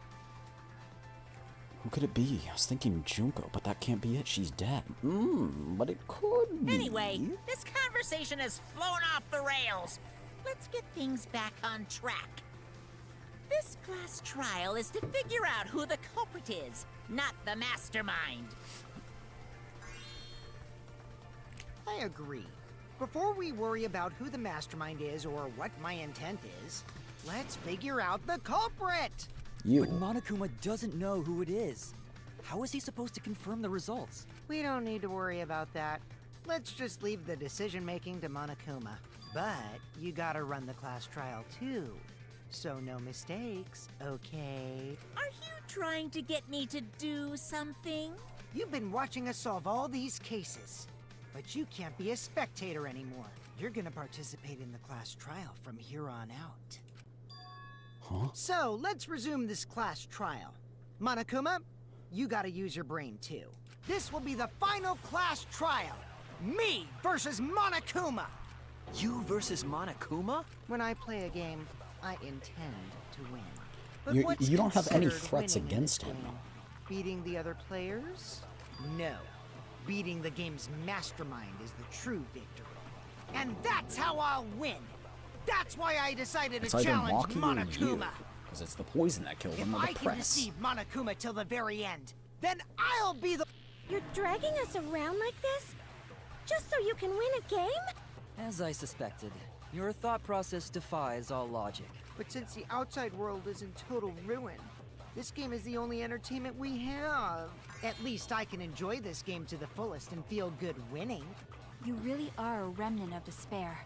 Who could it be? I was thinking Junko, but that can't be it. She's dead. But it could be. Anyway, this conversation has flown off the rails. Let's get things back on track. This class trial is to figure out who the culprit is, not the mastermind. I agree. Before we worry about who the mastermind is or what my intent is, let's figure out the culprit! You. But Monokuma doesn't know who it is. How is he supposed to confirm the results? We don't need to worry about that. Let's just leave the decision-making to Monokuma. But you gotta run the class trial too. So no mistakes, okay? Are you trying to get me to do something? You've been watching us solve all these cases. But you can't be a spectator anymore. You're gonna participate in the class trial from here on out. Huh? So, let's resume this class trial. Monokuma, you gotta use your brain too. This will be the final class trial. Me versus Monokuma. You versus Monokuma? When I play a game, I intend to win. But You- what's you don't have any considered threats winning in against this him. game? Beating the other players? No. Beating the game's mastermind is the true victory. And that's how I'll win! That's why I decided It's to either challenge Maki or you. Monokuma! Because it's the poison that killed him If or I the can press. deceive Monokuma till the very end, then I'll be the— You're dragging us around like this? Just so you can win a game? As I suspected, your thought process defies all logic. But since the outside world is in total ruin, this game is the only entertainment we have. At least I can enjoy this game to the fullest and feel good winning. You really are a remnant of despair.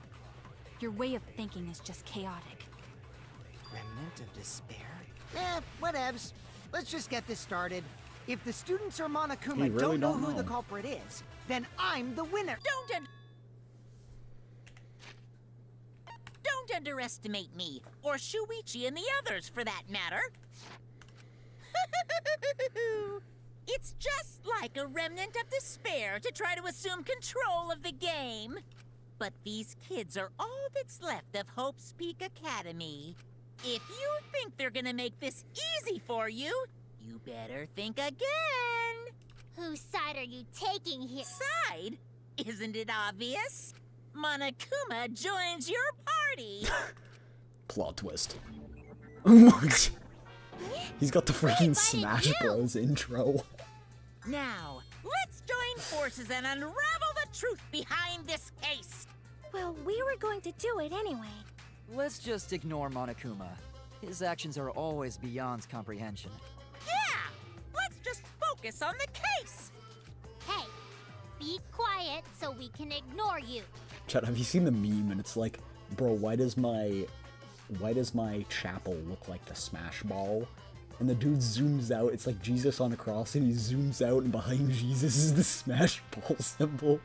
Your way of thinking is just chaotic. Remnant of despair? Whatevs. Let's just get this started. If the students or Monokuma We really don't know don't who the know. culprit is, then I'm the winner. Don't underestimate me, or Shuichi and the others for that matter. It's just like a remnant of despair to try to assume control of the game. But these kids are all that's left of Hope's Peak Academy. If you think they're gonna make this easy for you, you better think again. Whose side are you taking here? Side? Isn't it obvious? Monokuma joins your party. Plot twist. What? He's got the freaking Smash Bros intro. Now, let's join forces and unravel the truth behind this case. Well, we were going to do it anyway. Let's just ignore Monokuma. His actions are always beyond comprehension. Yeah! Let's just focus on the case. Hey, be quiet so we can ignore you. Chad, have you seen the meme? And it's like, bro, why does my chapel look like the Smash Ball? And the dude zooms out. It's like Jesus on a cross, and he zooms out, and behind Jesus is the Smash Ball symbol.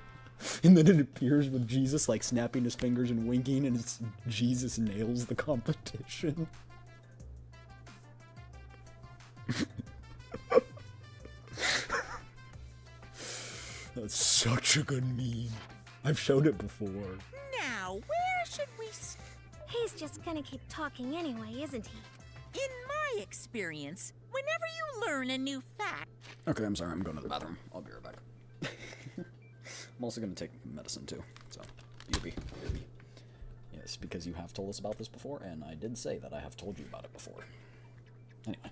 And then it appears with Jesus like snapping his fingers and winking, and it's Jesus nails the competition. That's such a good meme. I've showed it before. Now, where should we He's just gonna keep talking anyway, isn't he? In my experience, whenever you learn a new fact... Okay, I'm sorry, I'm going to the bathroom. I'll be right back. I'm also going to take medicine too, so you'll be. Yes, because you have told us about this before, and I did say that I have told you about it before. Anyway.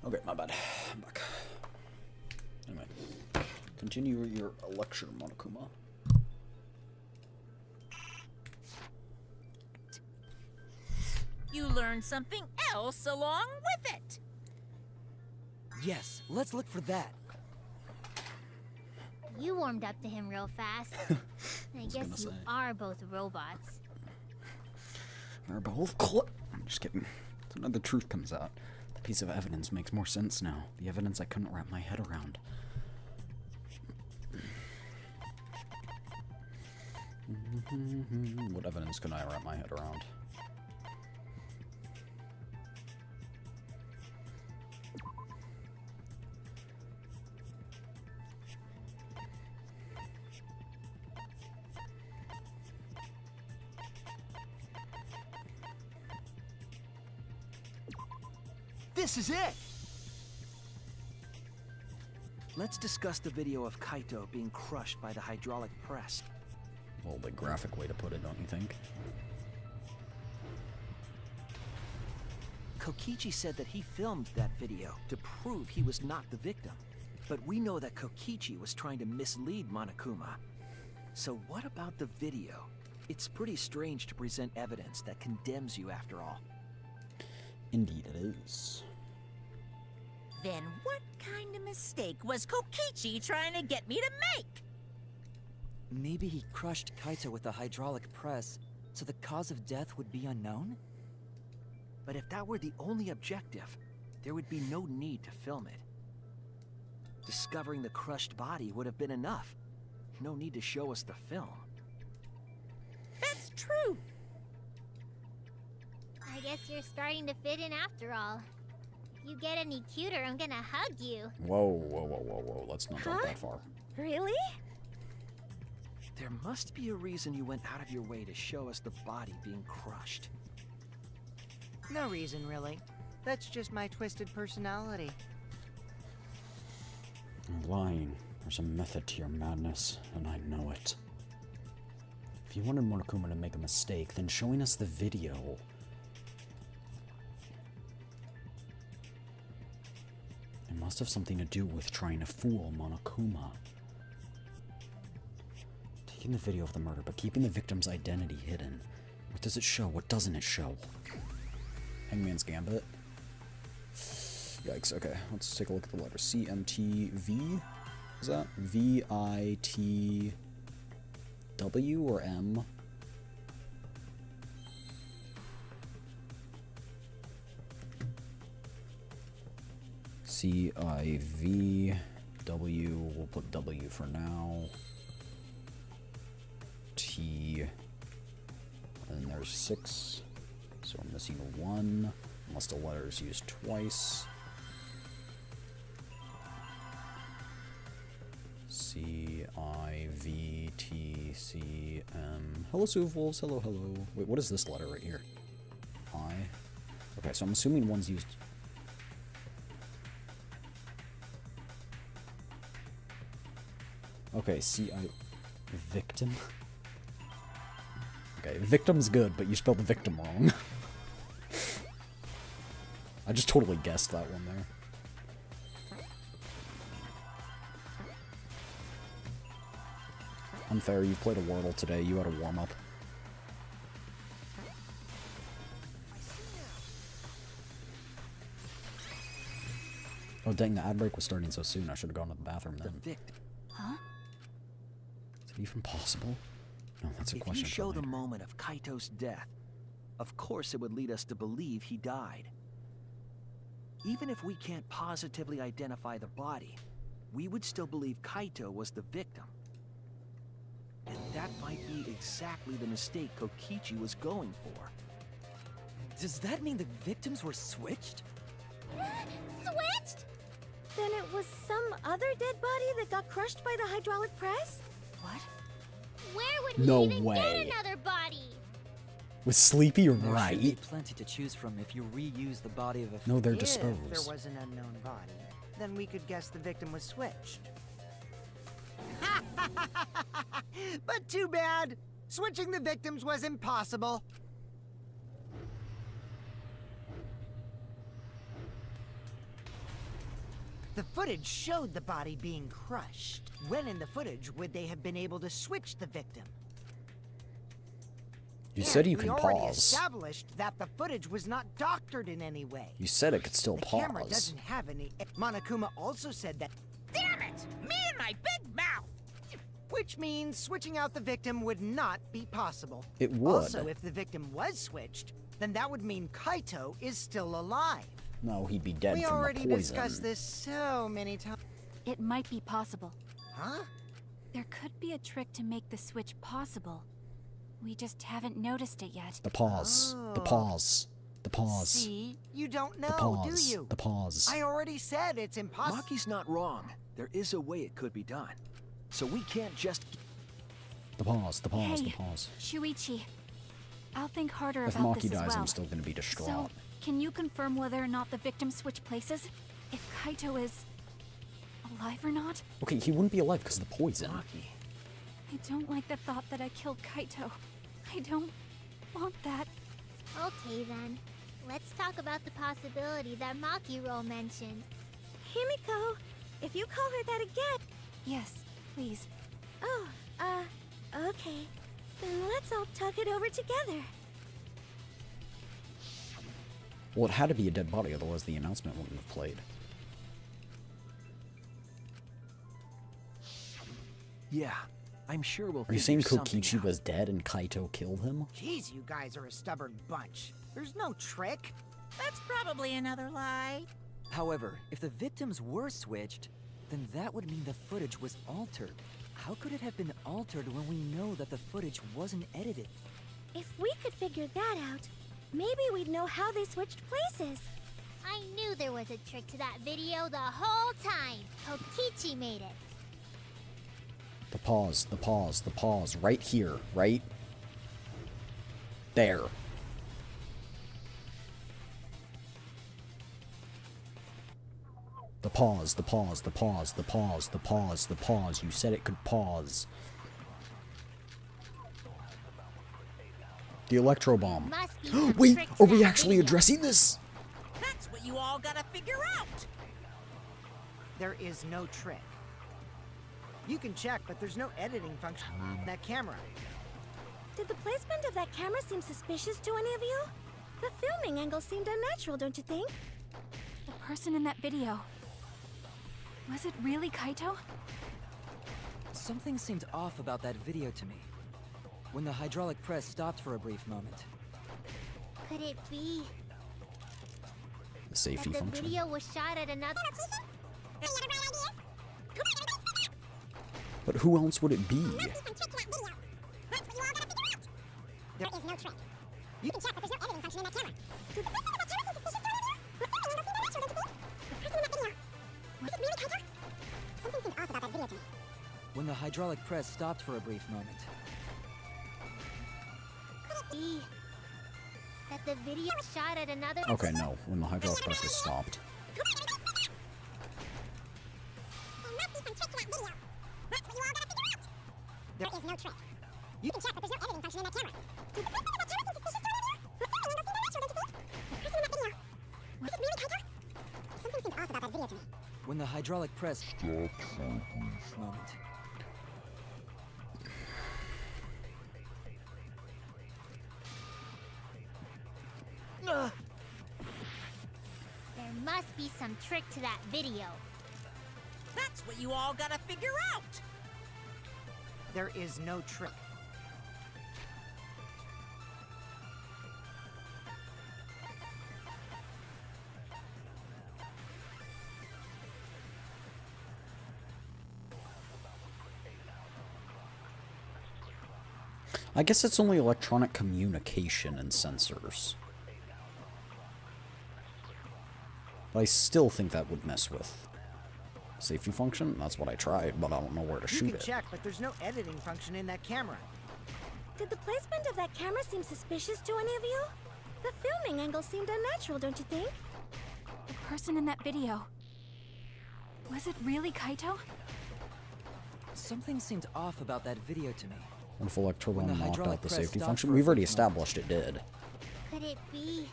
Okay, my bad. I'm back. Anyway, continue your lecture, Monokuma. You learn something else along with it. Yes, let's look for that. You warmed up to him real fast. I guess you are both robots. We're both I'm just kidding. So now the truth comes out. The piece of evidence makes more sense now. The evidence I couldn't wrap my head around. What evidence can I wrap my head around? This is it! Let's discuss the video of Kaito being crushed by the hydraulic press. Well, the graphic way to put it, don't you think? Kokichi said that he filmed that video to prove he was not the victim. But we know that Kokichi was trying to mislead Monokuma. So what about the video? It's pretty strange to present evidence that condemns you after all. Indeed it is. Then what kind of mistake was Kokichi trying to get me to make? Maybe he crushed Kaito with a hydraulic press, so the cause of death would be unknown? But if that were the only objective, there would be no need to film it. Discovering the crushed body would have been enough. No need to show us the film. That's true. I guess you're starting to fit in after all. you get any cuter, I'm gonna hug you. Whoa. Let's not go that far. Really? There must be a reason you went out of your way to show us the body being crushed. No reason, really. That's just my twisted personality. You're lying. There's a method to your madness, and I know it. If you wanted Monokuma to make a mistake, then showing us the video. It must have something to do with trying to fool Monokuma. Taking the video of the murder, but keeping the victim's identity hidden. What does it show? What doesn't it show? Hangman's Gambit. Yikes, okay. Let's take a look at the letter. CMTV? Is that VITW or M? CIVW. We'll put W for now. T. And there's 6. So we're missing 1. Unless the letter is used twice. CIVTCM. Hello, Suvwolves. Hello. Wait, what is this letter right here? I. Okay, so I'm assuming one's used. Okay, victim. Okay, victim's good, but you spelled the victim wrong. I just totally guessed that one there. Unfair, you played a Wordle today, you had a warm-up. Oh dang, the ad break was starting so soon, I should have gone to the bathroom then. Huh? Is it even possible? No, that's a question. If you show the moment of Kaito's death, of course it would lead us to believe he died. Even if we can't positively identify the body, we would still believe Kaito was the victim. And that might be exactly the mistake Kokichi was going for. Does that mean the victims were switched? Switched? Then it was some other dead body that got crushed by the hydraulic press? What? Where would we No even way. get another body? With Sleepy, There should be right? plenty to choose from if you reuse the body of a... No, they're If disposed. there was an unknown body, then we could guess the victim was switched. But too bad. Switching the victims was impossible. The footage showed the body being crushed. When in the footage would they have been able to switch the victim? You said you we can already pause. established that the footage was not doctored in any way. You said it could still The pause. camera doesn't have any. Monokuma also said that, Damn it! Me and my big mouth! which means switching out the victim would not be possible. It would. Also, if the victim was switched, then that would mean Kaito is still alive. No, he'd be dead We from the already poison. discussed this so many times. It might be possible. Huh? There could be a trick to make the switch possible. We just haven't noticed it yet. The pause. The Oh. pause. The pause. See? You don't The know, pause. do you? The pause. I already said it's impossible. Maki's not wrong. There is a way it could be done. So we can't just... The pause. The pause. Hey, The pause. Shuichi, I'll think harder If about Maki this as dies, well. I'm still gonna be distraught. So, can you confirm whether or not the victims switch places? If Kaito is alive or not? Okay, he wouldn't be alive because of the poison. Maki. I don't like the thought that I killed Kaito. I don't want that. Okay then. Let's talk about the possibility that Makiro mentioned. Himiko, if you call her that again... Yes, please. Oh, okay. Then let's all talk it over together. Well, it had to be a dead body, otherwise the announcement wouldn't have played. Yeah, I'm sure we'll Are you figure saying something Kokichi out. was dead and Kaito killed him? Jeez, you guys are a stubborn bunch. There's no trick. That's probably another lie. However, if the victims were switched, then that would mean the footage was altered. How could it have been altered when we know that the footage wasn't edited? If we could figure that out, maybe we'd know how they switched places. I knew there was a trick to that video the whole time. Kokichi made it. The pause, the pause, the pause. Right here, right? There. The pause, the pause, the pause, the pause, the pause, the pause. You said it could pause. The electro bomb. Must be some Wait, trick to are we that actually video. addressing this? That's what you all gotta figure out. There is no trick. You can check, but there's no editing function on that camera. Did the placement of that camera seem suspicious to any of you? The filming angle seemed unnatural, don't you think? The person in that video. Was it really Kaito? Something seemed off about that video to me. When the hydraulic press stopped for a brief moment. Could it be The safety that the function. video was shot at another? But who else would it be? There is no trick. You can check, but there's no editing function in that camera. Did the placement of that camera seem suspicious to any of you? The filming angle seemed unnatural, don't you think? The person in that video. Was it really Kaito? Something seemed off about that video to me. When the hydraulic press stopped for a brief moment. Could it be that the video was shot at another? Okay, no. When the hydraulic press was stopped. There must be some trick to that video. That's what you all gotta figure out. There is no trick. You can check, but there's no editing function in that camera. Did the placement of that camera seem suspicious to any of you? The filming angle seemed unnatural, don't you think? The person in that video. Was it really Kaito? Something seemed off about that video to me. When the hydraulic press stopped for a brief moment. There must be some trick to that video. That's what you all gotta figure out. There is no trick. I guess it's only electronic communication and sensors. But I still think that would mess with safety function. That's what I tried, but I don't know where to You shoot can it. check, but there's no editing function in that camera. Did the placement of that camera seem suspicious to any of you? The filming angle seemed unnatural, don't you think? The person in that video. Was it really Kaito? Something seemed off about that video to me. What if electro When the bomb knocked hydraulic out the press safety stopped function? for a We've already brief moment. established it did. Could it be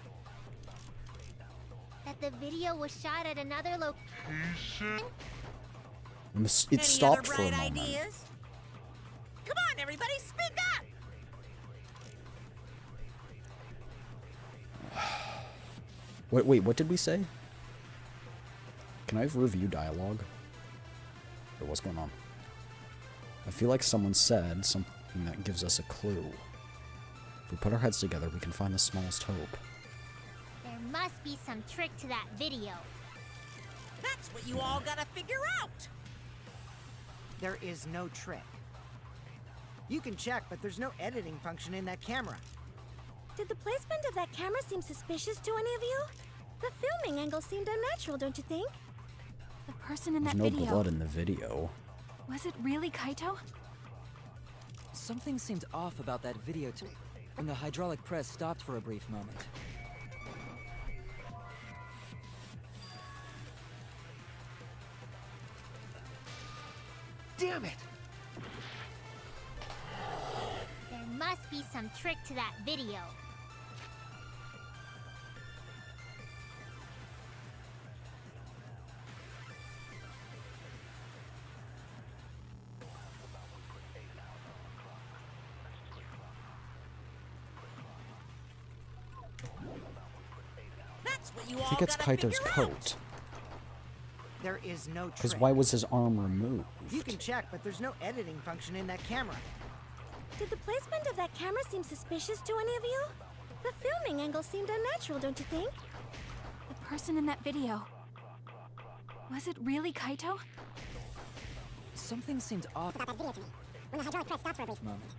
that the video was shot at another location? And it Any stopped other for a bright moment. ideas? Come on, everybody, speak up. Wait, what did we say? Can I have review dialogue? Or what's going on? I feel like someone said something that gives us a clue. If we put our heads together, we can find the smallest hope. There must be some trick to that video. That's what you all gotta figure out. There is no trick. You can check, but there's no editing function in that camera. Did the placement of that camera seem suspicious to any of you? The filming angle seemed unnatural, don't you think? The person in There's that no video. blood in the video. Was it really Kaito? Something seemed off about that video to me. When the hydraulic press stopped for a brief moment. Damn it! There must be some trick to that video. That's what you I all think it's gotta Kaito's figure coat. out. There is no Because trick. why was his arm removed? You can check, but there's no editing function in that camera. Did the placement of that camera seem suspicious to any of you? The filming angle seemed unnatural, don't you think? The person in that video. Was it really Kaito? Something seemed off About that video to me. When the hydraulic press stopped for a brief moment.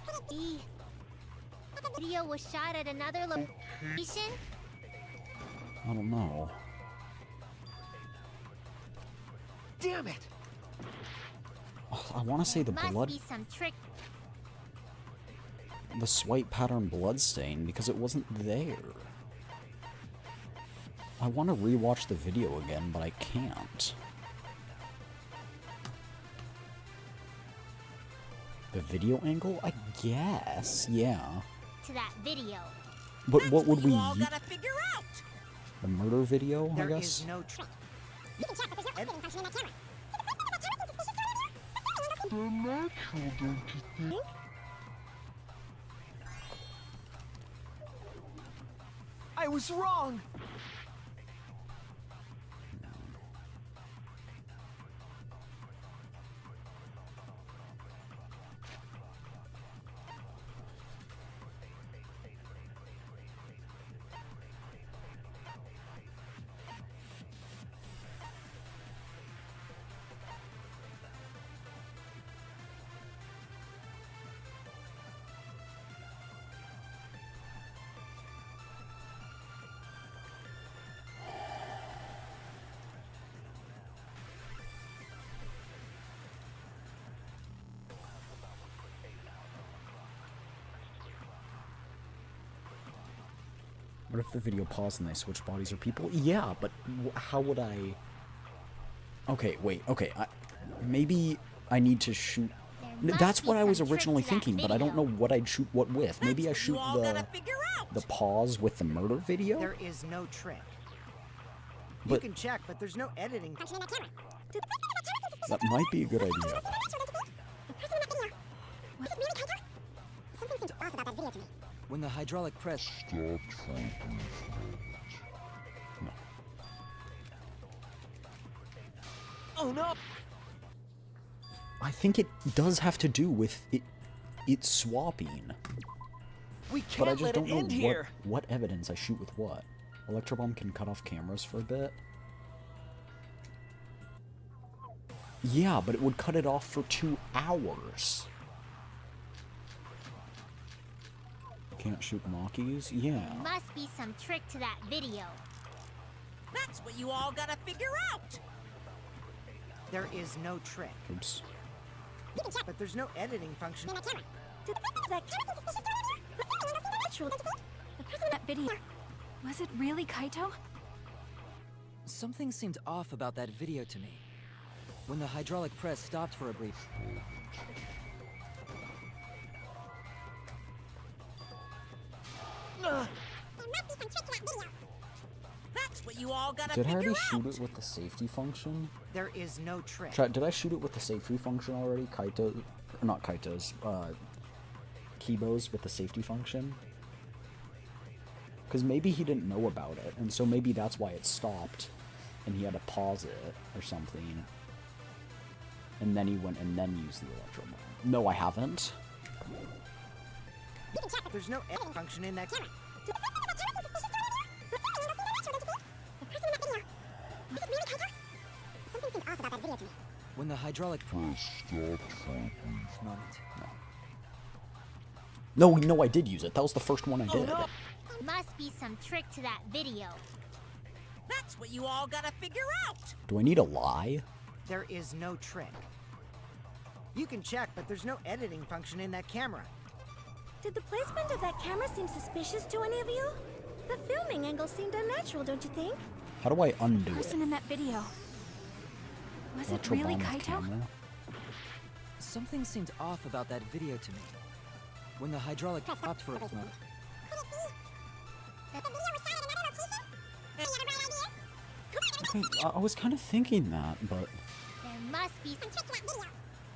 Could it be that the video was shot at another location? I don't know. Damn it! Ugh, I want to say the Must blood, be some trick. the swipe pattern blood stain because it wasn't there. I want to rewatch the video again, but I can't. The video angle? I guess, yeah. To that video. But That's what would we you all use? gotta figure out. The murder video, I There guess? is no trick. You can check, but there's no editing function in that camera. I was wrong! What if the video paused and they switch bodies or people? Yeah, but how would I... Okay, wait, okay, maybe I need to shoot... That's what I was originally thinking, but I don't know what I'd shoot what with. Maybe I shoot You all gotta figure out. the pause with the murder video? There is no trick. You But can check, but there's no editing. Function in that camera. that might be a good idea. Something seems off about that video to me. When the hydraulic press Oh no! I think it does have to do with it swapping. We But I can't just let don't it know end here! what evidence I shoot with what. Electrobomb can cut off cameras for a bit. Yeah, but it would cut it off for 2 hours. Can't shoot Mockies? Yeah. Must be some trick to that video. That's what you all gotta figure out. There is no trick. Oops. You can check, But there's no editing function. in that camera. That natural. That video. Was it really Kaito? Something seemed off about that video to me. When the hydraulic press stopped for a brief... There must be some trick to that video. That's what you all gotta Did I figure already out. shoot it with the safety function? There is no trick. Did I shoot it with the safety function already? Kaito... Not Kaito's. Kibo's with the safety function? Because maybe he didn't know about it, and so maybe that's why it stopped, and he had to pause it or something. And then he went and then used the electro bomb. No, I haven't. You can check, but There's no editing function in that camera. something seems off about that video to me. When the hydraulic press moment. No, I did use it. That was the first one I did. Must be some trick to that video. That's what you all gotta figure out. Do I need a lie? There is no trick. You can check, but there's no editing function in that camera. Did the placement of that camera seem suspicious to any of you? The filming angle seemed unnatural, don't you think? How do I undo Person it? in that video. Was it Electro really bomb with Kaito? camera? Something seemed off about that video to me. When the hydraulic stopped for a moment. Could it be that the video was shot at another location? Any other bright ideas? Okay, I was kind of thinking that, but There must be Some trick to that video.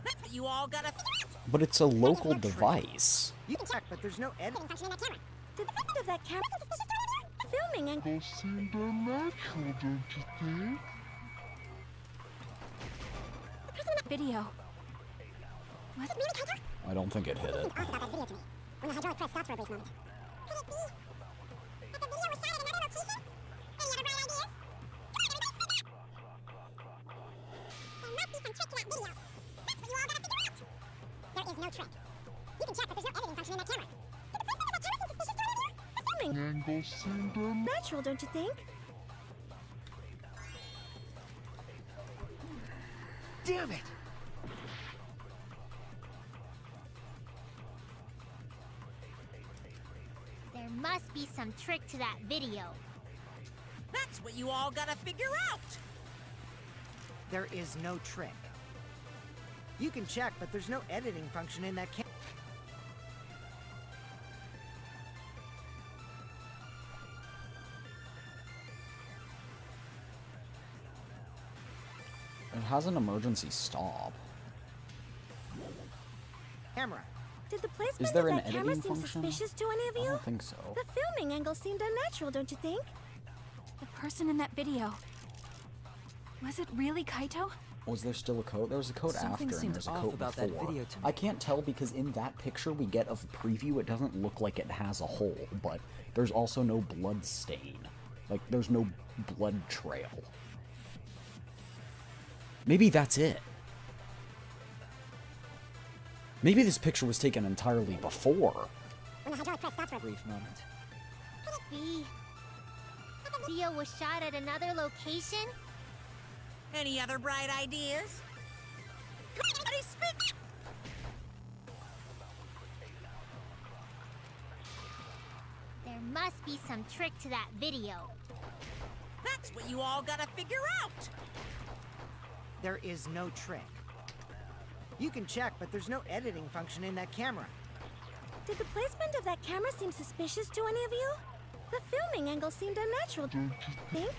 That's what you all gotta figure out. it's a local device. You can check, but there's no editing. Editing function in that camera. Did the placement of that camera filming angle video? Was it Really, Kaito? I don't think it hit it. Seems off about that video to me. When the hydraulic press stopped for a brief moment. Could it be that the video was shot at another location? Any other bright ideas? There must be some trick to that video. That's what you all gotta figure out. There is no trick. You can check, but there's no editing function in that camera. Did the placement of that camera seem suspicious to any of you? filming natural, don't you think? Damn it! There must be some trick to that video. That's what you all gotta figure out! There is no trick. You can check, but there's no editing function in that camera. It has an emergency stop. Did the placement Is there of an that camera editing seem function? suspicious to any of I you? don't think so. The filming angle seemed unnatural, don't you think? The person in that video. Was it really Kaito? Was there still a code? There was a code Something after and seemed there was a off code about before. that video to me. I can't tell because in that picture we get of preview, it doesn't look like it has a hole, but there's also no blood stain. Like, there's no blood trail. Maybe that's it. Maybe this picture was taken entirely before. When the hydraulic press stops for a Brief moment. B. The video was shot at another location? Any other bright ideas? Somebody speak! There must be some trick to that video. That's what you all gotta figure out! There is no trick. You can check, but there's no editing function in that camera. Did the placement of that camera seem suspicious to any of you? The filming angle seemed unnatural, don't you think?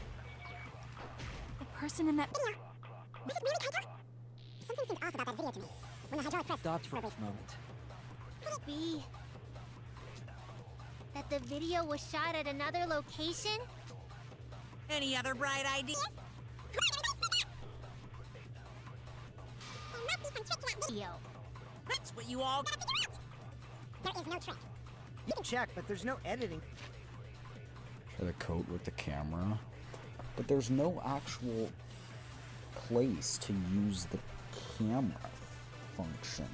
The person in that... video. Was it really Kaito? Something seemed off about that video to me. When the hydraulic press Stopped for a brief moment. B. That the video was shot at another location? Any other bright ideas? There must be some trick to that video. Video. That's what you all... There is no trick. You can check, but there's no editing. Share the coat with the camera. But there's no actual place to use the camera function.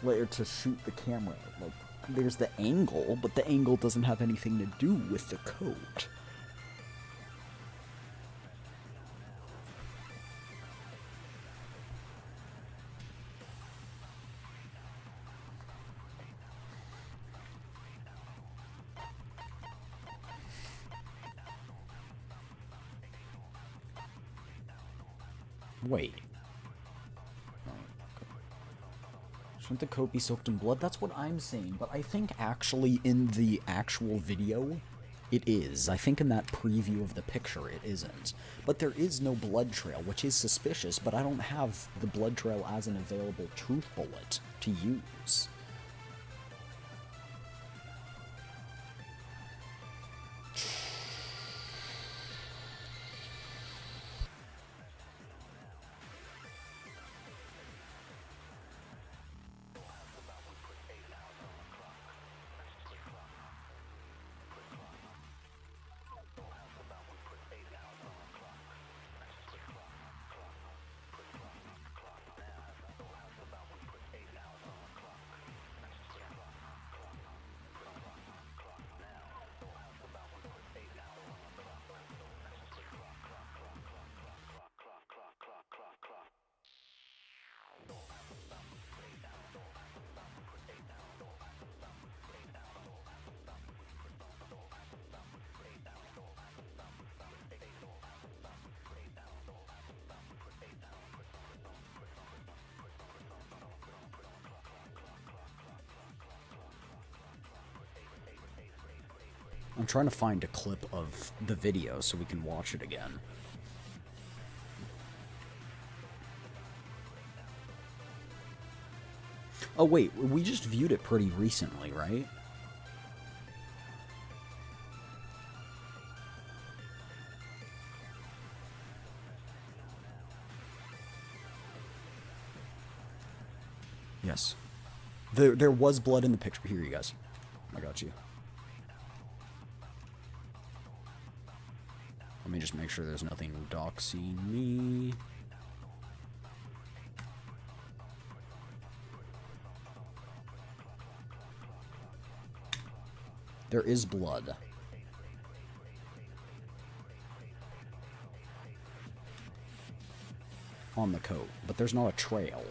Later to shoot the camera. Like, there's the angle, but the angle doesn't have anything to do with the coat. Wait. Shouldn't the coat be soaked in blood? That's what I'm saying, but I think actually in the actual video, it is. I think in that preview of the picture, it isn't. But there is no blood trail, which is suspicious, but I don't have the blood trail as an available truth bullet to use. I'm trying to find a clip of the video so we can watch it again. Oh wait, we just viewed it pretty recently, right? Yes. There was blood in the picture. Here, you guys. I got you. Let me just make sure there's nothing doxing me. There is blood. on the coat, but there's not a trail.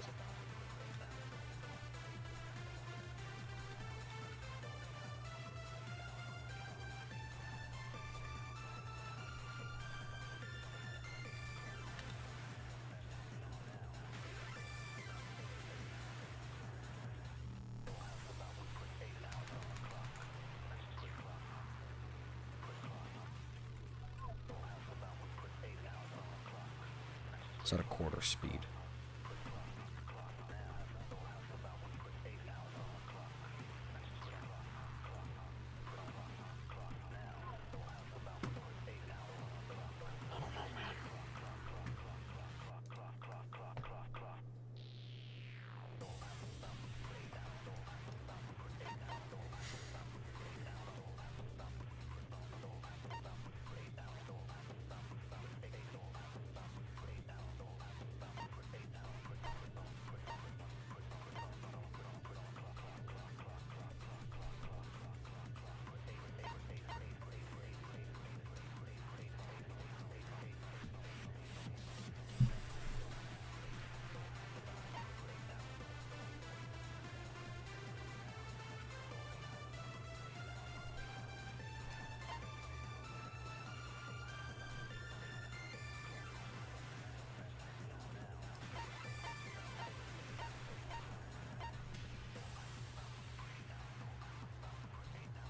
It's at a quarter speed.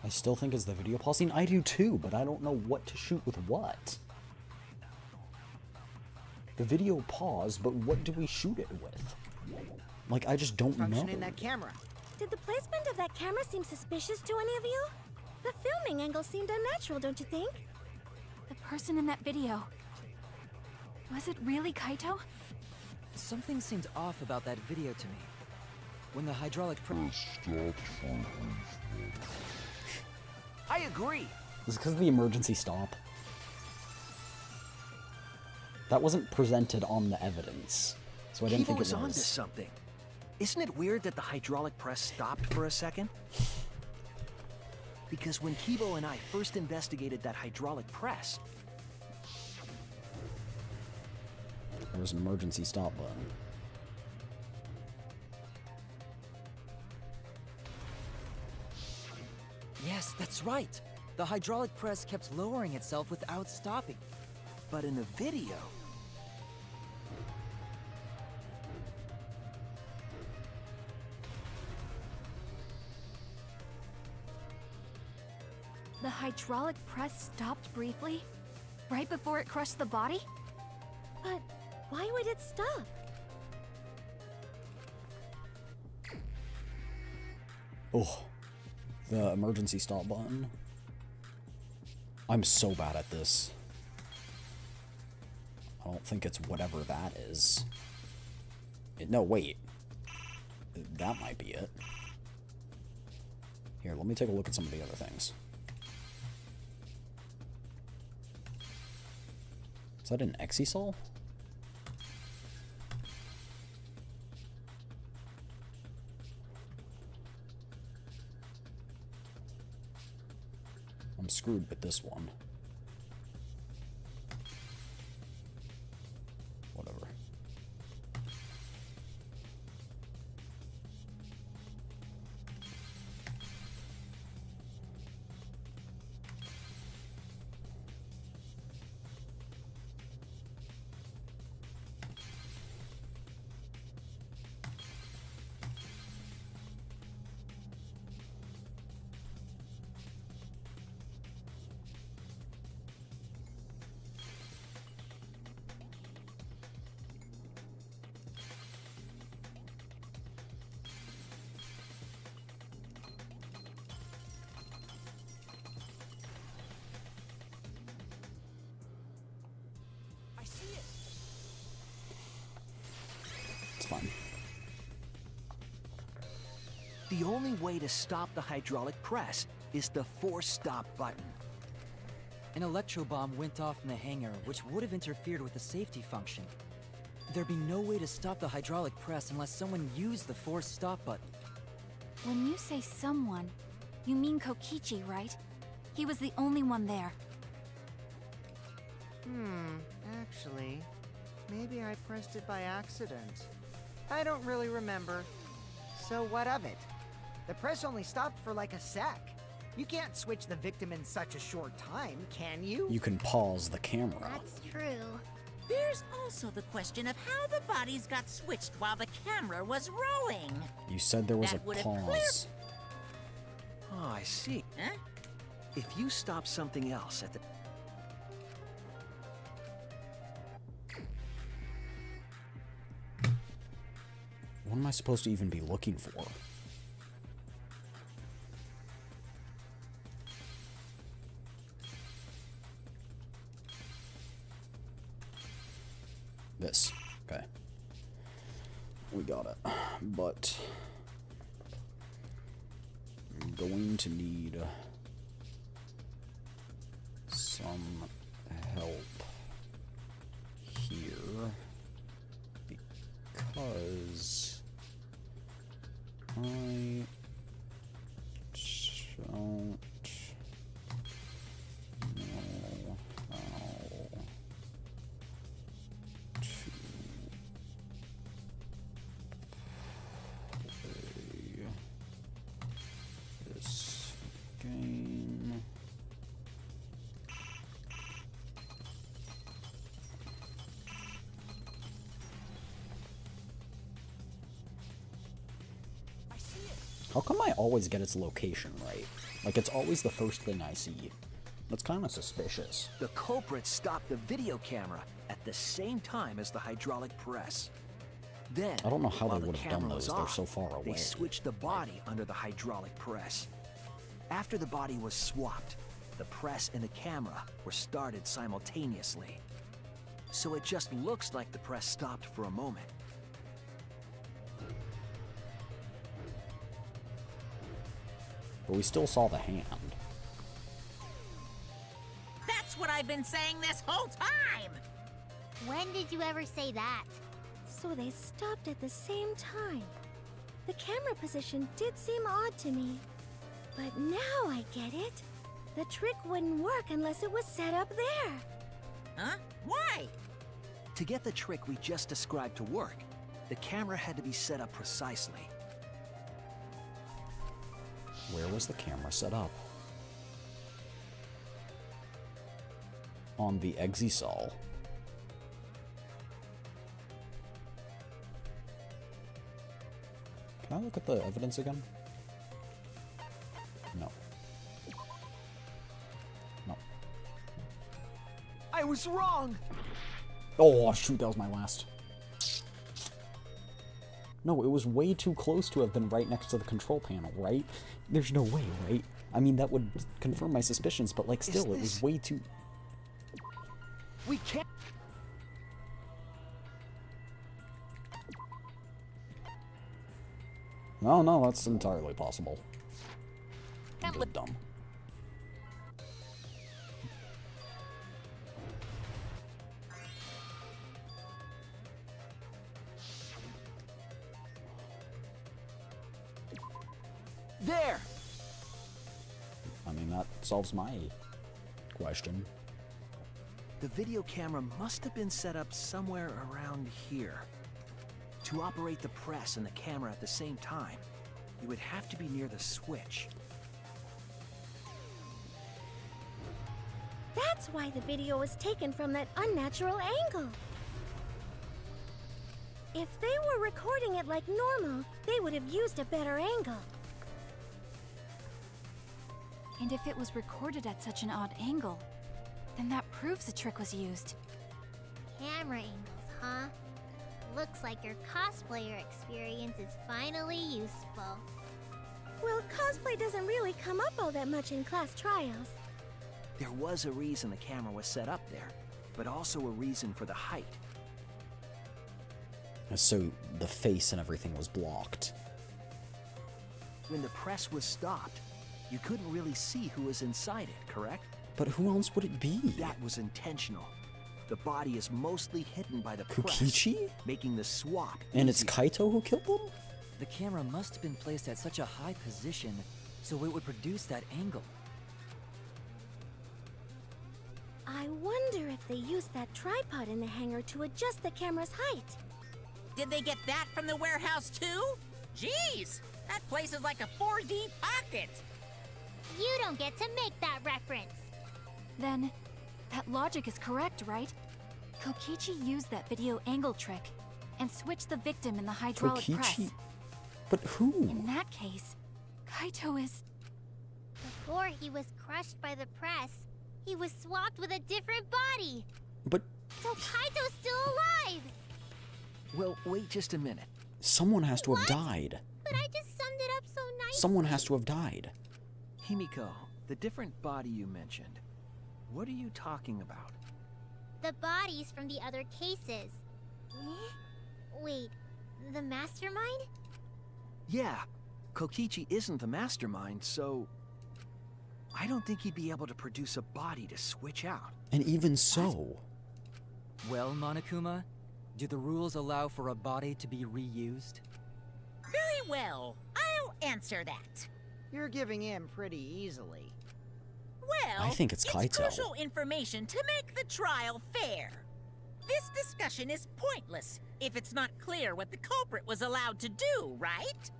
I still think it's the video pausing. I do too, but I don't know what to shoot with what. The video paused, but what do we shoot it with? Like, I just don't know. In that camera. Did the placement of that camera seem suspicious to any of you? The filming angle seemed unnatural, don't you think? The person in that video. Was it really Kaito? Something seemed off about that video to me. When the hydraulic press I agree. Is it because of the emergency stop? That wasn't presented on the evidence, so I didn't think it was. Kibo's onto something. Isn't it weird that the hydraulic press stopped for a second? Because when Kibo and I first investigated that hydraulic press, There was an emergency stop button. Yes, that's right. The hydraulic press kept lowering itself without stopping. but in the video, The hydraulic press stopped briefly, right before it crushed the body? But why would it stop? Oh, the emergency stop button. I'm so bad at this. I don't think it's whatever that is. No, wait. That might be it. Here, let me take a look at some of the other things. Is that an Exisol? I'm screwed with this one. Whatever. Fun. the only way to stop the hydraulic press is the force stop button. An electro bomb went off in the hangar, which would have interfered with the safety function. There'd be no way to stop the hydraulic press unless someone used the force stop button. When you say someone, you mean Kokichi, right? He was the only one there. Actually, Maybe I pressed it by accident. I don't really remember. So what of it? The press only stopped for like a sec. You can't switch the victim in such a short time, can you? You can pause the camera. That's true. There's also the question of how the bodies got switched while the camera was rolling. You said there was That a would've pause. Oh, I see. Huh? If you stop something else at the... What am I supposed to even be looking for? This. Okay. We got it. But I'm going to need some help here because I don't know how to play this game. How come I always get its location right? Like, it's always the first thing I see. That's kind of suspicious. The culprit stopped the video camera at the same time as the hydraulic press. Then, I don't know how while they the would have done camera those. was They're off, so far away. They switched the body under the hydraulic press. After the body was swapped, the press and the camera were started simultaneously. So it just looks like the press stopped for a moment. But we still saw the hand. That's what I've been saying this whole time! When did you ever say that? So they stopped at the same time. The camera position did seem odd to me. But now I get it. The trick wouldn't work unless it was set up there. Huh? Why? To get the trick we just described to work, the camera had to be set up precisely. Where was the camera set up? On the exisal. Can I look at the evidence again? No. No. I was wrong! Oh, shoot, that was my last. No, it was way too close to have been right next to the control panel, right? There's no way, right? I mean, that would confirm my suspicions, but, like, still, it was way too... We can't... No, that's entirely possible. I'm just dumb. There! I mean, that solves my question. The video camera must have been set up somewhere around here. To operate the press and the camera at the same time, you would have to be near the switch. That's why the video was taken from that unnatural angle. If they were recording it like normal, they would have used a better angle. And if it was recorded at such an odd angle, then that proves the trick was used. Camera angles, huh? Looks like your cosplayer experience is finally useful. Well, cosplay doesn't really come up all that much in class trials. There was a reason the camera was set up there, but also a reason for the height. So the face and everything was blocked. When the press was stopped, you couldn't really see who was inside it, correct? But who else would it be? That was intentional. The body is mostly hidden by the Kokichi? press, making the swap And it's easier. Kaito who killed them? The camera must have been placed at such a high position, so it would produce that angle. I I wonder if they used that tripod in the hangar to adjust the camera's height. Did they get that from the warehouse too? Jeez, that place is like a 4D pocket. You don't get to make that reference. Then, that logic is correct, right? Kokichi used that video angle trick and switched the victim in the hydraulic press. Kokichi? But who? In that case, Kaito is... Before he was crushed by the press, he was swapped with a different body. But So Kaito's still alive. Well, wait just a minute. someone has to have What? died. But I just summed it up so nicely. Someone has to have died. Himiko, the different body you mentioned, what are you talking about? The bodies from the other cases. Wait, the mastermind? Yeah, Kokichi isn't the mastermind, so... I don't think he'd be able to produce a body to switch out. And even so, Well, Monokuma, do the rules allow for a body to be reused? Very well, I'll answer that. You're giving in pretty easily. Well, I think it's Kaito. crucial information to make the trial fair. This discussion is pointless if it's not clear what the culprit was allowed to do, right?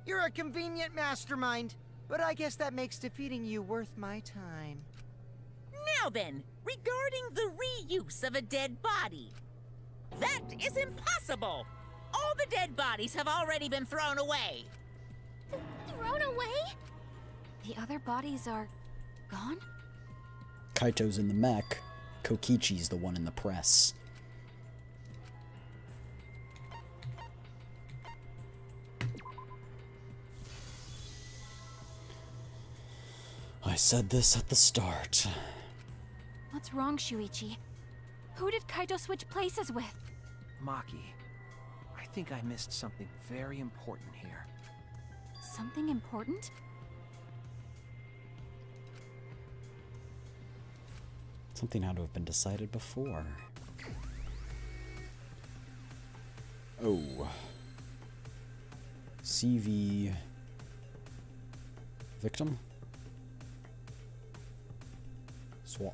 You're a convenient mastermind, but I guess that makes defeating you worth my time. Now then, regarding the reuse of a dead body. That is impossible! All the dead bodies have already been thrown away. Thrown away? The other bodies are... gone? Kaito's in the mech. Kokichi's the one in the press. I said this at the start. What's wrong, Shuichi? Who did Kaito switch places with? Maki, I think I missed something very important here. Something important? Something had to have been decided before. Oh. CV... victim? Swap.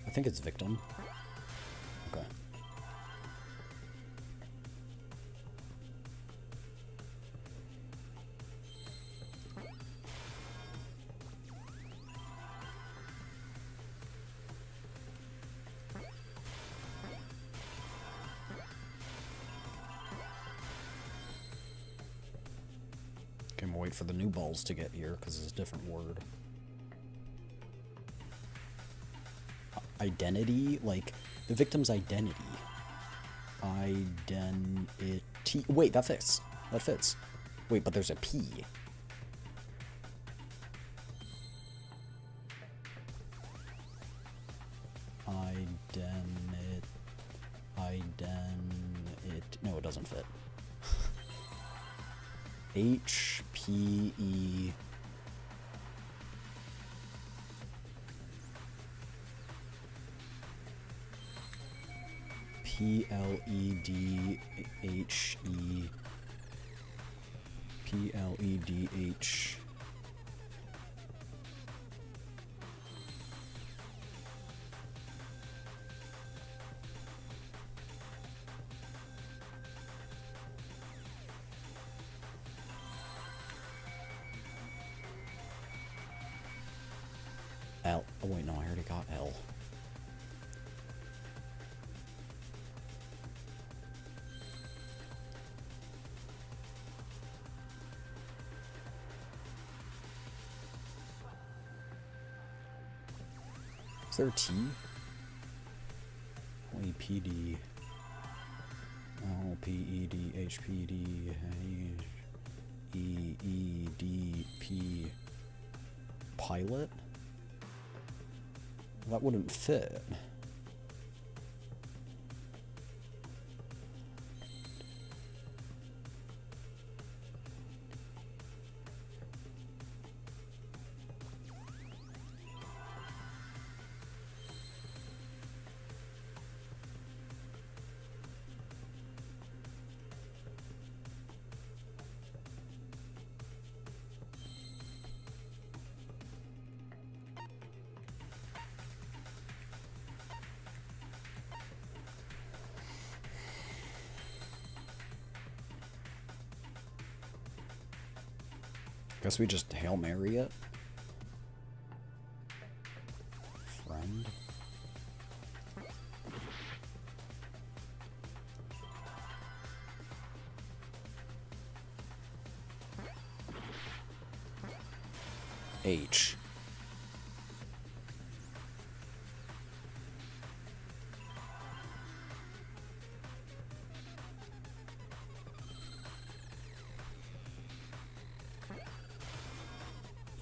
I think it's victim. Okay. Okay, I'm gonna wait for the new balls to get here, because it's a different word. Identity? Like, the victim's identity. Identity. Wait, that fits. That fits. Wait, but there's a P. No, it doesn't fit. H-P-E... P-L-E-D-H-E... P-L-E-D-H... L. Oh wait, no, I already got L. Is there a T? P-D... L-P-E-D, H-P-D... E-E-D-P... Pilot? That wouldn't fit. Guess we just Hail Mary it. Friend. H.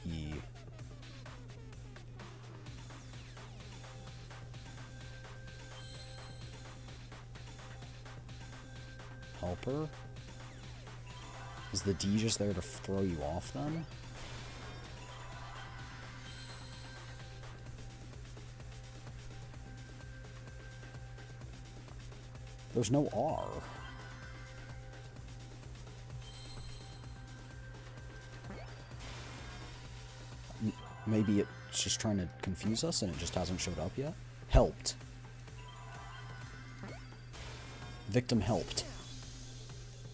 E. Helper? Is the D just there to throw you off then? There's no R. Maybe it's just trying to confuse us and it just hasn't showed up yet? Helped. Victim helped.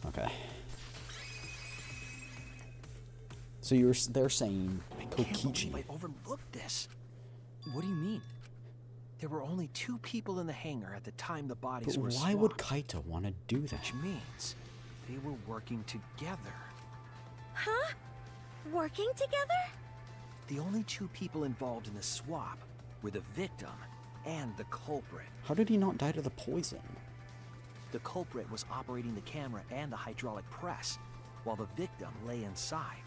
Okay. So they're saying I can't Kokichi. believe I overlooked this. What do you mean? There were only 2 people in the hangar at the time the bodies But were why would swapped, Kaito want to do that? which means they were working together. Huh? Working together? The only 2 people involved in the swap were the victim and the culprit. How did he not die to the poison? The culprit was operating the camera and the hydraulic press, while the victim lay inside.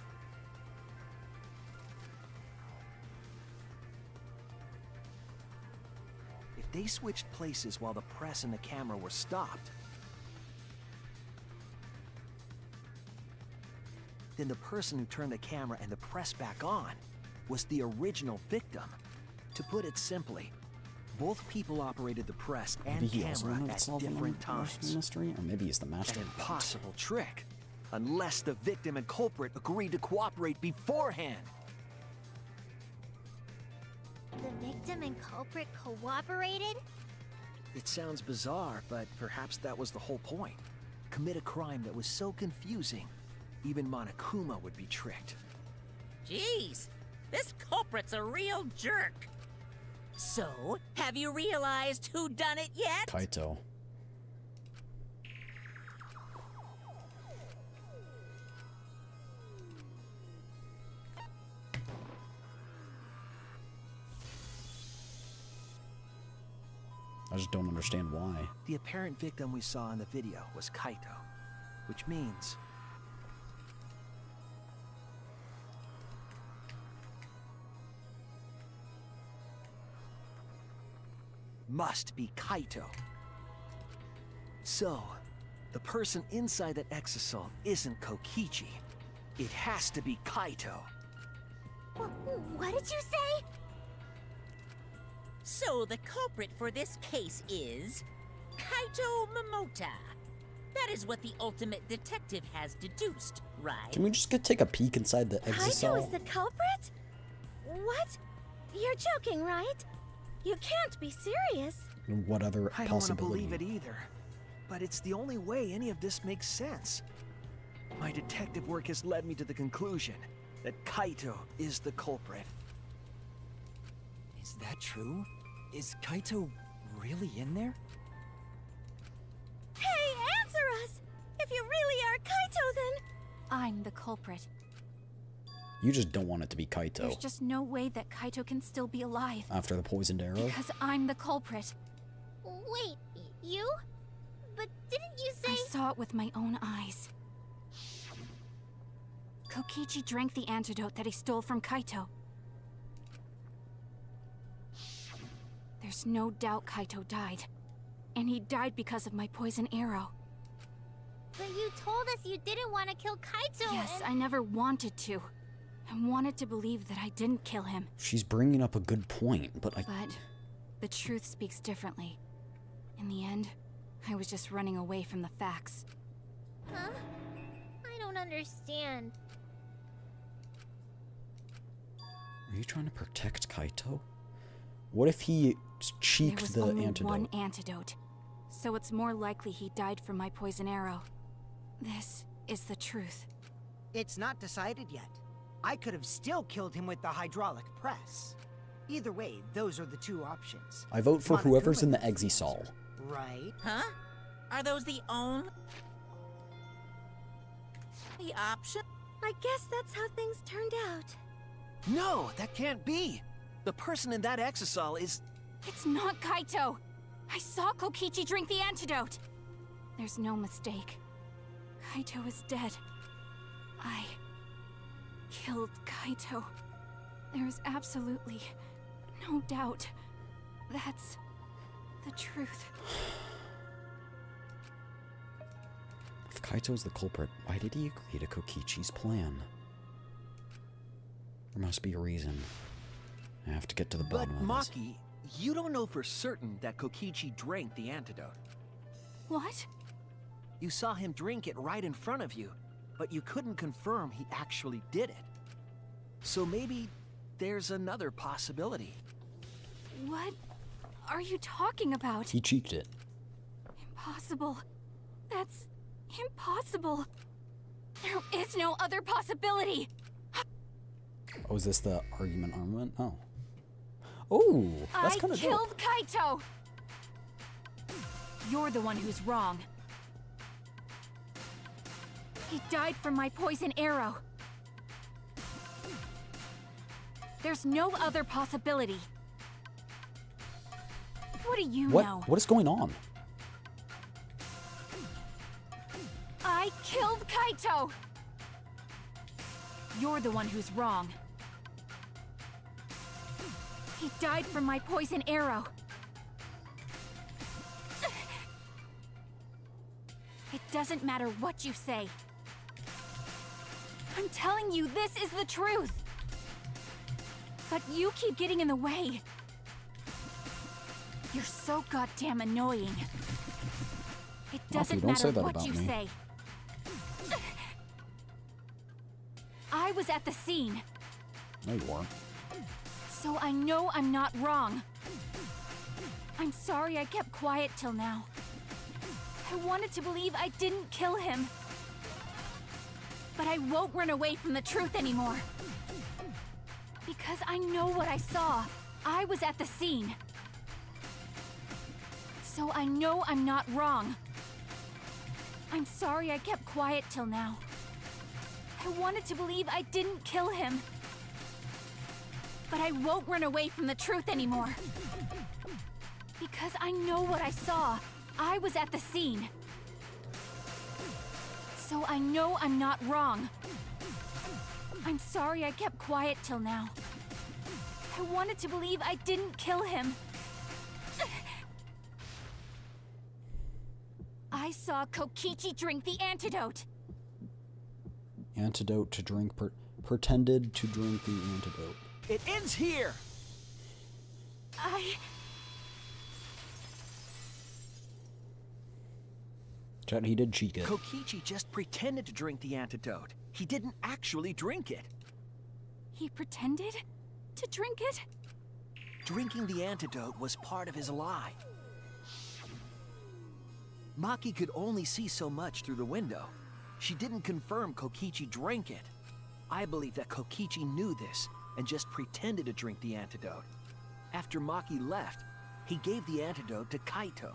If they switched places while the press and the camera were stopped, then the person who turned the camera and the press back on was the original victim. To put it simply, both people operated the press and Maybe he also camera wanted to at solve the different murder times. mystery, or maybe he's the master. An impossible trick, unless the victim and culprit agreed to cooperate beforehand. The victim and culprit cooperated? It sounds bizarre, but perhaps that was the whole point. Commit a crime that was so confusing, even Monokuma would be tricked. Jeez, this culprit's a real jerk. So, have you realized who done it yet? Kaito. I just don't understand why. The apparent victim we saw in the video was Kaito, which means must be Kaito. So, the person inside that exisal isn't Kokichi. It has to be Kaito. What did you say? So the culprit for this case is Kaito Momota. That is what the ultimate detective has deduced, right? Can we just go take a peek inside the Kaito exisal? is the culprit? What? You're joking, right? You can't be serious. What other I don't want to possibility? believe it either, but it's the only way any of this makes sense. My detective work has led me to the conclusion that Kaito is the culprit. Is that true? Is Kaito really in there? Hey, answer us! If you really are Kaito, then... I'm the culprit. You just don't want it to be Kaito. There's just no way that Kaito can still be alive. After the poisoned arrow? Because I'm the culprit. Wait, you? But didn't you say... I saw it with my own eyes. Kokichi drank the antidote that he stole from Kaito. There's no doubt Kaito died. And he died because of my poison arrow. But you told us you didn't want to kill Kaito. Yes, and... I never wanted to. I wanted to believe that I didn't kill him. She's bringing up a good point, but But the truth speaks differently. In the end, I was just running away from the facts. Huh? I don't understand. Are you trying to protect Kaito? What if he There cheeked was the only antidote? one antidote, so it's more likely he died from my poison arrow. This is the truth. It's not decided yet. I could have still killed him with the hydraulic press. Either way, those are the two options. I vote for Monokuma whoever's in the knows Exisol. answer, right? Huh? Are those the only option? I guess that's how things turned out. No, that can't be. The person in that exisal is... It's not Kaito! I saw Kokichi drink the antidote! There's no mistake. Kaito is dead. I killed Kaito. There is absolutely no doubt. That's the truth. If Kaito's the culprit, why did he agree to Kokichi's plan? There must be a reason. I have to get to the But bottom of this. Maki, you don't know for certain that Kokichi drank the antidote. What? You saw him drink it right in front of you, but you couldn't confirm he actually did it. So maybe there's another possibility. What are you talking about? He cheeked it. Impossible. That's impossible. There is no other possibility. Oh, is this the argument armament? Oh. Oh, that's kind I of killed Kaito. You're the one who's wrong. He died from my poison arrow. There's no other possibility. What do you know? What is going on? I killed Kaito! You're the one who's wrong. He died from my poison arrow. It doesn't matter what you say. I'm telling you, this is the truth. But you keep getting in the way. You're so goddamn annoying. It doesn't don't say matter that what about you me. say. I was at the scene, No, you weren't. so I know I'm not wrong. I'm sorry I kept quiet till now. I wanted to believe I didn't kill him. But I won't run away from the truth anymore. Because I know what I saw. I was at the scene. So I know I'm not wrong. I'm sorry I kept quiet till now. I wanted to believe I didn't kill him. But I won't run away from the truth anymore. Because I know what I saw. I was at the scene. So I know I'm not wrong. I'm sorry I kept quiet till now. I wanted to believe I didn't kill him. I saw Kokichi drink the antidote. Antidote to drink, pretended to drink the antidote. It ends here! Chat, he did cheek it. Kokichi just pretended to drink the antidote. He didn't actually drink it. He pretended to drink it? Drinking the antidote was part of his lie. Maki could only see so much through the window. She didn't confirm Kokichi drank it. I believe that Kokichi knew this and just pretended to drink the antidote. After Maki left, he gave the antidote to Kaito.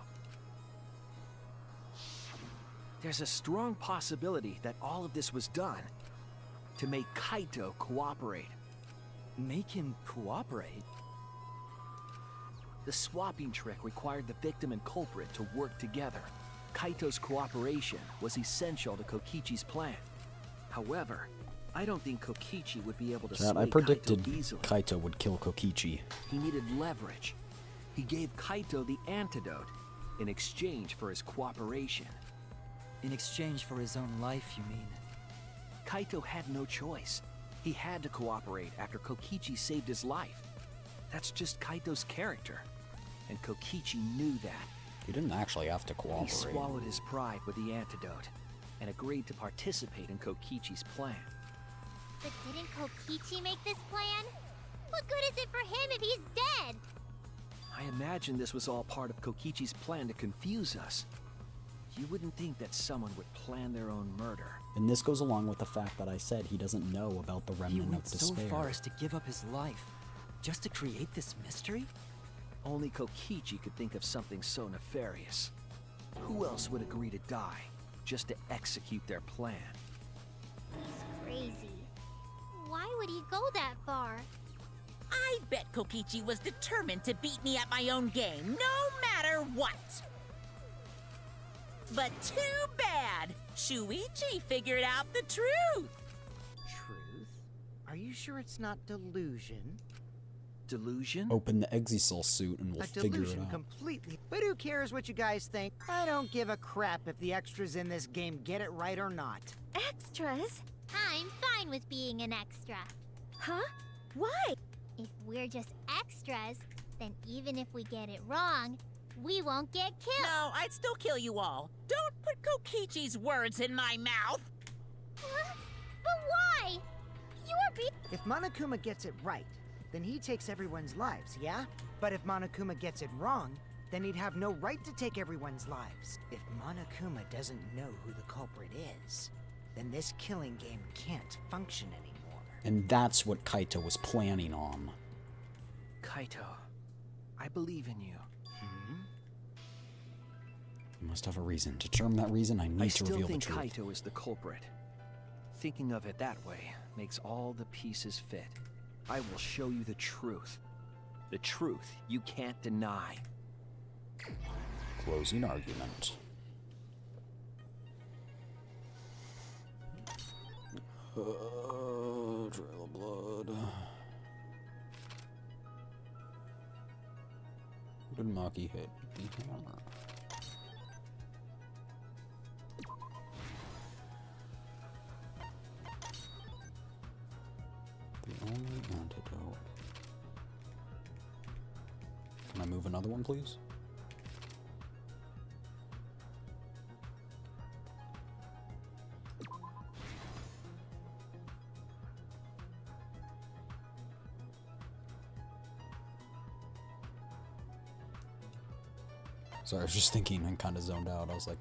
There's a strong possibility that all of this was done to make Kaito cooperate. Make him cooperate? The swapping trick required the victim and culprit to work together. Kaito's cooperation was essential to Kokichi's plan. However, I don't think Kokichi would be able to Chat, sway I predicted Kaito easily. Kaito would kill Kokichi. He needed leverage. He gave Kaito the antidote in exchange for his cooperation. In exchange for his own life, you mean? Kaito had no choice. He had to cooperate after Kokichi saved his life. That's just Kaito's character. And Kokichi knew that. He didn't actually have to He cooperate. swallowed his pride with the antidote and agreed to participate in Kokichi's plan. But didn't Kokichi make this plan? What good is it for him if he's dead? I imagine this was all part of Kokichi's plan to confuse us. You wouldn't think that someone would plan their own murder. And this goes along with the fact that I said he doesn't know about the He remnant of went so despair. far as to give up his life, just to create this mystery? Only Kokichi could think of something so nefarious. Who else would agree to die just to execute their plan? He's crazy. Why would he go that far? I bet Kokichi was determined to beat me at my own game, no matter what. But too bad! Shuichi figured out the truth! Truth? Are you sure it's not delusion? Delusion? Open the Exisal suit and we'll A figure it delusion out. completely. But who cares what you guys think? I don't give a crap if the extras in this game get it right or not. Extras? I'm fine with being an extra. Huh? Why? If we're just extras, then even if we get it wrong, we won't get killed. No, I'd still kill you all. Don't put Kokichi's words in my mouth! Huh? But why? You're be- If Monokuma gets it right, then he takes everyone's lives, yeah? But if Monokuma gets it wrong, then he'd have no right to take everyone's lives. If Monokuma doesn't know who the culprit is, then this killing game can't function anymore. And that's what Kaito was planning on. Kaito, I believe in you. You must have a reason. To determine that reason, I need I to still reveal the think truth. Kaito is the culprit. Thinking of it that way makes all the pieces fit. I will show you the truth. The truth you can't deny. Closing argument. Trail of blood. Who did Maki hit? The hammer. The only antidote. Can I move another one, please? Sorry, I was just thinking and kind of zoned out. I was like,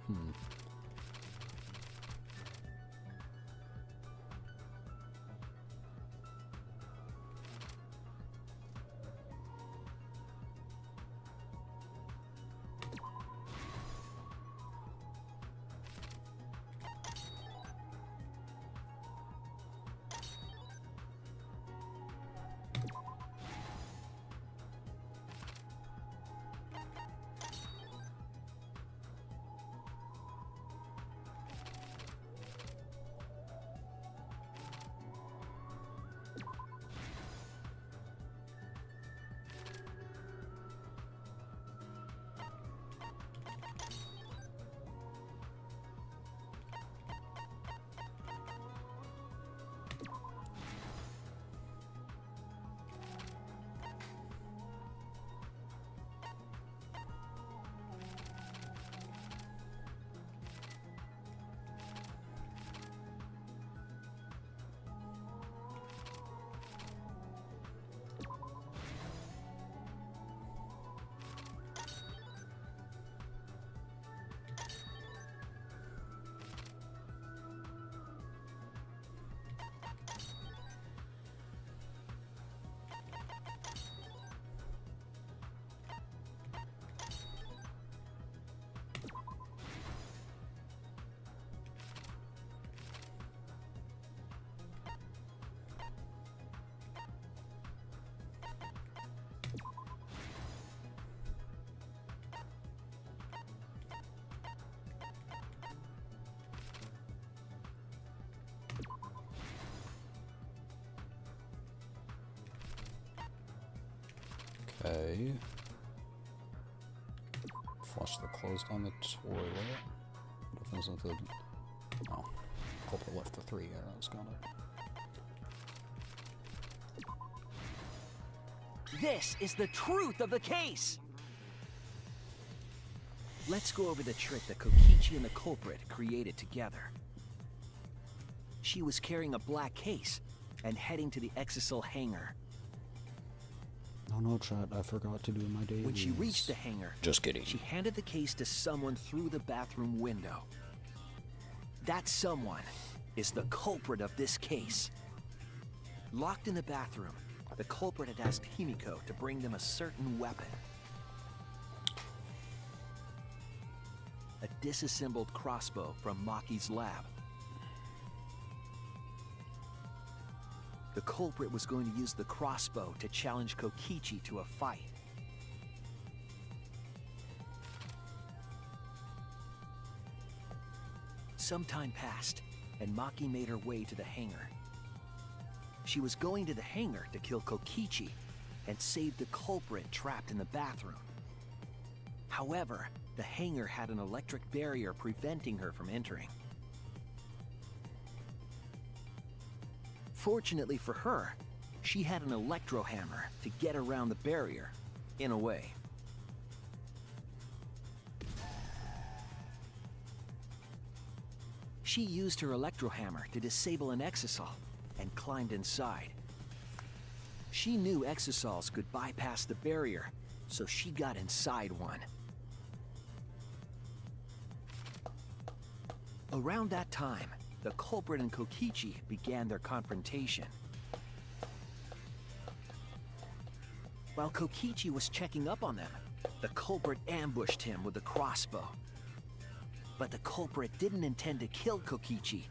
okay. Flush the clothes down the toilet. Difference with the... Oh. Culprit left the 3 arrows, got it. This is the truth of the case! Let's go over the trick that Kokichi and the culprit created together. She was carrying a black case and heading to the Exisal hangar. Oh no, chat, I forgot to do my dailies. When she reached the hangar, Just kidding. she handed the case to someone through the bathroom window. That someone is the culprit of this case. Locked in the bathroom, the culprit had asked Himiko to bring them a certain weapon. A disassembled crossbow from Maki's lab. The culprit was going to use the crossbow to challenge Kokichi to a fight. Some time passed, and Maki made her way to the hangar. She was going to the hangar to kill Kokichi and save the culprit trapped in the bathroom. However, the hangar had an electric barrier preventing her from entering. Fortunately for her, she had an electro hammer to get around the barrier, in a way. She used her electro hammer to disable an exisal and climbed inside. She knew exisals could bypass the barrier, so she got inside one. Around that time, the culprit and Kokichi began their confrontation. While Kokichi was checking up on them, the culprit ambushed him with a crossbow. But the culprit didn't intend to kill Kokichi.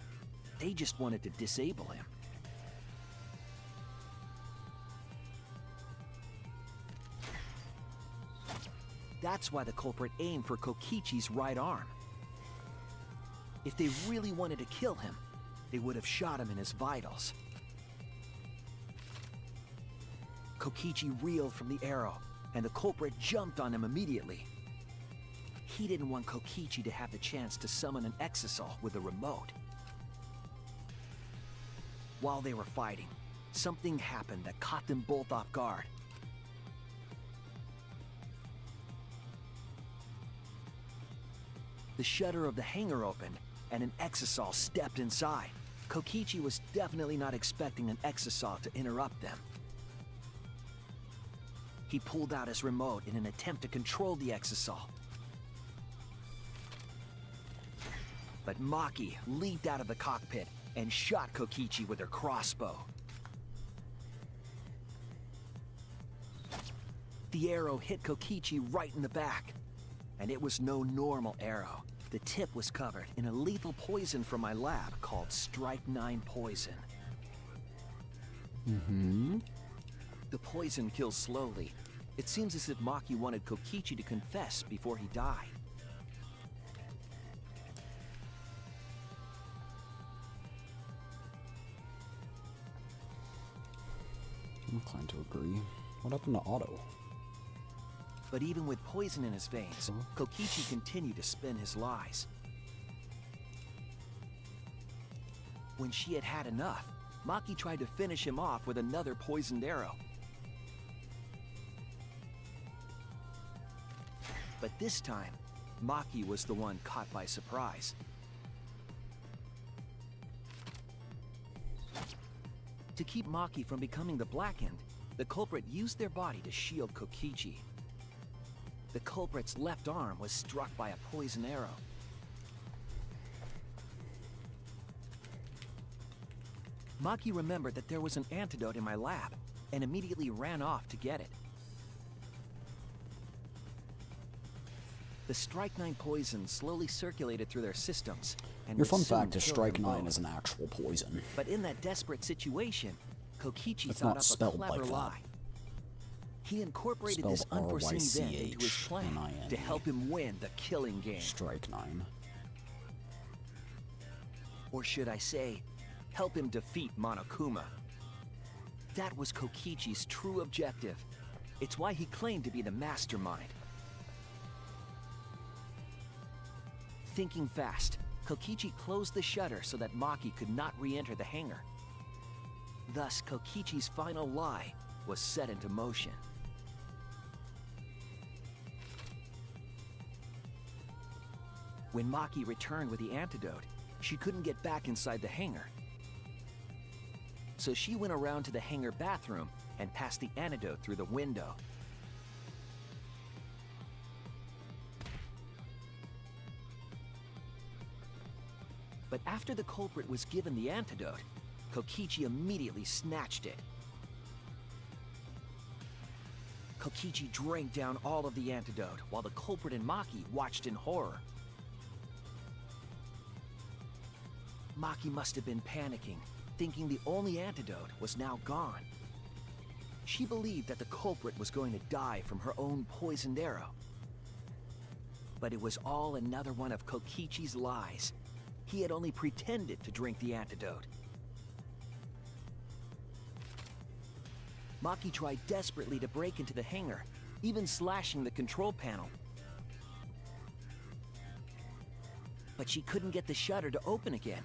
They just wanted to disable him. That's why the culprit aimed for Kokichi's right arm. If they really wanted to kill him, they would have shot him in his vitals. Kokichi reeled from the arrow, and the culprit jumped on him immediately. He didn't want Kokichi to have the chance to summon an exisal with a remote. While they were fighting, something happened that caught them both off guard. The shutter of the hangar opened, and an exisal stepped inside. Kokichi was definitely not expecting an exisal to interrupt them. He pulled out his remote in an attempt to control the exisal. But Maki leaped out of the cockpit and shot Kokichi with her crossbow. The arrow hit Kokichi right in the back, and it was no normal arrow. The tip was covered in a lethal poison from my lab called Strike 9 poison. The poison kills slowly. It seems as if Maki wanted Kokichi to confess before he died. I'm inclined to agree. What happened to Otto? But even with poison in his veins, Kokichi continued to spin his lies. When she had had enough, Maki tried to finish him off with another poisoned arrow. But this time, Maki was the one caught by surprise. To keep Maki from becoming the Blackened, the culprit used their body to shield Kokichi. The culprit's left arm was struck by a poison arrow. Maki remembered that there was an antidote in my lab and immediately ran off to get it. The Strike 9 poison slowly circulated through their systems. And Your would fun soon fact is kill Strike them 9 both. is an actual poison. But in that desperate situation, Kokichi It's thought not up a spelled clever like that. lie. He incorporated Spelled this unforeseen event into his plan R-Y-C-H-N-I-N-E. to help him win the killing game. Strike 9. Or should I say, help him defeat Monokuma. That was Kokichi's true objective. It's why he claimed to be the mastermind. Thinking fast, Kokichi closed the shutter so that Maki could not re-enter the hangar. Thus, Kokichi's final lie was set into motion. When Maki returned with the antidote, she couldn't get back inside the hangar. So she went around to the hangar bathroom and passed the antidote through the window. But after the culprit was given the antidote, Kokichi immediately snatched it. Kokichi drank down all of the antidote while the culprit and Maki watched in horror. Maki must have been panicking, thinking the only antidote was now gone. She believed that the culprit was going to die from her own poisoned arrow. But it was all another one of Kokichi's lies. He had only pretended to drink the antidote. Maki tried desperately to break into the hangar, even slashing the control panel. But she couldn't get the shutter to open again.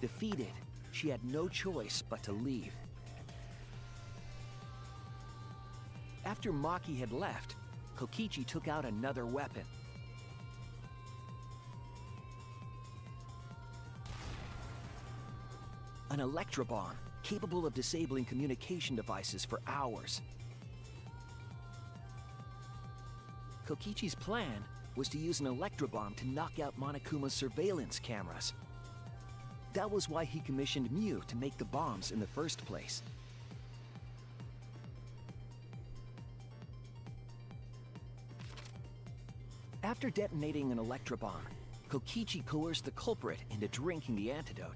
Defeated, she had no choice but to leave. After Maki had left, Kokichi took out another weapon. An electrobomb, capable of disabling communication devices for hours. Kokichi's plan was to use an electrobomb to knock out Monokuma's surveillance cameras. That was why he commissioned Mew to make the bombs in the first place. After detonating an electrobomb, Kokichi coerced the culprit into drinking the antidote.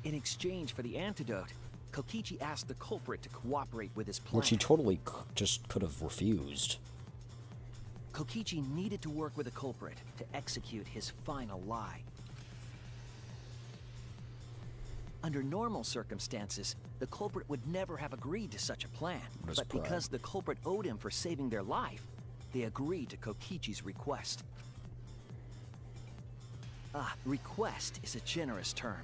In exchange for the antidote, Kokichi asked the culprit to cooperate with his plan. Which he totally just could have refused. Kokichi needed to work with the culprit to execute his final lie. Under normal circumstances, the culprit would never have agreed to such a plan. But because the culprit owed him for saving their life, they agreed to Kokichi's request. Request is a generous term.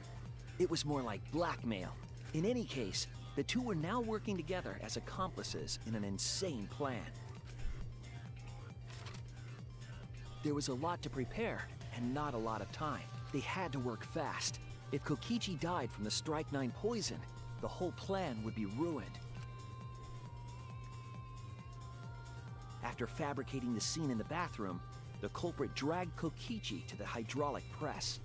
It was more like blackmail. In any case, the two were now working together as accomplices in an insane plan. There was a lot to prepare, and not a lot of time. They had to work fast. If Kokichi died from the Strychnine poison, the whole plan would be ruined. After fabricating the scene in the bathroom, the culprit dragged Kokichi to the hydraulic press.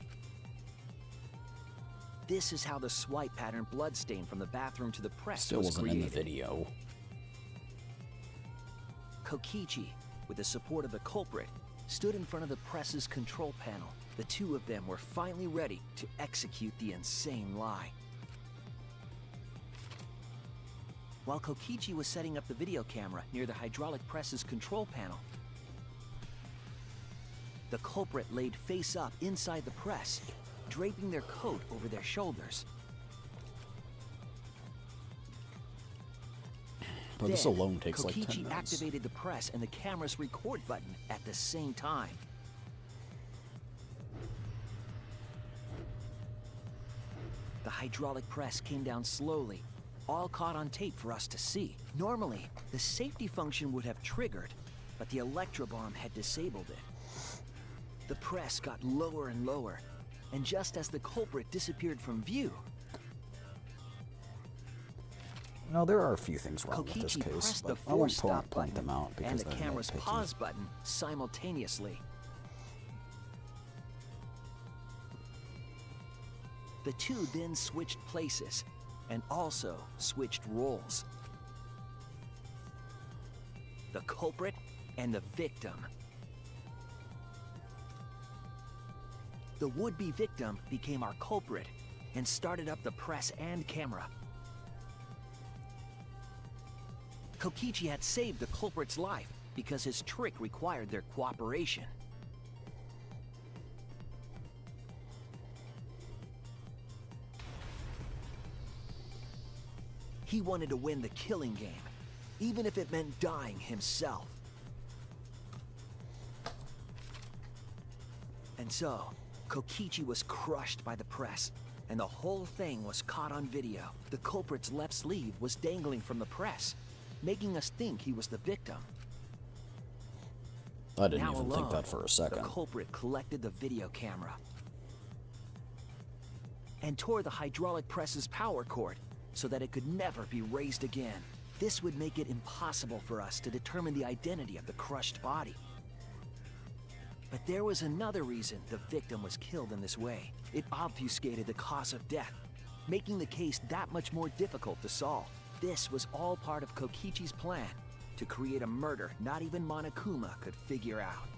This is how the swipe pattern bloodstain from the bathroom to the press was wasn't created. in the video. Kokichi, with the support of the culprit, stood in front of the press's control panel. The two of them were finally ready to execute the insane lie. While Kokichi was setting up the video camera near the hydraulic press's control panel, the culprit laid face up inside the press, draping their coat over their shoulders. But this alone takes like 10 Kokichi minutes. activated the press and the camera's record button at the same time. The hydraulic press came down slowly, all caught on tape for us to see. Normally, the safety function would have triggered, but the electrobomb had disabled it. The press got lower and lower, and just as the culprit disappeared from view, No, there are a few things wrong with this Kokichi case, pressed the but I won't force stop point button them out because and the they're camera's nitpicky. pause button simultaneously. The two then switched places and also switched roles. The culprit and the victim. The would-be victim became our culprit and started up the press and camera. Kokichi had saved the culprit's life because his trick required their cooperation. He wanted to win the killing game, even if it meant dying himself. And so, Kokichi was crushed by the press, and the whole thing was caught on video. The culprit's left sleeve was dangling from the press, making us think he was the victim. I didn't Now even alone, think that for a second. The culprit collected the video camera and tore the hydraulic press's power cord, so that it could never be raised again. This would make it impossible for us to determine the identity of the crushed body. But there was another reason the victim was killed in this way. It obfuscated the cause of death, making the case that much more difficult to solve. This was all part of Kokichi's plan to create a murder not even Monokuma could figure out.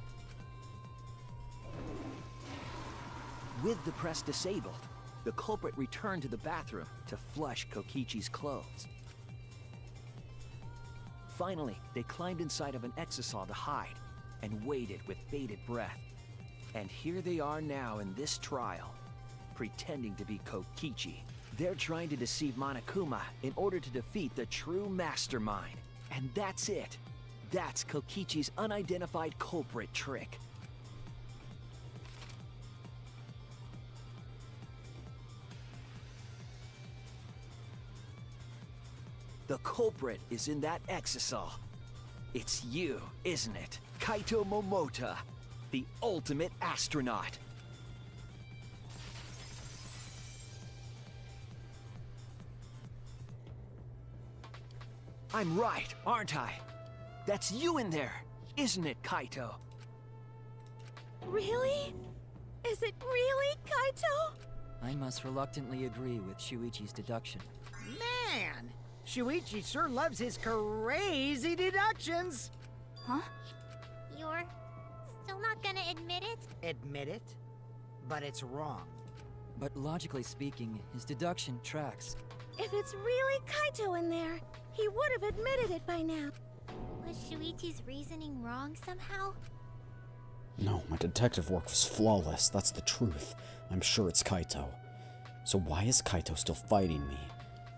With the press disabled, the culprit returned to the bathroom to flush Kokichi's clothes. Finally, they climbed inside of an exisal to hide and waited with bated breath. And here they are now in this trial, pretending to be Kokichi. They're trying to deceive Monokuma in order to defeat the true mastermind. And that's it. That's Kokichi's unidentified culprit trick. The culprit is in that exisal. It's you, isn't it? Kaito Momota, the ultimate astronaut. I'm right, aren't I? That's you in there, isn't it, Kaito? Really? Is it really Kaito? I must reluctantly agree with Shuichi's deduction. Man! Shuichi sure loves his crazy deductions! Huh? You're still not gonna admit it? Admit it? But it's wrong. But logically speaking, his deduction tracks. If it's really Kaito in there, he would have admitted it by now. Was Shuichi's reasoning wrong somehow? No, my detective work was flawless. That's the truth. I'm sure it's Kaito. So why is Kaito still fighting me?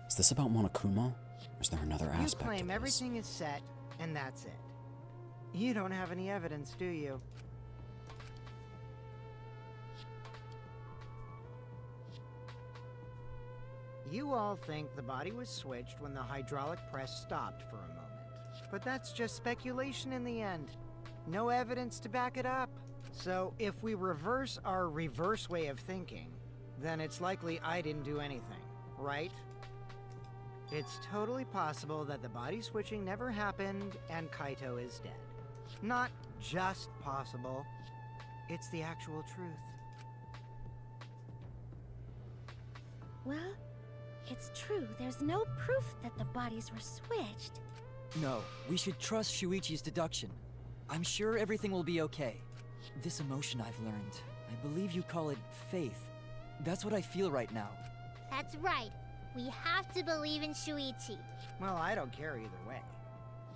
Is this about Monokuma? Or is there another aspect You claim of this? everything is set, and that's it. You don't have any evidence, do you? You all think the body was switched when the hydraulic press stopped for a moment. But that's just speculation in the end. No evidence to back it up. So if we reverse our reverse way of thinking, then it's likely I didn't do anything, right? It's totally possible that the body switching never happened and Kaito is dead. Not just possible, it's the actual truth. Well, it's true. There's no proof that the bodies were switched. No, we should trust Shuichi's deduction. I'm sure everything will be okay. This emotion I've learned, I believe you call it faith. That's what I feel right now. That's right. We have to believe in Shuichi. Well, I don't care either way.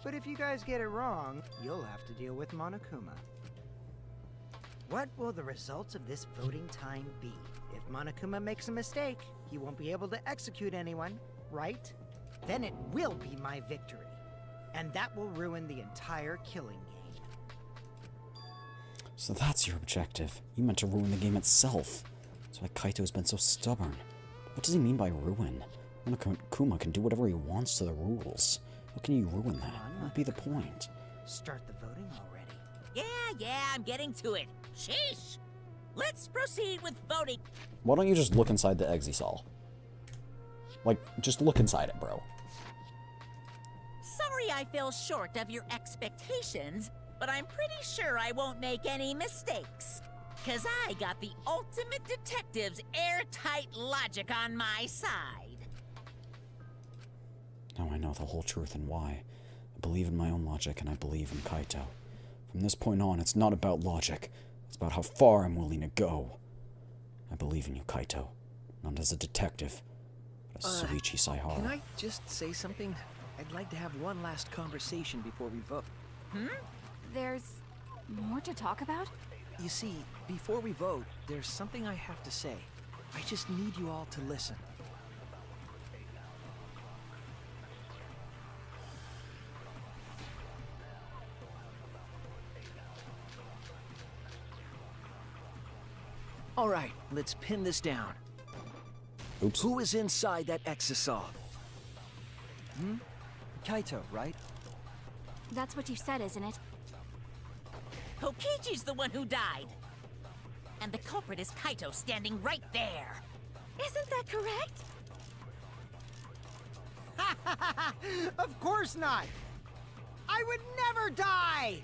But if you guys get it wrong, you'll have to deal with Monokuma. What will the results of this voting time be? If Monokuma makes a mistake, he won't be able to execute anyone, right? Then it will be my victory. And that will ruin the entire killing game. So that's your objective. You meant to ruin the game itself. That's why Kaito's been so stubborn. What does he mean by ruin? Monokuma can do whatever he wants to the rules. How can you ruin that? What would be the point? Start the voting already. Yeah, I'm getting to it. Sheesh! Let's proceed with voting. Why don't you just look inside the exisal? Like, just look inside it, bro. Sorry I fell short of your expectations, but I'm pretty sure I won't make any mistakes. 'Cause I got the ultimate detective's airtight logic on my side. Now I know the whole truth and why. I believe in my own logic and I believe in Kaito. From this point on, it's not about logic. It's about how far I'm willing to go. I believe in you, Kaito. Not as a detective, but as Shuichi Saihara. Can I just say something? I'd like to have one last conversation before we vote. There's more to talk about? You see, before we vote, there's something I have to say. I just need you all to listen. All right, let's pin this down. Oops. Who is inside that exisal? Kaito, right? That's what you said, isn't it? Kokichi's the one who died. And the culprit is Kaito standing right there. Isn't that correct? Of course not! I would never die!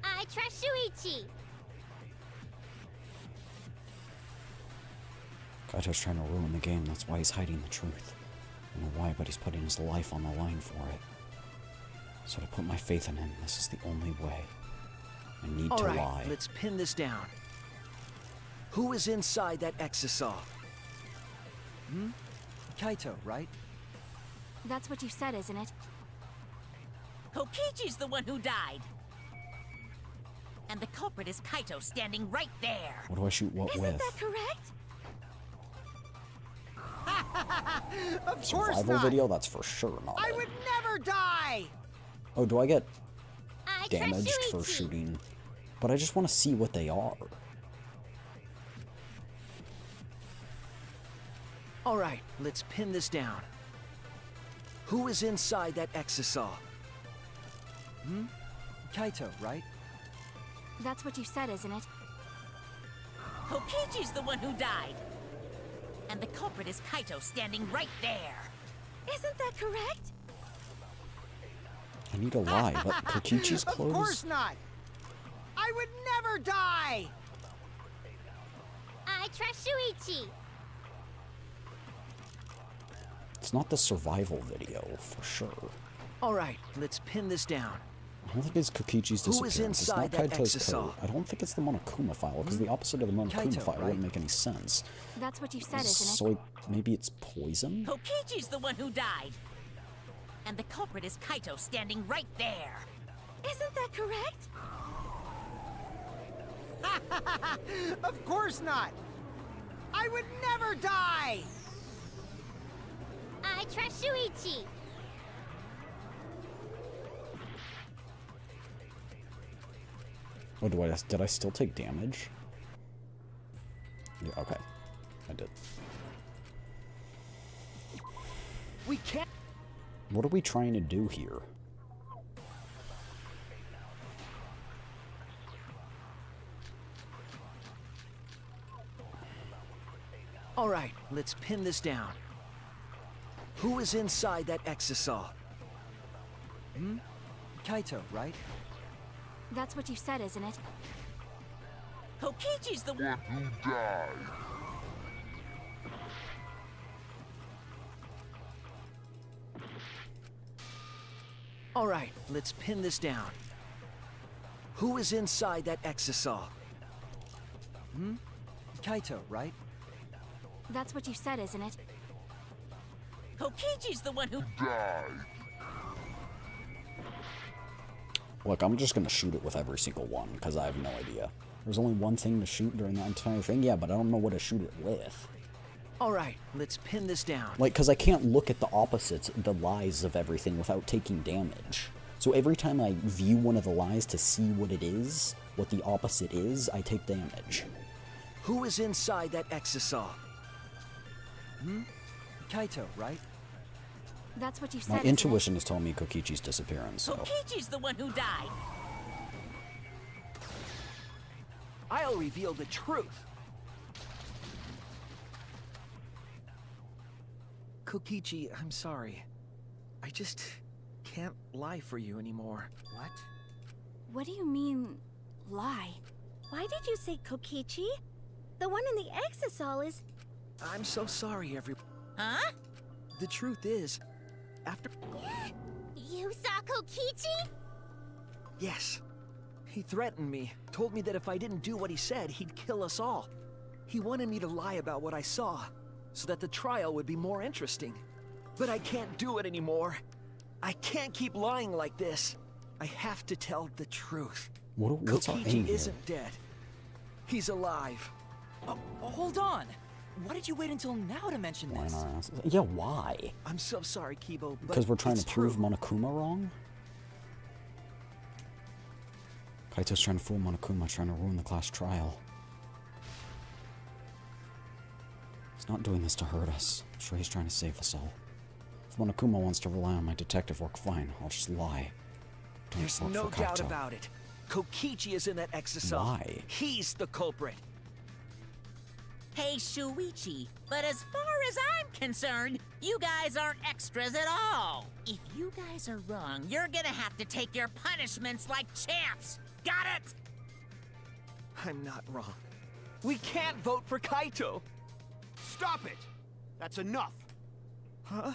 I trust Shuichi. Kaito's trying to ruin the game, that's why he's hiding the truth. I don't know why, but he's putting his life on the line for it. So to put my faith in him, this is the only way. I need to Alright, lie. let's pin this down. Who is inside that exisal? Kaito, right? That's what you said, isn't it? Kokichi's the one who died. And the culprit is Kaito standing right there. What do I shoot what with? Isn't that correct? Of course Survival not! video? That's for sure not I it. would never die! Oh, do I get I damaged trust for Shuichi. shooting? But I just want to see what they are. Alright, let's pin this down. Who is inside that exisal? Kaito, right? That's what you said, isn't it? Kokichi's the one who died. And the culprit is Kaito standing right there. Isn't that correct? I need to lie, but Kokichi's Of clothes? course not! I would never die! I trust Shuichi. It's not the survival video, for sure. Alright, let's pin this down. I don't think it's Kokichi's Who is disappearance. It's not inside that Kaito's exisal? coat. I don't think it's the Monokuma file, because the opposite of the Monokuma Kaito, file right? wouldn't make any sense. That's what you said, isn't it? So maybe it's poison? Kokichi's the one who died. And the culprit is Kaito standing right there. Isn't that correct? Of course not! I would never die! I trust Shuichi. Oh, did I still take damage? Yeah, okay. I did. We can't. What are we trying to do here? Alright, let's pin this down. Who is inside that exisal? Kaito, right? That's what you said, isn't it? Kokichi's the one. Alright, let's pin this down. Who is inside that exisal? Kaito, right? That's what you said, isn't it? Kokichi's the one who. Look, I'm just gonna shoot it with every single one, because I have no idea. There's only one thing to shoot during that entire thing? Yeah, but I don't know what to shoot it with. Alright, let's pin this down. Like, because I can't look at the opposites, the lies of everything, without taking damage. So every time I view one of the lies to see what it is, what the opposite is, I take damage. Who is inside that exisal? Kaito, right? That's what you said, My isn't it? intuition is telling me Kokichi's disappearance, so... Kokichi's the one who died. I'll reveal the truth. Kokichi, I'm sorry. I just can't lie for you anymore. What? What do you mean, lie? Why did you say Kokichi? The one in the exisal is... I'm so sorry, Huh? The truth is, after... You saw Kokichi? Yes. He threatened me, told me that if I didn't do what he said, he'd kill us all. He wanted me to lie about what I saw, so that the trial would be more interesting. But I can't do it anymore. I can't keep lying like this. I have to tell the truth. What's our aim Kokichi here? isn't dead. He's alive. Oh, hold on! Why did you wait until now to mention Why this? not? Yeah, why? I'm so sorry, Kibo, but Because we're trying to it's prove true. Monokuma wrong? Kaito's trying to fool Monokuma, trying to ruin the class trial. He's not doing this to hurt us. I'm sure he's trying to save us all. If Monokuma wants to rely on my detective work, fine. I'll just lie. Don't There's work no for doubt Kaito. about it. Kokichi is in that exisal. Why? He's the culprit. Hey, Shuichi, but as far as I'm concerned, you guys aren't extras at all. If you guys are wrong, you're gonna have to take your punishments like champs. Got it? I'm not wrong. We can't vote for Kaito! Stop it! That's enough. Huh?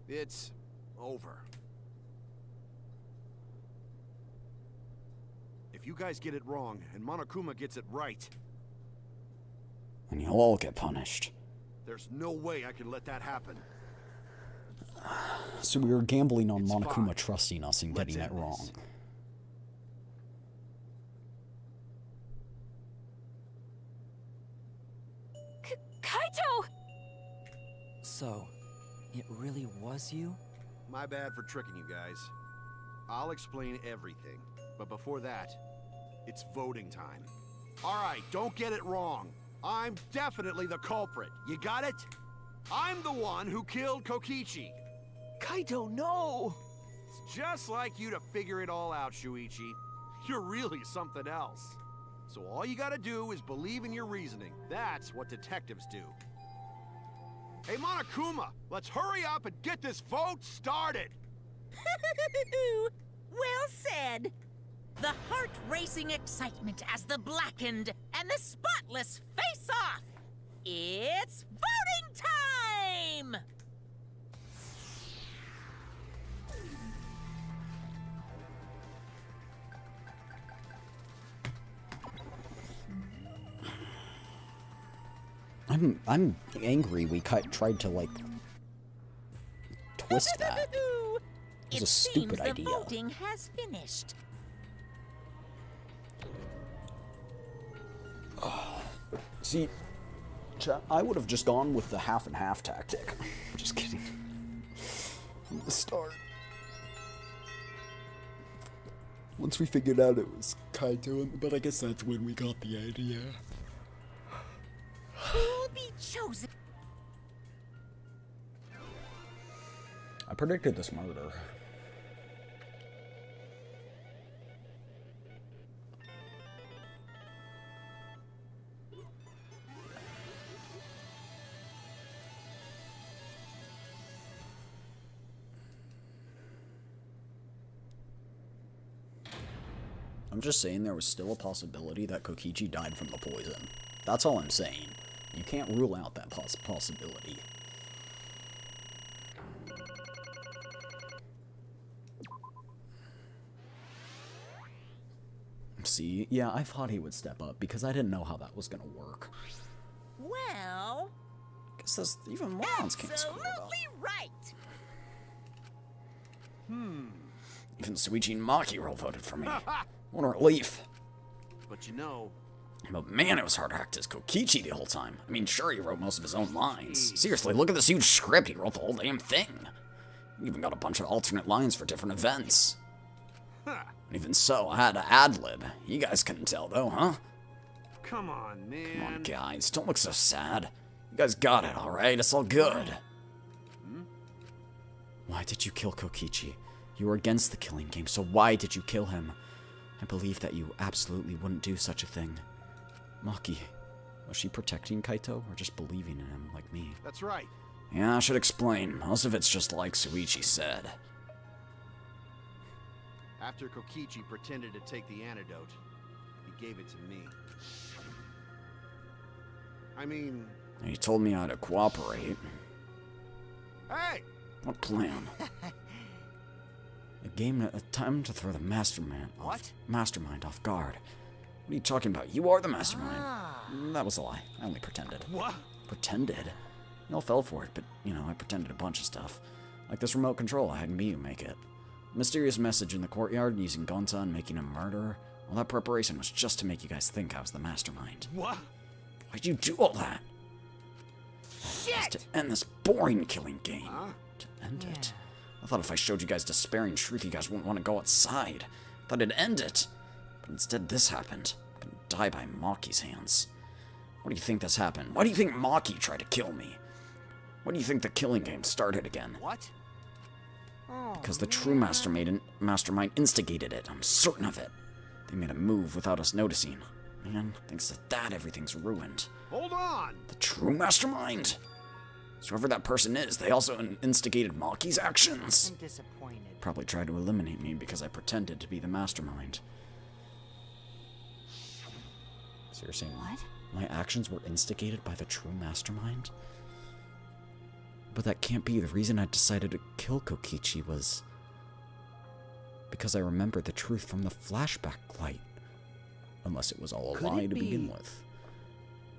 It's over. If you guys get it wrong and Monokuma gets it right, And you'll all get punished. there's no way I can let that happen. So we were gambling on It's Monokuma fine. trusting us and Let's getting it end wrong. this. Kaito! So, it really was you? My bad for tricking you guys. I'll explain everything. But before that, it's voting time. Alright, don't get it wrong. I'm definitely the culprit. You got it? I'm the one who killed Kokichi. Kaito, no! It's just like you to figure it all out, Shuichi. You're really something else. So all you gotta do is believe in your reasoning. That's what detectives do. Hey, Monokuma, let's hurry up and get this vote started! Well said. The heart-racing excitement as the blackened and the spotless face off. It's voting time! I'm angry we tried to, like, twist that. It was a stupid idea. The voting has finished. See, I would have just gone with the half and half tactic. Just kidding. From the start. Once we figured out it was Kaito, but I guess that's when we got the idea. Who'll be chosen? I predicted this murder. I'm just saying there was still a possibility that Kokichi died from the poison. That's all I'm saying. You can't rule out that possibility. See, yeah, I thought he would step up because I didn't know how that was gonna work. Well, Guess those even morons can't screw it up. absolutely right. Even Suichi and Makiro voted for me. What a relief. But you know, But man, it was hard to act as Kokichi the whole time. I mean, sure, he wrote most of his own lines. Seriously, look at this huge script. He wrote the whole damn thing. He even got a bunch of alternate lines for different events. And even so, I had to ad-lib. You guys couldn't tell, though, huh? come on, man. Come on, guys. Don't look so sad. You guys got it, alright? It's all good. Why did you kill Kokichi? You were against the killing game, so why did you kill him? I believe that you absolutely wouldn't do such a thing. Maki, was she protecting Kaito, or just believing in him like me? That's right. Yeah, I should explain. Most of it's just like Suichi said. After Kokichi pretended to take the antidote, he gave it to me. I mean... He told me I had to cooperate. Hey! What plan? A time to throw the mastermind off guard. What are you talking about? You are the mastermind. That was a lie. I only pretended. What? Pretended? You all fell for it, but, you know, I pretended a bunch of stuff. Like this remote control, I had Miyu make it. A mysterious message in the courtyard using Gonta and making him murderer. All that preparation was just to make you guys think I was the mastermind. What? Why'd you do all that? Shit! Just to end this boring killing game. Huh? To end it. I thought if I showed you guys despairing truth, you guys wouldn't want to go outside. I thought it'd end it. But instead this happened. I'm gonna die by Maki's hands. What do you think this happened? Why do you think Maki tried to kill me? Why do you think the killing game started again? What? Because the true mastermind instigated it. I'm certain of it. They made a move without us noticing. Man, thanks to that, everything's ruined. Hold on! The true mastermind? So whoever that person is, they also instigated Maki's actions. I'm disappointed. Probably tried to eliminate me because I pretended to be the mastermind. So you're saying What? my actions were instigated by the true mastermind? But that can't be. The reason I decided to kill Kokichi was because I remembered the truth from the flashback light. Unless it was all a Could lie it to begin be- with.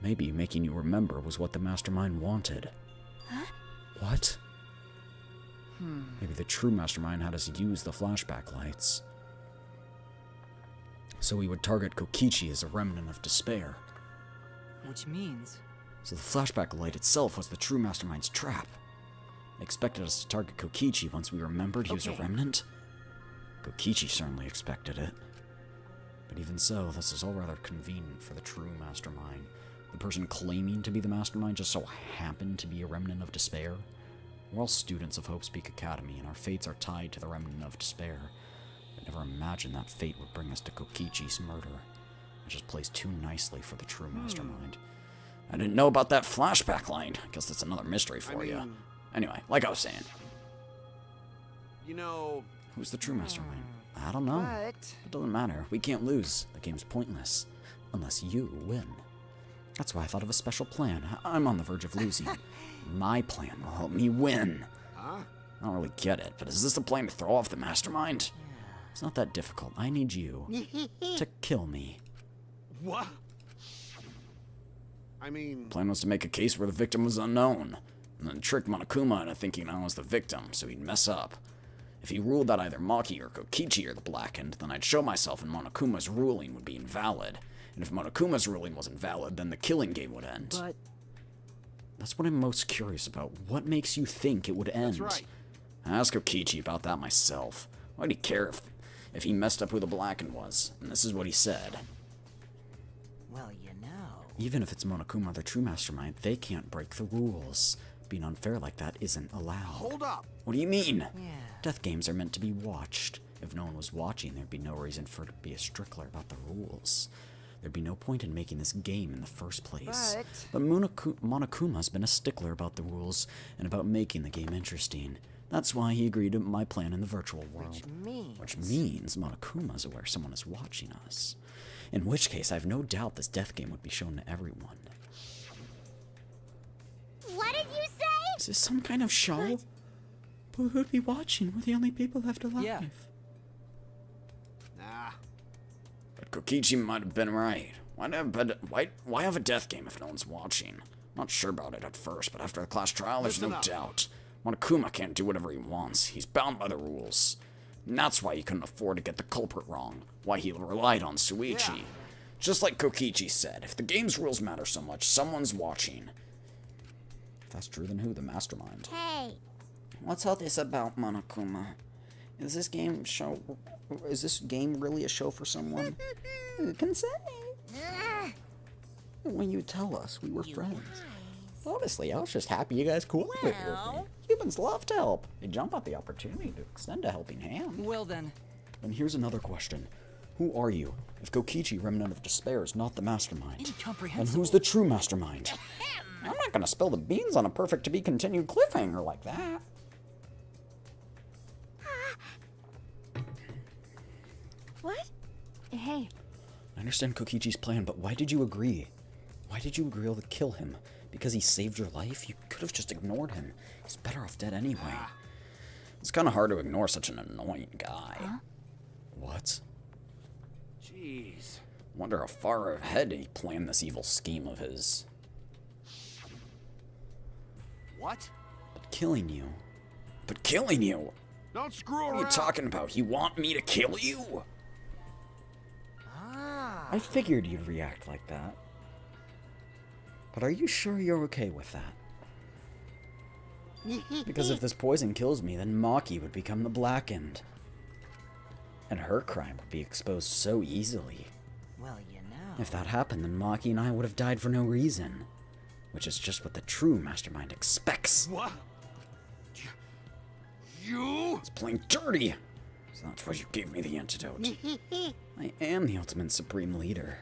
Maybe making you remember was what the mastermind wanted. Huh? What? Maybe the true mastermind had us use the flashback lights. So we would target Kokichi as a remnant of despair. Which means... So the flashback light itself was the true mastermind's trap. They expected us to target Kokichi once we remembered he was a Okay. remnant. Kokichi certainly expected it. But even so, this is all rather convenient for the true mastermind. The person claiming to be the mastermind just so happened to be a remnant of despair. We're all students of Hope's Peak Academy, and our fates are tied to the remnant of despair. I never imagined that fate would bring us to Kokichi's murder. It just plays too nicely for the true mastermind. I didn't know about that flashback line. I guess that's another mystery for you. Anyway, like I was saying, You know, who's the true mastermind? I don't know. But It doesn't matter. We can't lose. The game's pointless. Unless you win. That's why I thought of a special plan. I'm on the verge of losing. My plan will help me win. huh? I don't really get it, but is this a plan to throw off the mastermind? It's not that difficult. I need you to kill me. What? I mean, Plan was to make a case where the victim was unknown, and then trick Monokuma into thinking I was the victim, so he'd mess up. If he ruled that either Maki or Kokichi are the Blackened, then I'd show myself and Monokuma's ruling would be invalid. And if Monokuma's ruling was invalid, then the killing game would end. But That's what I'm most curious about. What makes you think it would end? that's right. I asked Kokichi about that myself. Why'd he care if he messed up who the Blackened was? And this is what he said. well, you know. Even if it's Monokuma, the true mastermind, they can't break the rules. Being unfair like that isn't allowed. Hold up. What do you mean? Yeah. Death games are meant to be watched. If no one was watching, there'd be no reason for it to be a stickler about the rules. There'd be no point in making this game in the first place. But Monokuma's been a stickler about the rules and about making the game interesting. That's why he agreed to my plan in the virtual world. Which means Monokuma's aware someone is watching us. In which case, I have no doubt this death game would be shown to everyone. What did you say? Is this some kind of show? But who'd be watching? We're the only people left alive. Yeah. Nah. But Kokichi might have been right. Why have a death game if no one's watching? Not sure about it at first, but after the class trial, there's Listen no up. doubt. Monokuma can't do whatever he wants. He's bound by the rules. And that's why he couldn't afford to get the culprit wrong. Why he relied on Suichi. Yeah. Just like Kokichi said, if the game's rules matter so much, someone's watching. If that's true, then who? The mastermind. Hey, What's all this about, Monokuma? Is this game really a show for someone? Who can say? When you tell us we were friends. Honestly, I was just happy you guys cooperated with me. Well- Humans love to help. They jump at the opportunity to extend a helping hand. Well then, And here's another question. Who are you? If Kokichi, Remnant of Despair, is not the mastermind, and incomprehensible. who's the true mastermind? I'm not gonna spill the beans on a perfect to be continued cliffhanger like that. What? Hey, I understand Kokichi's plan, but why did you agree? Why did you agree to kill him? Because he saved your life? You could have just ignored him. He's better off dead anyway. It's kind of hard to ignore such an annoying guy. Huh? What? Jeez. Wonder how far ahead he planned this evil scheme of his. What? But killing you? But killing you? Don't screw What around. are you talking about? You want me to kill you? Ah. I figured you'd react like that. But are you sure you're okay with that? Because if this poison kills me, then Maki would become the Blackened. And her crime would be exposed so easily. Well, you know. If that happened, then Maki and I would have died for no reason. Which is just what the true mastermind expects. What? You? It's playing dirty! So that's why you gave me the antidote. I am the ultimate supreme leader.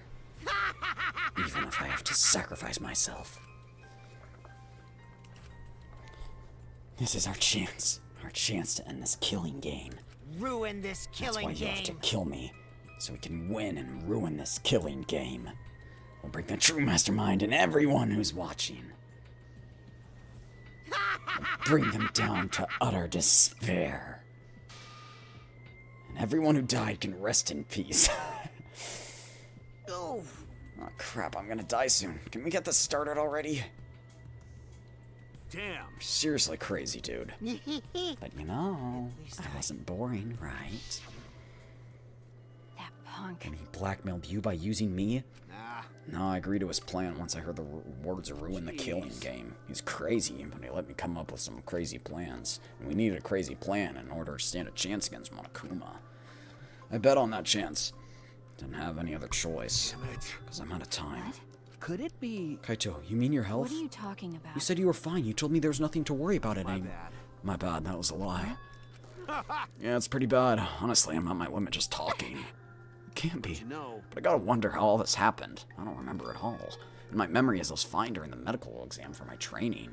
Even if I have to sacrifice myself. This is our chance. Our chance to end this killing game. Ruin this killing That's why you game. have to kill me, so we can win and ruin this killing game. We'll bring the true mastermind and everyone who's watching. We'll bring them down to utter despair. And everyone who died can rest in peace. Oh crap, I'm gonna die soon. Can we get this started already? Damn. You're seriously crazy, dude. But you know, I wasn't boring, right? That punk. And he blackmailed you by using me? Nah. No, I agreed to his plan once I heard the words ruin the killing game. He's crazy, but he let me come up with some crazy plans. And we needed a crazy plan in order to stand a chance against Monokuma. I bet on that chance. Didn't have any other choice. Damn it. Because I'm out of time. Could it be... Kaito, you mean your health? What are you talking about? You said you were fine. You told me there was nothing to worry about My anymore. bad. My bad, that was a lie. Yeah, it's pretty bad. Honestly, I'm at my limit just talking. It can't be. You know, But I gotta wonder how all this happened. I don't remember at all. And my memory is I was fine during the medical exam for my training.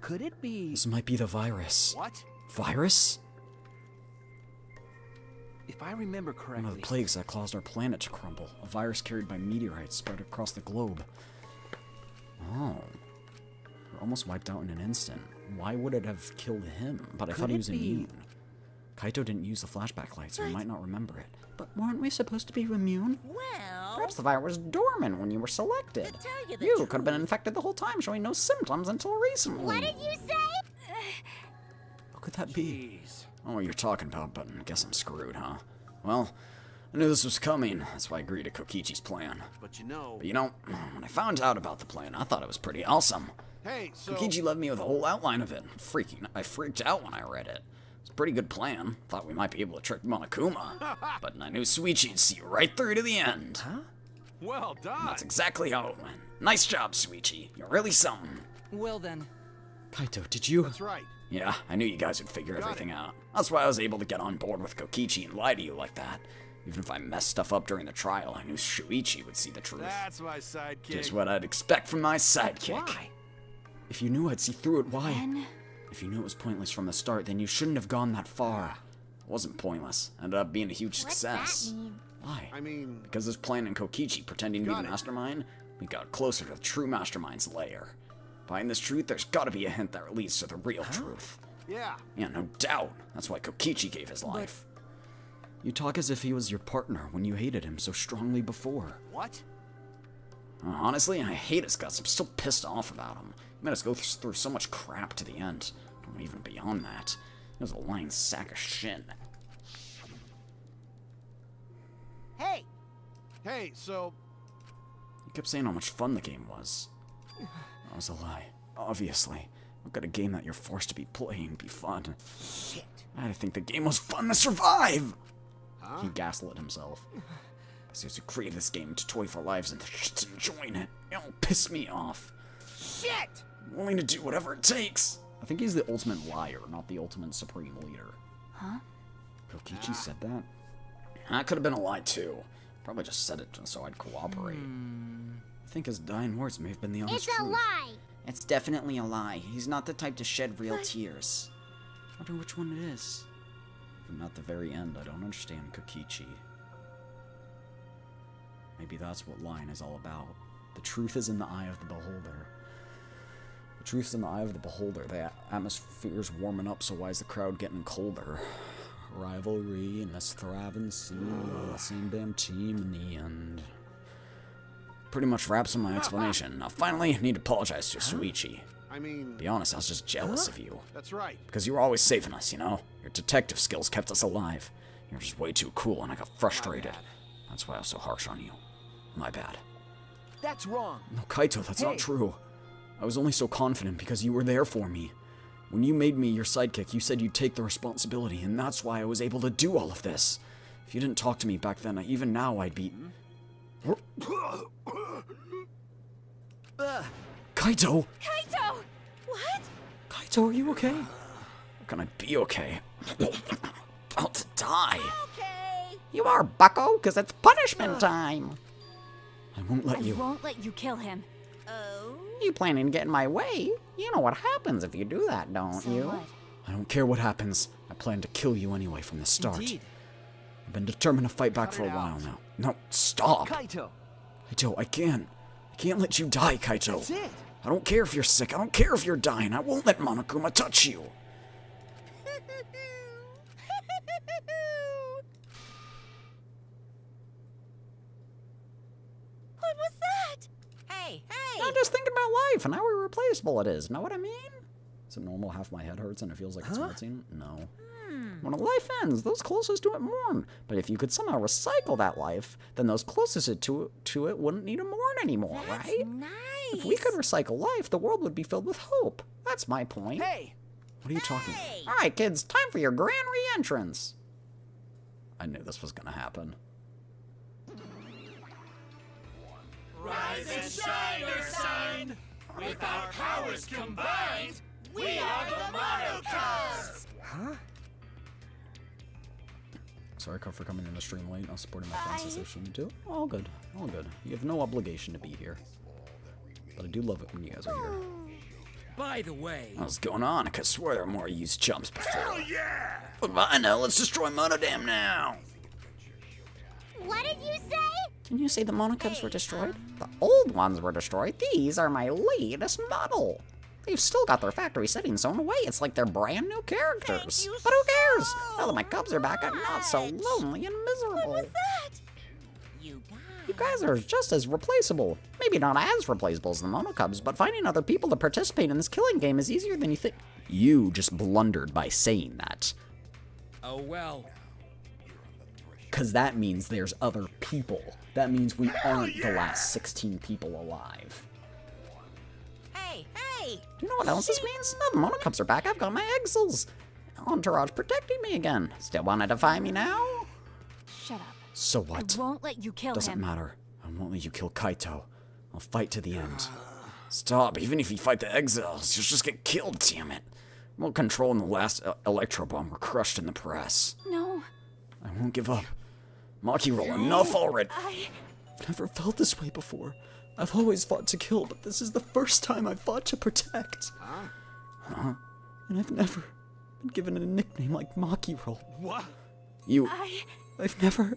Could it be... This might be the virus. what? Virus? If I remember One correctly... of the plagues that caused our planet to crumble. A virus carried by meteorites spread across the globe. Oh. We're almost wiped out in an instant. Why would it have killed him? But I Could thought he it was be- immune. Kaito didn't use the flashback light, so he might not remember it. But weren't we supposed to be immune? Well, Perhaps the virus was dormant when you were selected. to tell you the You truth, could have been infected the whole time, showing no symptoms until recently. What did you say? What could that be? Jeez. Oh, you're talking about, but I guess I'm screwed, huh? Well, I knew this was coming. That's why I agreed to Kokichi's plan. But you know... But you know, when I found out about the plan, I thought it was pretty awesome. Hey, so... Kokichi left me with a whole outline of it. I freaked out when I read it. It's a pretty good plan. Thought we might be able to trick Monokuma. But I knew Suichi'd see right through to the end. Huh? Well done. That's exactly how it went. Nice job, Suichi. You're really something. Well then, Kaito, did you? That's right. Yeah, I knew you guys would figure Got everything out. That's why I was able to get on board with Kokichi and lie to you like that. Even if I messed stuff up during the trial, I knew Shuichi would see the truth. That's my sidekick. Just what I'd expect from my sidekick. Why? If you knew I'd see through it, why? Ben, If you knew it was pointless from the start, then you shouldn't have gone that far. It wasn't pointless. Ended up being a huge What's success. that mean? Why? I mean... Because this plan and Kokichi pretending to be Got the it. mastermind, we got closer to the true mastermind's lair. Behind this truth, there's gotta be a hint that leads to the real truth. Yeah. Yeah, no doubt. That's why Kokichi gave his life. You talk as if he was your partner when you hated him so strongly before. What? Honestly, I hate his guts. I'm still pissed off about him. He made us go through so much crap to the end. Don't even beyond that. He was a lying sack of shit. Hey, Hey, so... He kept saying how much fun the game was. That was a lie. Obviously. What could a game that you're forced to be playing be fun? shit. I had to think the game was fun to survive! Huh? He gaslit himself. I used to create this game to toy for lives and just enjoying it. It'll piss me off. Shit! I'm willing to do whatever it takes. I think he's the ultimate liar, not the ultimate supreme leader. huh? Kokichi said that? That could have been a lie too. Probably just said it so I'd cooperate. I think his dying words may have been the honest It's a truth. lie. It's definitely a lie. He's not the type to shed real tears. I wonder which one it is. Even at the very end, I don't understand Kokichi. Maybe that's what lying is all about. The truth is in the eye of the beholder. The truth's in the eye of the beholder. The atmosphere's warming up, so why is the crowd getting colder? Rivalry and this thriving scene, the same damn team in the end. Pretty much wraps up my explanation. Now finally, I need to apologize to Suichi. I mean... Be honest, I was just jealous of you. That's right. Because you were always saving us, you know? Your detective skills kept us alive. You're just way too cool and I got frustrated. bad. That's why I was so harsh on you. My bad. that's wrong. No, Kaito, that's Hey. not true. I was only so confident because you were there for me. When you made me your sidekick, you said you'd take the responsibility, and that's why I was able to do all of this. If you didn't talk to me back then, even now I'd be... Kaito! Kaito! What? Kaito, are you okay? How can I be okay? About to die. Okay. You are, bucko, because it's punishment time. I won't let you. I won't let you kill him. Oh? You planning to get in my way? You know what happens if you do that, don't So you? what? I don't care what happens. I plan to kill you anyway from the start. Indeed. I've been determined to fight back for a while now. No, stop! Kaito! Kaito, I can't let you die, Kaito. That's it! I don't care if you're sick. I don't care if you're dying. I won't let Monokuma touch you. What was that? Hey, hey! I'm just thinking about life and how irreplaceable it is. Know what I mean? Is it normal half my head hurts and it feels like it's melting? No. When a life ends, those closest to it mourn. But if you could somehow recycle that life, then those closest to it wouldn't need to mourn anymore, That's right? nice. If we could recycle life, the world would be filled with hope. That's my point. Hey! What are you talking about? Hey! All right, kids, time for your grand re-entrance. I knew this was gonna happen. Rise and shine, Ursine! With our powers combined, we are the Monocubs! Huh? Sorry, Cuff, for coming in the stream late. Not supporting my fans as I shouldn't do. All good. All good. You have no obligation to be here. But I do love it when you guys are here. By the way... What's going on? I could swear there were more used chumps before. Hell yeah! What about I know? Let's destroy Monodam now! What did you say? Can you say the Monocubs were destroyed? The old ones were destroyed. These are my latest model. They've still got their factory settings sewn away. It's like they're brand new characters. But who cares? Now that my cubs are back, I'm not so lonely and miserable. What was that? You guys are just as replaceable. Maybe not as replaceable as the Monocubs, but finding other people to participate in this killing game is easier than you think. You just blundered by saying that. Oh well. Because that means there's other people. That means we aren't the last 16 people alive. Hey, hey! Do you know what else this means? Now the Monocubs are back. I've got my exiles. Entourage protecting me again. Still want to defy me now? Shut up. So what? I won't let you kill Doesn't him. matter. I won't let you kill Kaito. I'll fight to the end. Stop. Even if you fight the exiles, you'll just get killed, damn it. Remote control and the last electro bomb were crushed in the press. No. I won't give up. Maki roll, enough already. I've never felt this way before. I've always fought to kill, but this is the first time I've fought to protect. Huh? And I've never been given a nickname like Maki Roll. What? You... I've never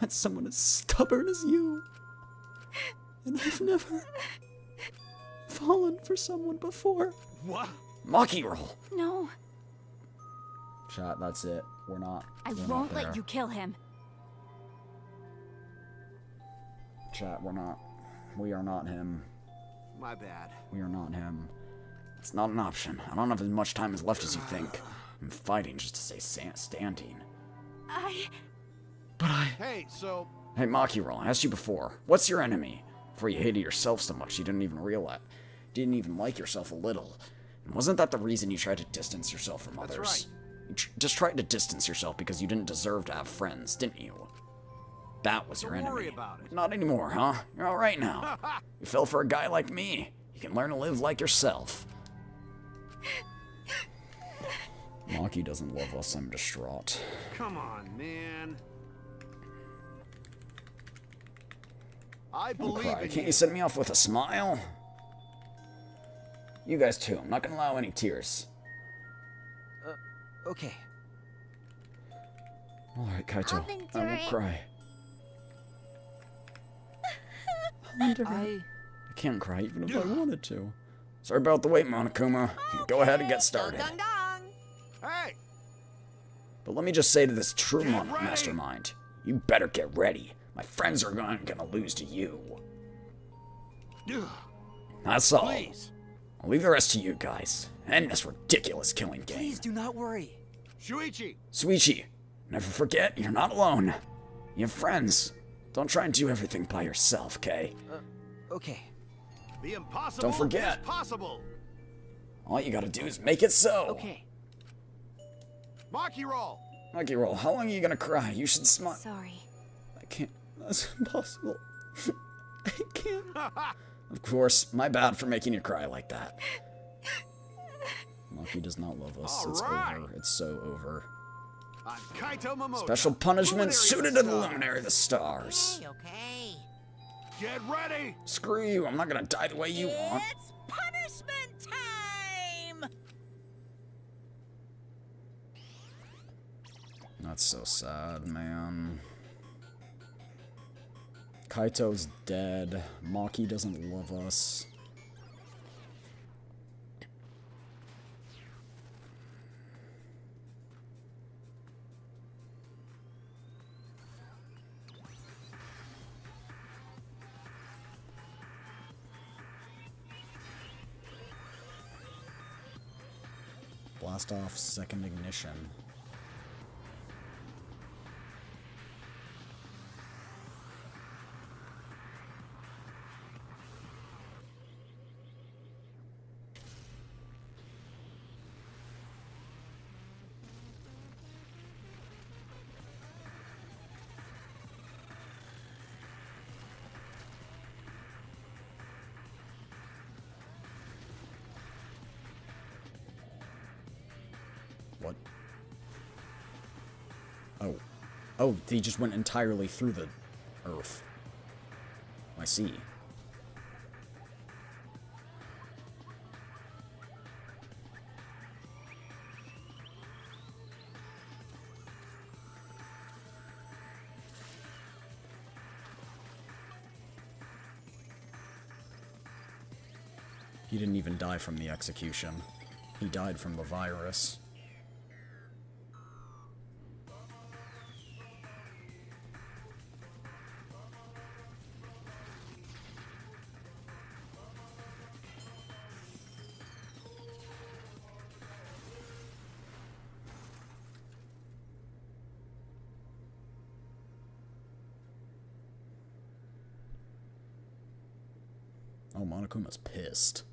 met someone as stubborn as you. And I've never fallen for someone before. What? Maki roll. No. Chat, that's it. We're not. I we're won't not there. let you kill him. Chat, we're not. We are not him. My bad. We are not him. It's not an option. I don't have as much time as left as you think. I'm fighting just to stay standing. But I. Hey, so Hey, Maki roll, I asked you before. What's your enemy? Before you hated yourself so much you didn't even realize. Didn't even like yourself a little. And wasn't that the reason you tried to distance yourself from others? That's right. You just tried to distance yourself because you didn't deserve to have friends, didn't you? That was your Don't enemy. worry about it. Not anymore, huh? You're alright now. You fell for a guy like me. You can learn to live like yourself. Maki doesn't love us. I'm distraught. come on, man. I believe Cry. in Can't you. you send me off with a smile? You guys too. I'm not gonna allow any tears. Okay. Alright, Kaito. I'll endure I won't it. cry. I can't cry even if I wanted to. Sorry about the wait, Monokuma. Go ahead and get started. Dong dong. Hey, But let me just say to this true Get ready. mastermind, you better get ready. My friends are gonna lose to you. That's all. please. I'll leave the rest to you guys. End this ridiculous killing game. Please do not worry. Shuichi, Suichi, never forget, you're not alone. You have friends. Don't try and do everything by yourself, okay? Okay. the impossible Don't forget. is possible. All you gotta do is make it so. Okay. Maki roll. Monkey roll, how long are you gonna cry? You should smile. Sorry. I can't. That's impossible. I can't. Of course, my bad for making you cry like that. Maki does not love us. All It's right. over. It's so over. I'm Kaito Momoda. Special punishment Luminary of suited the to the Stars. Luminary of the Stars. Okay, okay. Get ready! Screw you, I'm not gonna die the way you want. It's punishment time! That's so sad, man. Kaito's dead. Maki doesn't love us. Blast off second ignition. What? Oh. Oh, they just went entirely through the Earth. I see. He didn't even die from the execution. He died from the virus. Oh, Monokuma's pissed.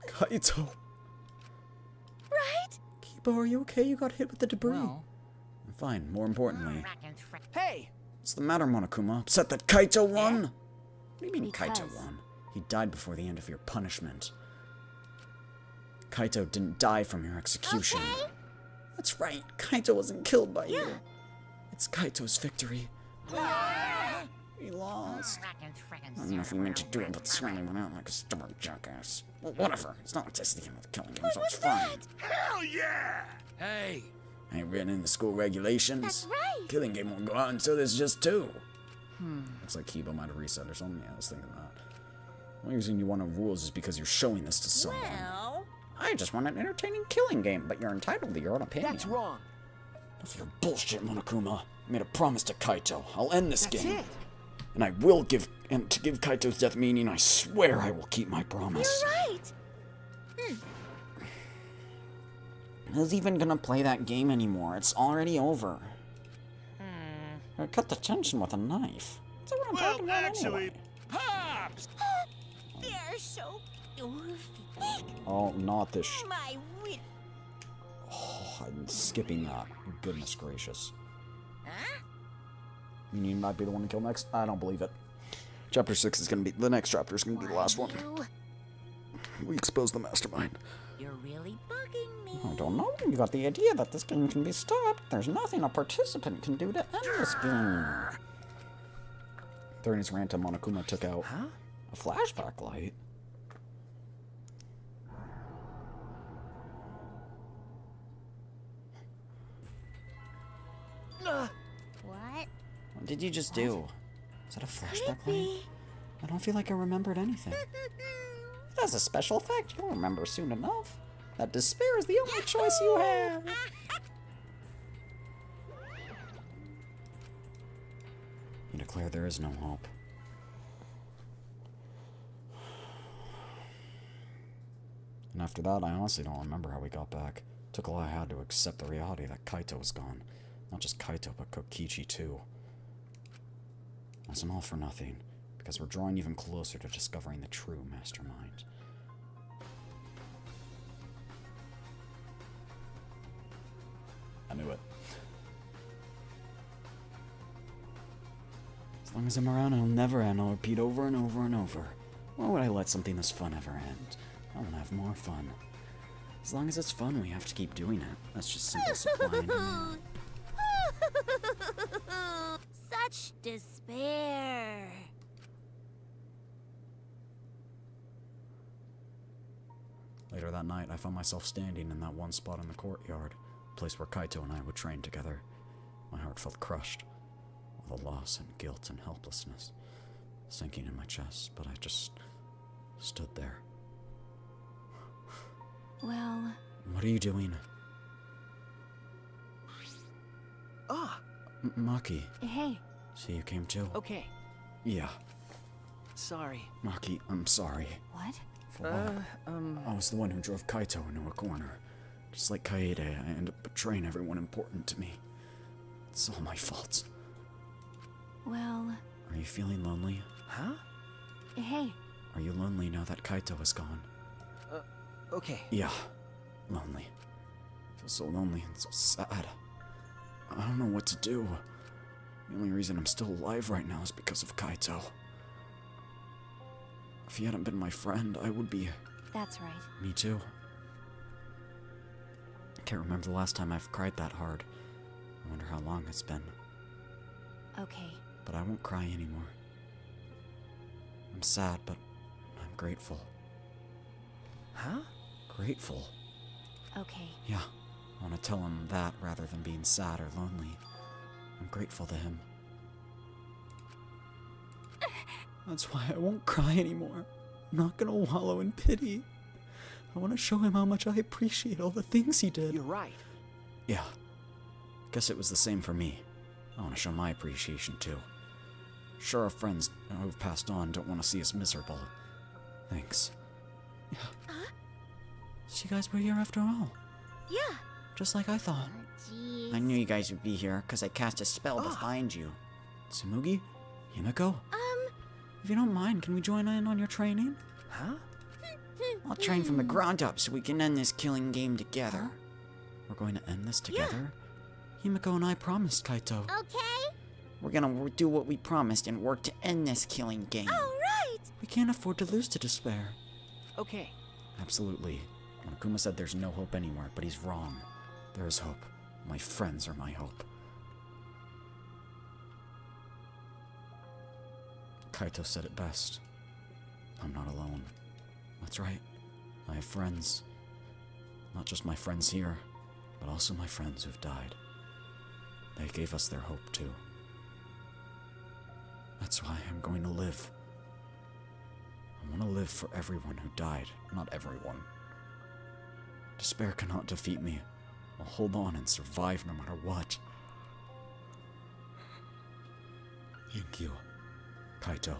Kaito! Right? Kiba, are you okay? You got hit with the debris. Well. I'm fine. More importantly. Hey! What's the matter, Monokuma? Upset that Kaito won? What do you mean Because- Kaito won? He died before the end of your punishment. Kaito didn't die from your execution. Okay. That's right. Kaito wasn't killed by you. It's Kaito's victory. He lost. I don't know if he meant to do it, but Sweeney went out like a stubborn jackass. Well, whatever. It's not like this the end of the killing game, so it's fine. Hell yeah! Hey, I ain't written in the school regulations. That's right. Killing game won't go out until there's just two. Looks like Kiba might have reset or something. Yeah, I was thinking that. The only reason you want no rules is because you're showing this to someone. Well, I just want an entertaining killing game, but you're entitled to your own opinion. That's wrong. Enough of your bullshit, Monokuma. I made a promise to Kaito. I'll end this That's game. it. And I will give Kaito's death meaning. I swear I will keep my promise. You're right. Who's even gonna play that game anymore? It's already over. Or cut the tension with a knife. That's what I'm Well, talking about actually, anyway. Pops! they're so goofy. Oh, not this My wit. Oh, I'm skipping that. Goodness gracious. Huh? You might be the one to kill next? I don't believe it. Chapter 6 is gonna be... The next chapter is gonna be the last one. We expose the mastermind. You're really bugging me. I don't know. You got the idea that this game can be stopped. There's nothing a participant can do to end this game. During his rant, Monokuma took out a flashback light. What? What did you just do? Is that a flashback light? I don't feel like I remembered anything. It has a special effect. You'll remember soon enough. That despair is the only choice you have. You declare there is no hope. And after that, I honestly don't remember how we got back. Took all I had to accept the reality that Kaito was gone. Not just Kaito, but Kokichi too. Wasn't all for nothing, because we're drawing even closer to discovering the true mastermind. I knew it. As long as I'm around, it'll never end. I'll repeat over and over and over. Why would I let something this fun ever end? I want to have more fun. As long as it's fun, we have to keep doing it. That's just simple supply and demand. Such despair. Later that night, I found myself standing in that one spot in the courtyard, a place where Kaito and I would train together. My heart felt crushed, all the loss and guilt and helplessness sinking in my chest, but I just stood there. Well... What are you doing? Ah! Maki. Hey. See, you came too? Okay. Yeah. Sorry. Maki, I'm sorry. What? For what? I was the one who drove Kaito into a corner. Just like Kaede, I ended up betraying everyone important to me. It's all my fault. Well... Are you feeling lonely? Huh? Hey. Are you lonely now that Kaito is gone? Okay. Yeah. Lonely. I feel so lonely and so sad. I don't know what to do. The only reason I'm still alive right now is because of Kaito. If he hadn't been my friend, I would be... That's right. Me too. I can't remember the last time I've cried that hard. I wonder how long it's been. Okay. But I won't cry anymore. I'm sad, but I'm grateful. Huh? Grateful? Okay. Yeah. I want to tell him that rather than being sad or lonely. I'm grateful to him. That's why I won't cry anymore. I'm not gonna wallow in pity. I want to show him how much I appreciate all the things he did. You're right. Yeah. Guess it was the same for me. I want to show my appreciation too. Sure, our friends who've passed on don't want to see us miserable. Thanks. Yeah. So you guys were here after all. Yeah. Just like I thought. Jeez. I knew you guys would be here, because I cast a spell to find you. Tsumugi? Himiko? If you don't mind, can we join in on your training? Huh? I'll train from the ground up so we can end this killing game together. We're going to end this together? Himiko and I promised, Kaito. Okay. We're gonna do what we promised and work to end this killing game. All right. We can't afford to lose to despair. Okay. Absolutely. Monokuma said there's no hope anywhere, but he's wrong. There is hope. My friends are my hope. Kaito said it best. I'm not alone. That's right. I have friends. Not just my friends here, but also my friends who've died. They gave us their hope too. That's why I'm going to live. I want to live for everyone who died. Not everyone. Despair cannot defeat me. I'll hold on and survive no matter what. Thank you, Kaito.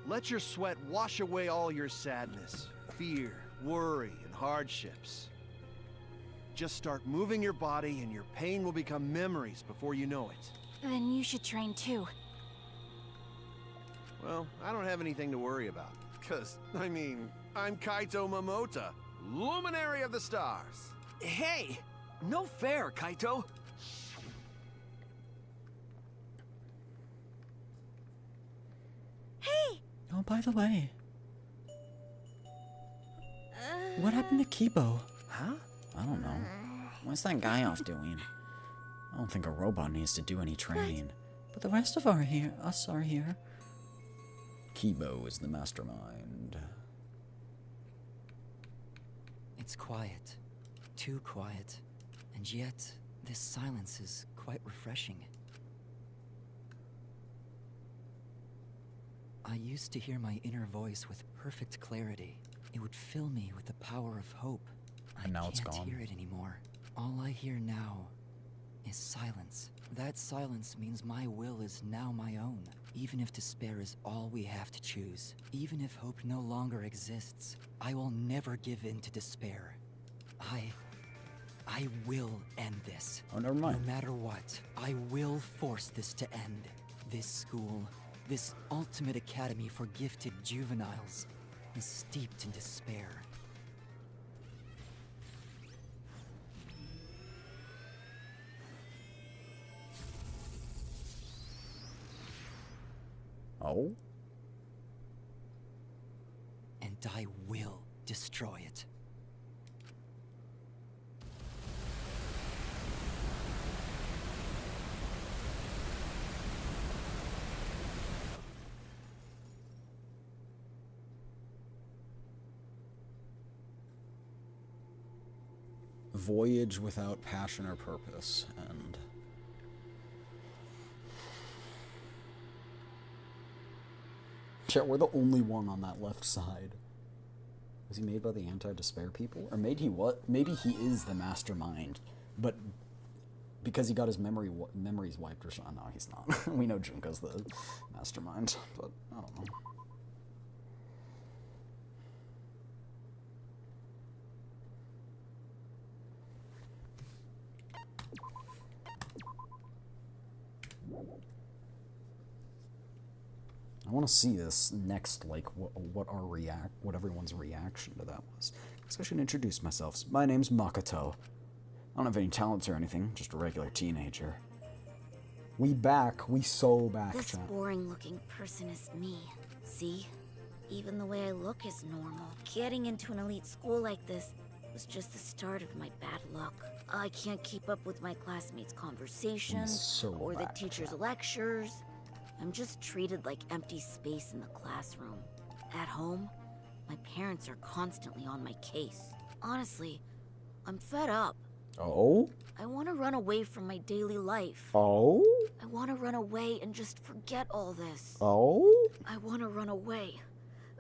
Let your sweat wash away all your sadness, fear, worry, and hardships. Just start moving your body and your pain will become memories before you know it. Then you should train too. Well, I don't have anything to worry about. Because, I mean, I'm Kaito Momota, Luminary of the Stars. Hey! No fair, Kaito! Hey! Oh, by the way, what happened to Kibo? Huh? I don't know. What's that guy off doing? I don't think a robot needs to do any training. But the rest of us are here. Kibo is the mastermind. It's quiet. Too quiet. And yet, this silence is quite refreshing. I used to hear my inner voice with perfect clarity. It would fill me with the power of hope. And now I it's can't gone. hear it anymore. All I hear now is silence. That silence means my will is now my own. Even if despair is all we have to choose, even if hope no longer exists, I will never give in to despair. I will end this. Oh, never mind. No matter what, I will force this to end. This school, this ultimate academy for gifted juveniles, is steeped in despair. Oh? And I will destroy it. Voyage without passion or purpose, and yeah, we're the only one on that left side. Was he made by the anti-despair people? Or maybe maybe he is the mastermind, but because he got his memories wiped or something. No, he's not. We know Junko's the mastermind, but I don't know. I want to see this next, like, what everyone's reaction to that was. So I should introduce myself. My name's Makoto. I don't have any talents or anything, just a regular teenager. We so back. This boring-looking person is me. See? Even the way I look is normal. Getting into an elite school like this was just the start of my bad luck. I can't keep up with my classmates' conversations or the teachers' lectures. I'm just treated like empty space in the classroom. At home, my parents are constantly on my case. Honestly, I'm fed up. Oh? I want to run away from my daily life. Oh? I want to run away and just forget all this. Oh? I want to run away.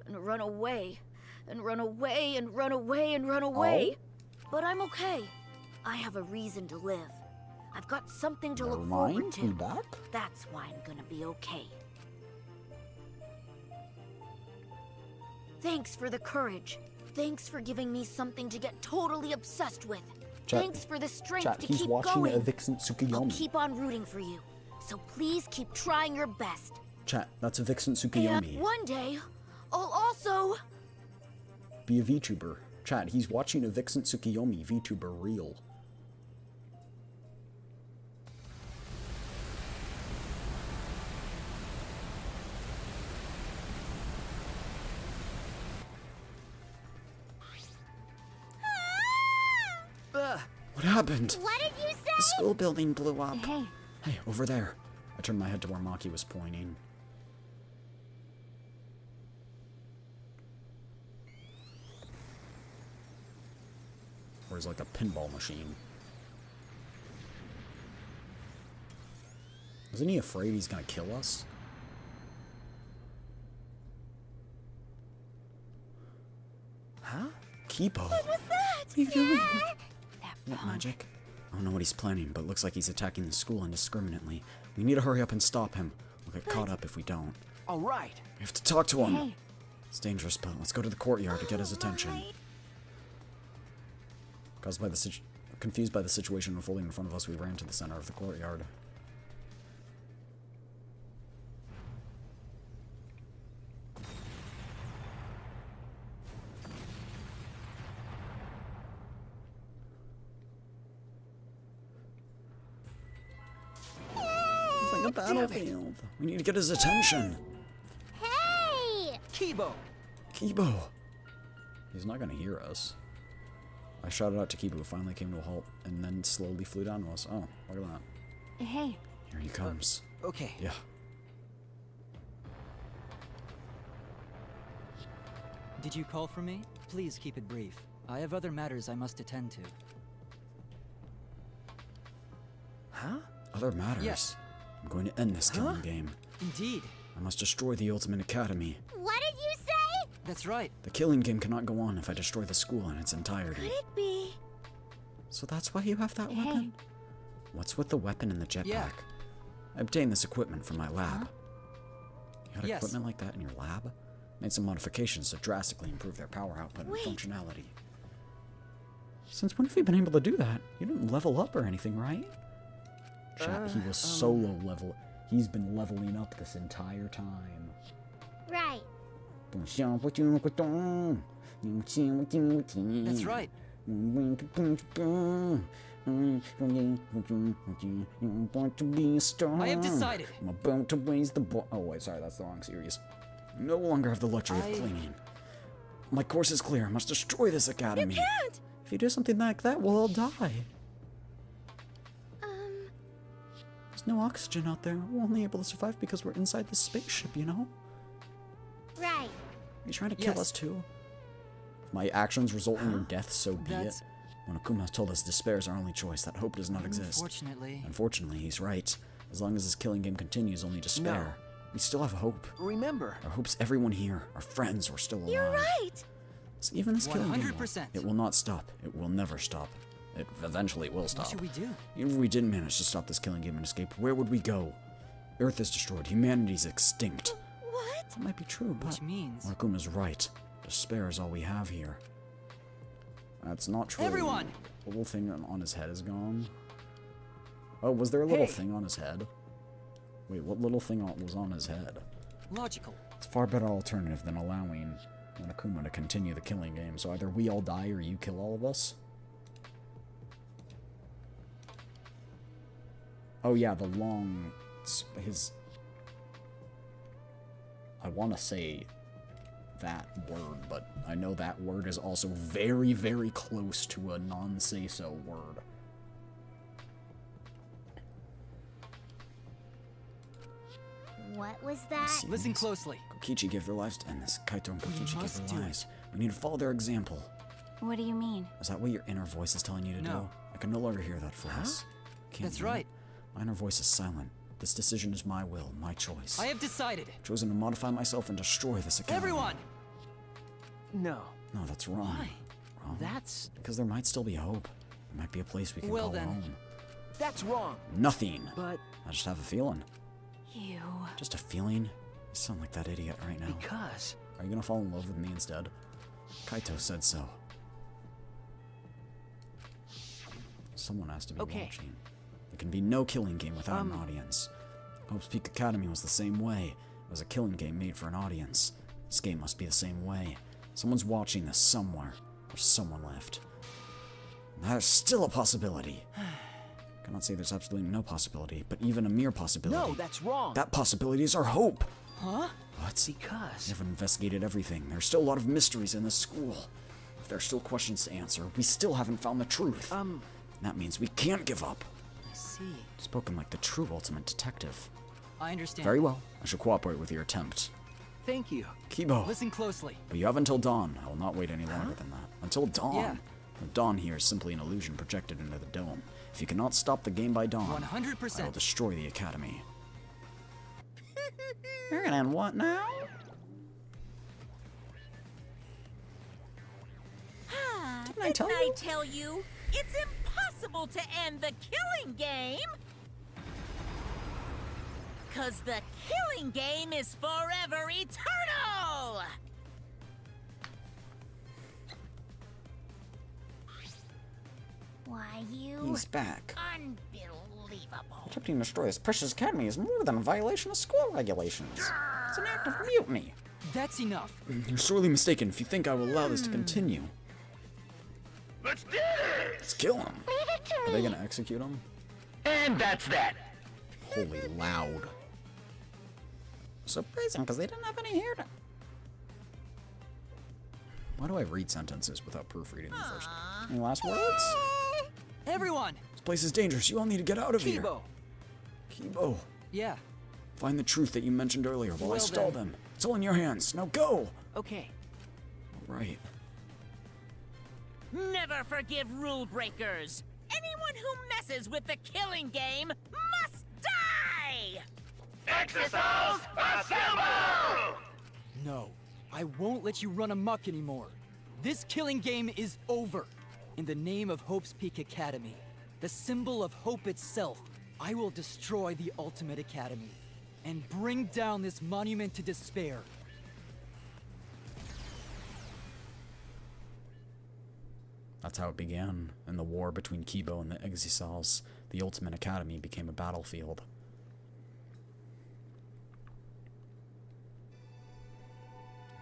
And run away. And run away and run away and run away. Oh? But I'm okay. I have a reason to live. I've got something to look forward to. Back? That's why I'm gonna be okay. Thanks for the courage. Thanks for giving me something to get totally obsessed with. Chat, Thanks for the strength chat, to he's keep watching going. a Vixen Tsukuyomi. I'll keep on rooting for you. So please keep trying your best. Chat, that's a Vixen Tsukuyomi. And one day, I'll also be a VTuber. Chat, he's watching a Vixen Tsukuyomi VTuber reel. What happened? What did you say? The school building blew up. Hey. Hey, over there. I turned my head to where Maki was pointing. Where's like a pinball machine. Isn't he afraid he's gonna kill us? Huh? Kipo. What was that? What are you doing? That Magic? I don't know what he's planning, but it looks like he's attacking the school indiscriminately. We need to hurry up and stop him. We'll get caught up if we don't. All right. We have to talk to him. Hey. It's dangerous, but let's go to the courtyard to get his attention. Confused by the situation unfolding in front of us, we ran to the center of the courtyard. It's like a battlefield. We need to get his attention. Hey! Kibo! Kibo! He's not gonna hear us. I shouted out to Kibo, who finally came to a halt, and then slowly flew down to us. Oh, look at that. Hey. Here he comes. Okay. Yeah. Did you call for me? Please keep it brief. I have other matters I must attend to. Huh? Other matters? Yes. I'm going to end this killing game. Indeed. I must destroy the Ultimate Academy. What did you say? That's right. The killing game cannot go on if I destroy the school in its entirety. Could it be? So that's why you have that weapon? What's with the weapon and the jetpack? Yeah. I obtained this equipment from my lab. You had Yes. equipment like that in your lab? Made some modifications to drastically improve their power output and functionality. Since when have you been able to do that? You didn't level up or anything, right? Chat, he was solo level. He's been leveling up this entire time. Right. That's right. I have decided. I'm about to raise the bar. Oh wait, sorry, that's the wrong series. No longer have the luxury of cleaning. My course is clear. I must destroy this academy. You can't! If you do something like that, we'll all die. There's no oxygen out there. We're only able to survive because we're inside the spaceship, you know? Right. Are you trying to kill us too? If my actions result in your death, so be it. Monokuma told us despair is our only choice, that hope does not exist. Unfortunately, he's right. As long as this killing game continues, only despair. We still have hope. Remember. Our hope's everyone here. Our friends are still alive. You're right! So even this killing game, 100%. it will not stop. It will never stop. It eventually will stop. What should we do? Even if we didn't manage to stop this killing game and escape, where would we go? Earth is destroyed. Humanity's extinct. What? That might be true, but Which means... Monokuma's right. Despair is all we have here. That's not true. Everyone! The little thing on his head is gone. Oh, was there a little thing on his head? Wait, what little thing was on his head? Logical. It's a far better alternative than allowing Monokuma to continue the killing game, so either we all die or you kill all of us. Oh yeah, the long... his... I want to say that word, but I know that word is also very, very close to a non-say-so word. What was that? Listen closely. Kokichi gave their lives to end this. Kaito and Kokichi gave their lives. We need to follow their example. What do you mean? Is that what your inner voice is telling you to do? I can no longer hear that voice. Can't That's hear it. right. My inner voice is silent. This decision is my will, my choice. I have decided. I've chosen to modify myself and destroy this academy. Everyone! No. No, that's wrong. Why? Wrong. That's... Because there might still be hope. There might be a place we can Well call then. home. That's wrong. Nothing. But... I just have a feeling. You... Just a feeling? You sound like that idiot right now. Because... Are you gonna fall in love with me instead? Kaito said so. Someone has to be watching. There can be no killing game without an audience. Hope's Peak Academy was the same way. It was a killing game made for an audience. This game must be the same way. Someone's watching this somewhere. There's someone left. And there's still a possibility. I cannot say there's absolutely no possibility, but even a mere possibility. No, that's wrong. That possibility is our hope. Huh? What? Because... We haven't investigated everything. There's still a lot of mysteries in this school. If there are still questions to answer, we still haven't found the truth. That means we can't give up. I see. Spoken like the true ultimate detective. I understand. Very well. I shall cooperate with your attempt. Thank you. Kibo. Listen closely. But you have until dawn. I will not wait any longer than that. Until dawn. Yeah. The dawn here is simply an illusion projected into the dome. If you cannot stop the game by dawn, 100%. I will destroy the academy. You're gonna end what now? Didn't I tell you? It's impossible to end the killing game! 'Cause the killing game is forever eternal! Why, you... He's back. Unbelievable. Attempting to destroy this precious academy is more than a violation of school regulations. It's an act of mutiny. That's enough. You're sorely mistaken if you think I will allow this to continue. Let's do it! Let's kill him. Are they gonna execute him? And that's that. Holy loud. Surprising, because they didn't have any hair to... Why do I read sentences without proofreading them first? Any last words? Everyone! This place is dangerous. You all need to get out of here. Kibo! Kibo. Yeah. Find the truth that you mentioned earlier while I Well stall then. them. It's all in your hands. Now go! Okay. All right. Never forgive rule breakers! Anyone who messes with the killing game must die! Exercise assemble! No. I won't let you run amok anymore. This killing game is over. In the name of Hope's Peak Academy, the symbol of hope itself, I will destroy the Ultimate Academy and bring down this monument to despair. That's how it began. In the war between Kibo and the Exisals, the Ultimate Academy became a battlefield.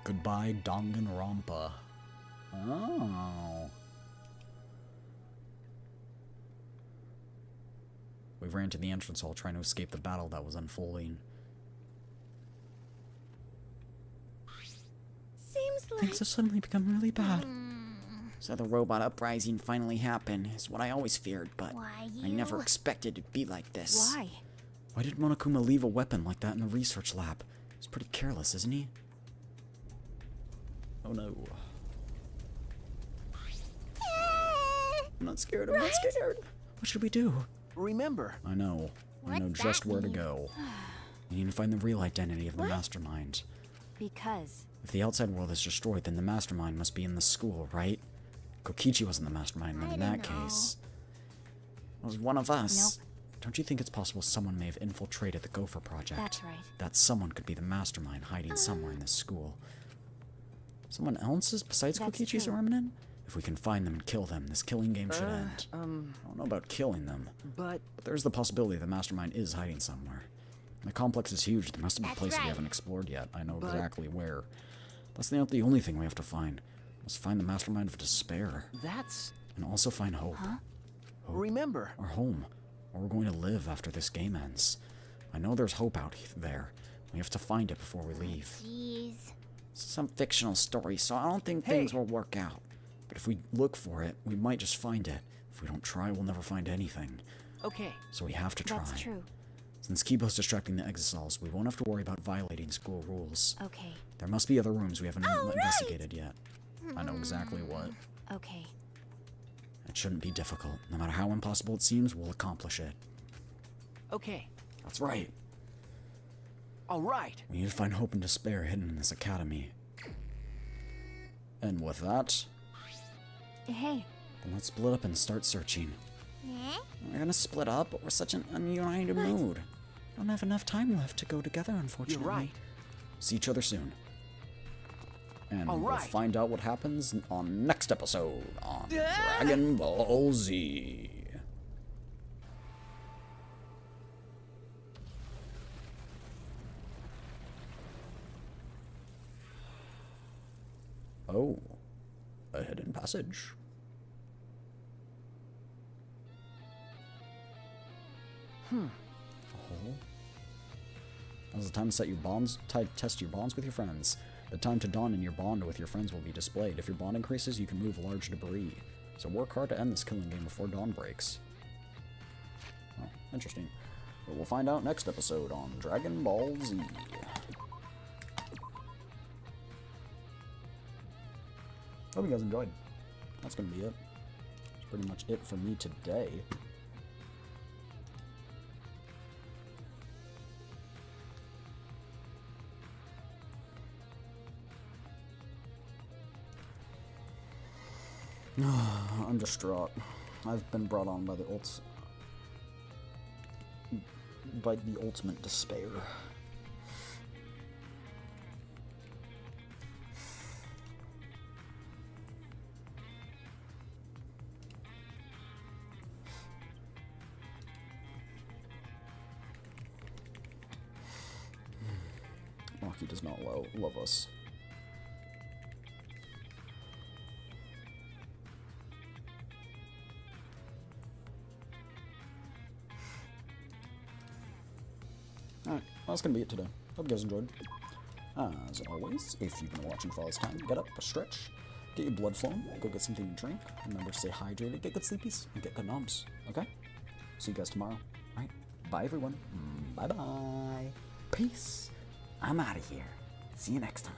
Goodbye, Danganronpa. Oh. We ran to the entrance hall trying to escape the battle that was unfolding. Seems Things have suddenly become really bad. So the robot uprising finally happened, is what I always feared, but I never expected it to be like this. Why? Why did Monokuma leave a weapon like that in the research lab? He's pretty careless, isn't he? Oh no. I'm not scared, I'm not scared. What should we do? Remember. I know. I know just where to go. We need to find the real identity of the mastermind. Because If the outside world is destroyed, then the mastermind must be in the school, right? Kokichi wasn't the mastermind, and in that case, it was one of us. Nope. Don't you think it's possible someone may have infiltrated the Gopher Project? That's right. That someone could be the mastermind hiding somewhere in this school. Someone else's besides That's Kokichi's true. remnant? If we can find them and kill them, this killing game should end. I don't know about killing them, but there's the possibility the mastermind is hiding somewhere. The complex is huge. There must be places we haven't explored yet. I know exactly where. That's not the only thing we have to find. We must find the mastermind of despair. that's... And also find hope. Hope. Remember. Our home. Where we're going to live after this game ends. I know there's hope out there. We have to find it before we leave. Jeez. It's some fictional story, so I don't think things will work out. But if we look for it, we might just find it. If we don't try, we'll never find anything. Okay. So we have to try. That's true. Since Kibo's distracting the Exiles, we won't have to worry about violating school rules. Okay. There must be other rooms we haven't investigated yet. I know exactly what. Okay. It shouldn't be difficult. No matter how impossible it seems, we'll accomplish it. Okay. That's right. All right. We need to find hope and despair hidden in this academy. And with that, Hey. then let's split up and start searching. Eh? We're gonna split up, but we're such an ununited mood. Don't have enough time left to go together, unfortunately. You're right. See each other soon. And All we'll right. find out what happens on next episode on Dragon Ball Z. Oh, a hidden passage. Now's the time to set your bonds, test your bonds with your friends. The time to dawn in your bond with your friends will be displayed. If your bond increases, you can move large debris. So work hard to end this killing game before dawn breaks. Oh, interesting. But we'll find out next episode on Dragon Ball Z. Hope you guys enjoyed. That's gonna be it. That's pretty much it for me today. I'm distraught. I've been brought on by the ultimate despair. Rocky does not love us. Alright, well, that's gonna be it today. Hope you guys enjoyed. As always, if you've been watching for all this time, get up, stretch, get your blood flowing, go get something to drink. Remember to stay hydrated, get good sleepies, and get good noms. Okay? See you guys tomorrow. Alright, bye everyone. Bye bye. Peace. I'm out of here. See you next time.